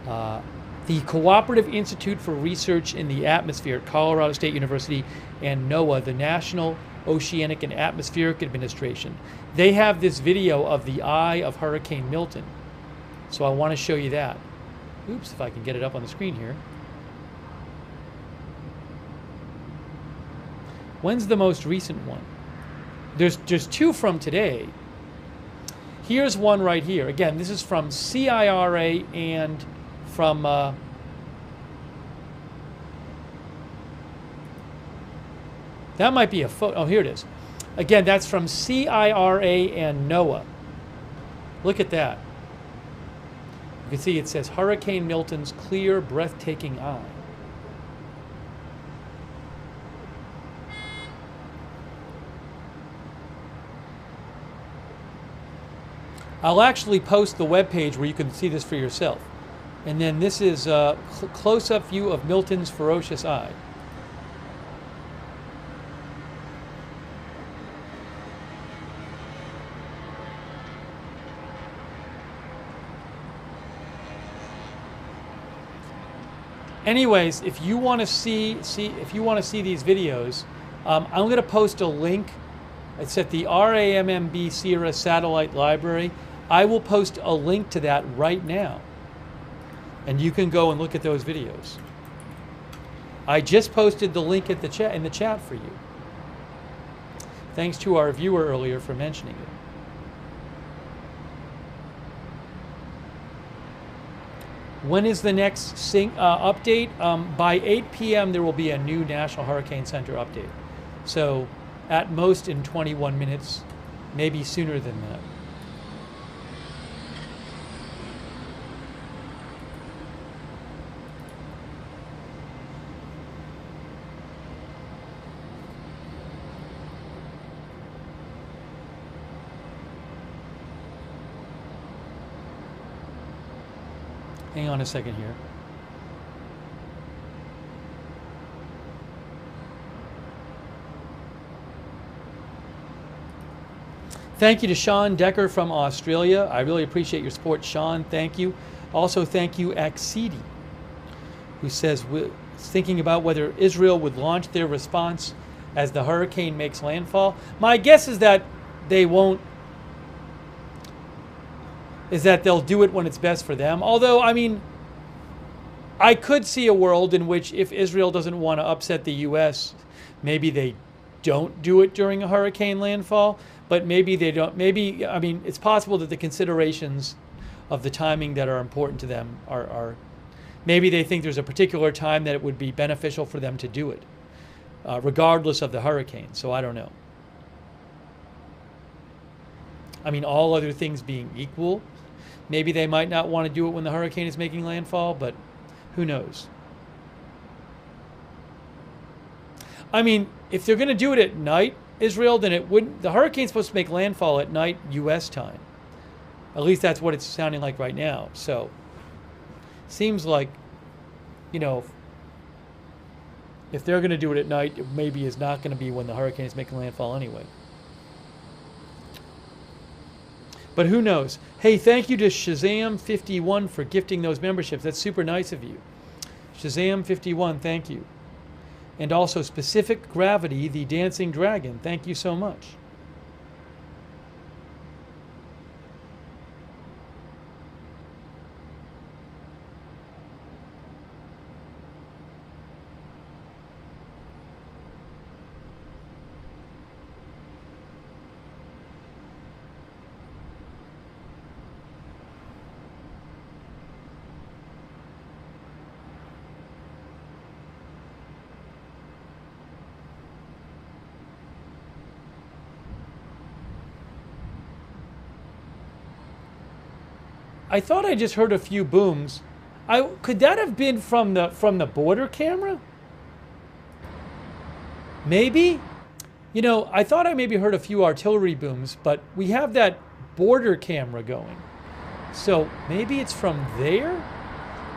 here. The Cooperative Institute for Research in the Atmosphere at Colorado State University, and NOAA, the National Oceanic and Atmospheric Administration. They have this video of the eye of Hurricane Milton. So I want to show you that. Oops, if I can get it up on the screen here. When's the most recent one? There's two from today. Here's one right here. Again, this is from CIRA and from that might be a photo. Oh, here it is. Again, that's from CIRA and NOAA. Look at that. You can see it says Hurricane Milton's clear, breathtaking eye. I'll actually post the webpage where you can see this for yourself. And then this is a close-up view of Milton's ferocious eye. Anyways, if you want to see these videos, I'm going to post a link. It's at the RAMMB Sierra Satellite Library. I will post a link to that right now, and you can go and look at those videos. I just posted the link at the in the chat for you. Thanks to our viewer earlier for mentioning it. When is the next update? By 8 p.m. there will be a new National Hurricane Center update. So at most in 21 minutes, maybe sooner than that. Hang on a second here. Thank you to Sean Decker from Australia. I really appreciate your support, Sean. Thank you. Also, thank you, Accedi, who says, thinking about whether Israel would launch their response as the hurricane makes landfall. My guess is that they won't. Is that they'll do it when it's best for them. Although, I mean, I could see a world in which if Israel doesn't want to upset the U.S., maybe they don't do it during a hurricane landfall, but maybe they don't. Maybe, I mean, it's possible that the considerations of the timing that are important to them are maybe they think there's a particular time that it would be beneficial for them to do it, regardless of the hurricane. So I don't know. I mean, all other things being equal, maybe they might not want to do it when the hurricane is making landfall, but who knows? I mean, if they're going to do it at night, Israel, then it wouldn't. The hurricane's supposed to make landfall at night, U.S. time. At least that's what it's sounding like right now. So, seems like, you know, if they're going to do it at night, it maybe is not going to be when the hurricane is making landfall anyway. But who knows? Hey, thank you to Shazam51 for gifting those memberships. That's super nice of you. Shazam51, thank you. And also Specific Gravity, the Dancing Dragon. Thank you so much. I thought I just heard a few booms. Could that have been from the border camera? Maybe. You know, I thought I maybe heard a few artillery booms, but we have that border camera going. So maybe it's from there?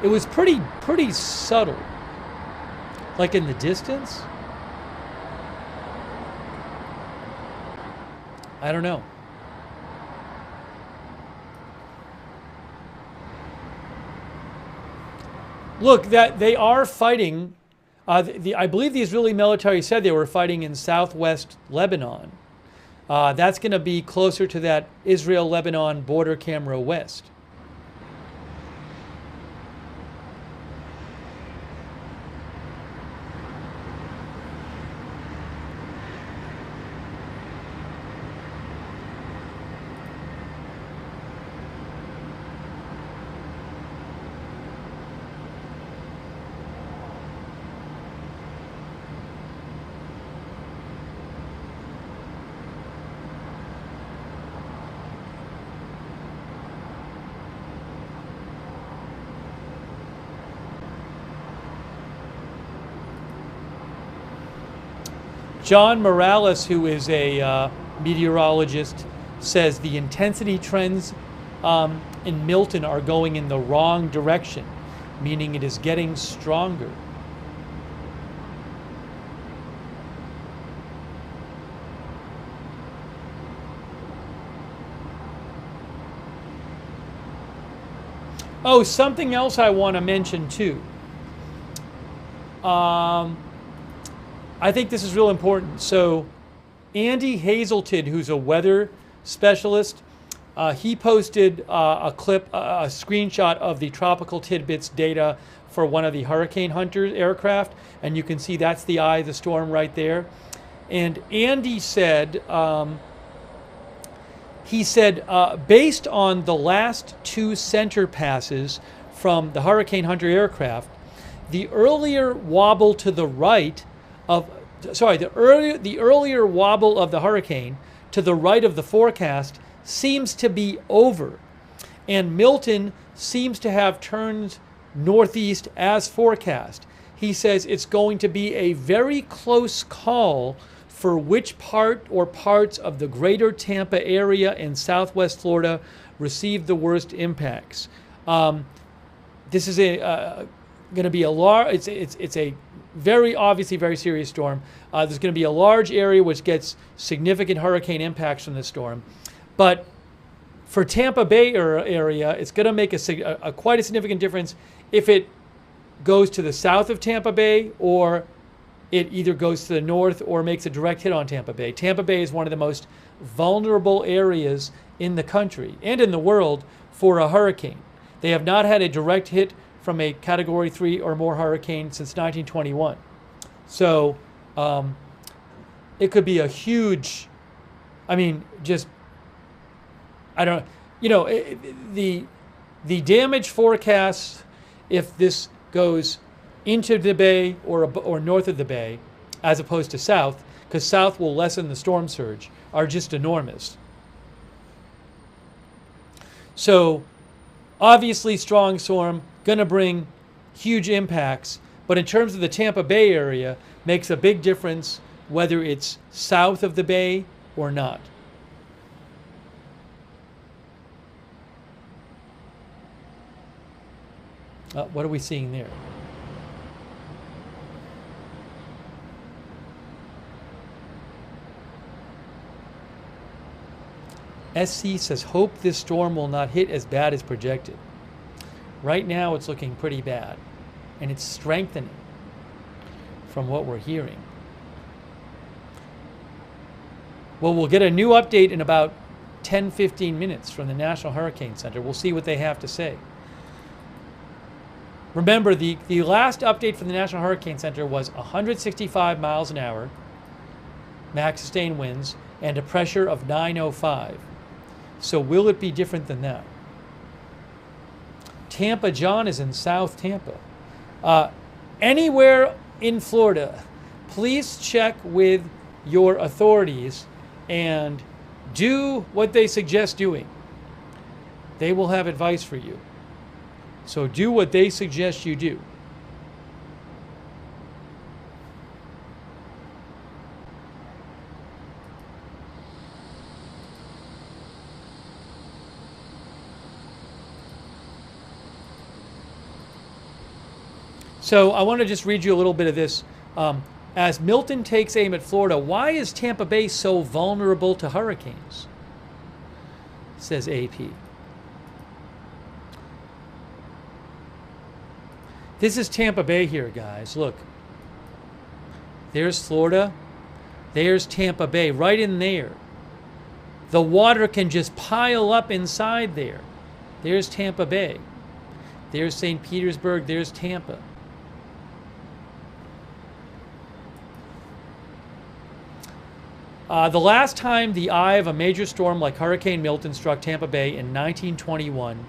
It was pretty subtle. Like in the distance? I don't know. Look, that they are fighting. I believe the Israeli military said they were fighting in southwest Lebanon. That's going to be closer to that Israel-Lebanon border camera west. John Morales, who is a meteorologist, says the intensity trends in Milton are going in the wrong direction, meaning it is getting stronger. Oh, something else I want to mention too. I think this is real important. So Andy Hazelton, who's a weather specialist, he posted a clip, a screenshot of the tropical tidbits data for one of the Hurricane Hunter aircraft, and you can see that's the eye of the storm right there. And Andy said, based on the last two center passes from the Hurricane Hunter aircraft, the earlier wobble to the right of, the earlier wobble of the hurricane to the right of the forecast seems to be over, and Milton seems to have turned northeast as forecast. He says it's going to be a very close call for which part or parts of the greater Tampa area and southwest Florida receive the worst impacts. This is going to be a large. It's a very obviously very serious storm. There's going to be a large area which gets significant hurricane impacts from this storm, but for Tampa Bay area, it's going to make a quite a significant difference if it goes to the south of Tampa Bay, or it either goes to the north or makes a direct hit on Tampa Bay. Tampa Bay is one of the most vulnerable areas in the country and in the world for a hurricane. They have not had a direct hit from a Category 3 or more hurricane since 1921. So it could be a huge, I mean, just, I don't, you know, The damage forecasts, if this goes into the bay or north of the bay, as opposed to south, because south will lessen the storm surge, are just enormous. So obviously strong storm, going to bring huge impacts, but in terms of the Tampa Bay area, makes a big difference whether it's south of the bay or not. What are we seeing there? SC says, hope this storm will not hit as bad as projected. Right now it's looking pretty bad, and it's strengthening from what we're hearing. Well, we'll get a new update in about 10-15 minutes from the National Hurricane Center. We'll see what they have to say. Remember, the last update from the National Hurricane Center was 165 miles an hour, max sustained winds, and a pressure of 905. So will it be different than that? Tampa John is in South Tampa. Anywhere in Florida, please check with your authorities and do what they suggest doing. They will have advice for you. So do what they suggest you do. So I want to just read you a little bit of this. As Milton takes aim at Florida, why is Tampa Bay so vulnerable to hurricanes? Says AP. This is Tampa Bay here, guys. Look. There's Florida. There's Tampa Bay, right in there. The water can just pile up inside there. There's Tampa Bay. There's St. Petersburg. There's Tampa. The last time the eye of a major storm like Hurricane Milton struck Tampa Bay in 1921,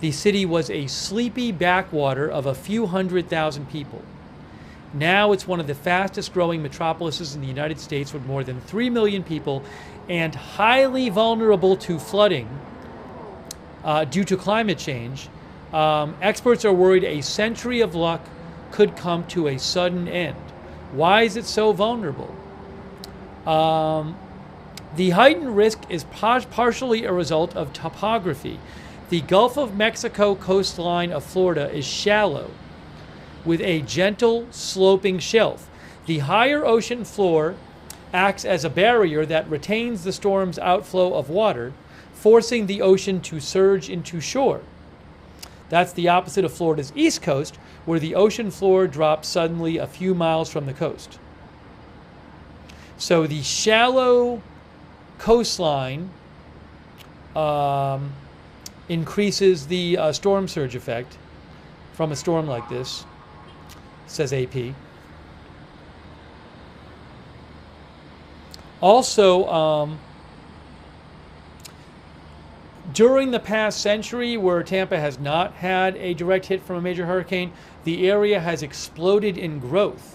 the city was a sleepy backwater of a few 100,000 people. Now it's one of the fastest growing metropolises in the United States with more than 3 million people and highly vulnerable to flooding due to climate change. Experts are worried a century of luck could come to a sudden end. Why is it so vulnerable? The heightened risk is partially a result of topography. The Gulf of Mexico coastline of Florida is shallow, with a gentle sloping shelf. The higher ocean floor acts as a barrier that retains the storm's outflow of water, forcing the ocean to surge into shore. That's the opposite of Florida's east coast, where the ocean floor drops suddenly a few miles from the coast. So the shallow coastline increases the storm surge effect from a storm like this, says AP. Also, during the past century, where Tampa has not had a direct hit from a major hurricane, the area has exploded in growth.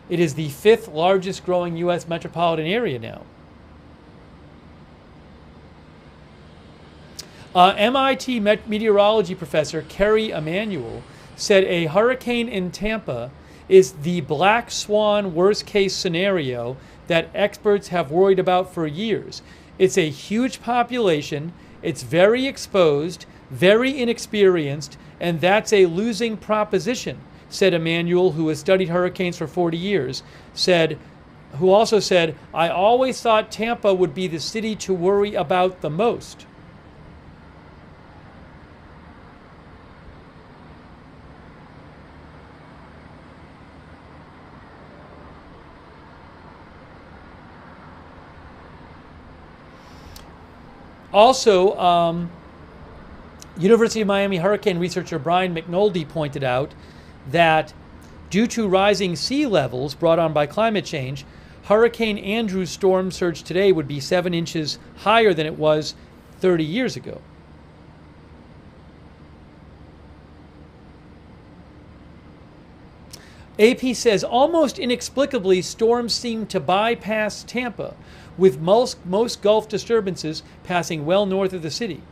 It is the 5th largest growing U.S. metropolitan area now. MIT meteorology professor Kerry Emanuel said a hurricane in Tampa is the black swan worst case scenario that experts have worried about for years. It's a huge population, it's very exposed, very inexperienced, and that's a losing proposition, said Emanuel, who has studied hurricanes for 40 years, who also said, I always thought Tampa would be the city to worry about the most. Also, University of Miami hurricane researcher Brian McNulty pointed out that due to rising sea levels brought on by climate change, Hurricane Andrew's storm surge today would be 7 inches higher than it was 30 years ago. AP says, almost inexplicably, storms seem to bypass Tampa, with most Gulf disturbances passing well north of the city.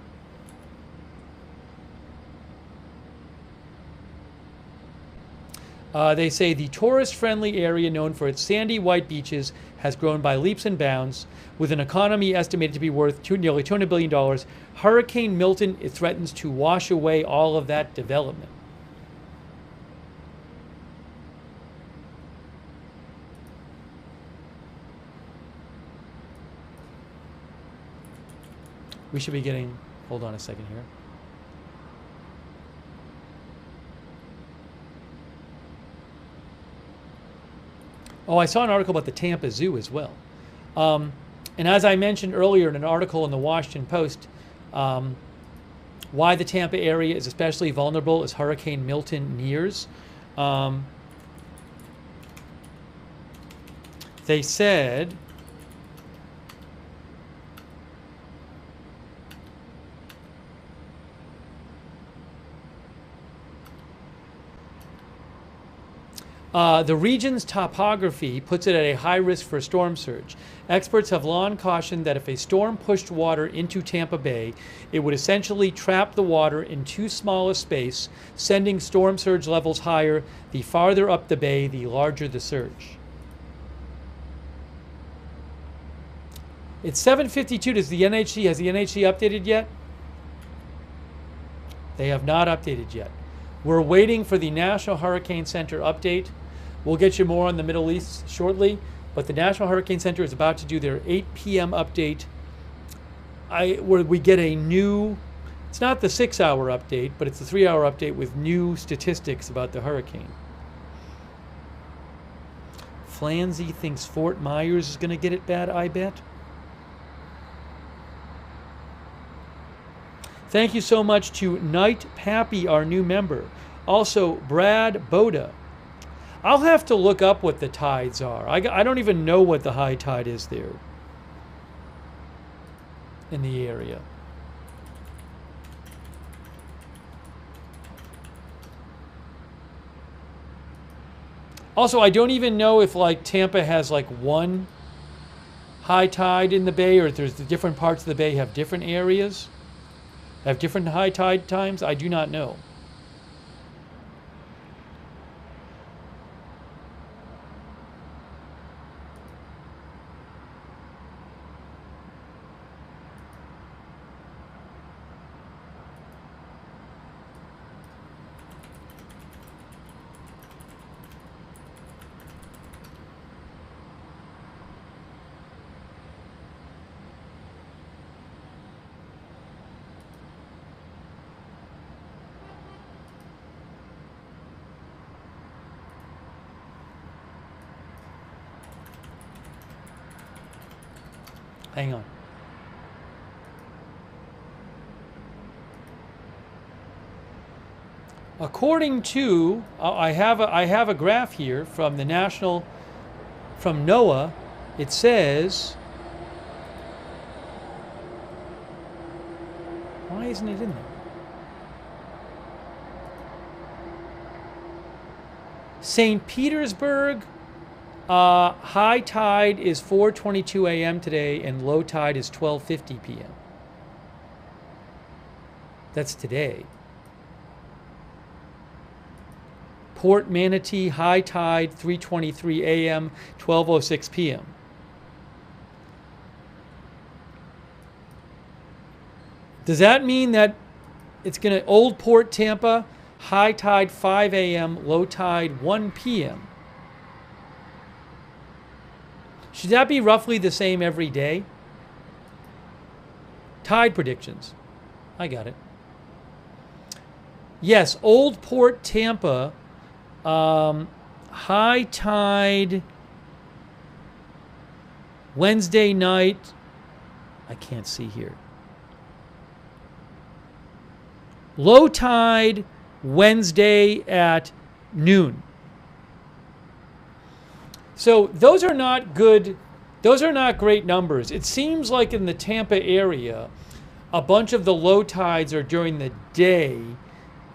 They say the tourist-friendly area known for its sandy white beaches has grown by leaps and bounds, with an economy estimated to be worth nearly $200 billion. Hurricane Milton threatens to wash away all of that development. We should be getting, hold on a second here. Oh, I saw an article about the Tampa Zoo as well. And as I mentioned earlier in an article in the Washington Post, why the Tampa area is especially vulnerable as Hurricane Milton nears. They said, the region's topography puts it at a high risk for a storm surge. Experts have long cautioned that if a storm pushed water into Tampa Bay, it would essentially trap the water in too small a space, sending storm surge levels higher. The farther up the bay, the larger the surge. It's 7:52. Has the NHC updated yet? They have not updated yet. We're waiting for the National Hurricane Center update. We'll get you more on the Middle East shortly, but the National Hurricane Center is about to do their 8 p.m. update where we get a new, it's not the 6-hour update, but it's the 3-hour update with new statistics about the hurricane. Flanzy thinks Fort Myers is going to get it bad, I bet. Thank you so much to Knight Pappy, our new member. Also, Brad Boda. I'll have to look up what the tides are. I don't even know what the high tide is there in the area. Also, I don't even know if like Tampa has like one high tide in the bay, or if there's the different parts of the bay have different areas, have different high tide times. I do not know. Hang on. According to, I have a graph here from the national, from NOAA. It says, why isn't it in there? St. Petersburg, high tide is 4:22 a.m. today, and low tide is 12:50 p.m. That's today. Port Manatee, high tide 3:23 a.m., 12:06 p.m. Does that mean that it's going to, Old Port Tampa, high tide 5 a.m., low tide 1 p.m.? Should that be roughly the same every day? Tide predictions. I got it. Yes, Old Port Tampa, high tide Wednesday night. I can't see here. Low tide Wednesday at noon. So those are not good. Those are not great numbers. It seems like in the Tampa area, a bunch of the low tides are during the day,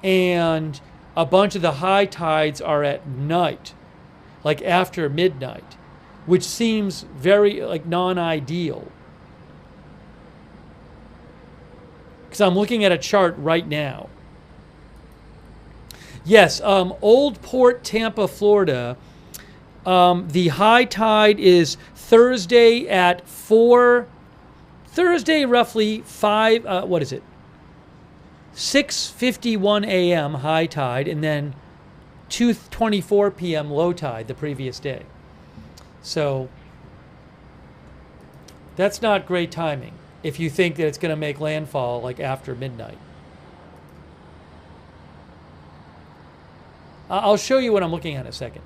and a bunch of the high tides are at night, like after midnight, which seems very like non-ideal. Because I'm looking at a chart right now. Yes, Old Port, Tampa, Florida. The high tide is Thursday at 4. Thursday, roughly 5. What is it? 6:51 a.m. high tide, and then 2:24 p.m. low tide the previous day. So that's not great timing if you think that it's going to make landfall like after midnight. I'll show you what I'm looking at in a second.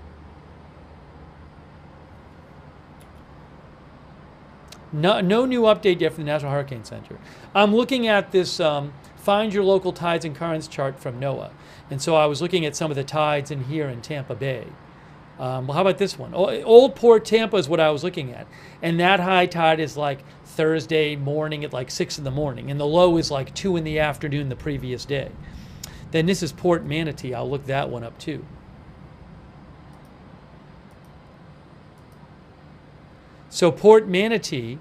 No new update yet from the National Hurricane Center. I'm looking at this Find Your Local Tides and Currents chart from NOAA. And so I was looking at some of the tides in here in Tampa Bay. Well, how about this one? Old Port, Tampa is what I was looking at. And that high tide is like Thursday morning at like 6 in the morning. And the low is like 2 in the afternoon the previous day. Then this is Port Manatee. I'll look that one up too. So Port Manatee,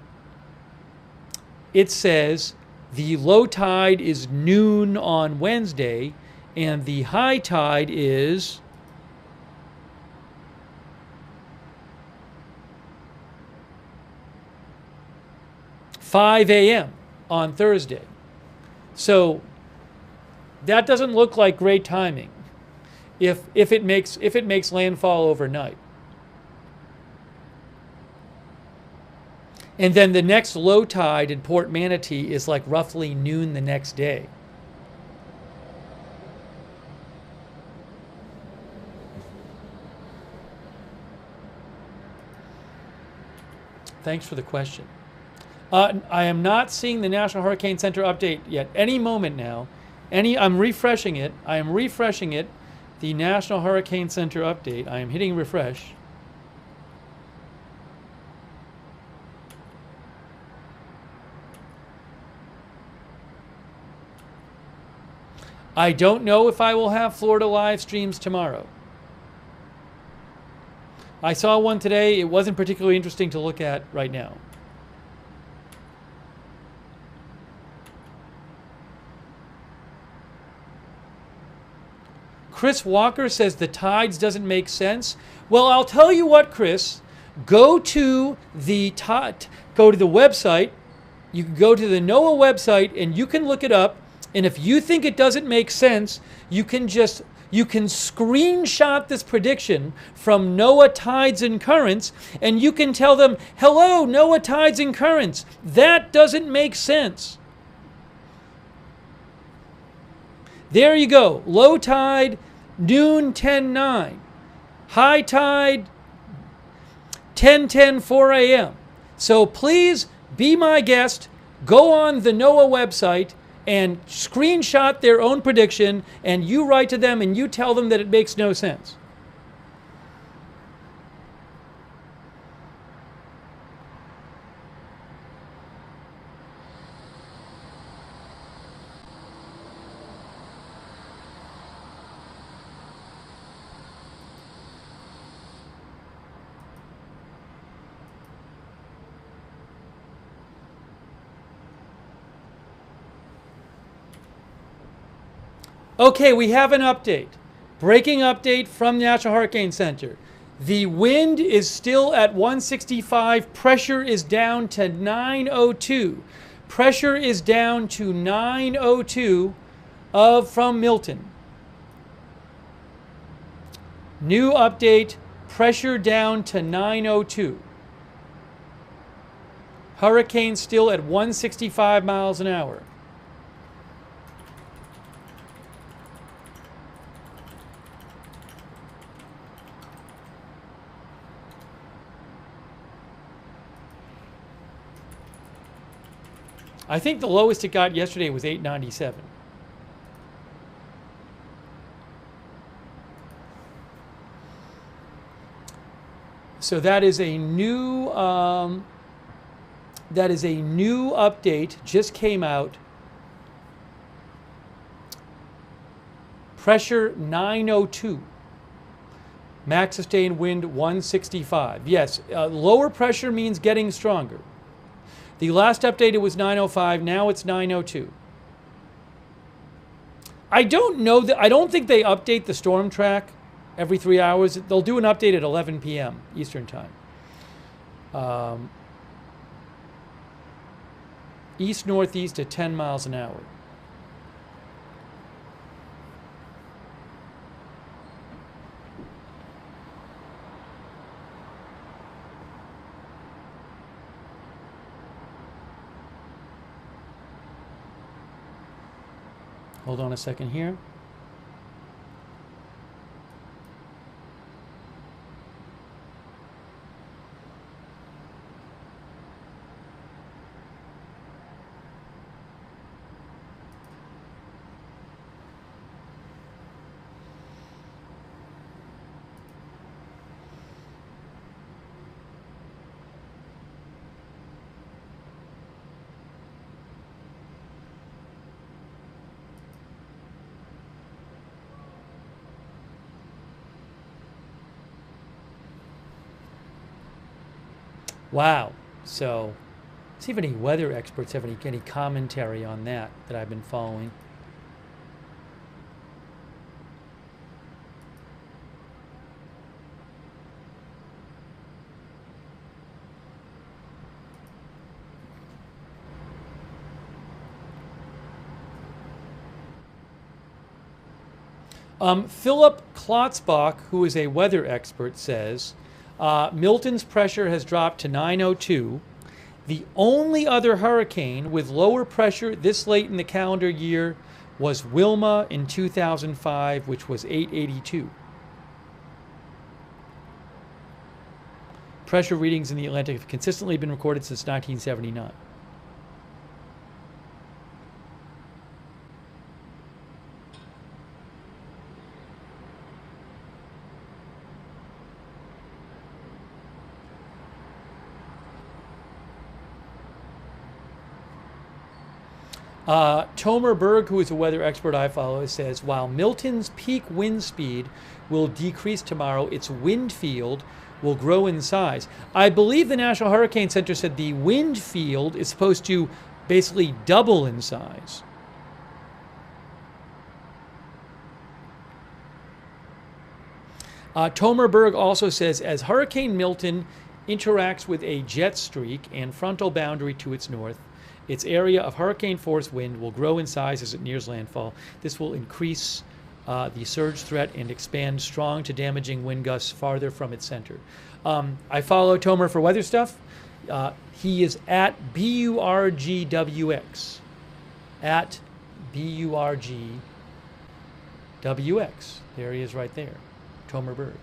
it says the low tide is noon on Wednesday, and the high tide is 5 a.m. on Thursday. So that doesn't look like great timing if it makes landfall overnight. And then the next low tide in Port Manatee is like roughly noon the next day. Thanks for the question. I am not seeing the National Hurricane Center update yet. Any moment now. I'm refreshing it. I am refreshing it. The National Hurricane Center update. I am hitting refresh. I don't know if I will have Florida live streams tomorrow. I saw one today. It wasn't particularly interesting to look at right now. Chris Walker says the tides doesn't make sense. Well, I'll tell you what, Chris. Go to the website. You can go to the NOAA website and you can look it up. And if you think it doesn't make sense, you can screenshot this prediction from NOAA Tides and Currents, and you can tell them, hello, NOAA Tides and Currents. That doesn't make sense. There you go. Low tide, noon 10:09. High tide, 10:10, 4 a.m. So please be my guest. Go on the NOAA website and screenshot their own prediction, and you write to them and you tell them that it makes no sense. Okay, we have an update. Breaking update from the National Hurricane Center. The wind is still at 165. Pressure is down to 902. Pressure is down to 902 from Milton. New update, pressure down to 902. Hurricane still at 165 miles an hour. I think the lowest it got yesterday was 897. So that is a new update, just came out. Pressure 902. Max sustained wind 165. Yes, lower pressure means getting stronger. The last update it was 905, now it's 902. I don't know I don't think they update the storm track every 3 hours. They'll do an update at 11 p.m. Eastern time. East-northeast at 10 miles an hour. Hold on a second here. Wow. So, see if any weather experts have any commentary on that I've been following. Philip Klotzbach, who is a weather expert, says, Milton's pressure has dropped to 902. The only other hurricane with lower pressure this late in the calendar year was Wilma in 2005, which was 882. Pressure readings in the Atlantic have consistently been recorded since 1979. Tomer Berg, who is a weather expert I follow, says, while Milton's peak wind speed will decrease tomorrow, its wind field will grow in size. I believe the National Hurricane Center said the wind field is supposed to basically double in size. Tomer Berg also says, as Hurricane Milton interacts with a jet streak and frontal boundary to its north, its area of hurricane force wind will grow in size as it nears landfall. This will increase the surge threat and expand strong to damaging wind gusts farther from its center. I follow Tomer for weather stuff. He is at BURGWX. At BURGWX. There he is right there. Tomer Berg.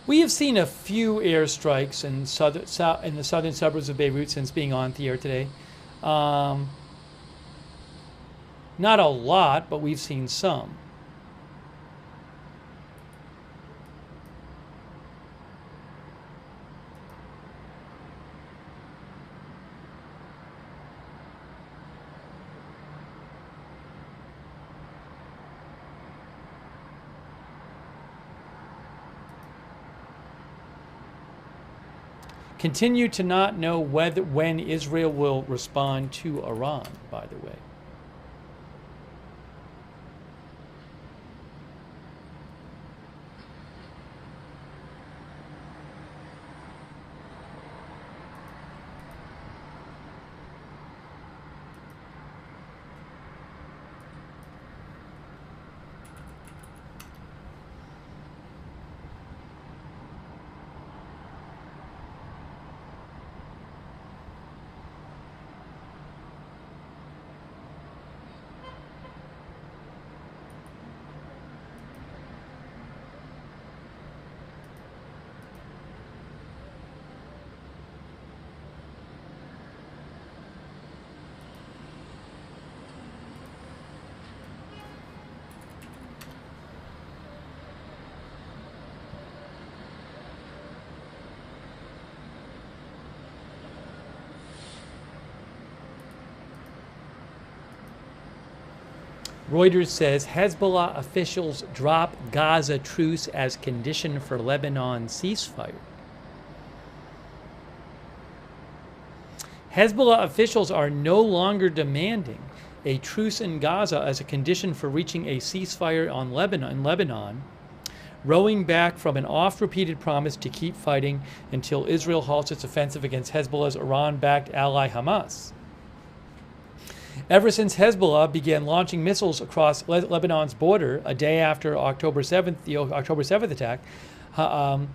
We have seen a few airstrikes in the southern suburbs of Beirut since being on the air today. Not a lot, but we've seen some. Continue to not know when Israel will respond to Iran, by the way. Reuters says Hezbollah officials drop Gaza truce as condition for Lebanon ceasefire. Hezbollah officials are no longer demanding a truce in Gaza as a condition for reaching a ceasefire in Lebanon, rowing back from an oft-repeated promise to keep fighting until Israel halts its offensive against Hezbollah's Iran-backed ally Hamas. Ever since Hezbollah began launching missiles across Lebanon's border a day after October 7th, the October 7th attack on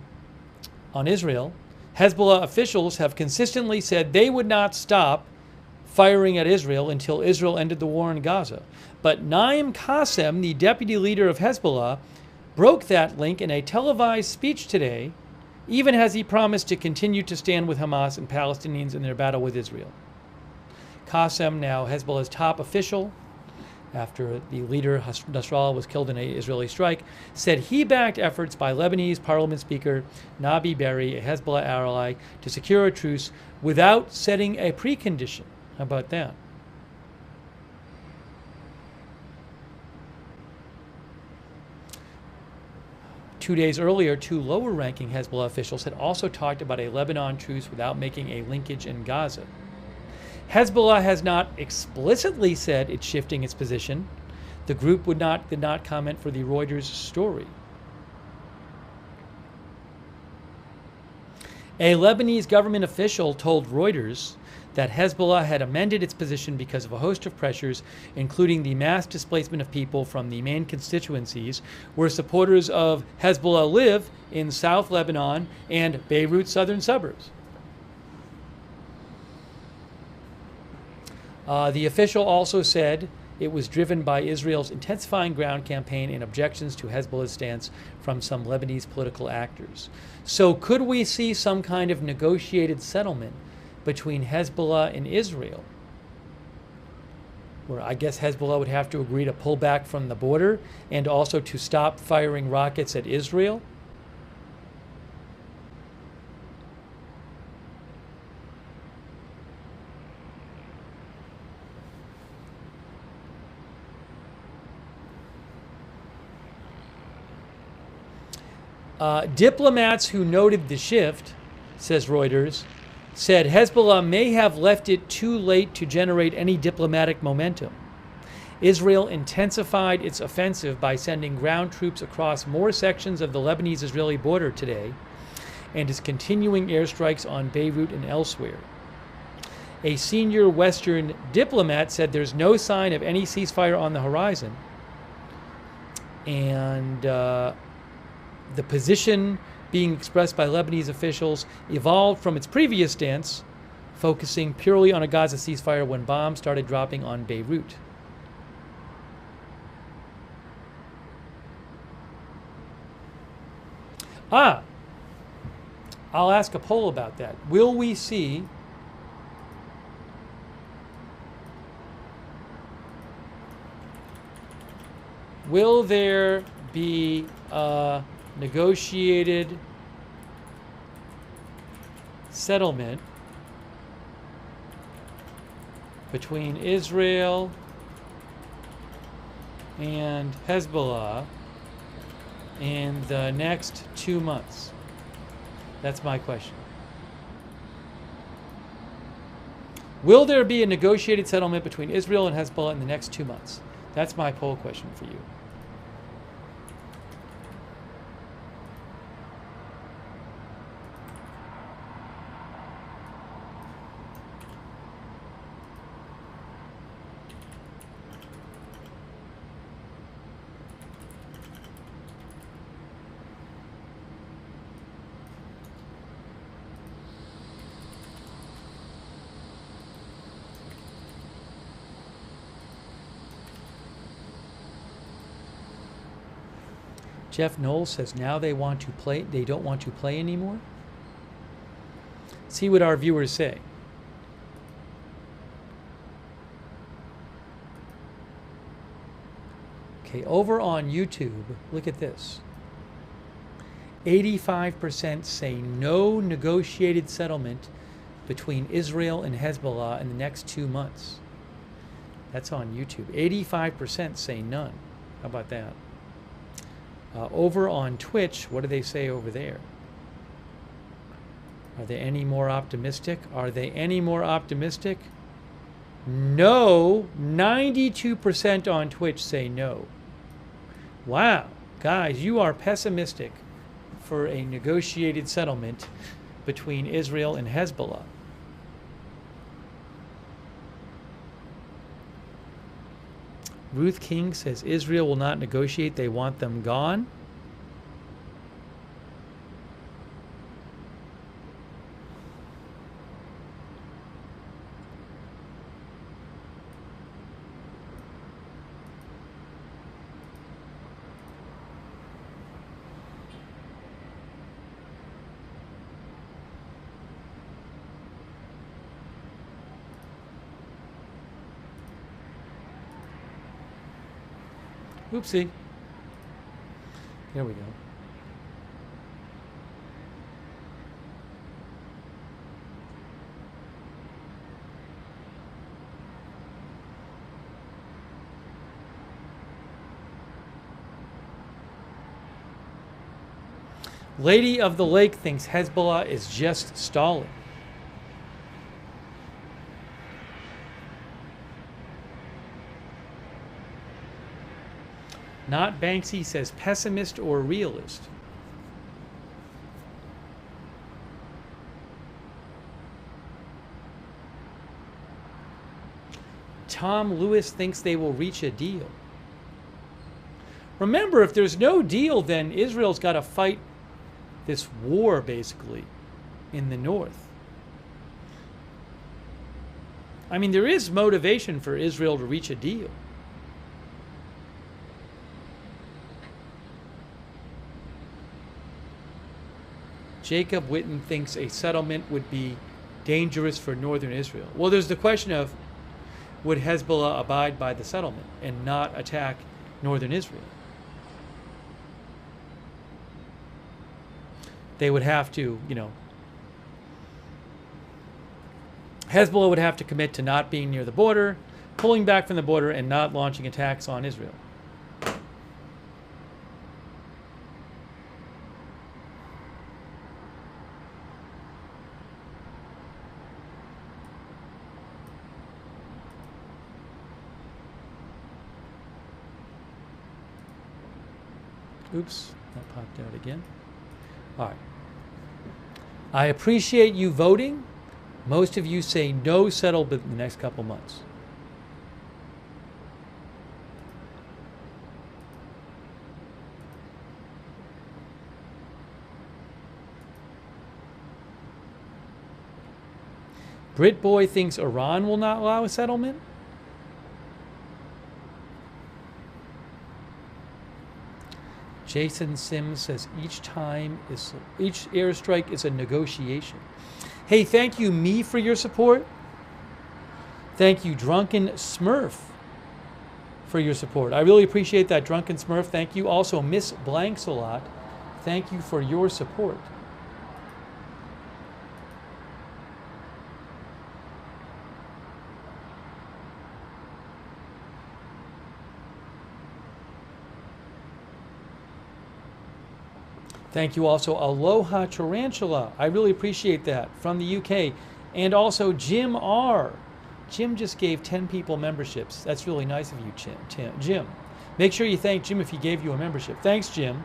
Israel, Hezbollah officials have consistently said they would not stop firing at Israel until Israel ended the war in Gaza. But Naim Qassem, the deputy leader of Hezbollah, broke that link in a televised speech today, even as he promised to continue to stand with Hamas and Palestinians in their battle with Israel. Qassem, now Hezbollah's top official, after the leader Nasrallah was killed in an Israeli strike, said he backed efforts by Lebanese Parliament Speaker Nabi Berri, a Hezbollah ally, to secure a truce without setting a precondition. How about that? Two days earlier, two lower-ranking Hezbollah officials had also talked about a Lebanon truce without making a linkage in Gaza. Hezbollah has not explicitly said it's shifting its position. The group did not comment for the Reuters story. A Lebanese government official told Reuters that Hezbollah had amended its position because of a host of pressures, including the mass displacement of people from the main constituencies where supporters of Hezbollah live in South Lebanon and Beirut's southern suburbs. The official also said it was driven by Israel's intensifying ground campaign and objections to Hezbollah's stance from some Lebanese political actors. So could we see some kind of negotiated settlement between Hezbollah and Israel, where I guess Hezbollah would have to agree to pull back from the border and also to stop firing rockets at Israel? Diplomats who noted the shift, says Reuters, said Hezbollah may have left it too late to generate any diplomatic momentum. Israel intensified its offensive by sending ground troops across more sections of the Lebanese-Israeli border today and is continuing airstrikes on Beirut and elsewhere. A senior Western diplomat said there's no sign of any ceasefire on the horizon, and the position being expressed by Lebanese officials evolved from its previous stance, focusing purely on a Gaza ceasefire when bombs started dropping on Beirut. I'll ask a poll about that. Will we see will there be a negotiated settlement between Israel and Hezbollah in the next 2 months? That's my question. Will there be a negotiated settlement between Israel and Hezbollah in the next 2 months? That's my poll question for you. Jeff Knowles says now they want to play. They don't want to play anymore. See what our viewers say. Okay, over on YouTube, look at this. 85% say no negotiated settlement between Israel and Hezbollah in the next 2 months. That's on YouTube. 85% say none. How about that? Over on Twitch, what do they say over there? Are they any more optimistic? Are they any more optimistic? No. 92% on Twitch say no. Wow. Guys, you are pessimistic for a negotiated settlement between Israel and Hezbollah. Ruth King says Israel will not negotiate. They want them gone. Oopsie. There we go. Lady of the Lake thinks Hezbollah is just stalling. Not Banksy says pessimist or realist. Tom Lewis thinks they will reach a deal. Remember, if there's no deal, then Israel's got to fight this war, basically, in the north. I mean, there is motivation for Israel to reach a deal. Jacob Witten thinks a settlement would be dangerous for northern Israel. Well, there's the question of, would Hezbollah abide by the settlement and not attack northern Israel? They would have to, Hezbollah would have to commit to not being near the border, pulling back from the border, and not launching attacks on Israel. Oops, that popped out again. All right. I appreciate you voting. Most of you say no settlement in the next couple months. Brit Boy thinks Iran will not allow a settlement. Jason Sims says each airstrike is a negotiation. Hey, thank you, me, for your support. Thank you, Drunken Smurf, for your support. I really appreciate that, Drunken Smurf. Thank you. Also, Miss Blanks a lot. Thank you for your support. Thank you also, Aloha Tarantula. I really appreciate that, from the UK. And also Jim R. Jim just gave 10 people memberships. That's really nice of you, Jim. Make sure you thank Jim if he gave you a membership. Thanks, Jim.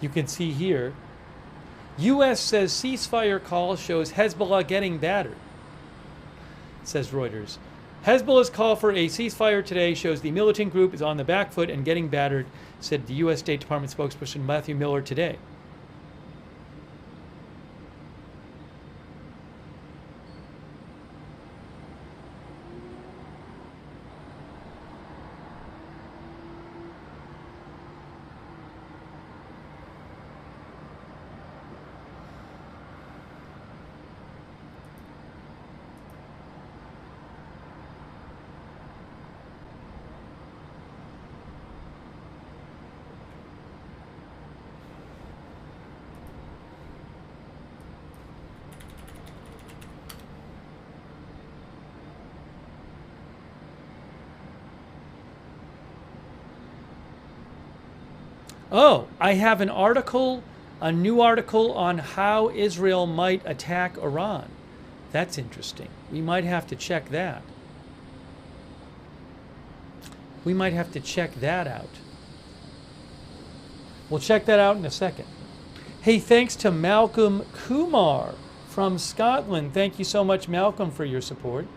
You can see here, U.S. says ceasefire call shows Hezbollah getting battered, says Reuters. Hezbollah's call for a ceasefire today shows the militant group is on the back foot and getting battered, said the U.S. State Department spokesperson Matthew Miller today. Oh, I have an article, a new article on how Israel might attack Iran. That's interesting. We might have to check that. We might have to check that out. We'll check that out in a second. Hey, thanks to Malcolm Kumar from Scotland. Thank you so much, Malcolm, for your support.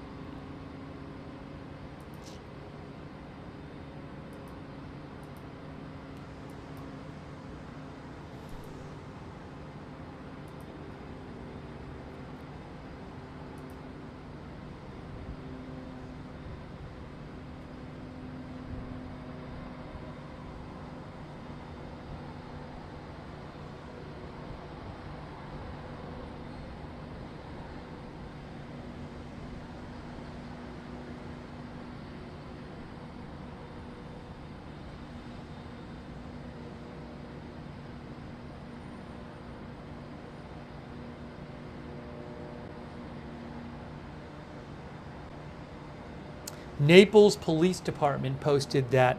Naples Police Department posted that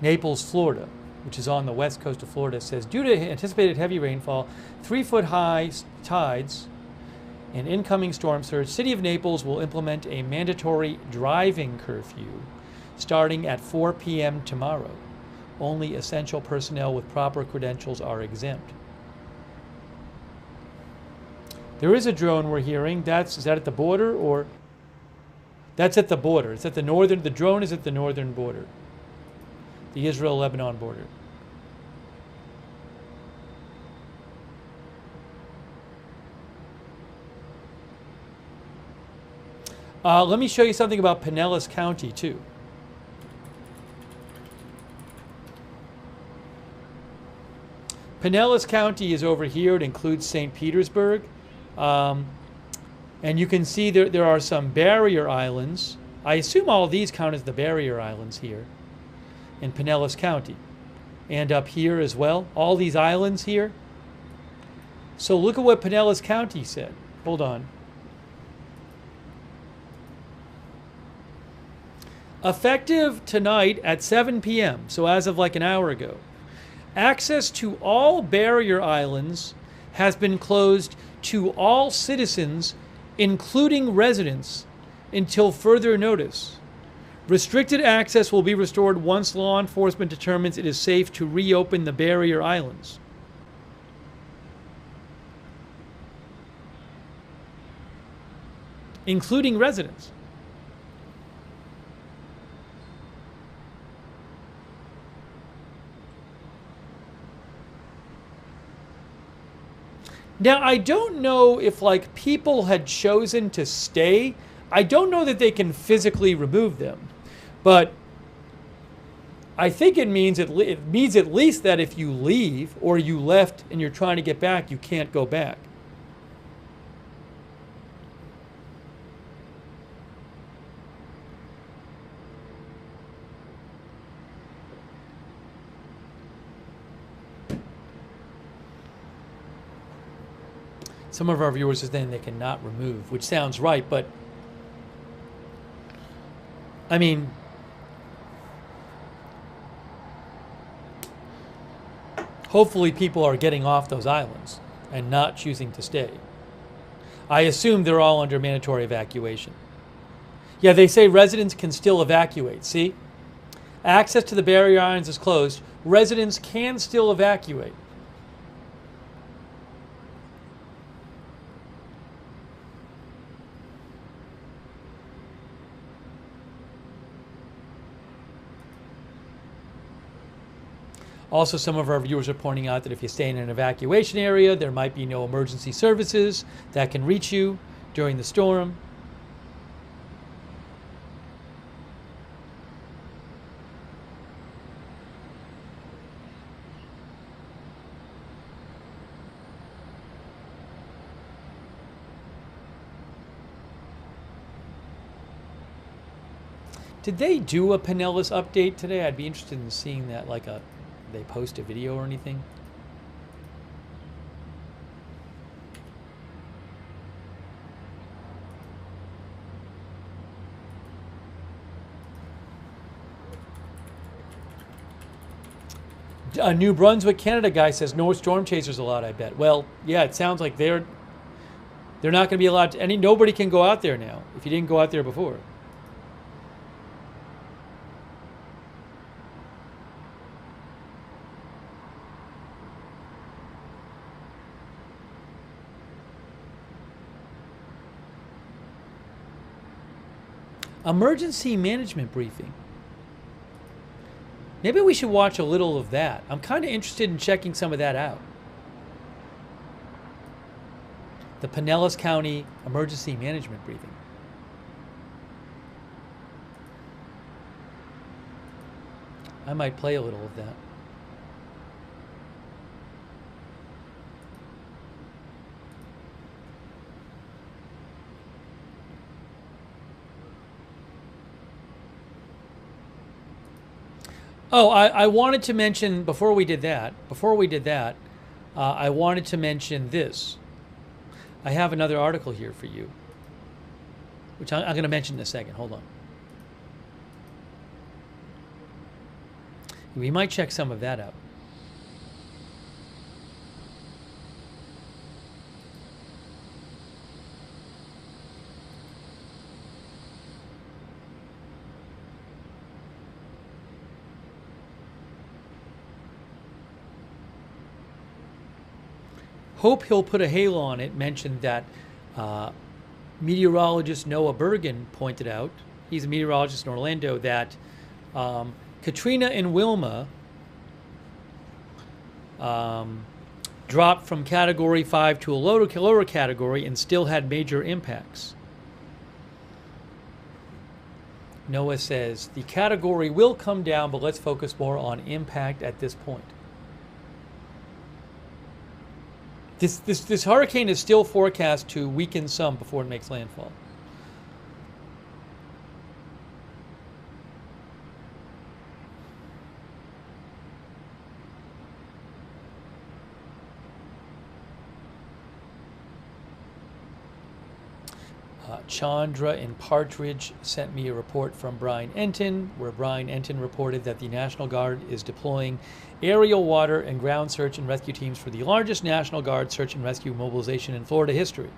Naples, Florida, which is on the west coast of Florida, says due to anticipated heavy rainfall, 3-foot-high tides, and incoming storm surge, City of Naples will implement a mandatory driving curfew starting at 4 p.m. tomorrow. Only essential personnel with proper credentials are exempt. There is a drone we're hearing. Is that at the border or? That's at the border. It's at the northern. The drone is at the northern border, the Israel-Lebanon border. Let me show you something about Pinellas County too. Pinellas County is over here. It includes St. Petersburg. And you can see there are some barrier islands. I assume all these count as the barrier islands here in Pinellas County. And up here as well, all these islands here. So look at what Pinellas County said. Hold on. Effective tonight at 7 p.m., so as of like an hour ago, access to all barrier islands has been closed to all citizens, including residents, until further notice. Restricted access will be restored once law enforcement determines it is safe to reopen the barrier islands. Including residents. Now, I don't know if like people had chosen to stay. I don't know that they can physically remove them. But I think it means at least that if you leave or you left and you're trying to get back, you can't go back. Some of our viewers are saying they cannot remove, which sounds right, but I mean, hopefully people are getting off those islands and not choosing to stay. I assume they're all under mandatory evacuation. Yeah, they say residents can still evacuate. See? Access to the barrier islands is closed. Residents can still evacuate. Also, some of our viewers are pointing out that if you stay in an evacuation area, there might be no emergency services that can reach you during the storm. Did they do a Pinellas update today? I'd be interested in seeing that, like they post a video or anything. A New Brunswick, Canada guy says no storm chasers allowed, I bet. Well, yeah, it sounds like they're not going to be allowed to, nobody can go out there now if you didn't go out there before. Emergency management briefing. Maybe we should watch a little of that. I'm kind of interested in checking some of that out. The Pinellas County Emergency Management Briefing. I might play a little of that. Oh, I wanted to mention, before we did that, I wanted to mention this. I have another article here for you, which I'm going to mention in a second. Hold on. We might check some of that out. Hope he'll put a halo on it mentioned that meteorologist Noah Bergen pointed out, he's a meteorologist in Orlando, that Katrina and Wilma dropped from Category 5 to a lower category and still had major impacts. Noah says, the category will come down, but let's focus more on impact at this point. This hurricane is still forecast to weaken some before it makes landfall. Chandra and Partridge sent me a report from Brian Enton, where Brian Enton reported that the National Guard is deploying aerial, water, and ground search and rescue teams for the largest National Guard search and rescue mobilization in Florida history.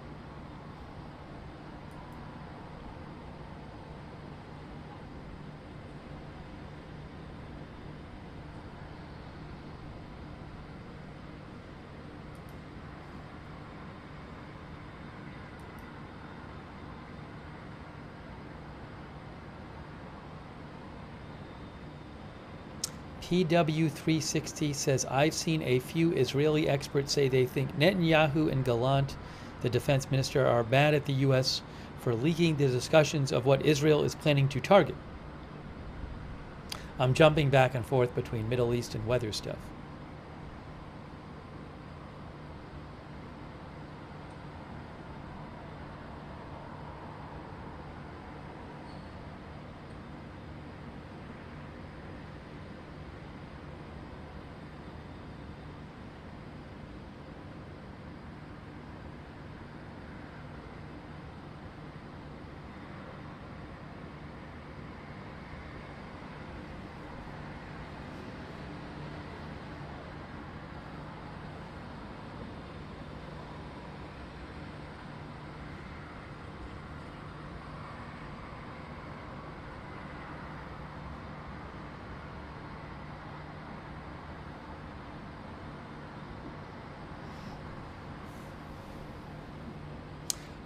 PW360 says, I've seen a few Israeli experts say they think Netanyahu and Gallant, the defense minister, are mad at the U.S. for leaking the discussions of what Israel is planning to target. I'm jumping back and forth between Middle East and weather stuff.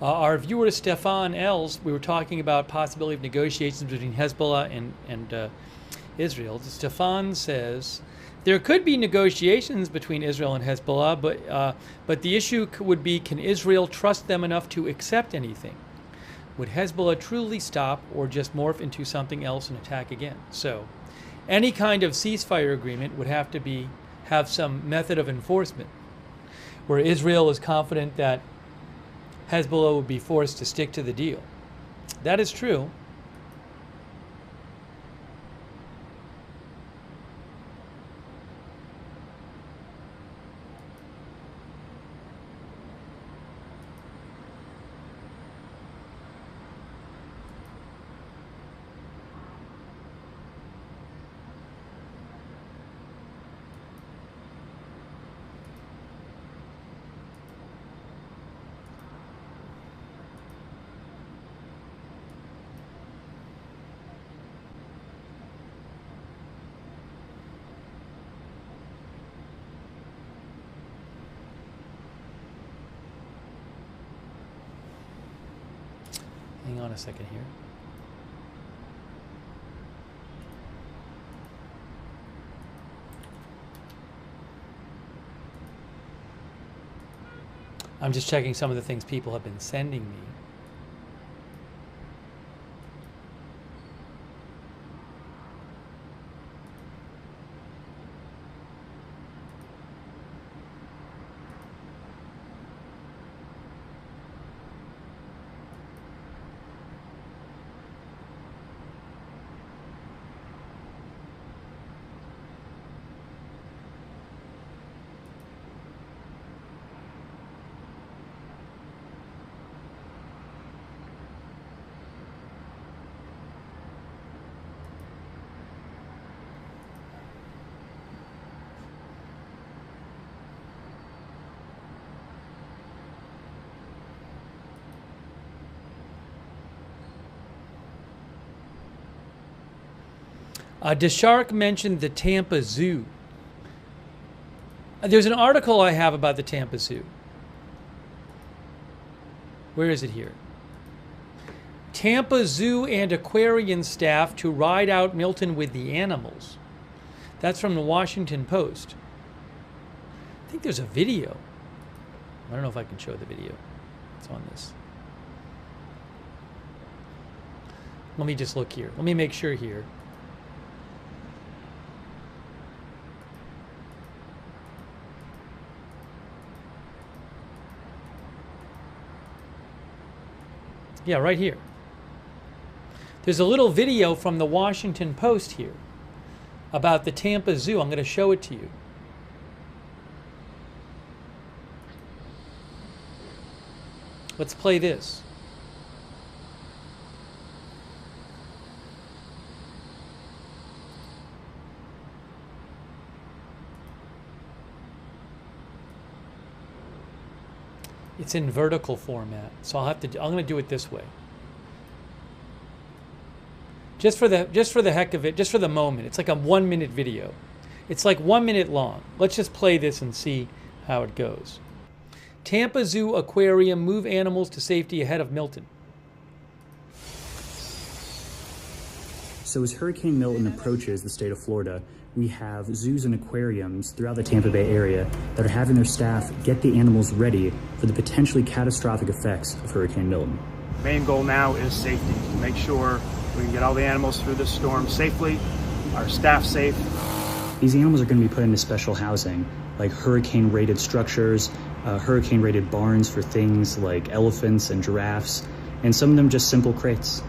Our viewer Stefan Els, we were talking about possibility of negotiations between Hezbollah and Israel. Stefan says there could be negotiations between Israel and Hezbollah, but the issue would be, can Israel trust them enough to accept anything? Would Hezbollah truly stop or just morph into something else and attack again? So any kind of ceasefire agreement would have to have some method of enforcement, where Israel is confident that Hezbollah would be forced to stick to the deal. That is true. Hang on a second here. I'm just checking some of the things people have been sending me. DeShark mentioned the Tampa Zoo. There's an article I have about the Tampa Zoo. Where is it here? Tampa Zoo and Aquarium staff to ride out Milton with the animals. That's from the Washington Post. I think there's a video. I don't know if I can show the video. It's on this. Let me just look here. Let me make sure here. Yeah, right here. There's a little video from the Washington Post here about the Tampa Zoo. I'm going to show it to you. Let's play this. It's in vertical format, so I'm going to do it this way. Just for the heck of it, just for the moment. It's like a 1-minute video. It's like 1 minute long. Let's just play this and see how it goes. Tampa Zoo Aquarium move animals to safety ahead of Milton. So as Hurricane Milton approaches the state of Florida, we have zoos and aquariums throughout the Tampa Bay area that are having their staff get the animals ready for the potentially catastrophic effects of Hurricane Milton. Main goal now is safety, to make sure we can get all the animals through this storm safely our staff safe. These animals are going to be put into special housing, like hurricane-rated structures, hurricane-rated barns for things like elephants and giraffes, and some of them just simple crates.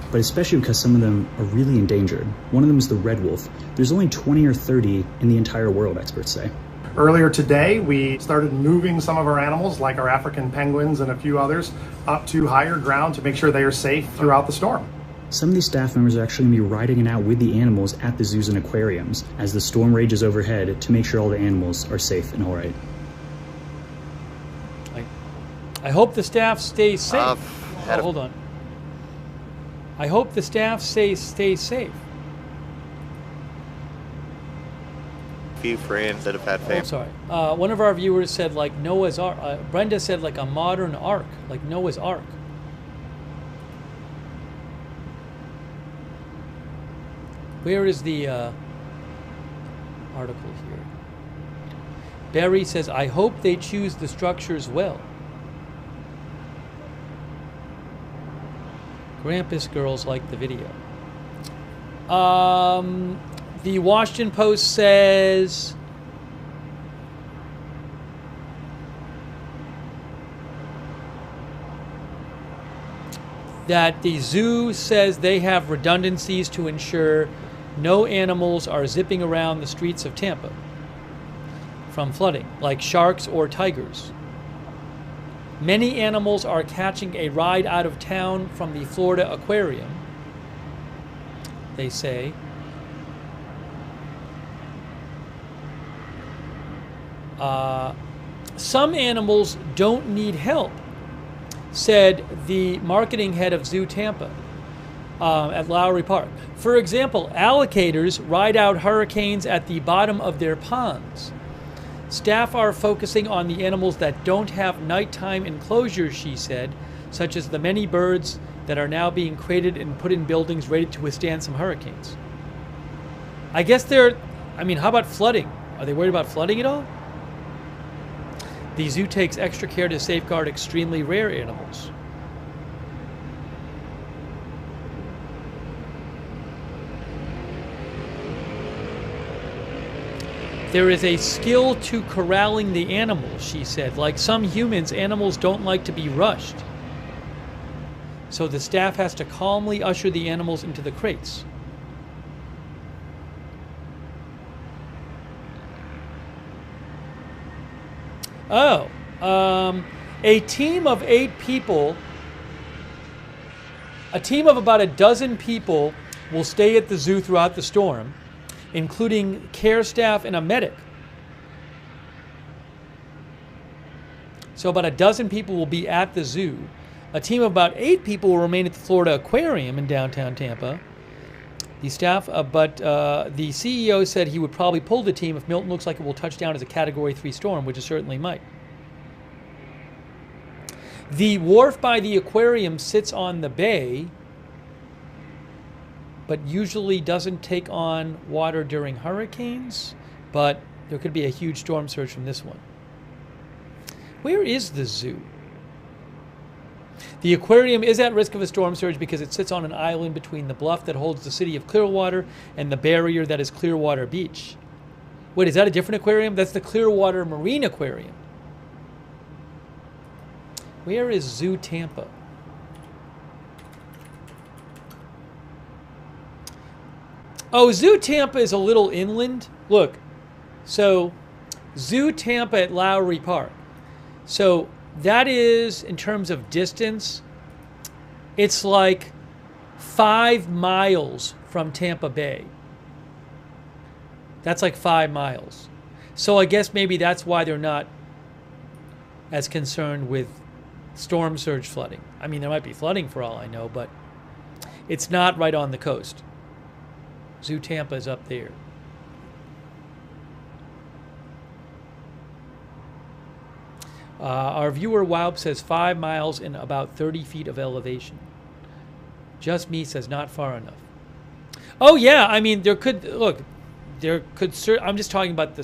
But especially because some of them are really endangered. One of them is the red wolf. There's only 20 or 30 in the entire world, experts say. Earlier today, we started moving some of our animals, like our African penguins and a few others, up to higher ground to make sure they are safe throughout the storm. Some of these staff members are actually going to be riding it out with the animals at the zoos and aquariums as the storm rages overhead to make sure all the animals are safe and all right. I hope the staff stays safe. Hold on. I hope the staff stays safe. Few friends that have had family. Oh, sorry. One of our viewers said like Noah's Ark. Brenda said like a modern ark, like Noah's Ark. Where is the article here? Barry says, I hope they choose the structures well. Grampus girls like the video. The Washington Post says that the zoo says they have redundancies to ensure no animals are zipping around the streets of Tampa from flooding, like sharks or tigers. Many animals are catching a ride out of town from the Florida aquarium, they say. Some animals don't need help, said the marketing head of Zoo Tampa at Lowry Park. For example, alligators ride out hurricanes at the bottom of their ponds. Staff are focusing on the animals that don't have nighttime enclosures, she said, such as the many birds that are now being crated and put in buildings ready to withstand some hurricanes. I guess how about flooding? Are they worried about flooding at all? The zoo takes extra care to safeguard extremely rare animals. There is a skill to corralling the animals, she said. Like some humans, animals don't like to be rushed. So the staff has to calmly usher the animals into the crates. A team of 8 people, a team of about a dozen people will stay at the zoo throughout the storm, including care staff and a medic. So about a dozen people will be at the zoo. A team of about 8 people will remain at the Florida Aquarium in downtown Tampa. The staff, but the CEO said he would probably pull the team if Milton looks like it will touch down as a Category 3 storm, which it certainly might. The wharf by the aquarium sits on the bay, but usually doesn't take on water during hurricanes, but there could be a huge storm surge from this one. Where is the zoo? The aquarium is at risk of a storm surge because it sits on an island between the bluff that holds the city of Clearwater and the barrier that is Clearwater Beach. Wait, is that a different aquarium? That's the Clearwater Marine Aquarium. Where is Zoo Tampa? Oh, Zoo Tampa is a little inland. Look, so Zoo Tampa at Lowry Park. So that is, in terms of distance, it's like 5 miles from Tampa Bay. That's like 5 miles. So I guess maybe that's why they're not as concerned with storm surge flooding. I mean, there might be flooding for all I know, but it's not right on the coast. Zoo Tampa is up there. Our viewer Waup says 5 miles in about 30 feet of elevation. Just Me says not far enough. Oh yeah, I mean there could I'm just talking about the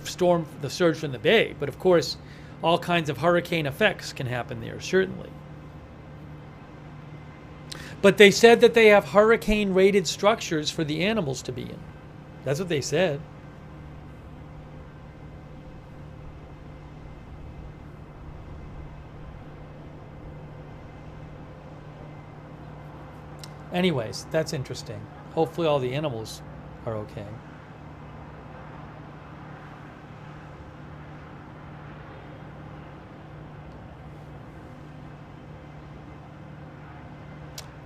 storm, the surge from the bay, but of course all kinds of hurricane effects can happen there, certainly. But they said that they have hurricane-rated structures for the animals to be in. That's what they said. Anyways, that's interesting. Hopefully all the animals are okay.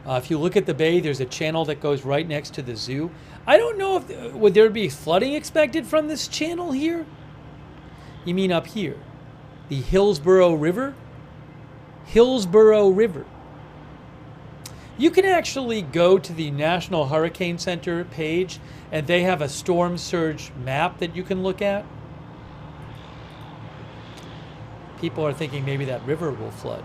If you look at the bay, there's a channel that goes right next to the zoo. I don't know if would there be flooding expected from this channel here? You mean up here? The Hillsborough River? Hillsborough River. You can actually go to the National Hurricane Center page, and they have a storm surge map that you can look at. People are thinking maybe that river will flood.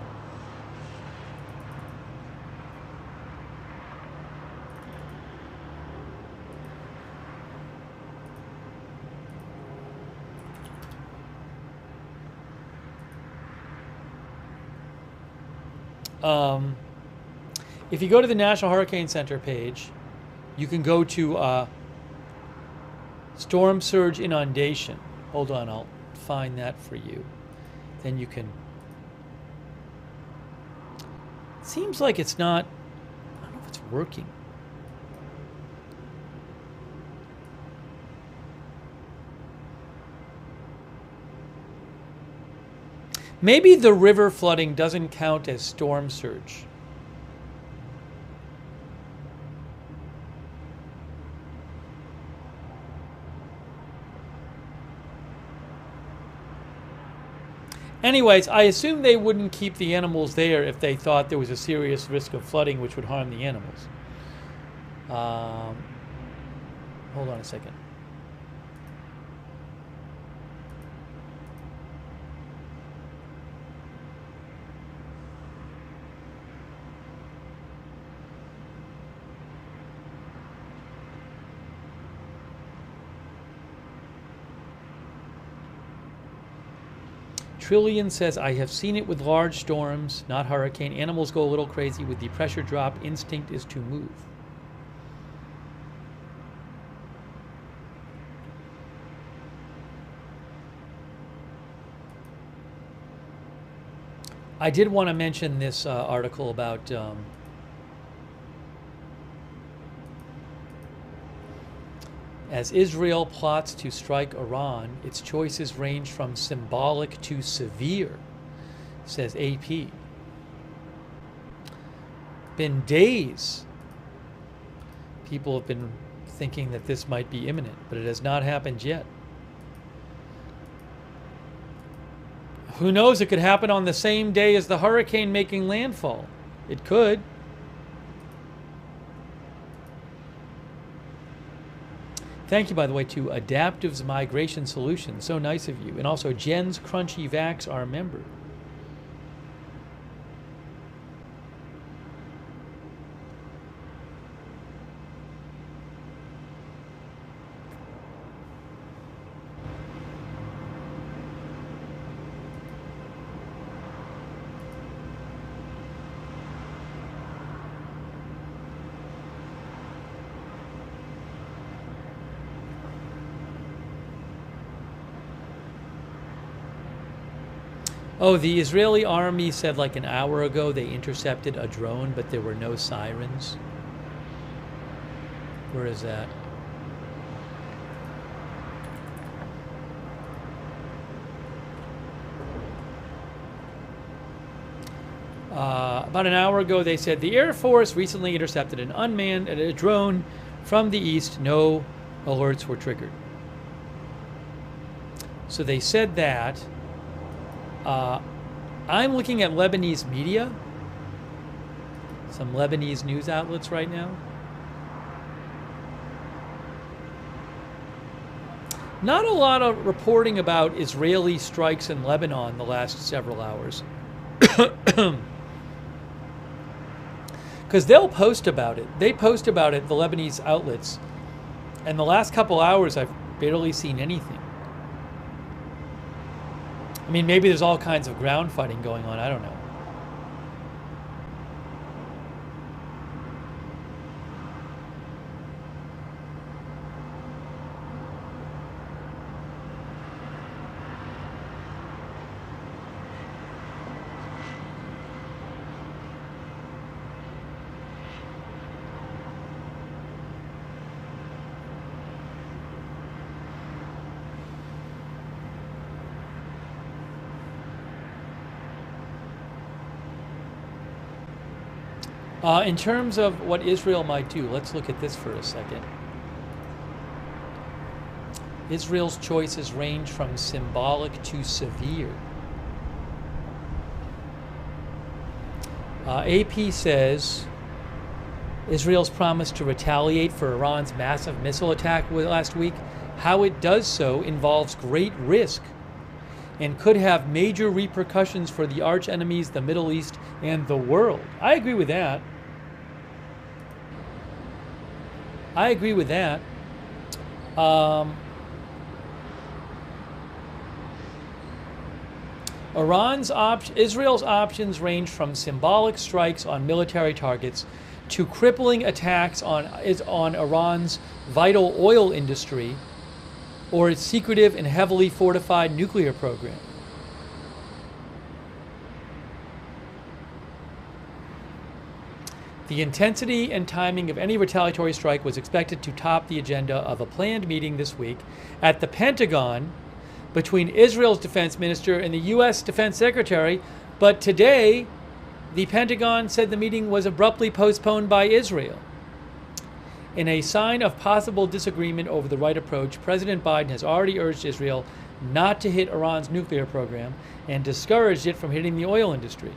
If you go to the National Hurricane Center page, you can go to storm surge inundation. Hold on, I'll find that for you. Then you can... It seems like it's not... I don't know if it's working. Maybe the river flooding doesn't count as storm surge. Anyways, I assume they wouldn't keep the animals there if they thought there was a serious risk of flooding which would harm the animals. Hold on a second. Trillion says, I have seen it with large storms, not hurricane. Animals go a little crazy with the pressure drop. Instinct is to move. I did want to mention this article about as Israel plots to strike Iran, its choices range from symbolic to severe, says AP. Been days. People have been thinking that this might be imminent, but it has not happened yet. Who knows? It could happen on the same day as the hurricane making landfall. It could. Thank you, by the way, to Adaptive's Migration Solutions. So nice of you. And also Jen's Crunchy Vax, our member. Oh, the Israeli army said like an hour ago they intercepted a drone, but there were no sirens. Where is that? About an hour ago they said the Air Force recently intercepted an unmanned drone from the east. No alerts were triggered. So they said that. I'm looking at Lebanese media, some Lebanese news outlets right now. Not a lot of reporting about Israeli strikes in Lebanon the last several hours. Because they'll post about it. They post about it, the Lebanese outlets. And the last couple hours, I've barely seen anything. I mean, maybe there's all kinds of ground fighting going on. I don't know. In terms of what Israel might do, let's look at this for a second. Israel's choices range from symbolic to severe. AP says Israel's promise to retaliate for Iran's massive missile attack last week, how it does so involves great risk and could have major repercussions for the arch enemies, the Middle East, and the world. I agree with that. Israel's options range from symbolic strikes on military targets to crippling attacks on Iran's vital oil industry or its secretive and heavily fortified nuclear program. The intensity and timing of any retaliatory strike was expected to top the agenda of a planned meeting this week at the Pentagon between Israel's defense minister and the U.S. defense secretary, but today the Pentagon said the meeting was abruptly postponed by Israel. In a sign of possible disagreement over the right approach, President Biden has already urged Israel not to hit Iran's nuclear program and discouraged it from hitting the oil industry.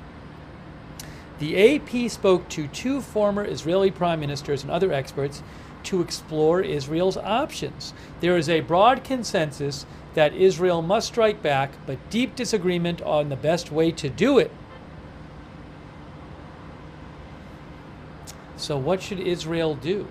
The AP spoke to two former Israeli prime ministers and other experts to explore Israel's options. There is a broad consensus that Israel must strike back, but deep disagreement on the best way to do it. So what should Israel do?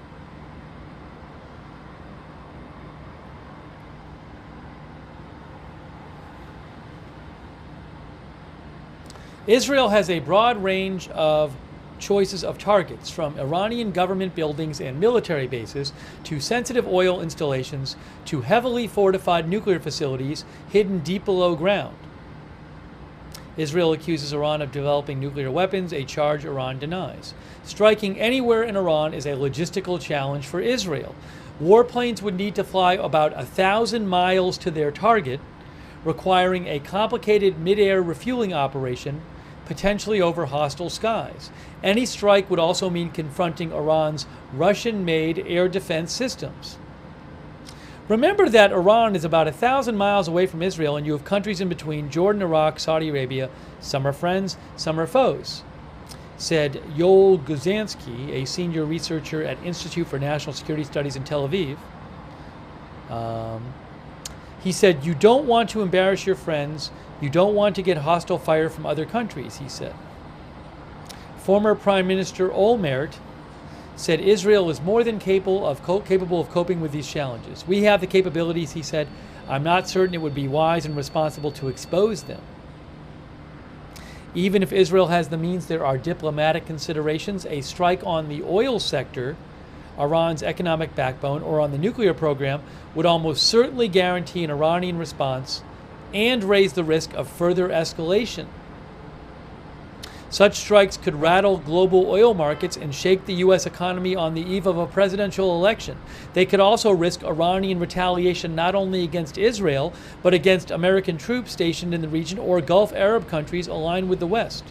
Israel has a broad range of choices of targets, from Iranian government buildings and military bases to sensitive oil installations to heavily fortified nuclear facilities hidden deep below ground. Israel accuses Iran of developing nuclear weapons, a charge Iran denies. Striking anywhere in Iran is a logistical challenge for Israel. Warplanes would need to fly about 1,000 miles to their target, requiring a complicated mid-air refueling operation, potentially over hostile skies. Any strike would also mean confronting Iran's Russian-made air defense systems. Remember that Iran is about 1,000 miles away from Israel, and you have countries in between: Jordan, Iraq, Saudi Arabia. Some are friends, some are foes, said Yoel Guzansky, a senior researcher at Institute for National Security Studies in Tel Aviv. He said, "You don't want to embarrass your friends. You don't want to get hostile fire from other countries," he said. Former Prime Minister Olmert said Israel is more than capable of coping with these challenges. "We have the capabilities," he said. "I'm not certain it would be wise and responsible to expose them." Even if Israel has the means, there are diplomatic considerations. A strike on the oil sector, Iran's economic backbone, or on the nuclear program would almost certainly guarantee an Iranian response and raise the risk of further escalation. Such strikes could rattle global oil markets and shake the U.S. economy on the eve of a presidential election. They could also risk Iranian retaliation not only against Israel, but against American troops stationed in the region or Gulf Arab countries aligned with the West.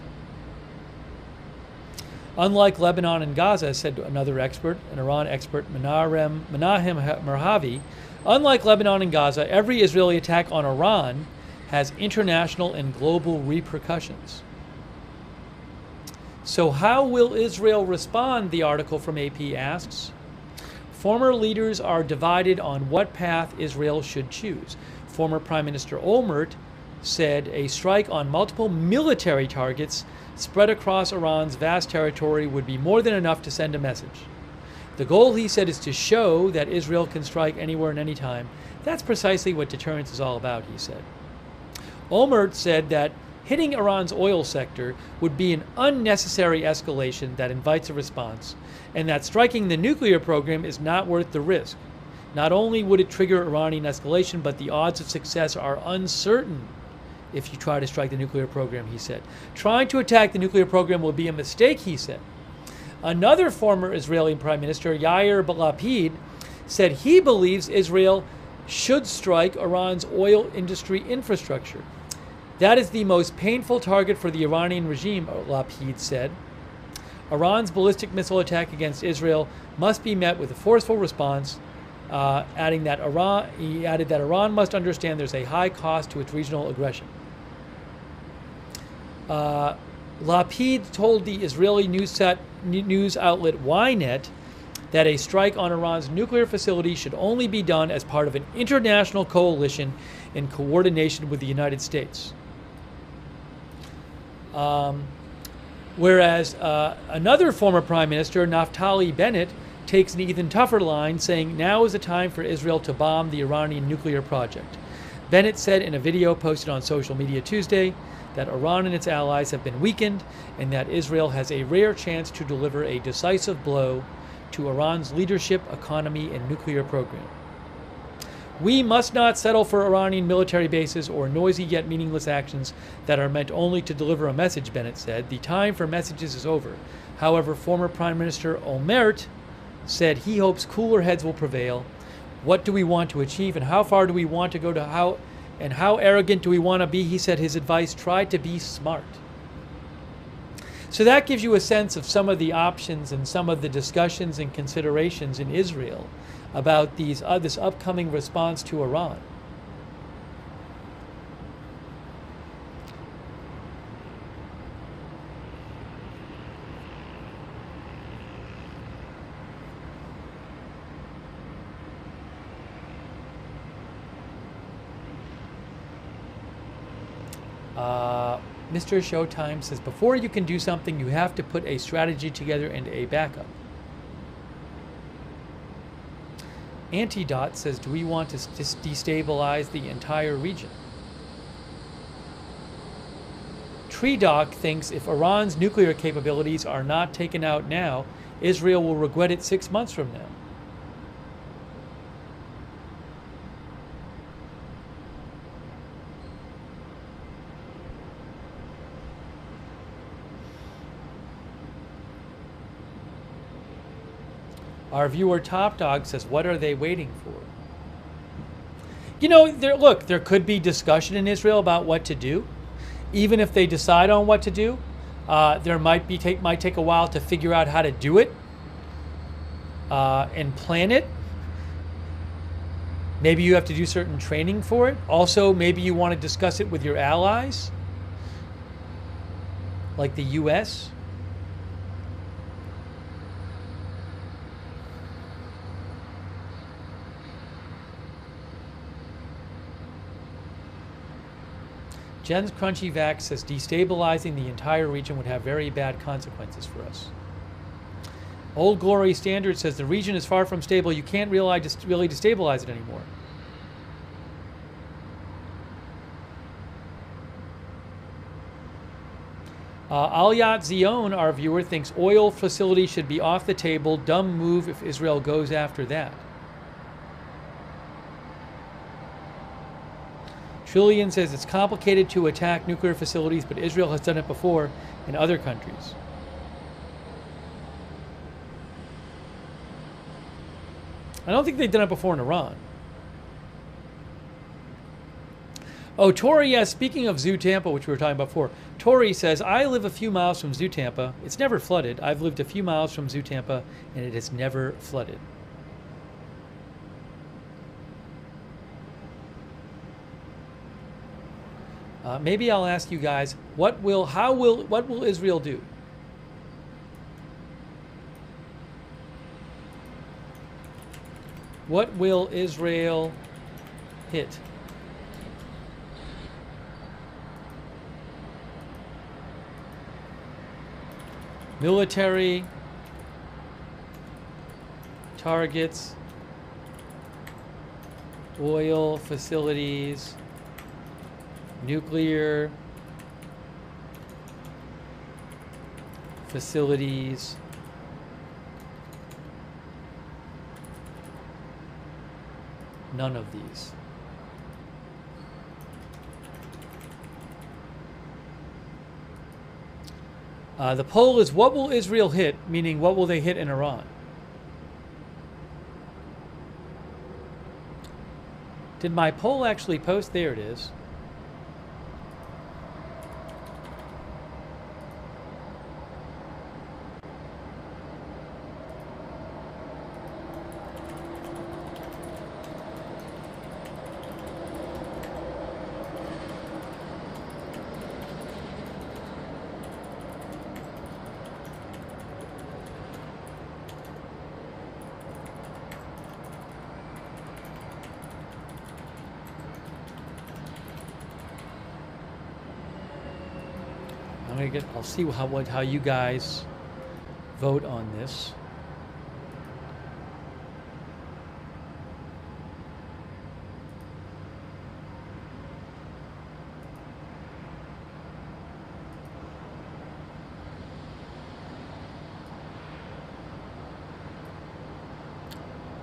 Unlike Lebanon and Gaza, said another expert, an Iran expert, Menahem Merhavi, unlike Lebanon and Gaza, every Israeli attack on Iran has international and global repercussions. So how will Israel respond, the article from AP asks. Former leaders are divided on what path Israel should choose. Former Prime Minister Olmert said a strike on multiple military targets spread across Iran's vast territory would be more than enough to send a message. The goal, he said, is to show that Israel can strike anywhere and anytime. That's precisely what deterrence is all about, he said. Olmert said that hitting Iran's oil sector would be an unnecessary escalation that invites a response, and that striking the nuclear program is not worth the risk. Not only would it trigger Iranian escalation, but the odds of success are uncertain if you try to strike the nuclear program, he said. Trying to attack the nuclear program will be a mistake, he said. Another former Israeli Prime Minister, Yair Lapid, said he believes Israel should strike Iran's oil industry infrastructure. That is the most painful target for the Iranian regime, Lapid said. Iran's ballistic missile attack against Israel must be met with a forceful response, adding that Iran must understand there's a high cost to its regional aggression. Lapid told the Israeli news outlet Ynet that a strike on Iran's nuclear facility should only be done as part of an international coalition in coordination with the United States. Whereas another former prime minister, Naftali Bennett, takes an even tougher line, saying now is the time for Israel to bomb the Iranian nuclear project. Bennett said in a video posted on social media Tuesday that Iran and its allies have been weakened and that Israel has a rare chance to deliver a decisive blow to Iran's leadership, economy, and nuclear program. We must not settle for Iranian military bases or noisy yet meaningless actions that are meant only to deliver a message, Bennett said. The time for messages is over. However, former Prime Minister Olmert said he hopes cooler heads will prevail. What do we want to achieve and how far do we want to go to how arrogant do we want to be? He said his advice, try to be smart. So that gives you a sense of some of the options and some of the discussions and considerations in Israel about this upcoming response to Iran. Mr. Showtime says, before you can do something, you have to put a strategy together and a backup. Antidot says, do we want to destabilize the entire region? TreeDoc thinks if Iran's nuclear capabilities are not taken out now, Israel will regret it 6 months from now. Our viewer Top Dog says, what are they waiting for? You know, there could be discussion in Israel about what to do. Even if they decide on what to do, there might take a while to figure out how to do it and plan it. Maybe you have to do certain training for it. Also, maybe you want to discuss it with your allies, like the U.S. Jen's Crunchy Vac says destabilizing the entire region would have very bad consequences for us. Old Glory Standard says the region is far from stable. You can't really destabilize it anymore. Alyat Zion, our viewer, thinks oil facilities should be off the table. Dumb move if Israel goes after that. Trillion says it's complicated to attack nuclear facilities, but Israel has done it before in other countries. I don't think they've done it before in Iran. Oh, Tori, yes, speaking of Zoo Tampa, which we were talking about before, Tori says, I live a few miles from Zoo Tampa. It's never flooded. I've lived a few miles from Zoo Tampa, and it has never flooded. Maybe I'll ask you guys, what will Israel do? What will Israel hit? Military targets, oil facilities, nuclear facilities, none of these. The poll is, what will Israel hit? Meaning, what will they hit in Iran? Did my poll actually post? There it is. I'll see how you guys vote on this.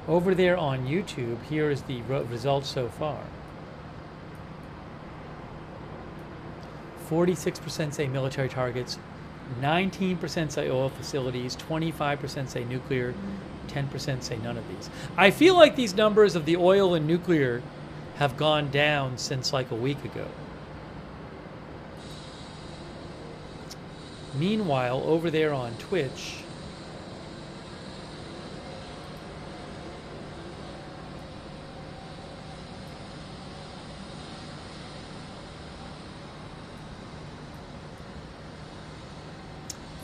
Over there on YouTube, here is the results so far. 46% say military targets, 19% say oil facilities, 25% say nuclear, 10% say none of these. I feel like these numbers of the oil and nuclear have gone down since like a week ago. Meanwhile, over there on Twitch,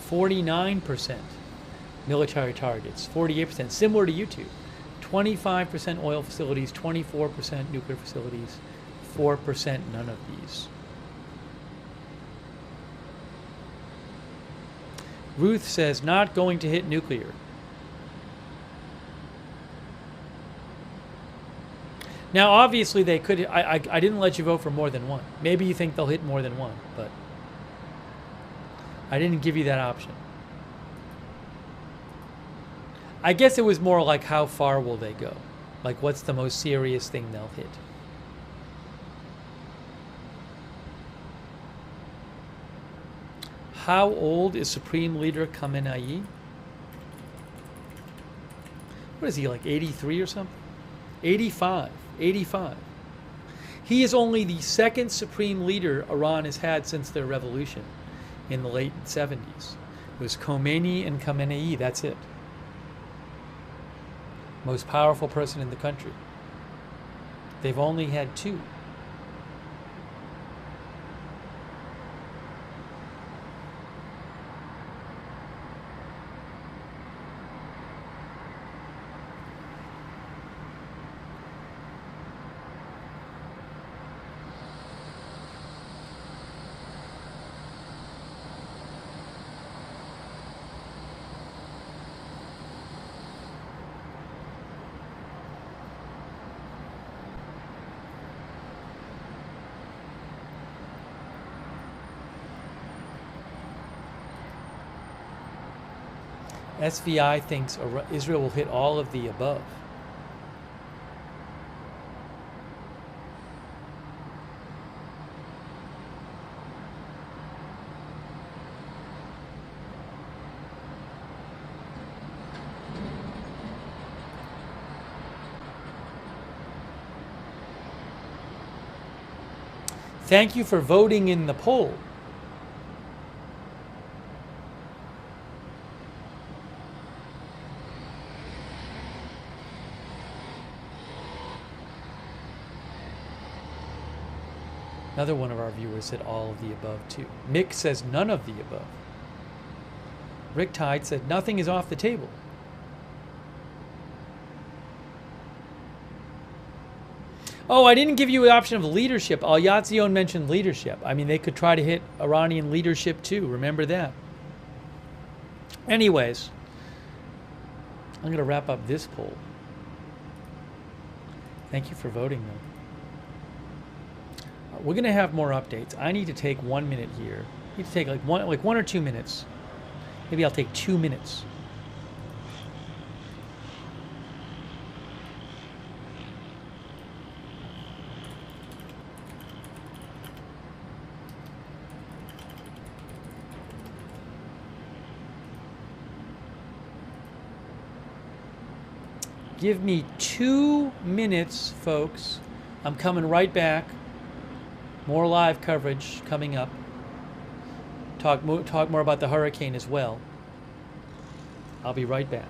%49 military targets, 48%, similar to YouTube. 25% oil facilities, 24% nuclear facilities, 4% none of these. Ruth says not going to hit nuclear. Now, obviously, they could. I didn't let you vote for more than one. Maybe you think they'll hit more than one, but I didn't give you that option. I guess it was more like how far will they go? Like what's the most serious thing they'll hit? How old is Supreme Leader Khamenei? What is he, like 83 or something? 85. 85. He is only the second Supreme Leader Iran has had since their revolution in the late 70s. It was Khomeini and Khamenei, that's it. Most powerful person in the country. They've only had two. SVI thinks Israel will hit all of the above. Thank you for voting in the poll. Another one of our viewers said all of the above too. Mick says none of the above. Rick Tide said nothing is off the table. Oh, I didn't give you an option of leadership. Al Yatzion mentioned leadership. I mean, they could try to hit Iranian leadership too. Remember that. Anyways, I'm going to wrap up this poll. Thank you for voting, though. We're going to have more updates. I need to take 1 minute here. I need to take like one or 2 minutes. Maybe I'll take 2 minutes. Give me 2 minutes, folks. I'm coming right back. More live coverage coming up. Talk more about the hurricane as well. I'll be right back.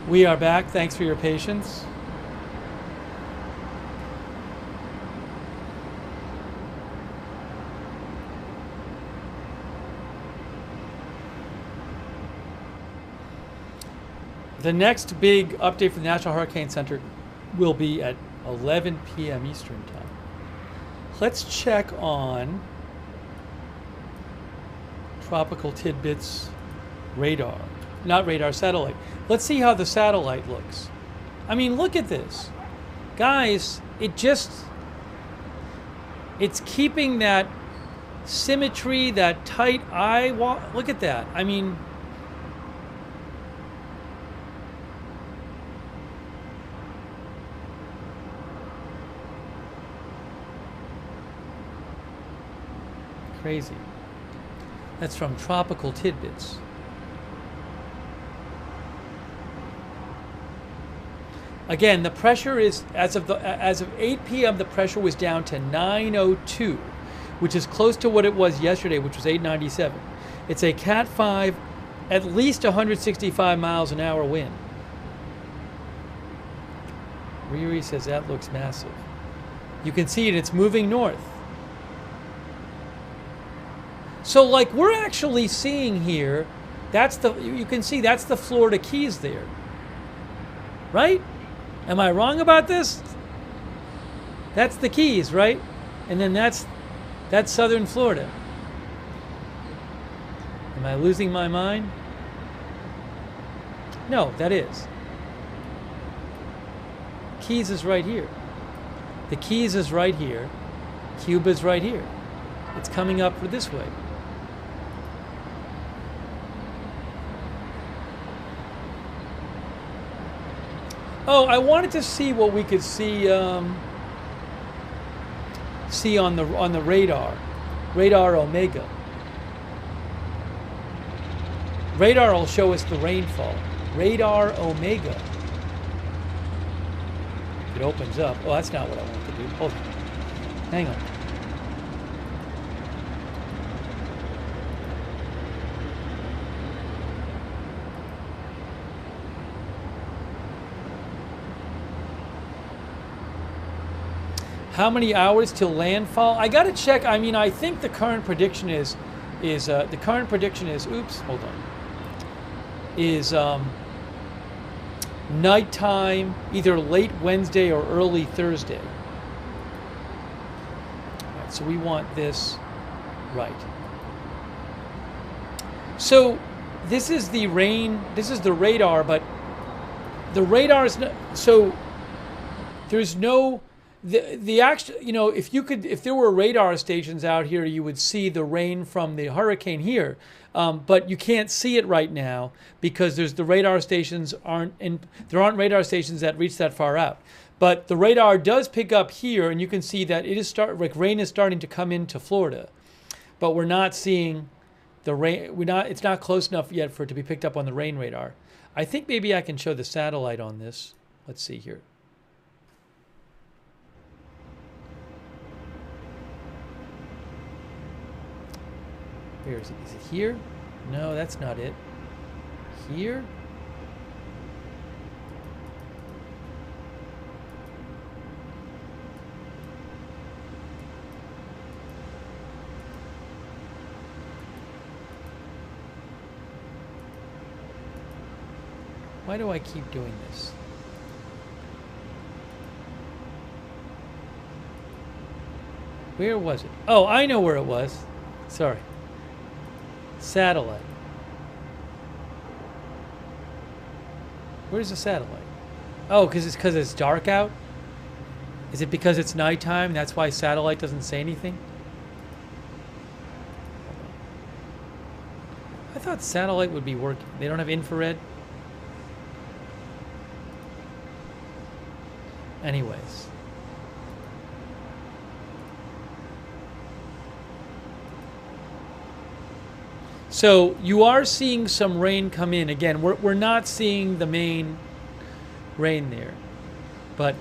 We are back. Thanks for your patience. The next big update from the National Hurricane Center will be at 11 p.m. Eastern Time. Let's check on Tropical Tidbits radar. Not radar, satellite. Let's see how the satellite looks. I mean, look at this. Guys, it's keeping that symmetry, that tight eye wall. Look at that. I mean, crazy. That's from Tropical Tidbits. Again, the pressure is, as of 8 p.m., the pressure was down to 902, which is close to what it was yesterday, which was 897. It's a Cat 5, at least 165 miles an hour wind. Riri says that looks massive. You can see it, it's moving north. So like we're actually seeing here, you can see that's the Florida Keys there. Right? Am I wrong about this? That's the Keys, right? And then that's southern Florida. Am I losing my mind? No, that is. Keys is right here. The Keys is right here. Cuba's right here. It's coming up this way. Oh, I wanted to see what we could see on the radar Omega. Radar will show us the rainfall. Radar Omega. It opens up. Oh, that's not what I want to do. Hold on. Hang on. How many hours till landfall? I gotta check. I mean, I think the current prediction is oops, hold on. Is nighttime, either late Wednesday or early Thursday. All right, so we want this right. So this is the rain. This is the radar, but the radar is so there's no. The actual, if there were radar stations out here, you would see the rain from the hurricane here, but you can't see it right now because the radar stations there aren't radar stations that reach that far out. But the radar does pick up here, and you can see that rain is starting to come into Florida, but we're not seeing the rain. It's not close enough yet for it to be picked up on the rain radar. I think maybe I can show the satellite on this. Let's see here. Where is it? Is it here? No, that's not it. Here? Why do I keep doing this? Where was it? Oh, I know where it was. Sorry. Satellite. Where's the satellite? Oh, because it's dark out? Is it because it's nighttime? That's why satellite doesn't say anything? I thought satellite would be working. They don't have infrared? Anyways. So you are seeing some rain come in. Again, we're not seeing the main rain there, but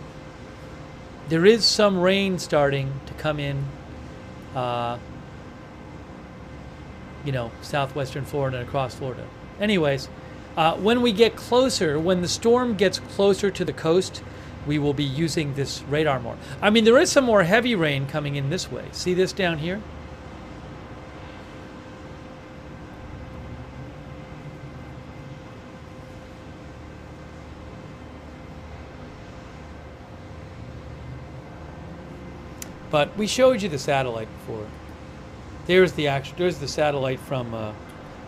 there is some rain starting to come in, southwestern Florida and across Florida. Anyways, When we get closer, when the storm gets closer to the coast, we will be using this radar more. I mean, there is some more heavy rain coming in this way. See this down here? But we showed you the satellite before. There's the satellite from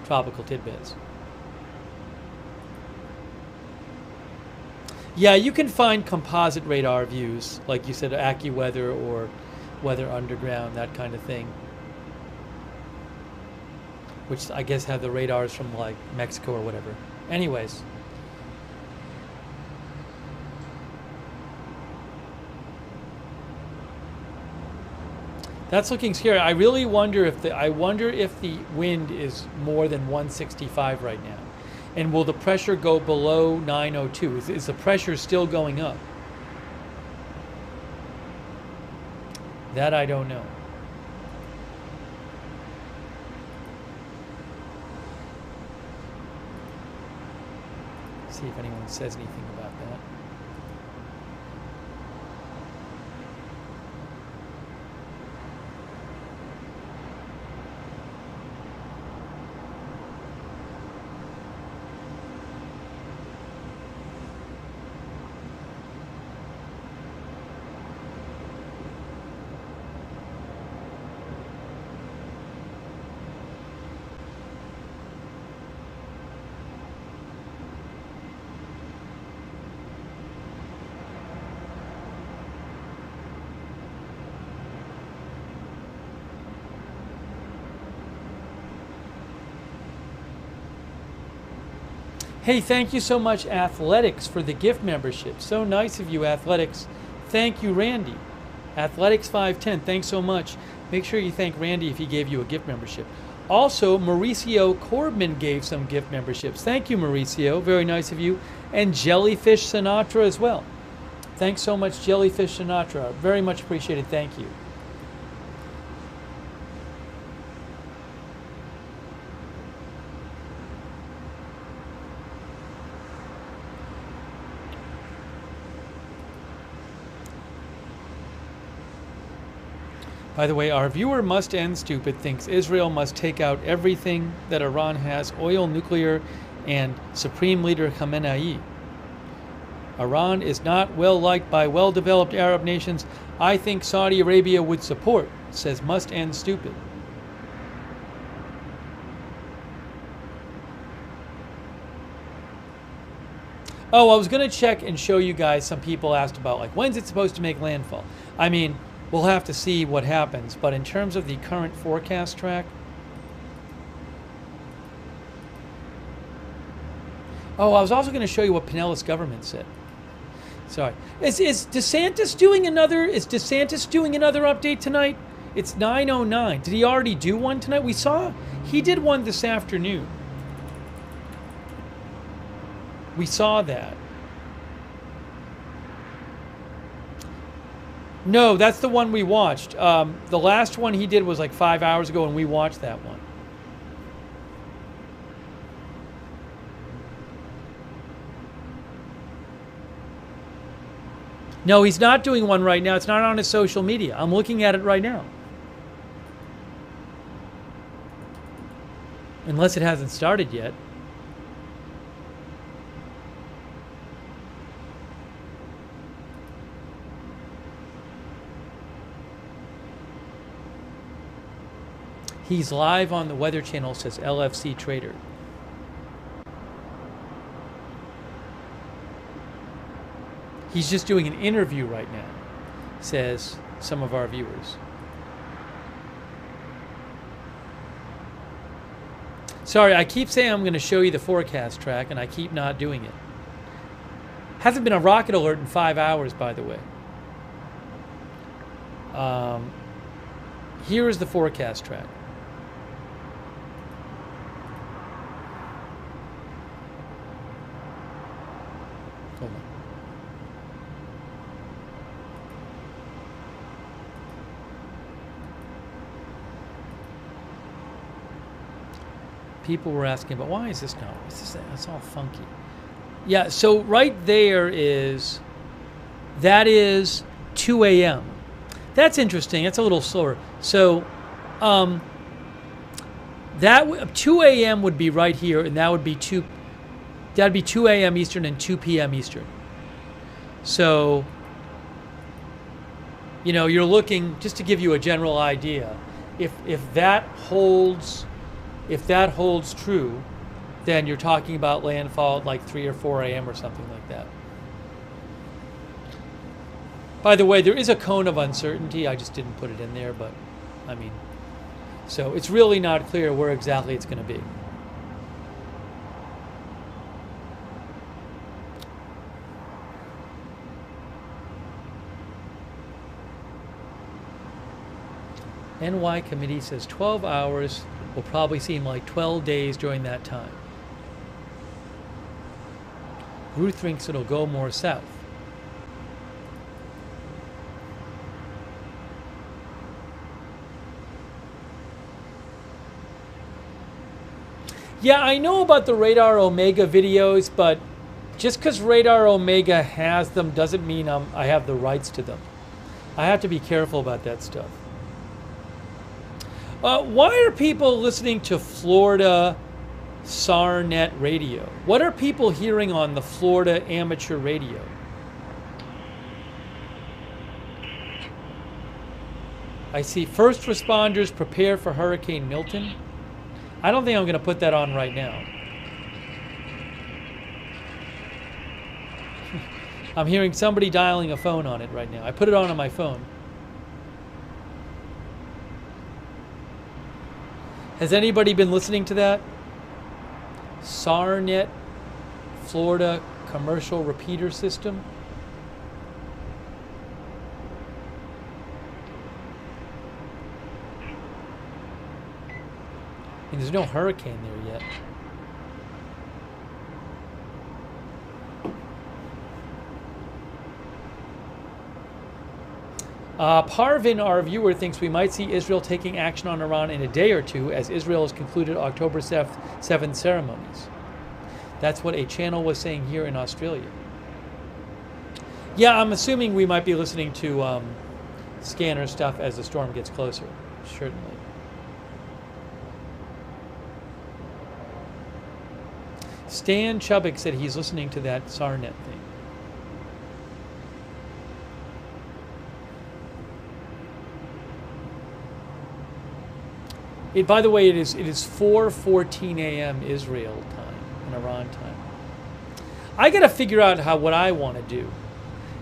Tropical Tidbits. Yeah, you can find composite radar views, like you said, AccuWeather or Weather Underground, that kind of thing. Which I guess have the radars from like Mexico or whatever. Anyways. That's looking scary. I really wonder if the wind is more than 165 right now. And will the pressure go below 902? Is the pressure still going up? That I don't know. See if anyone says anything about that. Hey, thank you so much, Athletics, for the gift membership. So nice of you, Athletics. Thank you, Randy. Athletics 510, thanks so much. Make sure you thank Randy if he gave you a gift membership. Also, Mauricio Corbman gave some gift memberships. Thank you, Mauricio. Very nice of you. And Jellyfish Sinatra as well. Thanks so much, Jellyfish Sinatra. Very much appreciated. Thank you. By the way, our viewer Must End Stupid thinks Israel must take out everything that Iran has, oil, nuclear, and Supreme Leader Khamenei. Iran is not well liked by well-developed Arab nations. I think Saudi Arabia would support, says Must End Stupid. Oh, I was going to check and show you guys, some people asked about, like, when's it supposed to make landfall? I mean, we'll have to see what happens, but in terms of the current forecast track... Oh, I was also going to show you what Pinellas government said. Sorry. Is DeSantis doing another update tonight? It's 9:09. Did he already do one tonight? We saw he did one this afternoon. We saw that. No, that's the one we watched. The last one he did was like 5 hours ago, and we watched that one. No, he's not doing one right now. It's not on his social media. I'm looking at it right now. Unless it hasn't started yet. He's live on the Weather Channel, says LFC Trader. He's just doing an interview right now, says some of our viewers. Sorry, I keep saying I'm going to show you the forecast track, and I keep not doing it. Hasn't been a rocket alert in 5 hours, by the way. Here is the forecast track. Hold on. People were asking about why is this now? It's all funky. Yeah, so right there that is 2 a.m. That's interesting. That's a little slower. So that 2 a.m. would be right here, and that'd be 2 a.m. Eastern and 2 p.m. Eastern. So, you're looking, just to give you a general idea, if that holds true, then you're talking about landfall at like 3 or 4 a.m. or something like that. By the way, there is a cone of uncertainty. I just didn't put it in there, but so it's really not clear where exactly it's going to be. NY committee says 12 hours will probably seem like 12 days during that time. Ruth thinks it'll go more south. Yeah, I know about the Radar Omega videos, but just because Radar Omega has them doesn't mean I have the rights to them. I have to be careful about that stuff. Why are people listening to Florida SARnet radio? What are people hearing on the Florida amateur radio? I see first responders prepare for Hurricane Milton. I don't think I'm going to put that on right now. I'm hearing somebody dialing a phone on it right now. I put it on my phone. Has anybody been listening to that? SARnet Florida Commercial Repeater System? And there's no hurricane there yet. Parvin, our viewer, thinks we might see Israel taking action on Iran in a day or two as Israel has concluded October 7th ceremonies. That's what a channel was saying here in Australia. Yeah, I'm assuming we might be listening to scanner stuff as the storm gets closer, certainly. Stan Chubbuck said he's listening to that SARnet thing. By the way, it is 4:14 a.m. Israel time and Iran time. I got to figure out what I want to do,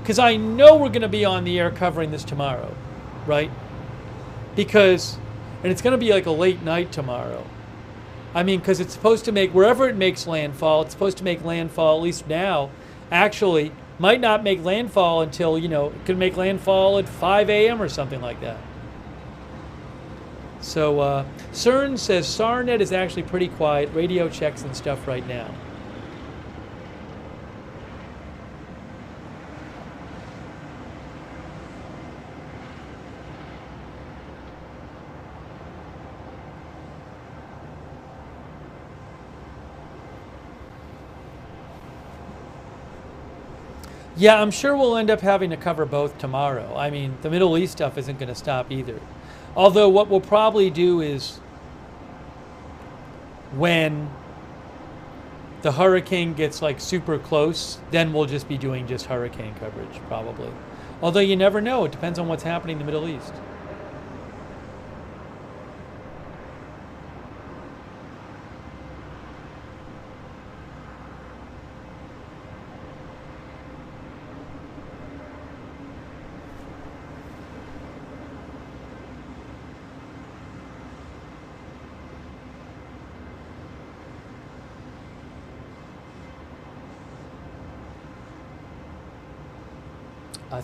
because I know we're going to be on the air covering this tomorrow, right? And it's going to be like a late night tomorrow. Because it's supposed to make, wherever it makes landfall, it's supposed to make landfall, at least now, actually, might not make landfall until, it could make landfall at 5 a.m. or something like that. So, CERN says SARnet is actually pretty quiet, radio checks and stuff right now. Yeah, I'm sure we'll end up having to cover both tomorrow. The Middle East stuff isn't going to stop either. Although what we'll probably do is, when the hurricane gets super close, then we'll just be doing just hurricane coverage, probably. Although you never know. It depends on what's happening in the Middle East.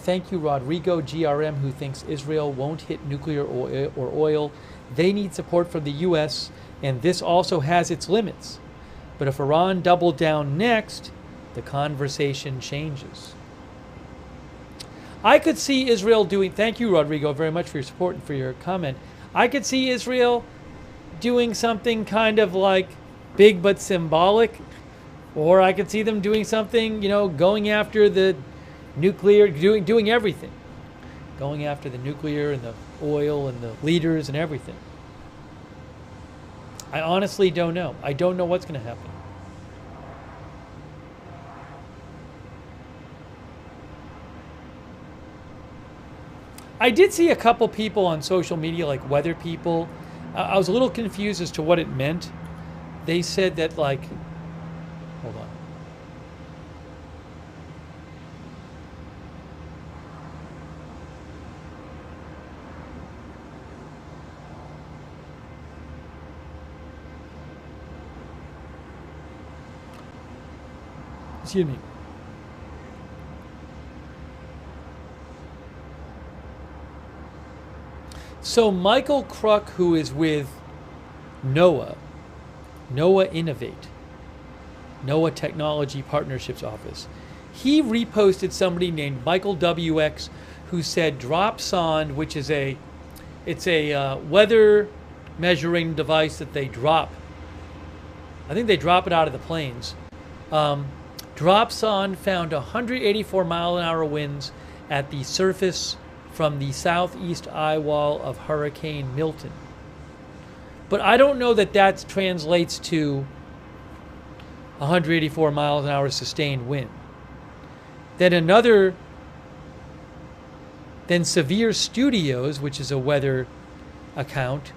Thank you, Rodrigo GRM, who thinks Israel won't hit nuclear or oil. They need support from the U.S., and this also has its limits. But if Iran doubled down next, the conversation changes. I could see Israel doing, thank you, Rodrigo, very much for your support and for your comment. I could see Israel doing something kind of like big but symbolic, or I could see them doing something, going after the nuclear, doing everything. Going after the nuclear and the oil and the leaders and everything. I honestly don't know. I don't know what's going to happen. I did see a couple people on social media, like weather people. I was a little confused as to what it meant. They said that, like, hold on. Excuse me. So Michael Kruk, who is with NOAA Innovate, NOAA Technology Partnerships Office, he reposted somebody named Michael WX who said Dropsonde, which is a weather measuring device that they drop. I think they drop it out of the planes. Dropsonde found 184 mile an hour winds at the surface from the southeast eye wall of Hurricane Milton. But I don't know that that translates to 184 miles an hour sustained wind. Then Severe Studios, which is a weather account,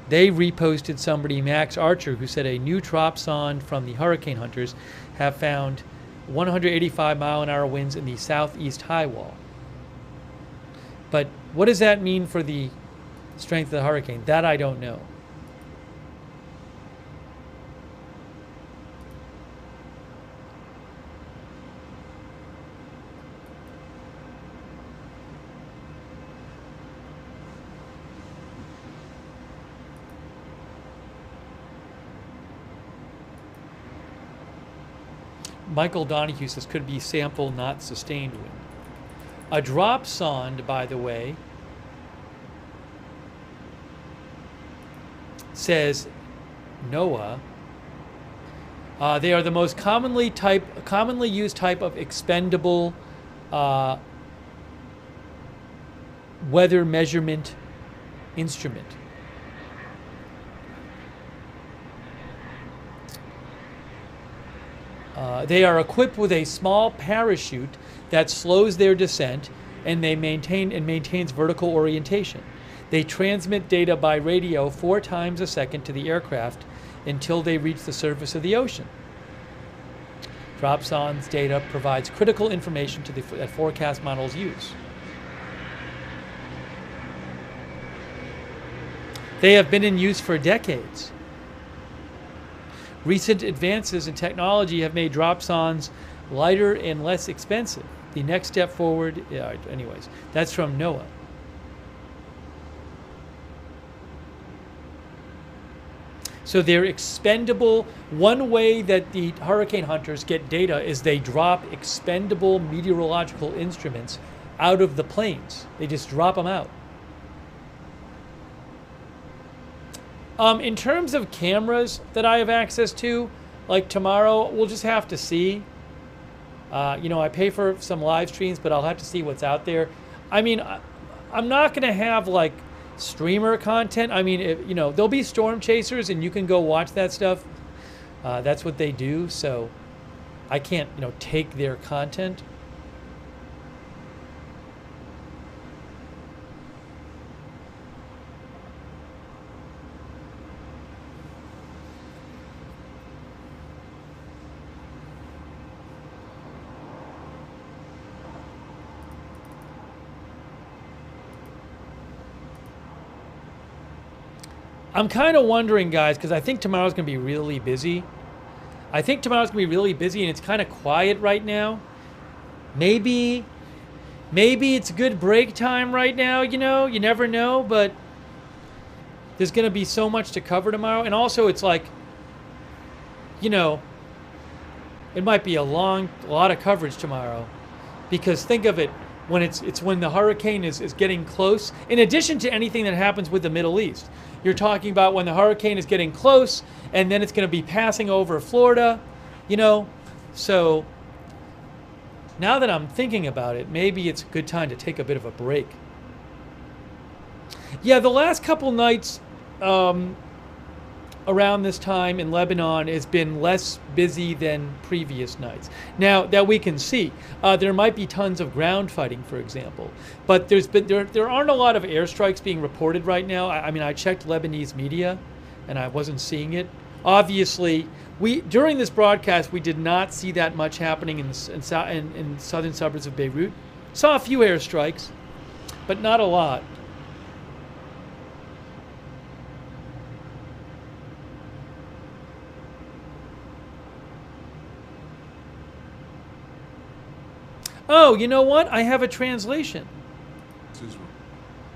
they reposted somebody, Max Archer, who said a new dropsonde from the hurricane hunters have found 185 mile an hour winds in the southeast high wall. But what does that mean for the strength of the hurricane? That I don't know. Michael Donahue says could be sample, not sustained wind. A dropsonde, by the way, says NOAA. They are the most commonly used type of expendable weather measurement instrument. They are equipped with a small parachute that slows their descent, and maintains vertical orientation. They transmit data by radio 4 times a second to the aircraft until they reach the surface of the ocean. Dropsonde's data provides critical information that forecast models use. They have been in use for decades. Recent advances in technology have made dropsondes lighter and less expensive. The next step forward, anyways, that's from NOAA. So they're expendable. One way that the hurricane hunters get data is they drop expendable meteorological instruments out of the planes. They just drop them out. In terms of cameras that I have access to, like tomorrow, we'll just have to see. I pay for some live streams, but I'll have to see what's out there. I mean, I'm not going to have like streamer content. I mean, there'll be storm chasers and you can go watch that stuff. That's what they do. So I can't, take their content. I'm kind of wondering, guys, because I think tomorrow's going to be really busy. And it's kind of quiet right now. Maybe it's good break time right now, you never know, but there's going to be so much to cover tomorrow. And also it's like, it might be a lot of coverage tomorrow, because think of it, when it's when the hurricane is getting close, in addition to anything that happens with the Middle East. You're talking about when the hurricane is getting close and then it's going to be passing over Florida, you know. So now that I'm thinking about it, maybe it's a good time to take a bit of a break. Yeah, the last couple nights around this time in Lebanon has been less busy than previous nights. Now that we can see, there might be tons of ground fighting, for example, but there aren't a lot of airstrikes being reported right now. I mean, I checked Lebanese media, and I wasn't seeing it. Obviously, during this broadcast we did not see that much happening in southern suburbs of Beirut. Saw a few airstrikes, but not a lot. Oh, you know what? I have a translation.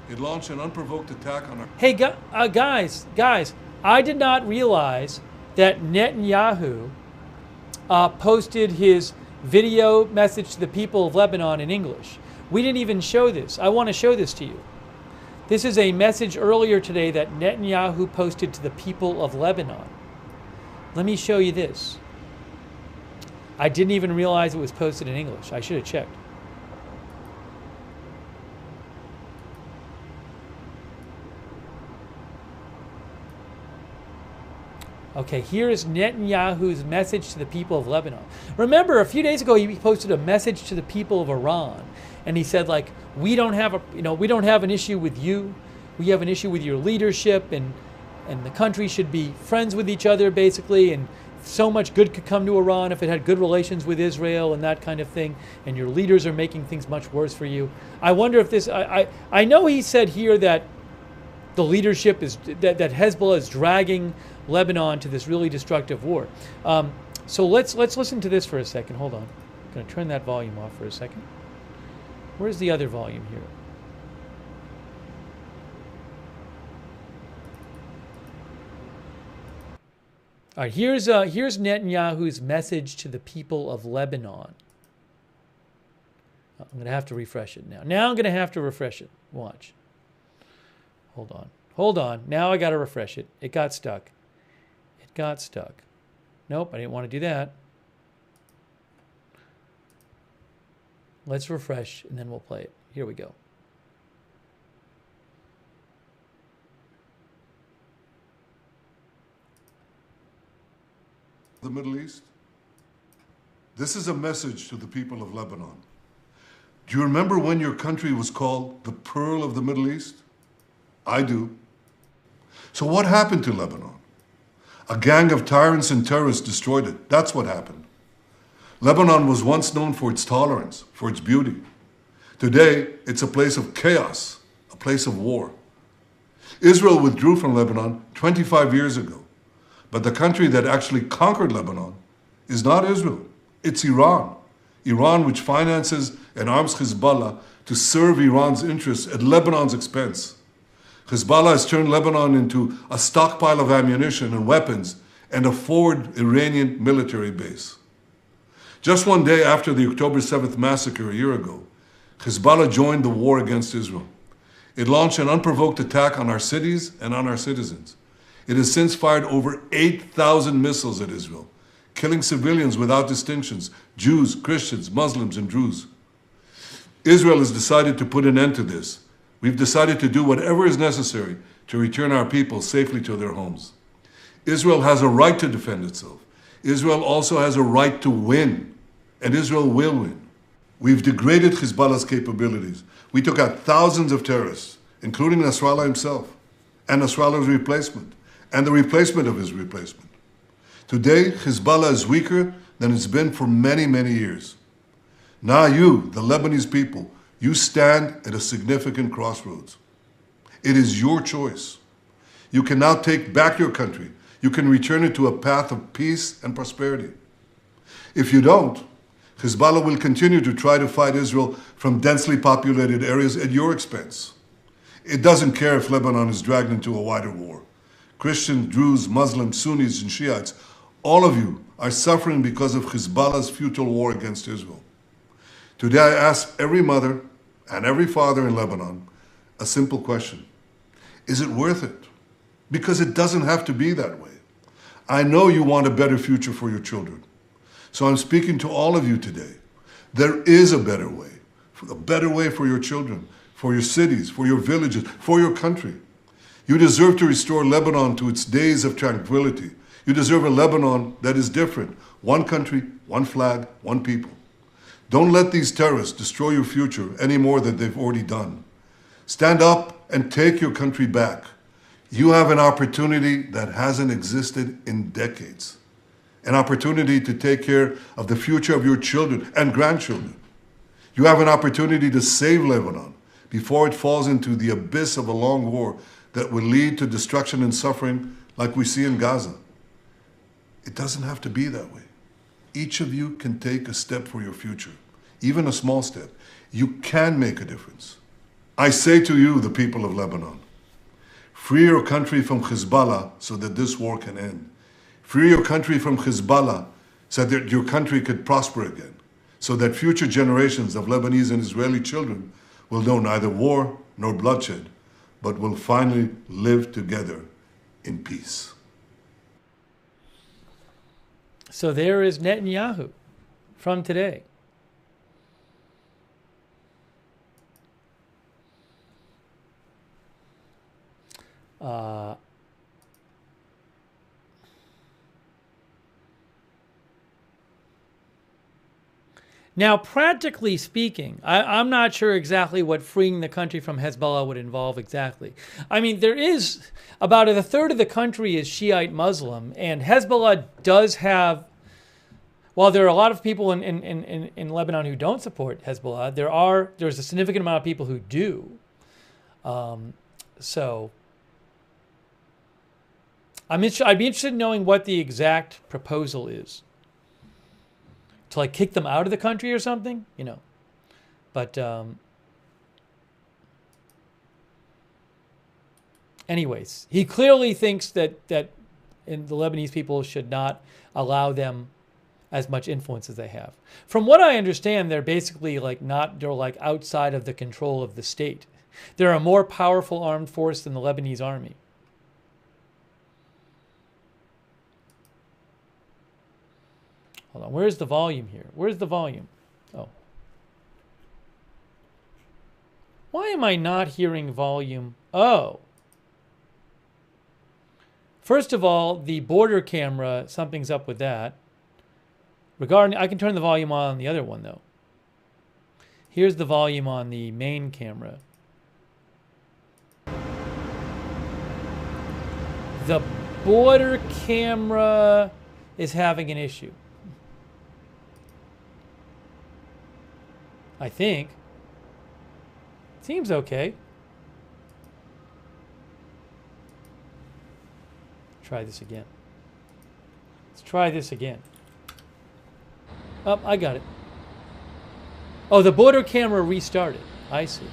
It launched an unprovoked attack on our... Hey, guys, I did not realize that Netanyahu posted his video message to the people of Lebanon in English. We didn't even show this. I want to show this to you. This is a message earlier today that Netanyahu posted to the people of Lebanon. Let me show you this. I didn't even realize it was posted in English. I should have checked. Okay, here is Netanyahu's message to the people of Lebanon. Remember, a few days ago, he posted a message to the people of Iran, and he said, like, we don't have an issue with you. We have an issue with your leadership, and the country should be friends with each other, basically, and so much good could come to Iran if it had good relations with Israel and that kind of thing, and your leaders are making things much worse for you. I wonder if this, I know he said here that the leadership is, that Hezbollah is dragging Lebanon to this really destructive war. So let's listen to this for a second. Hold on. I'm going to turn that volume off for a second. Where's the other volume here? All right, here's Netanyahu's message to the people of Lebanon. I'm going to have to refresh it now. Now I'm going to have to refresh it. Watch. Hold on. Now I got to refresh it. It got stuck. Nope, I didn't want to do that. Let's refresh, and then we'll play it. Here we go. The Middle East. This is a message to the people of Lebanon. Do you remember when your country was called the Pearl of the Middle East? I do. So what happened to Lebanon? A gang of tyrants and terrorists destroyed it. That's what happened. Lebanon was once known for its tolerance, for its beauty. Today, it's a place of chaos, a place of war. Israel withdrew from Lebanon 25 years ago. But the country that actually conquered Lebanon is not Israel. It's Iran. Iran, which finances and arms Hezbollah to serve Iran's interests at Lebanon's expense. Hezbollah has turned Lebanon into a stockpile of ammunition and weapons and a forward Iranian military base. Just one day after the October 7th massacre a year ago, Hezbollah joined the war against Israel. It launched an unprovoked attack on our cities and on our citizens. It has since fired over 8,000 missiles at Israel, killing civilians without distinctions, Jews, Christians, Muslims, and Druze. Israel has decided to put an end to this. We've decided to do whatever is necessary to return our people safely to their homes. Israel has a right to defend itself. Israel also has a right to win, and Israel will win. We've degraded Hezbollah's capabilities. We took out thousands of terrorists, including Nasrallah himself, and Nasrallah's replacement, and the replacement of his replacement. Today, Hezbollah is weaker than it's been for many, many years. Now you, the Lebanese people, you stand at a significant crossroads. It is your choice. You can now take back your country. You can return it to a path of peace and prosperity. If you don't, Hezbollah will continue to try to fight Israel from densely populated areas at your expense. It doesn't care if Lebanon is dragged into a wider war. Christians, Druze, Muslims, Sunnis, and Shiites, all of you are suffering because of Hezbollah's futile war against Israel. Today I ask every mother, and every father in Lebanon a simple question. Is it worth it? Because it doesn't have to be that way. I know you want a better future for your children. So I'm speaking to all of you today. There is a better way for your children, for your cities, for your villages, for your country. You deserve to restore Lebanon to its days of tranquility. You deserve a Lebanon that is different. One country, one flag, one people. Don't let these terrorists destroy your future any more than they've already done. Stand up and take your country back. You have an opportunity that hasn't existed in decades. An opportunity to take care of the future of your children and grandchildren. You have an opportunity to save Lebanon before it falls into the abyss of a long war that will lead to destruction and suffering like we see in Gaza. It doesn't have to be that way. Each of you can take a step for your future, even a small step. You can make a difference. I say to you, the people of Lebanon, free your country from Hezbollah so that this war can end. Free your country from Hezbollah so that your country could prosper again, so that future generations of Lebanese and Israeli children will know neither war nor bloodshed, but will finally live together in peace. So there is Netanyahu from today. Now, practically speaking, I'm not sure exactly what freeing the country from Hezbollah would involve exactly. I mean, there is about a third of the country is Shiite Muslim, and Hezbollah does have, while there are a lot of people in Lebanon who don't support Hezbollah, there's a significant amount of people who do. So I'd be interested in knowing what the exact proposal is. To like kick them out of the country or something, you know. But anyways, he clearly thinks that the Lebanese people should not allow them as much influence as they have. From what I understand, they're basically they're like outside of the control of the state. They're a more powerful armed force than the Lebanese army. Hold on, where's the volume here? Where's the volume? Oh. Why am I not hearing volume? Oh. First of all, the border camera, something's up with that. I can turn the volume on the other one though. Here's the volume on the main camera. The border camera is having an issue. I think. Seems okay. Try this again. Let's try this again. Oh, I got it. Oh, the border camera restarted. I see.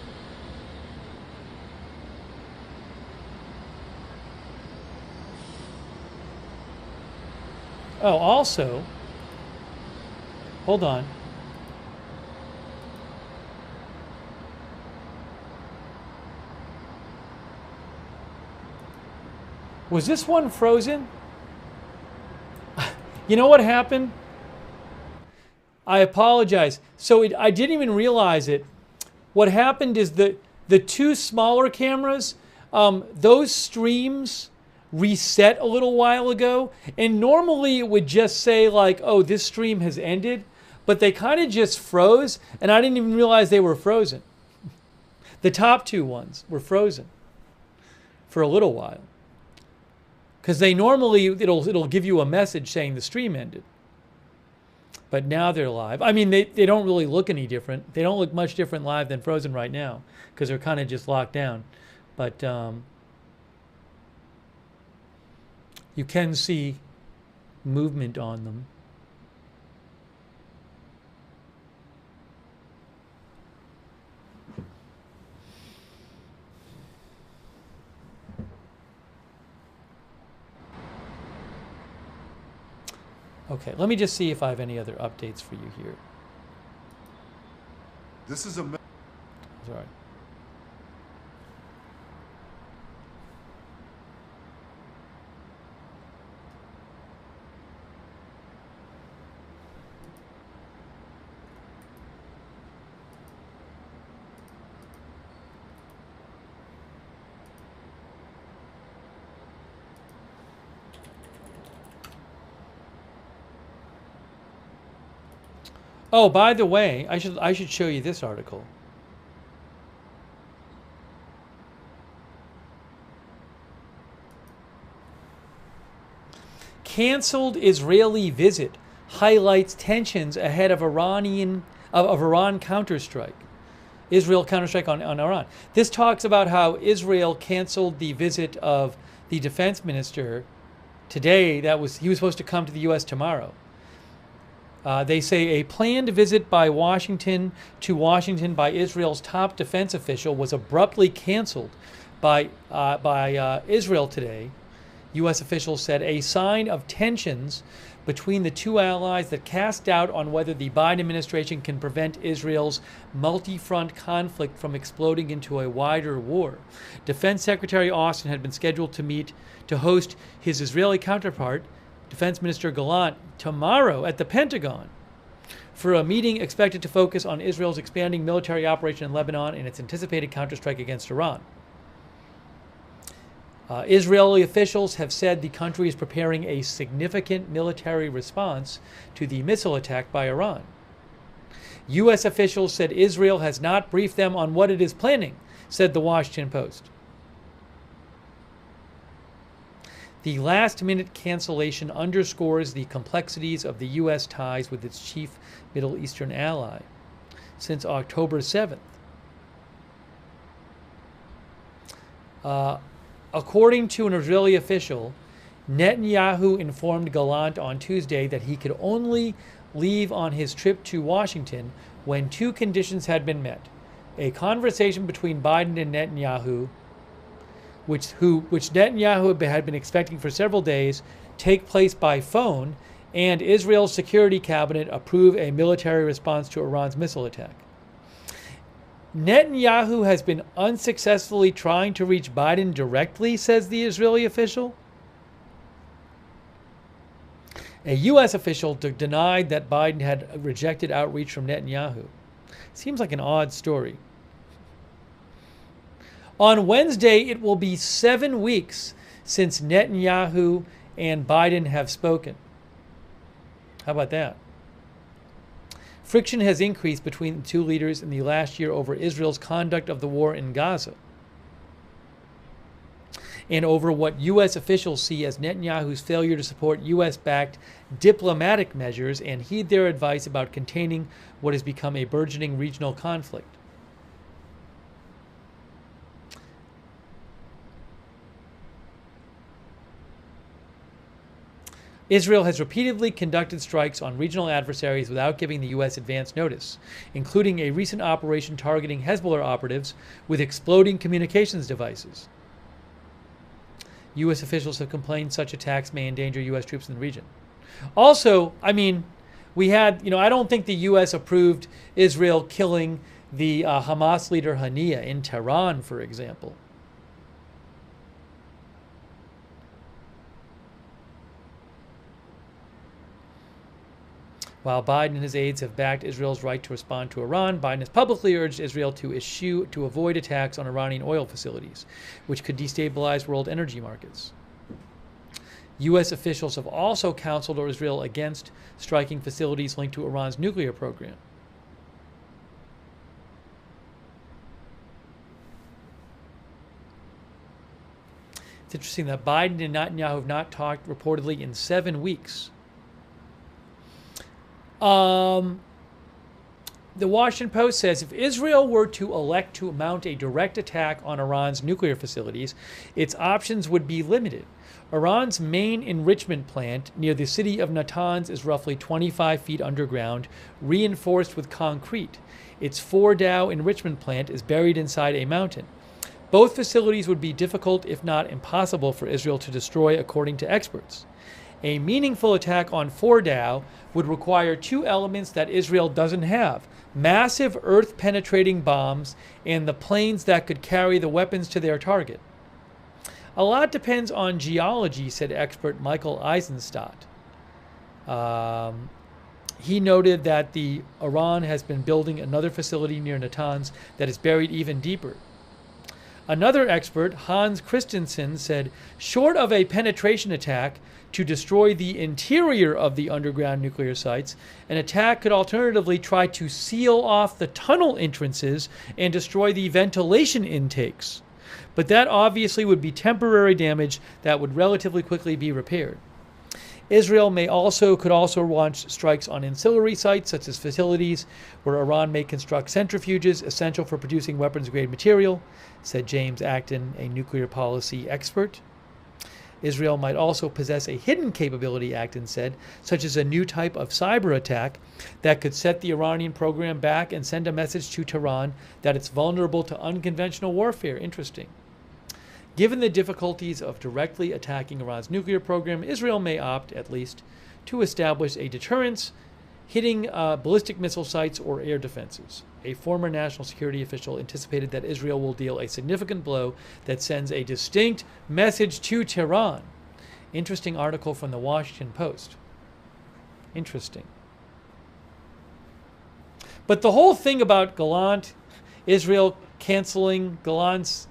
Oh, also, hold on. Was this one frozen? You know what happened? I apologize. So I didn't even realize it. What happened is the two smaller cameras, those streams reset a little while ago. And normally it would just say like, oh, this stream has ended. But they kind of just froze. And I didn't even realize they were frozen. The top two ones were frozen for a little while. Because they normally, it'll give you a message saying the stream ended. But now they're live. I mean, they don't really look any different. They don't look much different live than frozen right now. Because they're kind of just locked down. But you can see movement on them. Okay, let me just see if I have any other updates for you here. This is a Sorry. Oh, by the way, I should show you this article. Canceled Israeli visit highlights tensions ahead of Iran counterstrike. Israel counterstrike on Iran. This talks about how Israel canceled the visit of the defense minister today. He was supposed to come to the U.S. tomorrow. They say a planned visit by Washington by Israel's top defense official was abruptly canceled by Israel today. U.S. officials said a sign of tensions between the two allies that cast doubt on whether the Biden administration can prevent Israel's multi-front conflict from exploding into a wider war. Defense Secretary Austin had been scheduled to host his Israeli counterpart, Defense Minister Gallant, tomorrow at the Pentagon for a meeting expected to focus on Israel's expanding military operation in Lebanon and its anticipated counterstrike against Iran. Israeli officials have said the country is preparing a significant military response to the missile attack by Iran. U.S. officials said Israel has not briefed them on what it is planning, said the Washington Post. The last-minute cancellation underscores the complexities of the U.S. ties with its chief Middle Eastern ally since October 7th. According to an Israeli official, Netanyahu informed Gallant on Tuesday that he could only leave on his trip to Washington when two conditions had been met: a conversation between Biden and Netanyahu, which Netanyahu had been expecting for several days, take place by phone, and Israel's security cabinet approve a military response to Iran's missile attack. Netanyahu has been unsuccessfully trying to reach Biden directly, says the Israeli official. A U.S. official denied that Biden had rejected outreach from Netanyahu. Seems like an odd story. On Wednesday, it will be 7 weeks since Netanyahu and Biden have spoken. How about that? Friction has increased between the two leaders in the last year over Israel's conduct of the war in Gaza and over what U.S. officials see as Netanyahu's failure to support U.S.-backed diplomatic measures and heed their advice about containing what has become a burgeoning regional conflict. Israel has repeatedly conducted strikes on regional adversaries without giving the U.S. advance notice, including a recent operation targeting Hezbollah operatives with exploding communications devices. U.S. officials have complained such attacks may endanger U.S. troops in the region. Also, we had, I don't think the U.S. approved Israel killing the Hamas leader Haniyeh in Tehran, for example. While Biden and his aides have backed Israel's right to respond to Iran, Biden has publicly urged Israel to avoid attacks on Iranian oil facilities, which could destabilize world energy markets. U.S. officials have also counseled Israel against striking facilities linked to Iran's nuclear program. It's interesting that Biden and Netanyahu have not talked reportedly in 7 weeks. The Washington Post says if Israel were to elect to mount a direct attack on Iran's nuclear facilities, its options would be limited. Iran's main enrichment plant near the city of Natanz is roughly 25 feet underground, reinforced with concrete. Its Fordow enrichment plant is buried inside a mountain. Both facilities would be difficult, if not impossible, for Israel to destroy, according to experts. A meaningful attack on Fordow would require two elements that Israel doesn't have: massive earth-penetrating bombs and the planes that could carry the weapons to their target. A lot depends on geology, said expert Michael Eisenstadt. He noted that Iran has been building another facility near Natanz that is buried even deeper. Another expert, Hans Christensen, said, short of a penetration attack to destroy the interior of the underground nuclear sites, an attack could alternatively try to seal off the tunnel entrances and destroy the ventilation intakes. But that obviously would be temporary damage that would relatively quickly be repaired. Israel could also launch strikes on ancillary sites, such as facilities where Iran may construct centrifuges essential for producing weapons-grade material, said James Acton, a nuclear policy expert. Israel might also possess a hidden capability, Acton said, such as a new type of cyber attack that could set the Iranian program back and send a message to Tehran that it's vulnerable to unconventional warfare. Interesting. Given the difficulties of directly attacking Iran's nuclear program, Israel may opt, at least, to establish a deterrence, hitting ballistic missile sites or air defenses. A former national security official anticipated that Israel will deal a significant blow that sends a distinct message to Tehran. Interesting article from the Washington Post. Interesting. But the whole thing about Gallant, Israel canceling Gallant's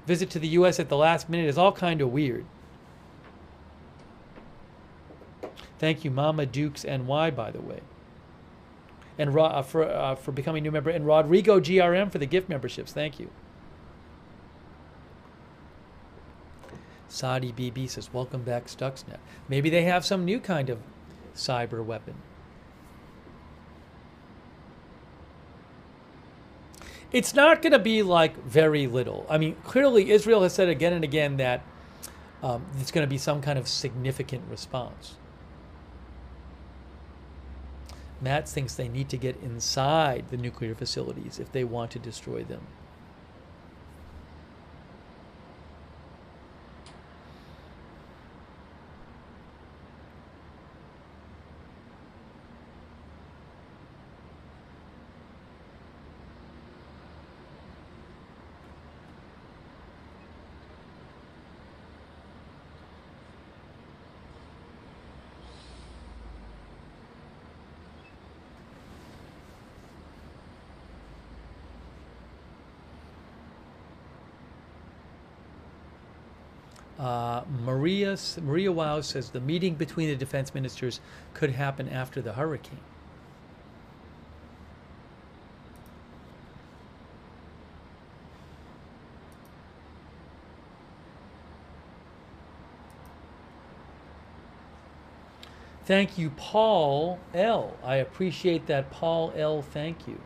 visit to the U.S. at the last minute is all kind of weird. Thank you, Mama Dukes NY, by the way. And for becoming a new member. And Rodrigo GRM for the gift memberships. Thank you. Saudi BB says, welcome back, Stuxnet. Maybe they have some new kind of cyber weapon. It's not going to be like very little. I mean, clearly Israel has said again and again that it's going to be some kind of significant response. Matt thinks they need to get inside the nuclear facilities if they want to destroy them. Maria Wow says the meeting between the defense ministers could happen after the hurricane. Thank you, Paul L. I appreciate that, Paul L. Thank you.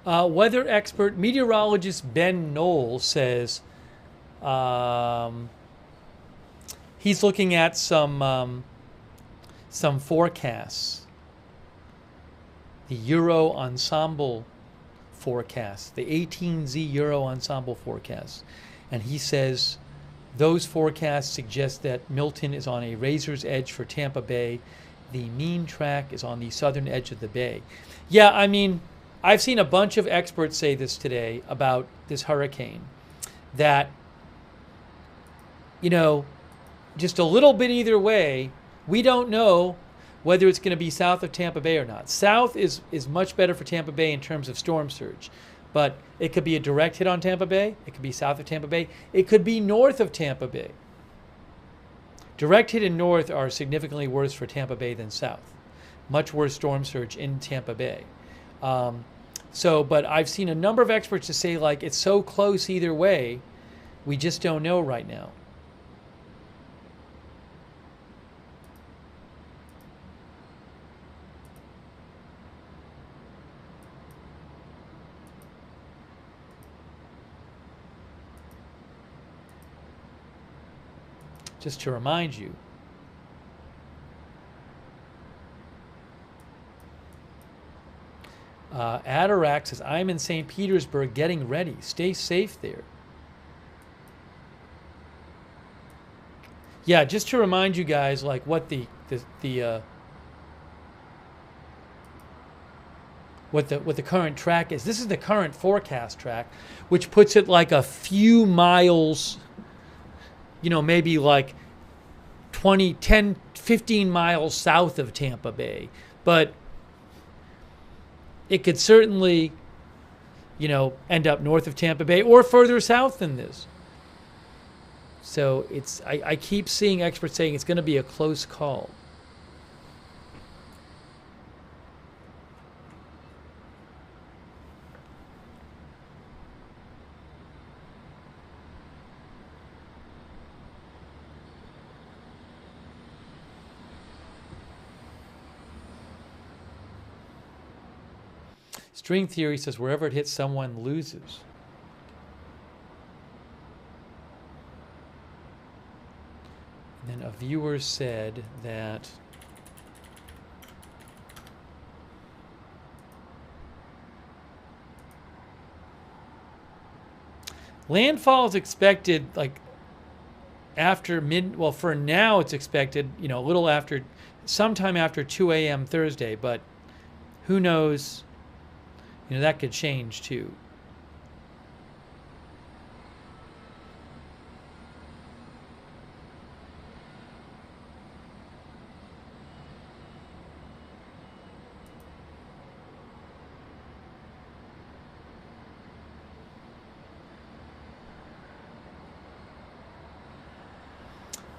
Weather expert, meteorologist Ben Knoll says he's looking at some forecasts. The Euro Ensemble forecast, the 18Z Euro Ensemble forecast. And he says those forecasts suggest that Milton is on a razor's edge for Tampa Bay. The mean track is on the southern edge of the bay. Yeah, I mean, I've seen a bunch of experts say this today about this hurricane, that, you know, just a little bit either way, we don't know whether it's going to be south of Tampa Bay or not. South is much better for Tampa Bay in terms of storm surge, but it could be a direct hit on Tampa Bay. It could be south of Tampa Bay. It could be north of Tampa Bay. Direct hit and north are significantly worse for Tampa Bay than south. Much worse storm surge in Tampa Bay. But I've seen a number of experts to say, like, it's so close either way, we just don't know right now. Just to remind you. Adarak says, I'm in St. Petersburg getting ready. Stay safe there. Yeah, just to remind you guys, like, what the current track is. This is the current forecast track, which puts it like a few miles, maybe like 10, 15 miles south of Tampa Bay. But it could certainly, end up north of Tampa Bay or further south than this. So I keep seeing experts saying it's going to be a close call. String theory says wherever it hits, someone loses. And then a viewer said that landfall is expected like after for now it's expected, a little after, sometime after 2 a.m. Thursday, but who knows? That could change too.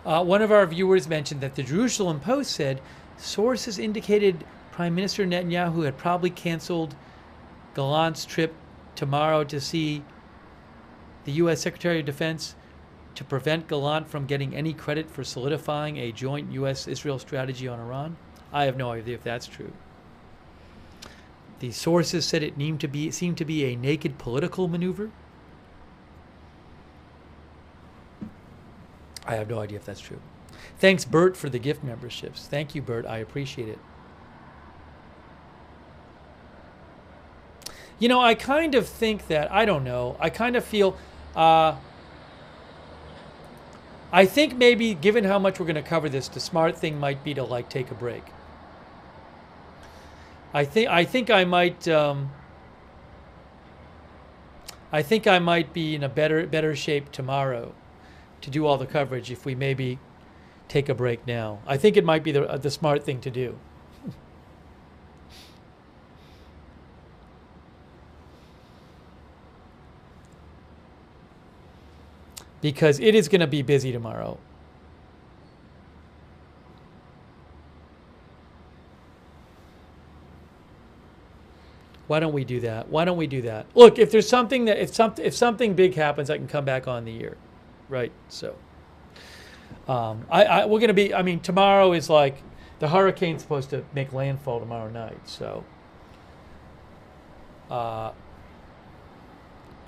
One of our viewers mentioned that the Jerusalem Post said sources indicated Prime Minister Netanyahu had probably canceled Gallant's trip tomorrow to see the U.S. Secretary of Defense to prevent Gallant from getting any credit for solidifying a joint U.S.-Israel strategy on Iran. I have no idea if that's true. The sources said it seemed to be a naked political maneuver. I have no idea if that's true. Thanks, Bert, for the gift memberships. Thank you, Bert. I appreciate it. I kind of think that, I don't know, I kind of feel, I think maybe given how much we're going to cover this, the smart thing might be to take a break. I think I might be in a better shape tomorrow to do all the coverage if we maybe take a break now. I think it might be the smart thing to do. Because it is going to be busy tomorrow. Why don't we do that? Look, if there's something that if something big happens, I can come back on the air, right? So, we're going to be. I mean, tomorrow is like the hurricane's supposed to make landfall tomorrow night. So,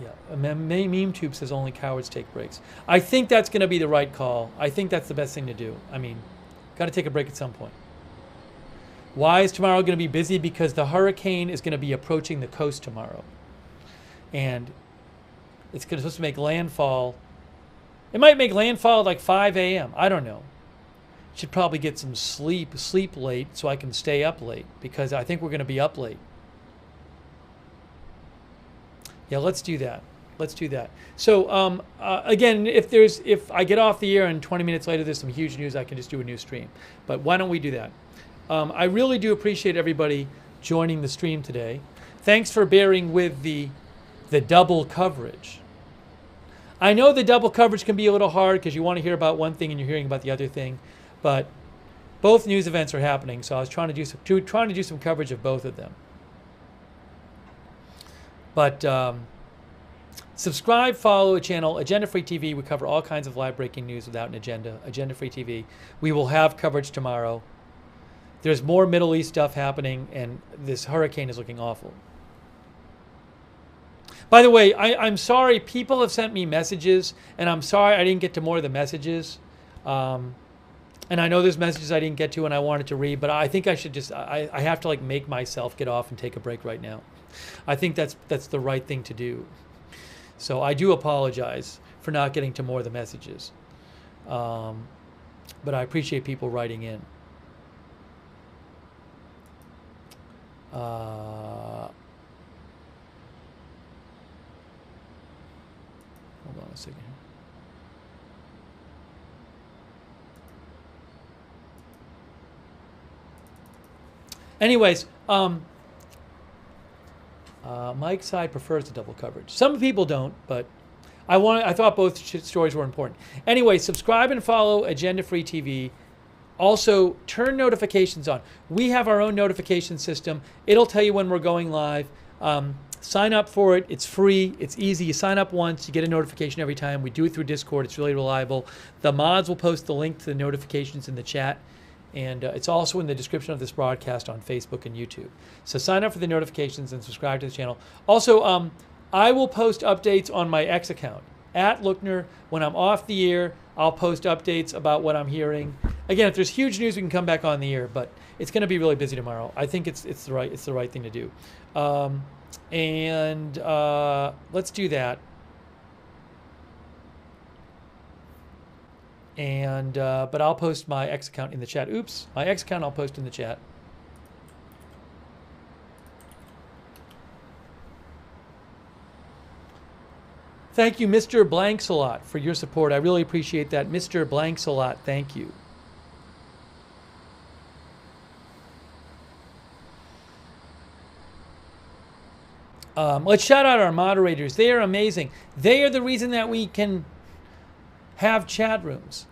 yeah, Meme Tube says only cowards take breaks. I think that's going to be the right call. I think that's the best thing to do. I mean, got to take a break at some point. Why is tomorrow going to be busy? Because the hurricane is going to be approaching the coast tomorrow. And it's supposed to make landfall. It might make landfall at like 5 a.m. I don't know. Should probably get some sleep late so I can stay up late because I think we're going to be up late. Yeah, let's do that. So again, if I get off the air and 20 minutes later there's some huge news, I can just do a new stream. But why don't we do that? I really do appreciate everybody joining the stream today. Thanks for bearing with the double coverage. I know the double coverage can be a little hard because you want to hear about one thing and you're hearing about the other thing, but both news events are happening, so I was trying to do some coverage of both of them. But subscribe, follow a channel, Agenda Free TV. We cover all kinds of live breaking news without an agenda. Agenda Free TV. We will have coverage tomorrow. There's more Middle East stuff happening, and this hurricane is looking awful. By the way, I'm sorry. People have sent me messages, and I'm sorry I didn't get to more of the messages. And I know there's messages I didn't get to and I wanted to read, but I think I should just, I have to like make myself get off and take a break right now. I think that's the right thing to do. So I do apologize for not getting to more of the messages. But I appreciate people writing in. Hold on a second here. Anyways, Mike's side prefers the double coverage. Some people don't, but I thought both stories were important. Anyway, subscribe and follow Agenda Free TV. Also, turn notifications on. We have our own notification system. It'll tell you when we're going live. Sign up for it. It's free. It's easy. You sign up once. You get a notification every time. We do it through Discord. It's really reliable. The mods will post the link to the notifications in the chat. And it's also in the description of this broadcast on Facebook and YouTube. So sign up for the notifications and subscribe to the channel. Also, I will post updates on my X account, @Lookner. When I'm off the air, I'll post updates about what I'm hearing. Again, if there's huge news, we can come back on the air, but it's going to be really busy tomorrow. I think it's the right thing to do. Let's do that. But I'll post my X account in the chat. Oops, my X account I'll post in the chat. Thank you, Mr. Blanksalot, for your support. I really appreciate that. Mr. Blanksalot, thank you. Let's shout out our moderators. They are amazing. They are the reason that we can have chat rooms.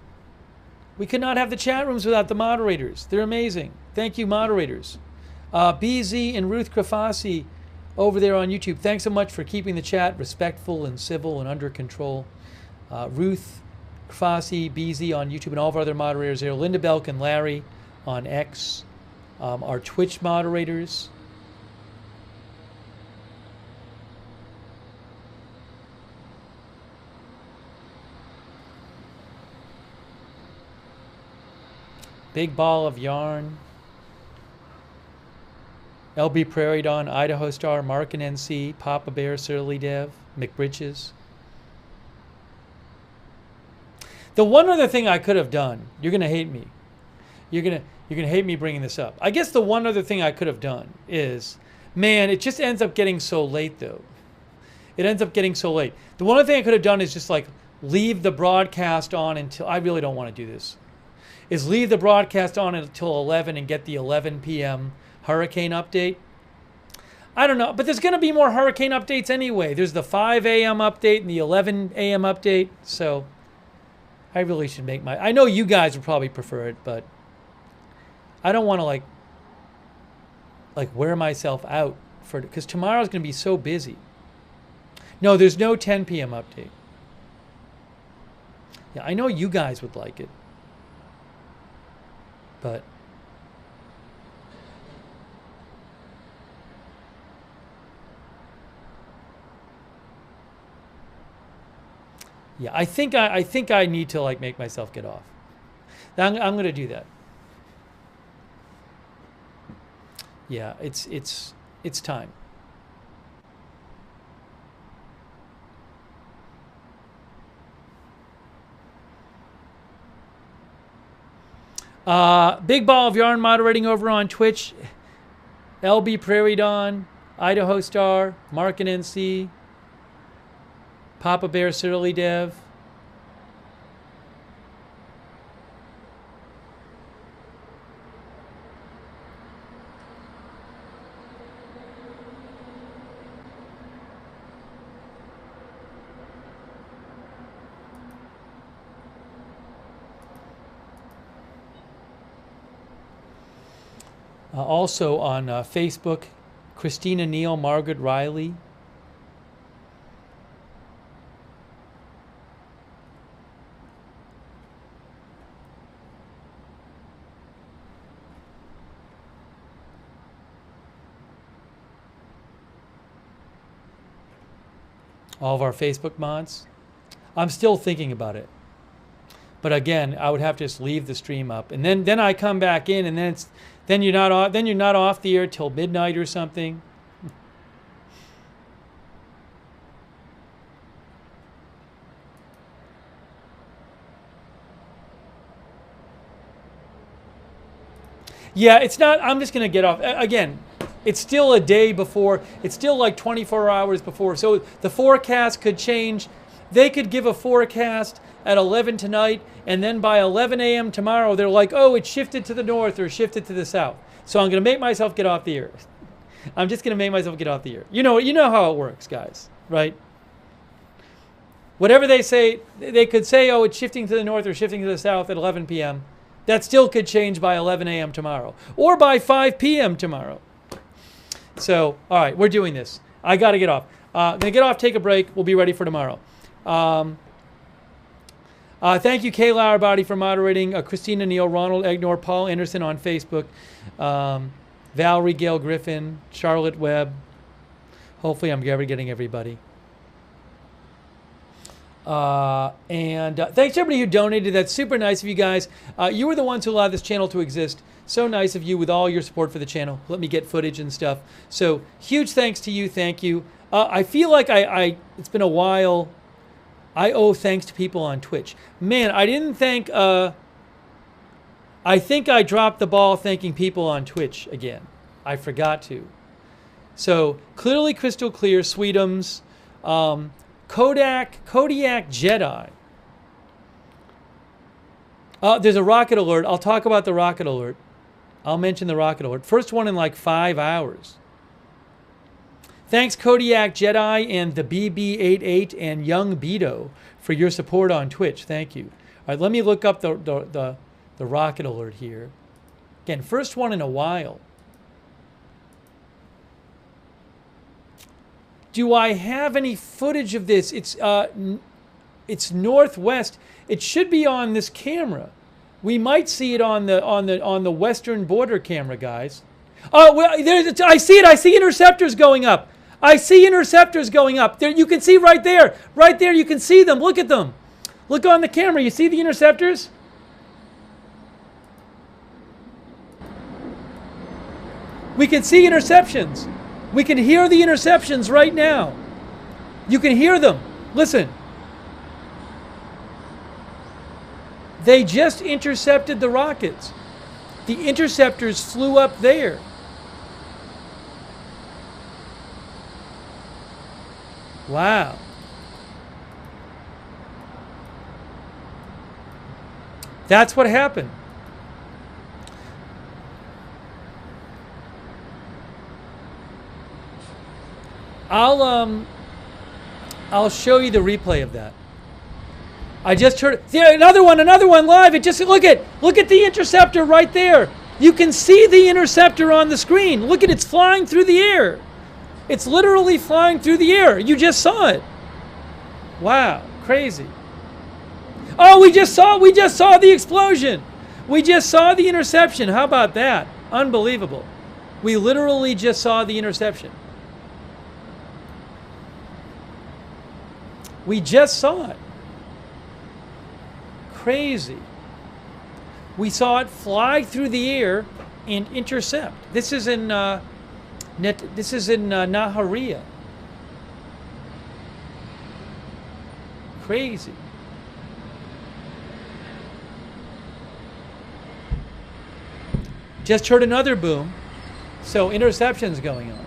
We could not have the chat rooms without the moderators. They're amazing. Thank you, moderators. BZ and Ruth Krafasi over there on YouTube. Thanks so much for keeping the chat respectful and civil and under control. Ruth Krafasi, BZ on YouTube, and all of our other moderators there. Linda Belk and Larry on X. Our Twitch moderators. Big Ball of Yarn, LB Prairie Dawn, Idaho Star, Mark and NC, Papa Bear, Surly Dev, McBritches. The one other thing I could have done, you're gonna hate me. You're gonna hate me bringing this up. I guess the one other thing I could have done is, man, it just ends up getting so late though. It ends up getting so late. The one other thing I could have done is just like leave the broadcast on until, I really don't want to do this, is leave the broadcast on until 11 and get the 11 p.m. hurricane update. I don't know, but there's going to be more hurricane updates anyway. There's the 5 a.m. update and the 11 a.m. update, so I really should make my... I know you guys would probably prefer it, but I don't want to like wear myself out for it, because tomorrow's going to be so busy. No, there's no 10 p.m. update. Yeah, I know you guys would like it. But yeah, I think I need to like make myself get off. I'm going to do that. Yeah, it's time. Big Ball of Yarn moderating over on Twitch. LB Prairie Dawn, Idaho Star, Mark and NC, Papa Bear Surly Dev. Also on Facebook, Christina Neal, Margaret Riley. All of our Facebook mods. I'm still thinking about it. But again, I would have to just leave the stream up, and then I come back in, and then you're not off the air till midnight or something. Yeah, it's not. I'm just gonna get off again. It's still a day before. It's still like 24 hours before. So the forecast could change. They could give a forecast at 11 tonight, and then by 11 a.m. tomorrow, they're like, oh, it shifted to the north or shifted to the south. So I'm going to make myself get off the air. I'm just going to make myself get off the air. You know how it works, guys, right? Whatever they say, they could say, oh, it's shifting to the north or shifting to the south at 11 p.m. That still could change by 11 a.m. tomorrow or by 5 p.m. tomorrow. So, all right, we're doing this. I got to get off. I'm going to get off, take a break. We'll be ready for tomorrow. Thank you, Kay Lauerbody, for moderating. Christina Neal, Ronald Egnor, Paul Anderson on Facebook, Valerie Gail Griffin, Charlotte Webb. Hopefully I'm getting everybody. And thanks to everybody who donated. That's super nice of you guys. You were the ones who allowed this channel to exist. So nice of you with all your support for the channel. Let me get footage and stuff. So huge thanks to you. Thank you. I feel like it's been a while. I owe thanks to people on Twitch. Man, I didn't thank, I think I dropped the ball thanking people on Twitch again. I forgot to. So, clearly crystal clear, Sweetums, Kodiak Jedi. There's a rocket alert. I'll talk about the rocket alert. I'll mention the rocket alert. First one in like 5 hours. Thanks, Kodiak Jedi and the BB88 and Young Beto for your support on Twitch. Thank you. All right, let me look up the rocket alert here. Again, first one in a while. Do I have any footage of this? It's northwest. It should be on this camera. We might see it on the western border camera, guys. Oh, well, I see it. I see interceptors going up. I see interceptors going up. There, you can see right there. Right there, you can see them. Look at them. Look on the camera. You see the interceptors? We can see interceptions. We can hear the interceptions right now. You can hear them. Listen. They just intercepted the rockets. The interceptors flew up there. Wow. That's what happened. I'll show you the replay of that. I just heard yeah, another one live. It just look at the interceptor right there. You can see the interceptor on the screen. Look at it's flying through the air. It's literally flying through the air. You just saw it. Wow, crazy. Oh, we just saw the explosion. We just saw the interception. How about that? Unbelievable. We literally just saw the interception. We just saw it. Crazy. We saw it fly through the air and intercept. This is in Nahariya. Crazy. Just heard another boom. So interception's going on.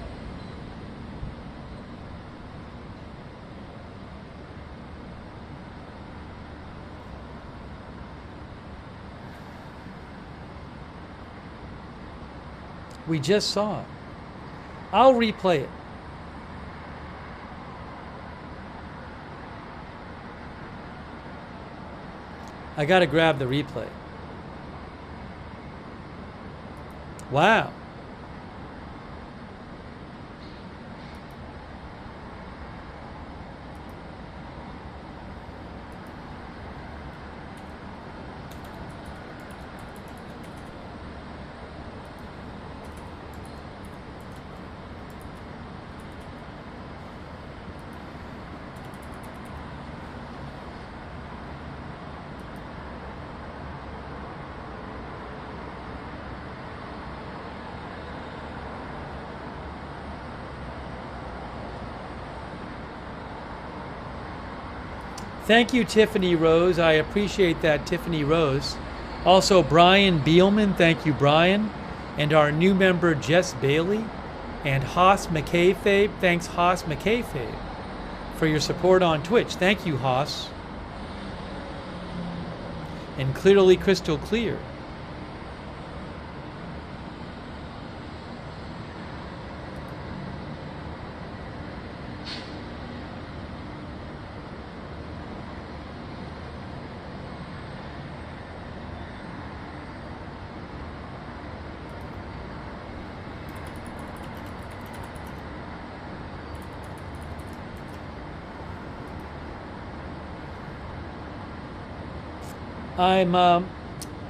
We just saw it. I'll replay it. I got to grab the replay. Wow. Thank you, Tiffany Rose. I appreciate that, Tiffany Rose. Also, Brian Beelman. Thank you, Brian. And our new member, Jess Bailey. And Haas McKayfabe. Thanks, Haas McKayfabe, for your support on Twitch. Thank you, Haas. And Clearly Crystal Clear.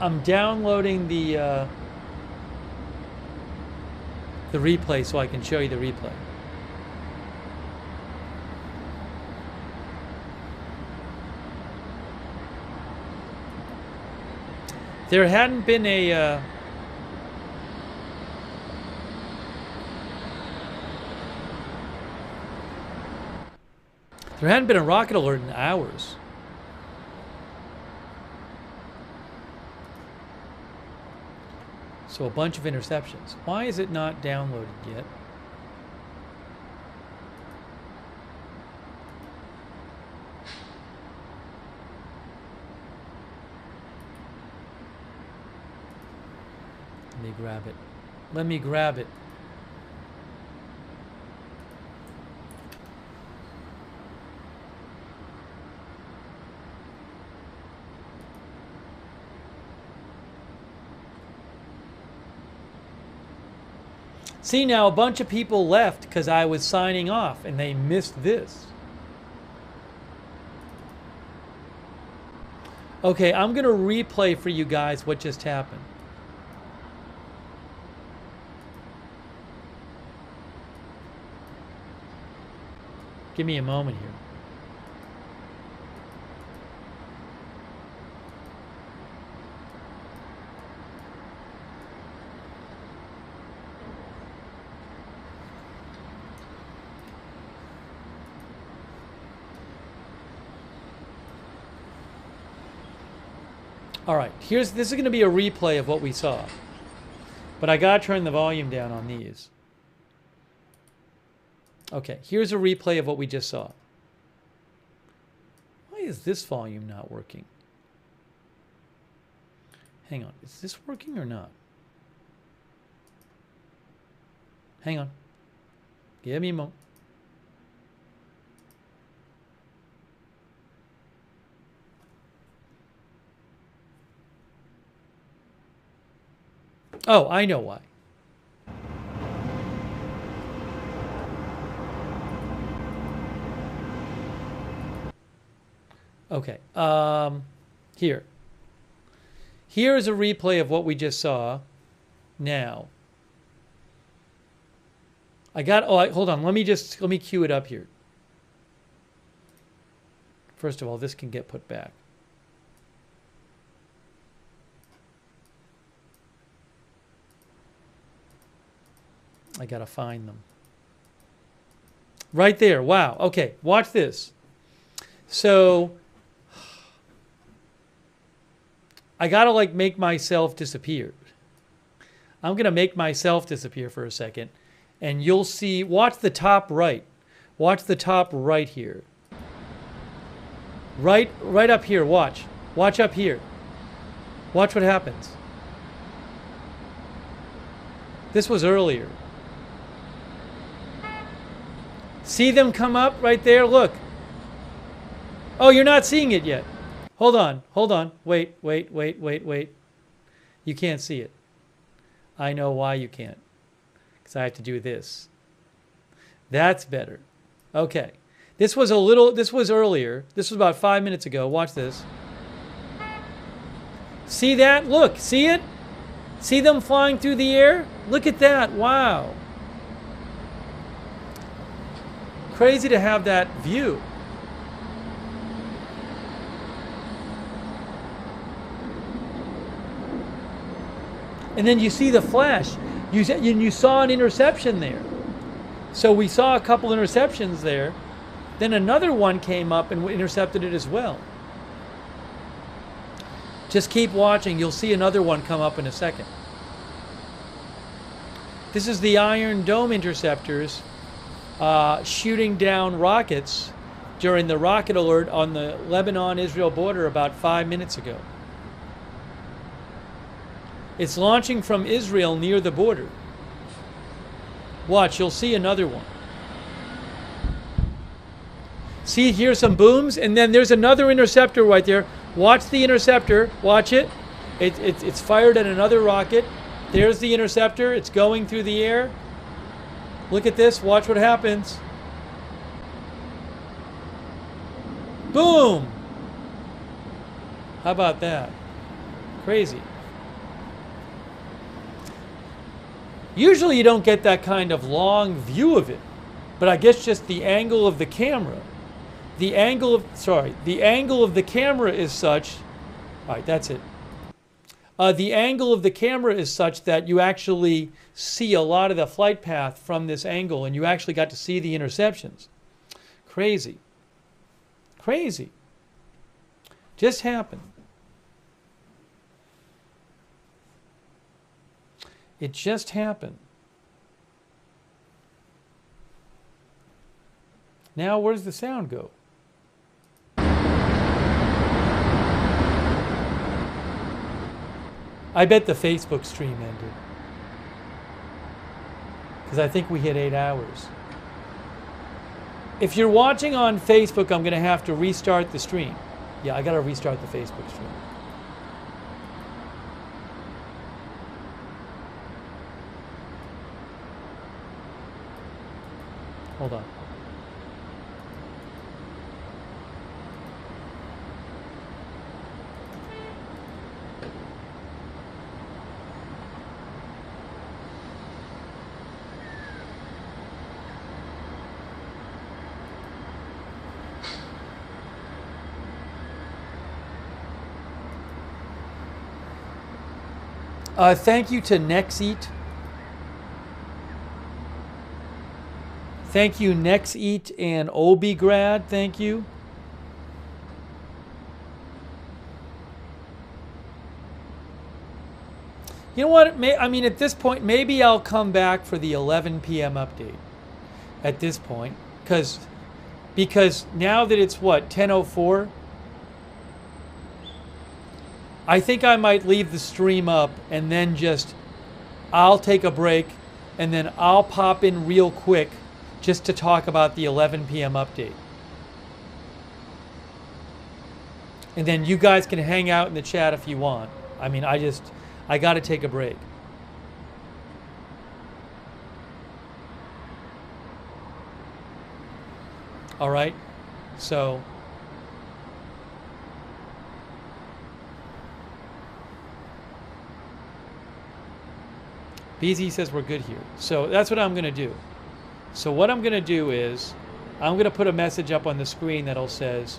I'm downloading the replay so I can show you the replay. There hadn't been a rocket alert in hours. So a bunch of interceptions. Why is it not downloaded yet? Let me grab it. Let me grab it. See, now a bunch of people left because I was signing off and they missed this. Okay, I'm going to replay for you guys what just happened. Give me a moment here. All right, this is going to be a replay of what we saw. But I got to turn the volume down on these. Okay, here's a replay of what we just saw. Why is this volume not working? Hang on, is this working or not? Hang on. Give me a moment. Oh, I know why. Okay. Here. Here's a replay of what we just saw. Now. Hold on. Let me cue it up here. First of all, this can get put back. I gotta find them. Right there. Wow. Okay. Watch this. So I gotta make myself disappear. I'm gonna make myself disappear for a second, and you'll see. Watch the top right. Watch the top right here. Right up here. Watch. Watch up here. Watch what happens. This was earlier. See them come up right there? Look. Oh, you're not seeing it yet. Hold on. Hold on. Wait. You can't see it. I know why you can't. Because I have to do this. That's better. Okay. This was earlier. This was about 5 minutes ago. Watch this. See that? Look. See it? See them flying through the air? Look at that. Wow. Crazy to have that view. And then you see the flash. You saw an interception there. So we saw a couple interceptions there. Then another one came up and intercepted it as well. Just keep watching. You'll see another one come up in a second. This is the Iron Dome interceptors shooting down rockets during the rocket alert on the Lebanon-Israel border about 5 minutes ago. It's launching from Israel near the border. Watch, you'll see another one. See, here's some booms, and then there's another interceptor right there. Watch the interceptor. Watch it. It's fired at another rocket. There's the interceptor. It's going through the air. Look at this. Watch what happens. Boom! How about that? Crazy. Usually you don't get that kind of long view of it, but I guess just the angle of the camera. The angle of the camera is such. All right, that's it. The angle of the camera is such that you actually see a lot of the flight path from this angle, and you actually got to see the interceptions. Crazy. Crazy. Just happened. It just happened. Now, where does the sound go? I bet the Facebook stream ended. Because I think we hit 8 hours. If you're watching on Facebook, I'm going to have to restart the stream. Yeah, I got to restart the Facebook stream. Hold on. Thank you to Nexeat. Thank you, Nexeat and Obigrad. Thank you. You know what? I mean, at this point, maybe I'll come back for the 11 p.m. update. At this point, because now that it's what, 10:04. I think I might leave the stream up and then I'll take a break and then I'll pop in real quick just to talk about the 11 p.m. update. And then you guys can hang out in the chat if you want. I mean, I got to take a break. All right? So... BZ says we're good here. So that's what I'm going to do. So what I'm going to do is I'm going to put a message up on the screen that'll says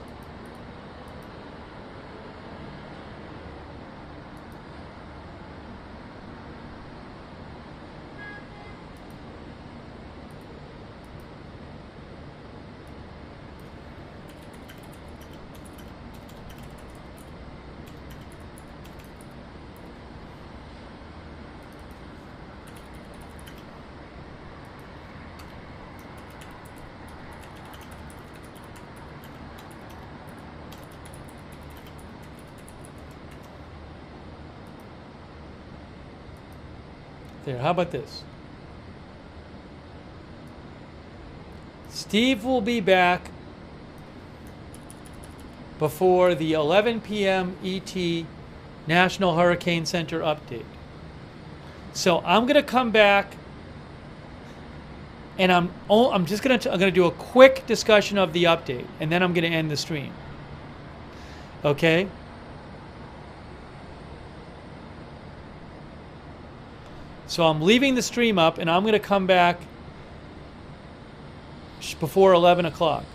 there. How about this? Steve will be back before the 11 p.m. ET National Hurricane Center update. So I'm going to come back and I'm just going to do a quick discussion of the update and then I'm going to end the stream. Okay? So I'm leaving the stream up and I'm going to come back before 11 o'clock.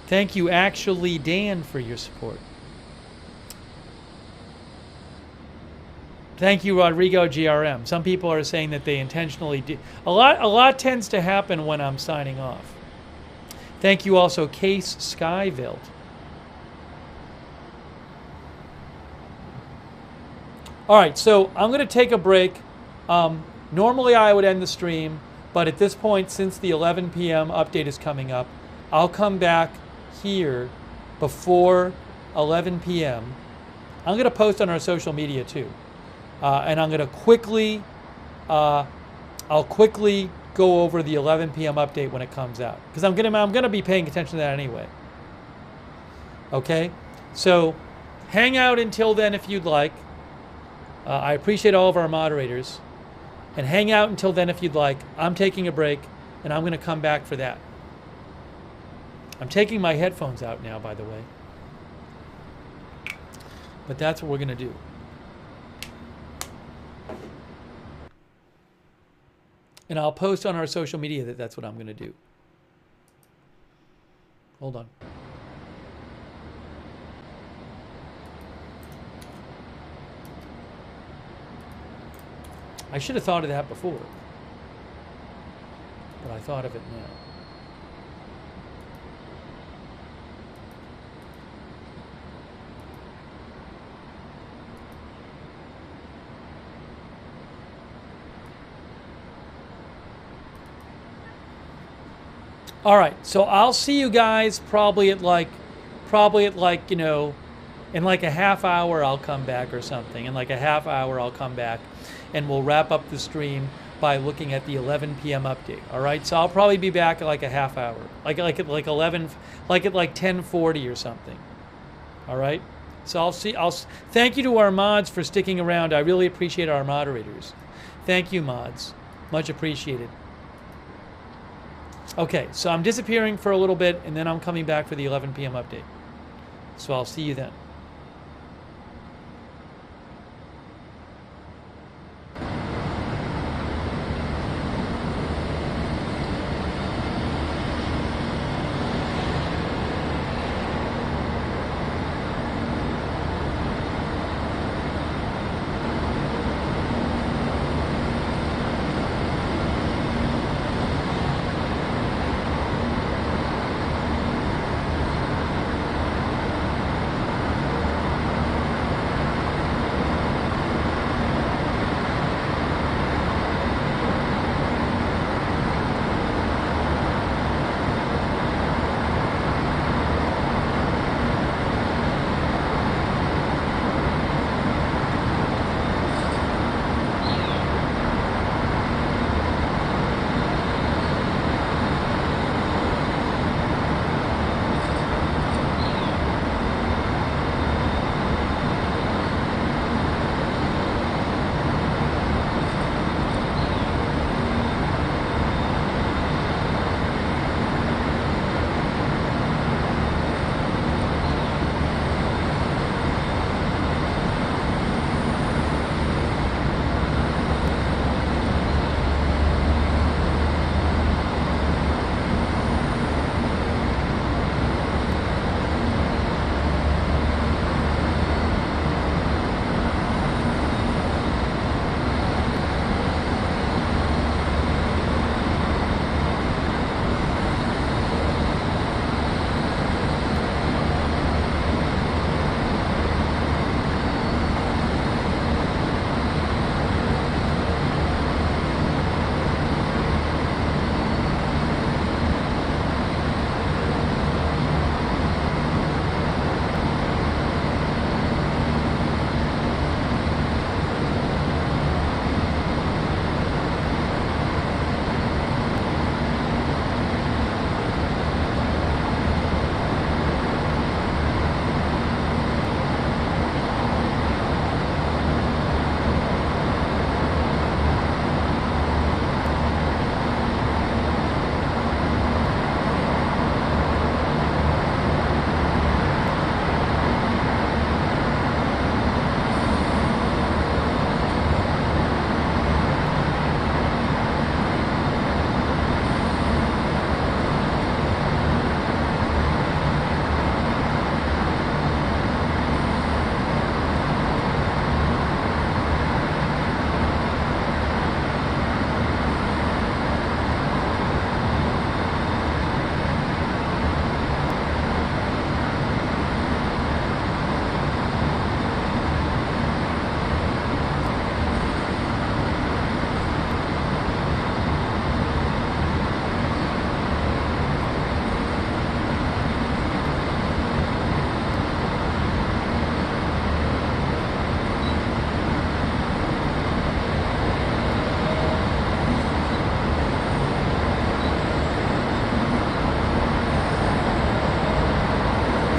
Thank you, actually, Dan, for your support. Thank you, Rodrigo GRM. Some people are saying that they intentionally do. A lot tends to happen when I'm signing off. Thank you also, Case Skyville. All right, so I'm going to take a break. Normally I would end the stream, but at this point, since the 11 p.m. update is coming up, I'll come back here before 11 p.m. I'm going to post on our social media too. And I'm going to quickly, I'll quickly go over the 11 p.m. update when it comes out. Because I'm going to be paying attention to that anyway. Okay? So hang out until then if you'd like. I appreciate all of our moderators. And hang out until then if you'd like. I'm taking a break, and I'm going to come back for that. I'm taking my headphones out now, by the way. But that's what we're going to do. And I'll post on our social media that that's what I'm going to do. Hold on. I should have thought of that before, but I thought of it now. All right, so I'll see you guys probably at like, you know, in like a half hour I'll come back or something. In like a half hour I'll come back, and we'll wrap up the stream by looking at the 11 p.m. update. All right, so I'll probably be back at like a half hour, like at 10:40 or something. All right, so I'll thank you to our mods for sticking around. I really appreciate our moderators. Thank you, mods, much appreciated. Okay, so I'm disappearing for a little bit, and then I'm coming back for the 11 p.m. update. So I'll see you then.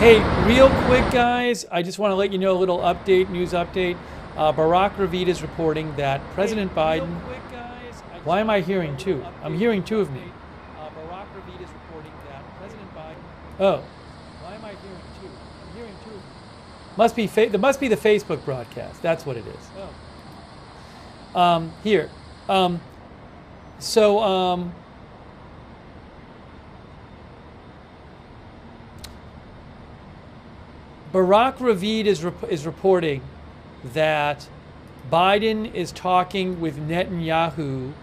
Hey, real quick, guys, I just want to let you know a little update, news update. Barack Ravid is reporting that President Biden. Why am I hearing two? I'm hearing two of me. Barack Ravid is reporting that President Biden. Oh. Why am I hearing two? I'm hearing two of me. Must be there must be the Facebook broadcast. That's what it is. Oh. Here. Barack Ravid is reporting that Biden is talking with Netanyahu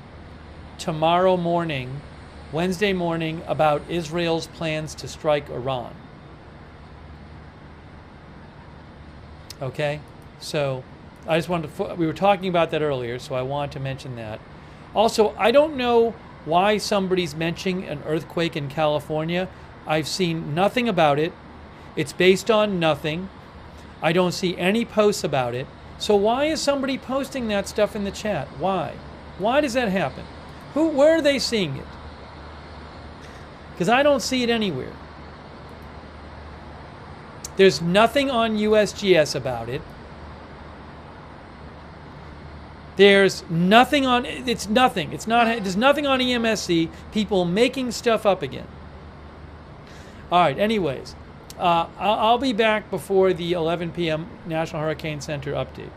tomorrow morning, Wednesday morning, about Israel's plans to strike Iran. Okay? So I just wanted to, we were talking about that earlier, so I wanted to mention that. Also, I don't know why somebody's mentioning an earthquake in California. I've seen nothing about it. It's based on nothing. I don't see any posts about it. So why is somebody posting that stuff in the chat? Why? Why does that happen? Where are they seeing it? Because I don't see it anywhere. There's nothing on USGS about it. There's nothing on, it's nothing. It's not, there's nothing on EMSC. People making stuff up again. All right, anyways. I'll be back before the 11 p.m. National Hurricane Center update.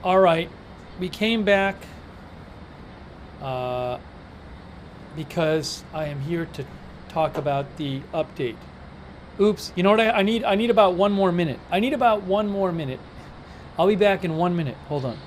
All right, we came back because I am here to talk about the update. Oops, you know what I need? I need about one more minute. I need about one more minute. I'll be back in 1 minute. Hold on.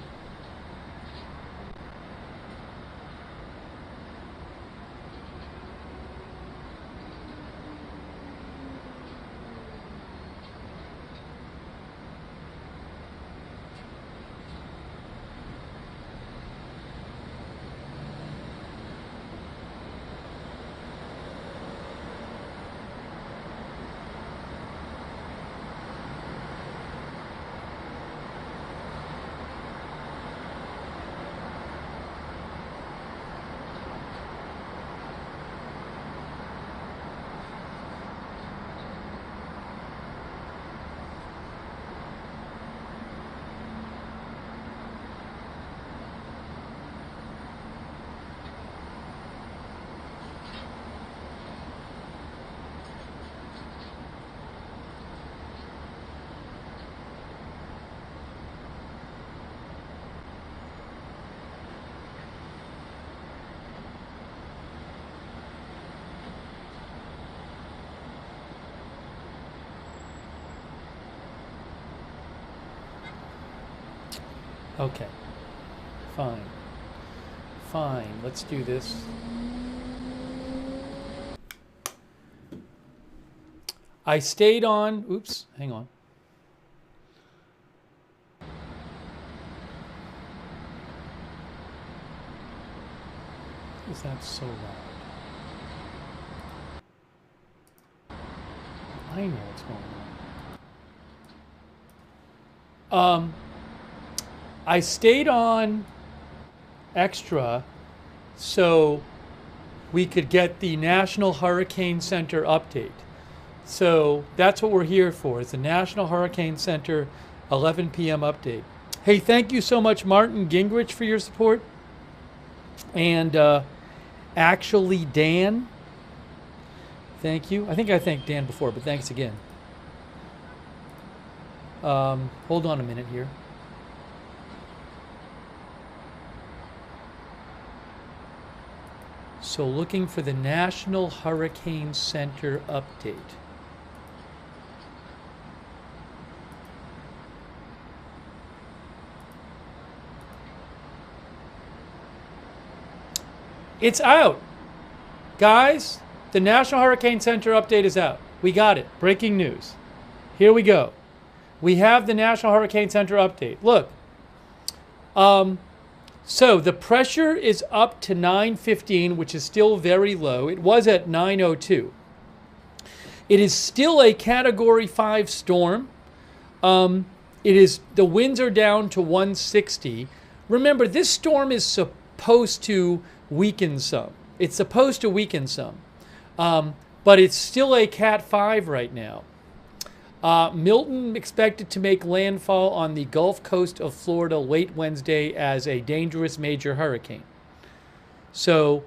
Okay, fine, let's do this. I stayed on, oops, hang on. Is that so loud? I know what's going on. I stayed on extra so we could get the National Hurricane Center update. So that's what we're here for. It's the National Hurricane Center 11 p.m. update. Hey, thank you so much, Martin Gingrich, for your support. And actually, Dan, thank you. I think I thanked Dan before, but thanks again. Hold on a minute here. So looking for the National Hurricane Center update. It's out. Guys, the National Hurricane Center update is out. We got it. Breaking news. Here we go. We have the National Hurricane Center update. Look. So the pressure is up to 915, which is still very low. It was at 902. It is still a Category 5 storm. The winds are down to 160. Remember, this storm is supposed to weaken some. It's supposed to weaken some. But it's still a Cat 5 right now. Milton expected to make landfall on the Gulf Coast of Florida late Wednesday as a dangerous major hurricane. So,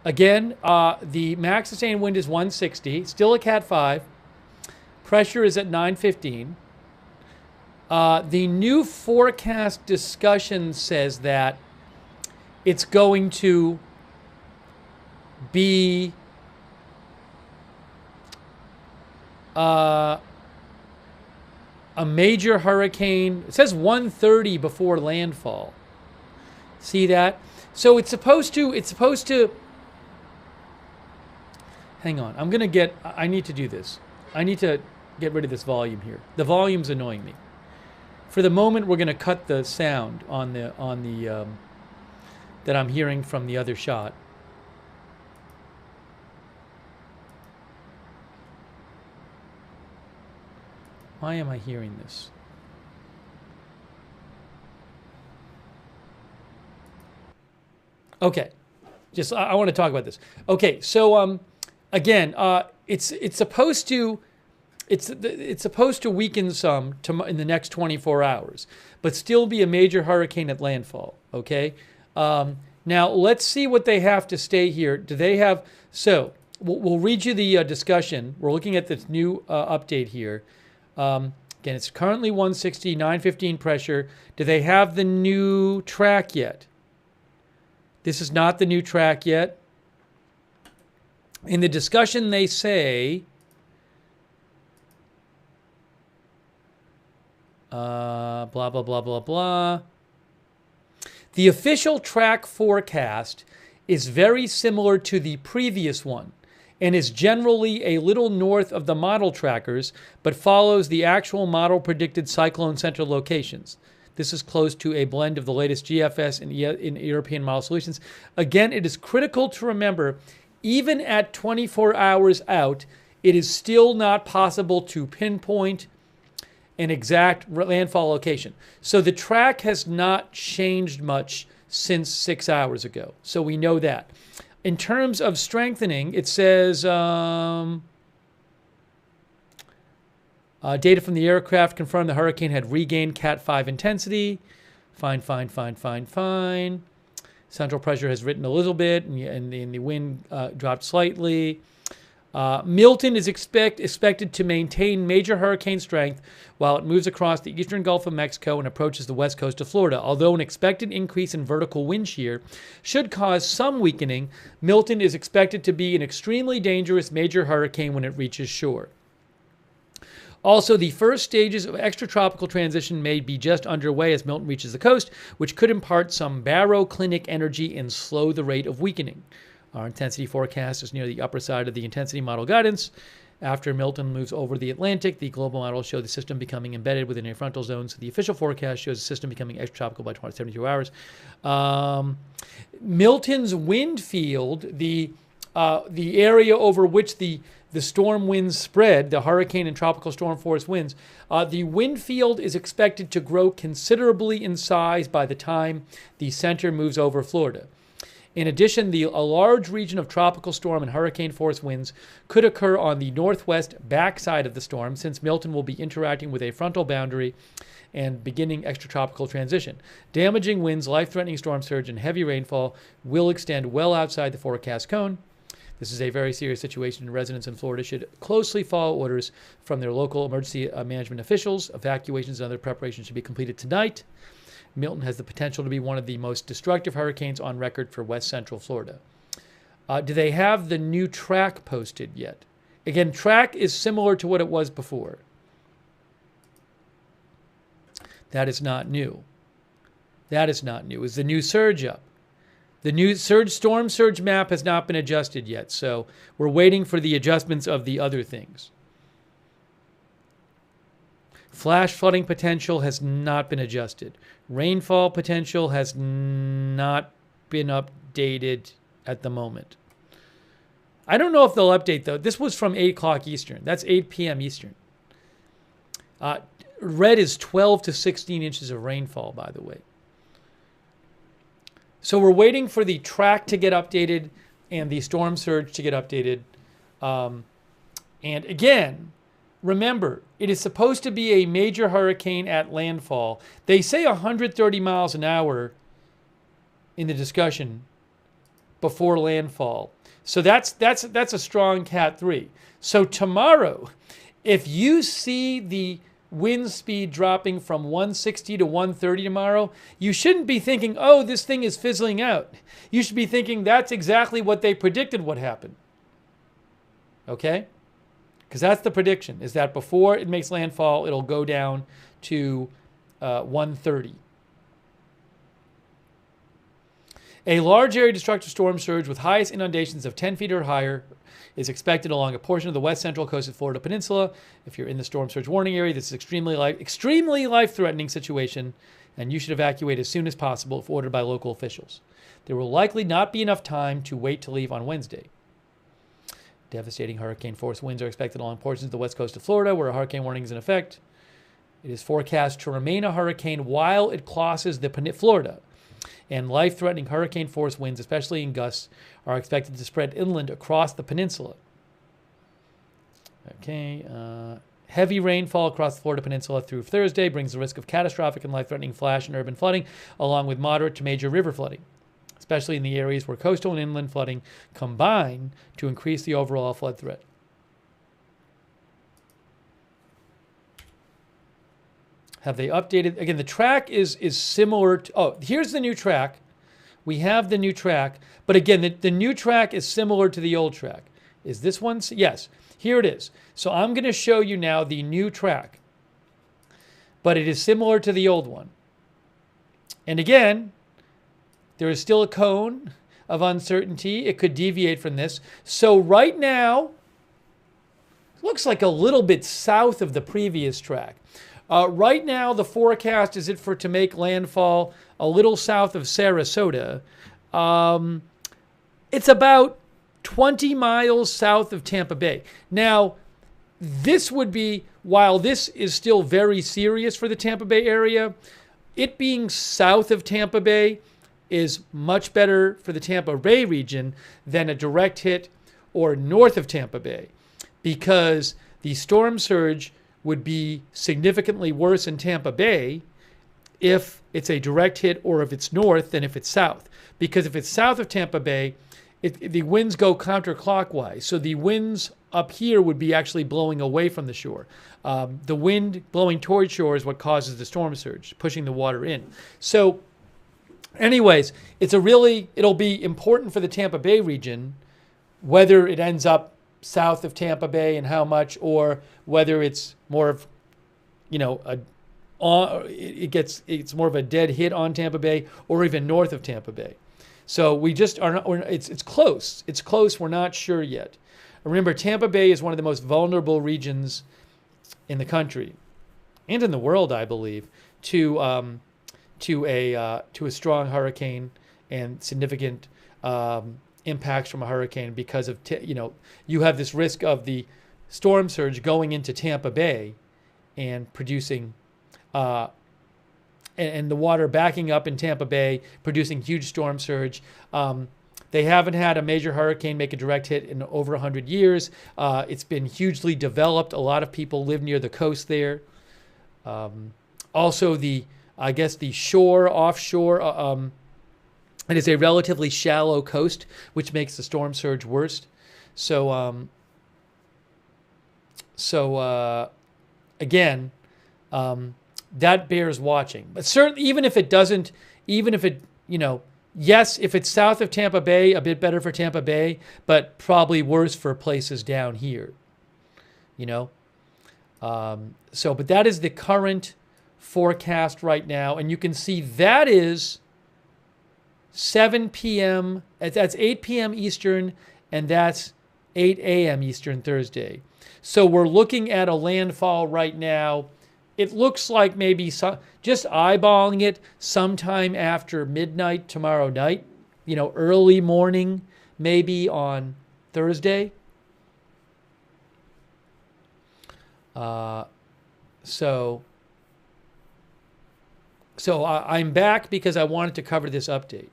again, the max sustained wind is 160, still a Cat 5. Pressure is at 915. The new forecast discussion says that it's going to be a major hurricane. It says 130 before landfall. See that? So it's supposed to, hang on. I need to do this. I need to get rid of this volume here. The volume's annoying me. For the moment, we're going to cut the sound on the that I'm hearing from the other shot. Why am I hearing this? Okay, I want to talk about this. Okay, so again, it's supposed to weaken some in the next 24 hours, but still be a major hurricane at landfall. Okay, now let's see what they have to stay here. Do they have? So we'll read you the discussion. We're looking at this new update here. Again, it's currently 160, 915 pressure. Do they have the new track yet? This is not the new track yet. In the discussion, they say blah, blah, blah, blah, blah. The official track forecast is very similar to the previous one and is generally a little north of the model trackers, but follows the actual model predicted cyclone center locations. This is close to a blend of the latest GFS and in European model solutions. Again, it is critical to remember, even at 24 hours out, it is still not possible to pinpoint an exact landfall location. So the track has not changed much since 6 hours ago. So we know that. In terms of strengthening, it says data from the aircraft confirmed the hurricane had regained Cat 5 intensity. Fine. Central pressure has risen a little bit, and the wind dropped slightly. Milton is expected to maintain major hurricane strength while it moves across the eastern Gulf of Mexico and approaches the west coast of Florida. Although an expected increase in vertical wind shear should cause some weakening, Milton is expected to be an extremely dangerous major hurricane when it reaches shore. Also, the first stages of extratropical transition may be just underway as Milton reaches the coast, which could impart some baroclinic energy and slow the rate of weakening. Our intensity forecast is near the upper side of the intensity model guidance. After Milton moves over the Atlantic, the global models show the system becoming embedded within a frontal zone. So the official forecast shows the system becoming extratropical by 72 hours. Milton's wind field, the area over which the storm winds spread, the hurricane and tropical storm force winds, the wind field is expected to grow considerably in size by the time the center moves over Florida. In addition, a large region of tropical storm and hurricane force winds could occur on the northwest backside of the storm, since Milton will be interacting with a frontal boundary and beginning extratropical transition. Damaging winds, life-threatening storm surge, and heavy rainfall will extend well outside the forecast cone. This is a very serious situation, and residents in Florida should closely follow orders from their local emergency management officials. Evacuations and other preparations should be completed tonight. Milton has the potential to be one of the most destructive hurricanes on record for west central Florida. Do they have the new track posted yet? Again, track is similar to what it was before. That is not new. That is not new. Is the new surge up? The new storm surge map has not been adjusted yet, so we're waiting for the adjustments of the other things. Flash flooding potential has not been adjusted. Rainfall potential has not been updated at the moment. I don't know if they'll update, though. This was from 8 o'clock Eastern. That's 8 p.m. Eastern. Red is 12 to 16 inches of rainfall, by the way. So we're waiting for the track to get updated and the storm surge to get updated. And again, remember, it is supposed to be a major hurricane at landfall. They say 130 miles an hour in the discussion before landfall. So that's a strong Cat 3. So tomorrow, if you see the wind speed dropping from 160 to 130 tomorrow, you shouldn't be thinking, oh, this thing is fizzling out. You should be thinking that's exactly what they predicted would happen. Okay? Because that's the prediction, is that before it makes landfall, it'll go down to 130. A large area destructive storm surge with highest inundations of 10 feet or higher is expected along a portion of the west central coast of Florida Peninsula. If you're in the storm surge warning area, this is extremely life-threatening situation, and you should evacuate as soon as possible if ordered by local officials. There will likely not be enough time to wait to leave on Wednesday. Devastating hurricane force winds are expected along portions of the west coast of Florida, where a hurricane warning is in effect. It is forecast to remain a hurricane while it crosses Florida. And life-threatening hurricane force winds, especially in gusts, are expected to spread inland across the peninsula. Okay. Heavy rainfall across the Florida Peninsula through Thursday brings the risk of catastrophic and life-threatening flash and urban flooding, along with moderate to major river flooding, especially in the areas where coastal and inland flooding combine to increase the overall flood threat. Have they updated? Again, the track is similar to, oh, here's the new track. We have the new track, but again, the new track is similar to the old track. Is this one? Yes, here it is. So I'm going to show you now the new track, but it is similar to the old one. And again, there is still a cone of uncertainty. It could deviate from this. So right now, looks like a little bit south of the previous track. Right now, the forecast is to make landfall a little south of Sarasota. It's about 20 miles south of Tampa Bay. Now, this would be, while this is still very serious for the Tampa Bay area, it being south of Tampa Bay is much better for the Tampa Bay region than a direct hit or north of Tampa Bay, because the storm surge would be significantly worse in Tampa Bay if it's a direct hit or if it's north than if it's south. Because if it's south of Tampa Bay, the winds go counterclockwise. So the winds up here would be actually blowing away from the shore. The wind blowing toward shore is what causes the storm surge, pushing the water in. So anyways, it'll be important for the Tampa Bay region, whether it ends up south of Tampa Bay and how much, or whether it's more of, it's more of a dead hit on Tampa Bay or even north of Tampa Bay. So we just are not, it's close. It's close. We're not sure yet. Remember, Tampa Bay is one of the most vulnerable regions in the country and in the world, I believe, to a strong hurricane and significant impacts from a hurricane, because of you have this risk of the storm surge going into Tampa Bay and producing and the water backing up in Tampa Bay, producing huge storm surge. They haven't had a major hurricane make a direct hit in over 100 years. It's been hugely developed. A lot of people live near the coast there. Also, the offshore, it is a relatively shallow coast, which makes the storm surge worse. Again, that bears watching. But certainly, even if it's south of Tampa Bay, a bit better for Tampa Bay, but probably worse for places down here. But that is the current forecast right now, and you can see that is 7 p.m. That's 8 p.m. Eastern, and that's 8 a.m. Eastern Thursday. So we're looking at a landfall right now. It looks like maybe just eyeballing it sometime after midnight tomorrow night, early morning, maybe on Thursday. So I'm back because I wanted to cover this update.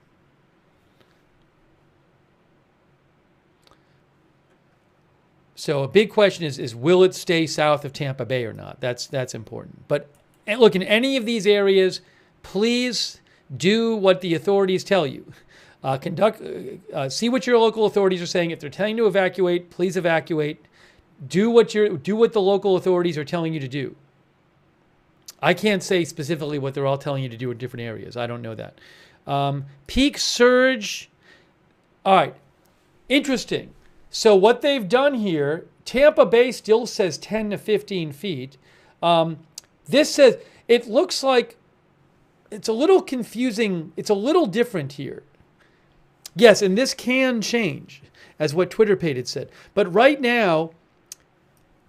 So a big question is will it stay south of Tampa Bay or not? That's important. But look, in any of these areas, please do what the authorities tell you. See what your local authorities are saying. If they're telling you to evacuate, please evacuate. Do what the local authorities are telling you to do. I can't say specifically what they're all telling you to do in different areas. I don't know that. Peak surge. All right. Interesting. So what they've done here, Tampa Bay still says 10 to 15 feet. This says, it looks like it's a little confusing. It's a little different here. Yes, and this can change, as what TwitterPate had said. But right now,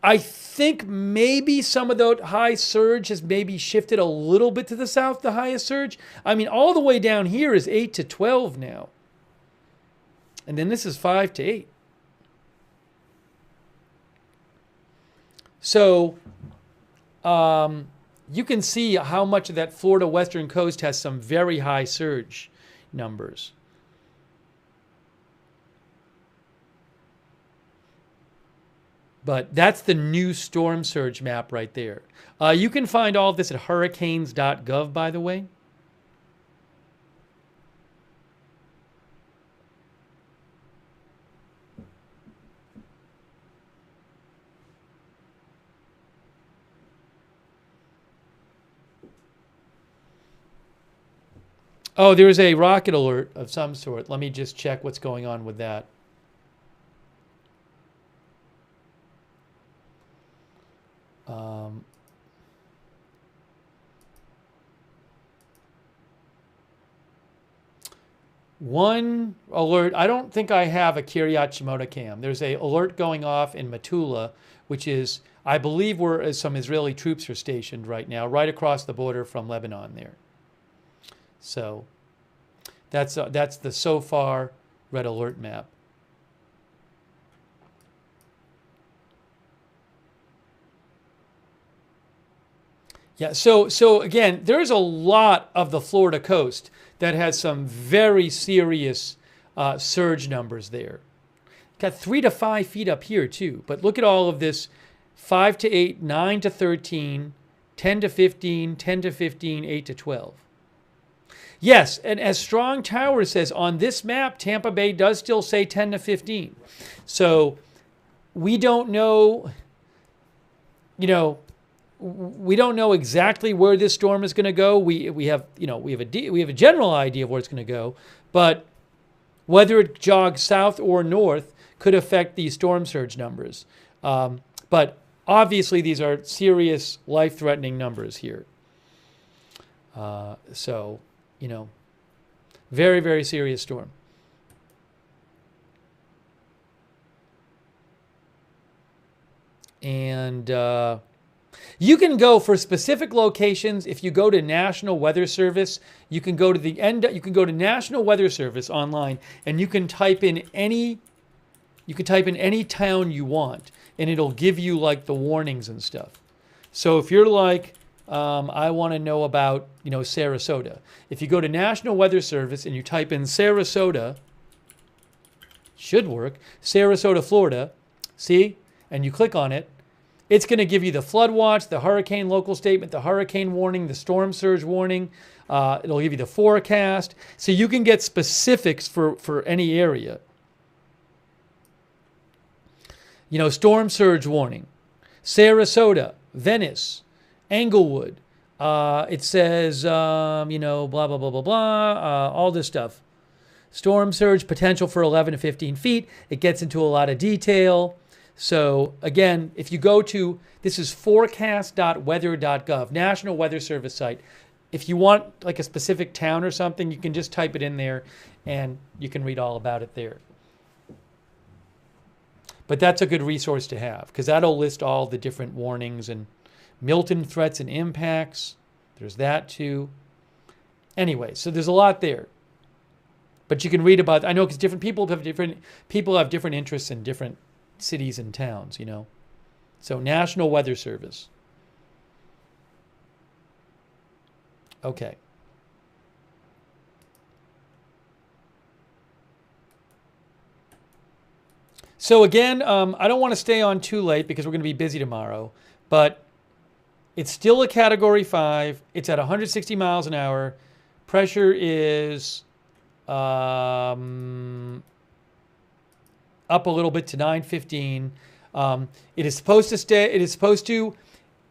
I think maybe some of the high surge has maybe shifted a little bit to the south, the highest surge. I mean, all the way down here is 8 to 12 now. And then this is 5 to 8. So you can see how much of that Florida western coast has some very high surge numbers. But that's the new storm surge map right there. You can find all of this at hurricanes.gov, by the way. Oh, there's a rocket alert of some sort. Let me just check what's going on with that. One alert, I don't think I have a Kiryat Shmona cam. There's a alert going off in Metula, which is, I believe where some Israeli troops are stationed right now, right across the border from Lebanon there. So that's the so far red alert map. Yeah, so again, there's a lot of the Florida coast that has some very serious surge numbers there. Got 3 to 5 feet up here too, but look at all of this: 5 to 8, 9 to 13, 10 to 15, 10 to 15, 8 to 12. Yes, and as Strong Tower says, on this map, Tampa Bay does still say 10 to 15. So we don't know, we don't know exactly where this storm is going to go. We have a general idea of where it's going to go, but whether it jogs south or north could affect these storm surge numbers. But obviously, these are serious, life-threatening numbers here. Very, very serious storm. And you can go for specific locations. If you go to National Weather Service, you can go to you can go to National Weather Service online, and you can type in any town you want, and it'll give you like the warnings and stuff. So if you're like, I want to know about, Sarasota. If you go to National Weather Service and you type in Sarasota, should work, Sarasota, Florida, see, and you click on it, it's going to give you the flood watch, the hurricane local statement, the hurricane warning, the storm surge warning. It'll give you the forecast. So you can get specifics for any area. Storm surge warning, Sarasota, Venice, Englewood. It says, blah, blah, blah, blah, blah, all this stuff. Storm surge potential for 11 to 15 feet. It gets into a lot of detail. So again, if you go to, this is forecast.weather.gov, National Weather Service site. If you want like a specific town or something, you can just type it in there and you can read all about it there. But that's a good resource to have because that'll list all the different warnings and Milton threats and impacts. There's that too. Anyway, so there's a lot there. But you can read about, I know because different people have different interests in different cities and towns, So National Weather Service. Okay. So again, I don't want to stay on too late because we're going to be busy tomorrow, but it's still a Category 5. It's at 160 miles an hour. Pressure is up a little bit to 915. It is supposed to,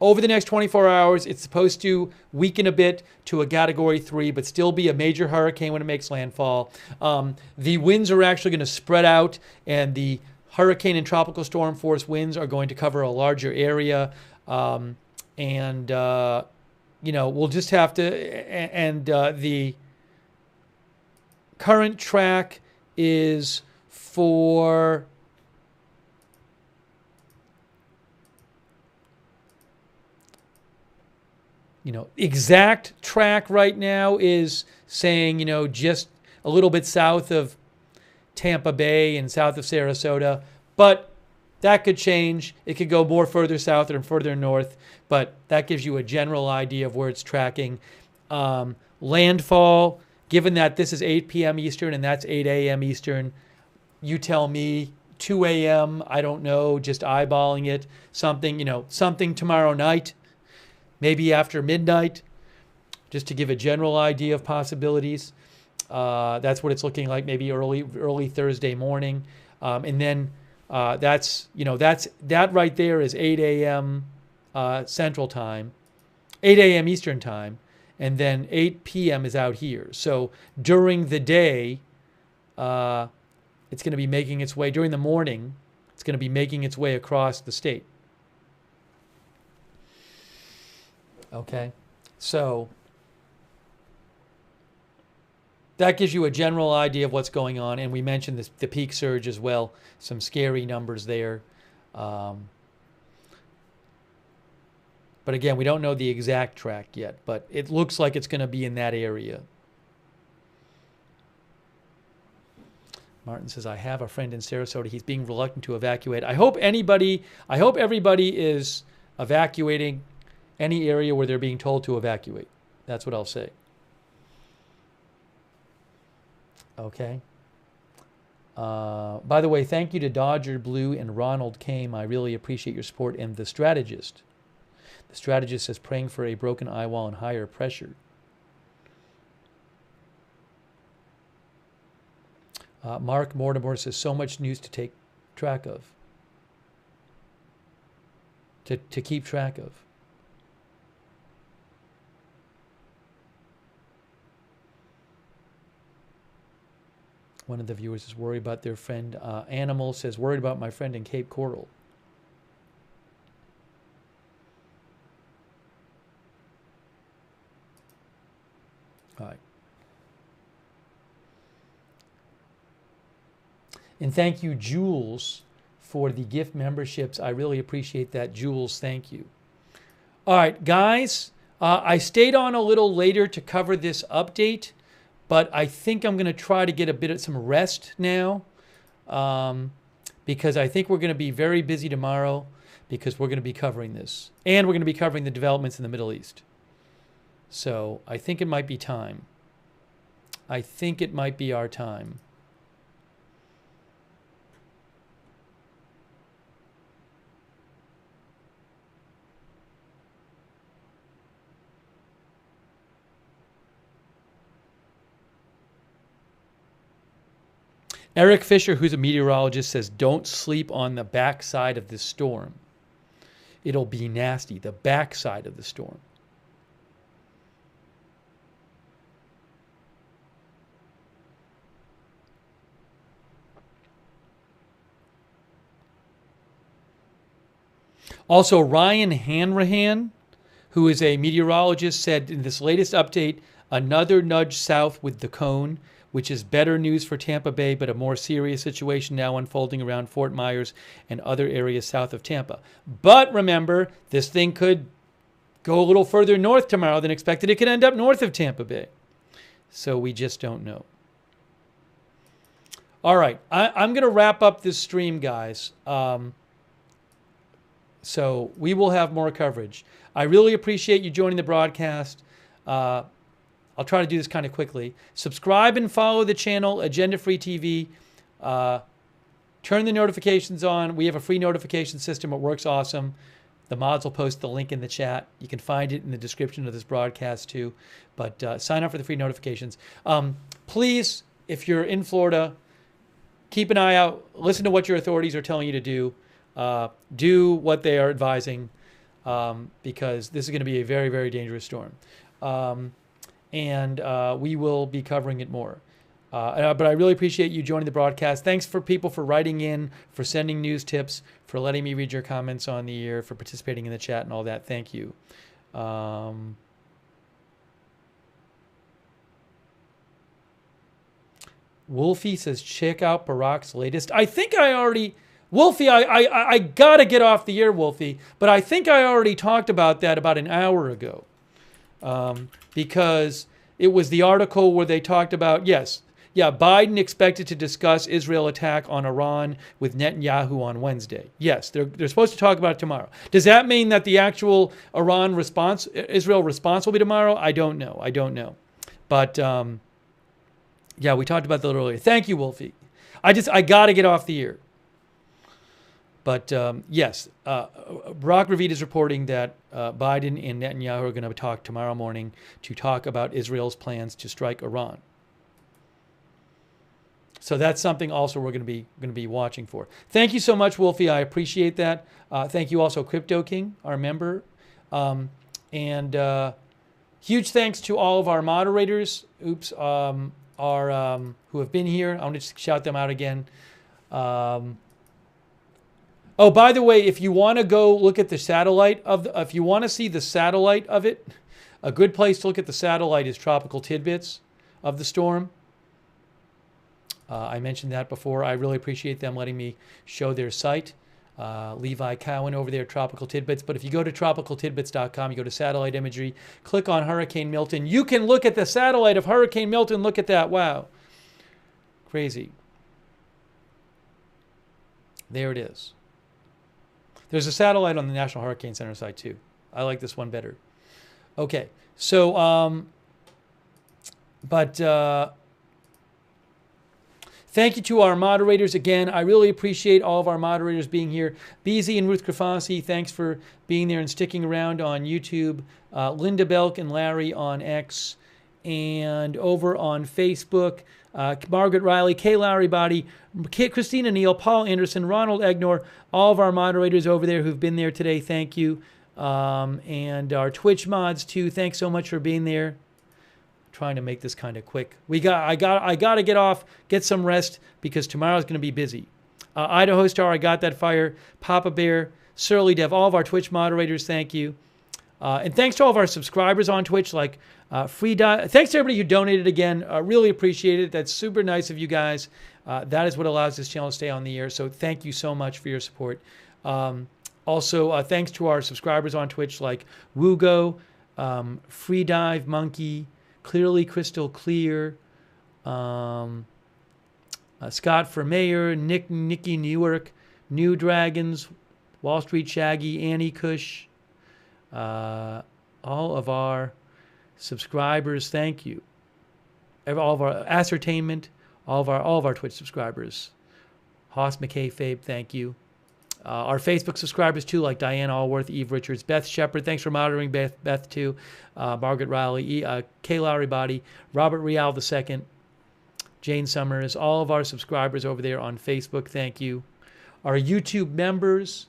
over the next 24 hours, it's supposed to weaken a bit to a Category 3, but still be a major hurricane when it makes landfall. The winds are actually going to spread out, and the hurricane and tropical storm force winds are going to cover a larger area. We'll just have to, the current track is for exact track right now is saying, just a little bit south of Tampa Bay and south of Sarasota, but that could change. It could go more further south or further north, but that gives you a general idea of where it's tracking. Landfall, given that this is 8 p.m. Eastern and that's 8 a.m. Eastern, you tell me 2 a.m., I don't know, just eyeballing it, something tomorrow night, maybe after midnight, just to give a general idea of possibilities. That's what it's looking like, maybe early Thursday morning. And then that right there is 8 a.m. Central Time, 8 a.m. Eastern Time. and then 8 p.m. is out here. So during the day, it's going to be making its way, during the morning, it's going to be making its way across the state. Okay, so that gives you a general idea of what's going on, and we mentioned this, the peak surge as well, some scary numbers there. But again, we don't know the exact track yet, but it looks like it's going to be in that area. Martin says, I have a friend in Sarasota. He's being reluctant to evacuate. I hope everybody is evacuating any area where they're being told to evacuate. That's what I'll say. Okay. By the way, thank you to Dodger Blue and Ronald Kame. I really appreciate your support. And the strategist. The strategist says praying for a broken eye wall and higher pressure. Mark Mortimer says so much news to take track of. To keep track of. One of the viewers is worried about their friend. Animal says, worried about my friend in Cape Coral. All right. And thank you, Jules, for the gift memberships. I really appreciate that. Jules, thank you. All right, guys, I stayed on a little later to cover this update, but I think I'm going to try to get a bit of some rest now because I think we're going to be very busy tomorrow because we're going to be covering this. And we're going to be covering the developments in the Middle East. So I think it might be time. I think it might be our time. Eric Fisher, who's a meteorologist, says don't sleep on the backside of this storm. It'll be nasty, the backside of the storm. Also, Ryan Hanrahan, who is a meteorologist, said in this latest update, another nudge south with the cone, which is better news for Tampa Bay, but a more serious situation now unfolding around Fort Myers and other areas south of Tampa. But remember, this thing could go a little further north tomorrow than expected. It could end up north of Tampa Bay. So we just don't know. All right, I'm going to wrap up this stream, guys. So we will have more coverage. I really appreciate you joining the broadcast. I'll try to do this kind of quickly. Subscribe and follow the channel, Agenda Free TV. Turn the notifications on. We have a free notification system. It works awesome. The mods will post the link in the chat. You can find it in the description of this broadcast too. But sign up for the free notifications. Please, if you're in Florida, keep an eye out. Listen to what your authorities are telling you to do. Do what they are advising because this is going to be a very, very dangerous storm. And we will be covering it more. But I really appreciate you joining the broadcast. Thanks for people for writing in, for sending news tips, for letting me read your comments on the air, for participating in the chat and all that. Thank you. Wolfie says, check out Barack's latest. I think I already... Wolfie, I got to get off the air, Wolfie. But I think I already talked about that about an hour ago. Because it was the article where they talked about, Biden expected to discuss Israel attack on Iran with Netanyahu on Wednesday. Yes, they're supposed to talk about it tomorrow. Does that mean that the actual Israel response will be tomorrow? I don't know. But, we talked about that a little earlier. Thank you, Wolfie. I got to get off the air. But yes, Barack Ravid is reporting that Biden and Netanyahu are going to talk tomorrow morning to talk about Israel's plans to strike Iran. So that's something also we're going to be watching for. Thank you so much, Wolfie. I appreciate that. Thank you also, Crypto King, our member. Huge thanks to all of our moderators. Who have been here. I want to just shout them out again. Oh, by the way, if you want to go look at the satellite if you want to see the satellite of it, a good place to look at the satellite is Tropical Tidbits of the storm. I mentioned that before. I really appreciate them letting me show their site. Levi Cowan over there, Tropical Tidbits. But if you go to tropicaltidbits.com, you go to satellite imagery, click on Hurricane Milton. You can look at the satellite of Hurricane Milton. Look at that. Wow. Crazy. There it is. There's a satellite on the National Hurricane Center site too. I like this one better. Okay. So, thank you to our moderators again. I really appreciate all of our moderators being here. BZ and Ruth Grafasi, thanks for being there and sticking around on YouTube. Linda Belk and Larry on X. And over on Facebook, Margaret Riley, Kay Lowry Body, Christina Neal, Paul Anderson, Ronald Egnor, all of our moderators over there who've been there today, thank you. And our Twitch mods too, thanks so much for being there. Trying to make this kind of quick. I got to get off, get some rest because tomorrow's going to be busy. Idaho Star, I got that fire. Papa Bear, Surly Dev, all of our Twitch moderators, thank you. And thanks to all of our subscribers on Twitch, like Thanks to everybody who donated again. Really appreciate it. That's super nice of you guys. That is what allows this channel to stay on the air. So thank you so much for your support. Also, thanks to our subscribers on Twitch like Wugo, Freedive Monkey, Clearly Crystal Clear, Scott for Mayor, Nikki Newark, New Dragons, Wall Street Shaggy, Annie Cush, all of our subscribers, thank you. All of our Ascertainment, all of our Twitch subscribers. Hoss McKay Fabe, thank you. Our Facebook subscribers too, like Diane Allworth, Eve Richards, Beth Shepard, thanks for monitoring Beth too. Margaret Riley, Kay Lowry Body, Robert Rial II, Jane Summers, all of our subscribers over there on Facebook, thank you. Our YouTube members,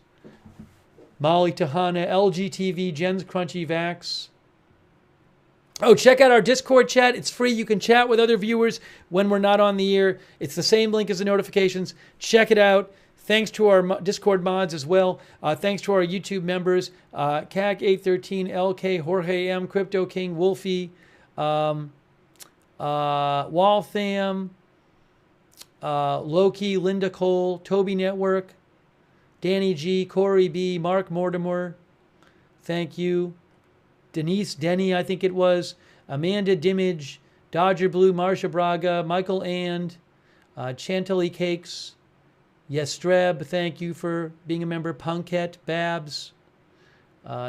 Molly Tahana, LGTV, Jen's Crunchy Vax. Oh, check out our Discord chat. It's free. You can chat with other viewers when we're not on the air. It's the same link as the notifications. Check it out. Thanks to our Discord mods as well. Thanks to our YouTube members, CAC813, LK, Jorge M, Crypto King, Wolfie, Waltham, Loki, Linda Cole, Toby Network, Danny G, Corey B, Mark Mortimer. Thank you. Denise Denny, I think it was. Amanda Dimage, Dodger Blue, Marsha Braga, Michael And, Chantilly Cakes, Yestreb, thank you for being a member. Punkette, Babs,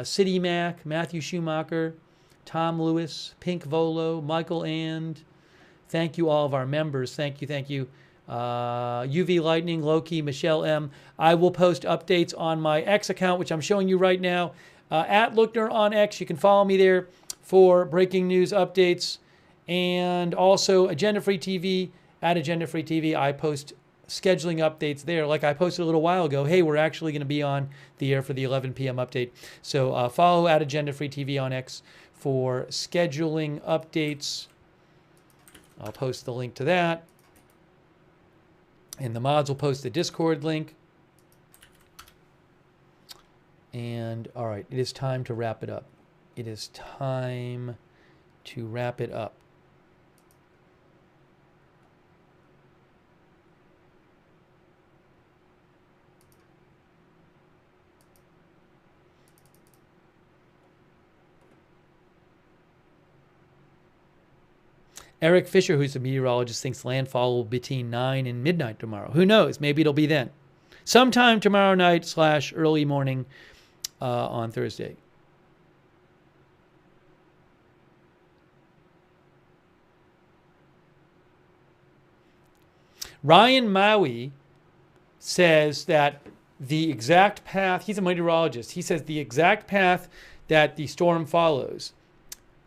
City Mac, Matthew Schumacher, Tom Lewis, Pink Volo, Michael And. Thank you, all of our members. Thank you, thank you. UV Lightning, Loki, Michelle M. I will post updates on my X account, which I'm showing you right now. At Lookner on X, you can follow me there for breaking news updates. And also Agenda Free TV, at Agenda Free TV, I post scheduling updates there. Like I posted a little while ago, hey, we're actually going to be on the air for the 11 p.m. update. So follow at Agenda Free TV on X for scheduling updates. I'll post the link to that. And the mods will post the Discord link. And all right, it is time to wrap it up. It is time to wrap it up. Eric Fisher, who's a meteorologist, thinks landfall will be between 9 and midnight tomorrow. Who knows? Maybe it'll be then. Sometime tomorrow night / early morning on Thursday. Ryan Maui says that the exact path, he's a meteorologist, he says the exact path that the storm follows,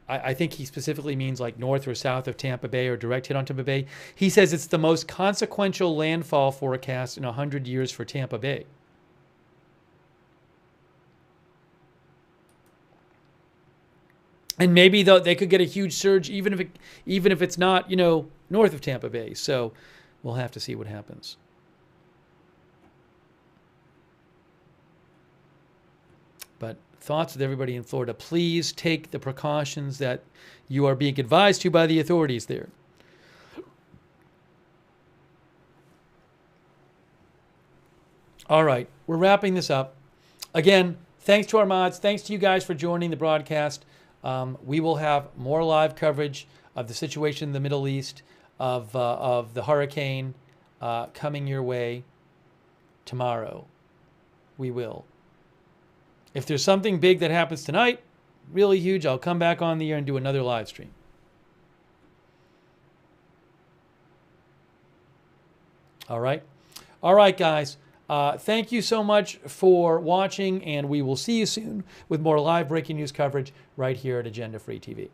I think he specifically means like north or south of Tampa Bay or direct hit on Tampa Bay. He says it's the most consequential landfall forecast in 100 years for Tampa Bay. And maybe they could get a huge surge, even if it's not, north of Tampa Bay. So we'll have to see what happens. But thoughts with everybody in Florida. Please take the precautions that you are being advised to by the authorities there. All right, we're wrapping this up. Again, thanks to our mods. Thanks to you guys for joining the broadcast. We will have more live coverage of the situation in the Middle East, of the hurricane coming your way tomorrow. We will. If there's something big that happens tonight, really huge, I'll come back on the air and do another live stream. All right. All right, guys. Thank you so much for watching, and we will see you soon with more live breaking news coverage right here at Agenda Free TV.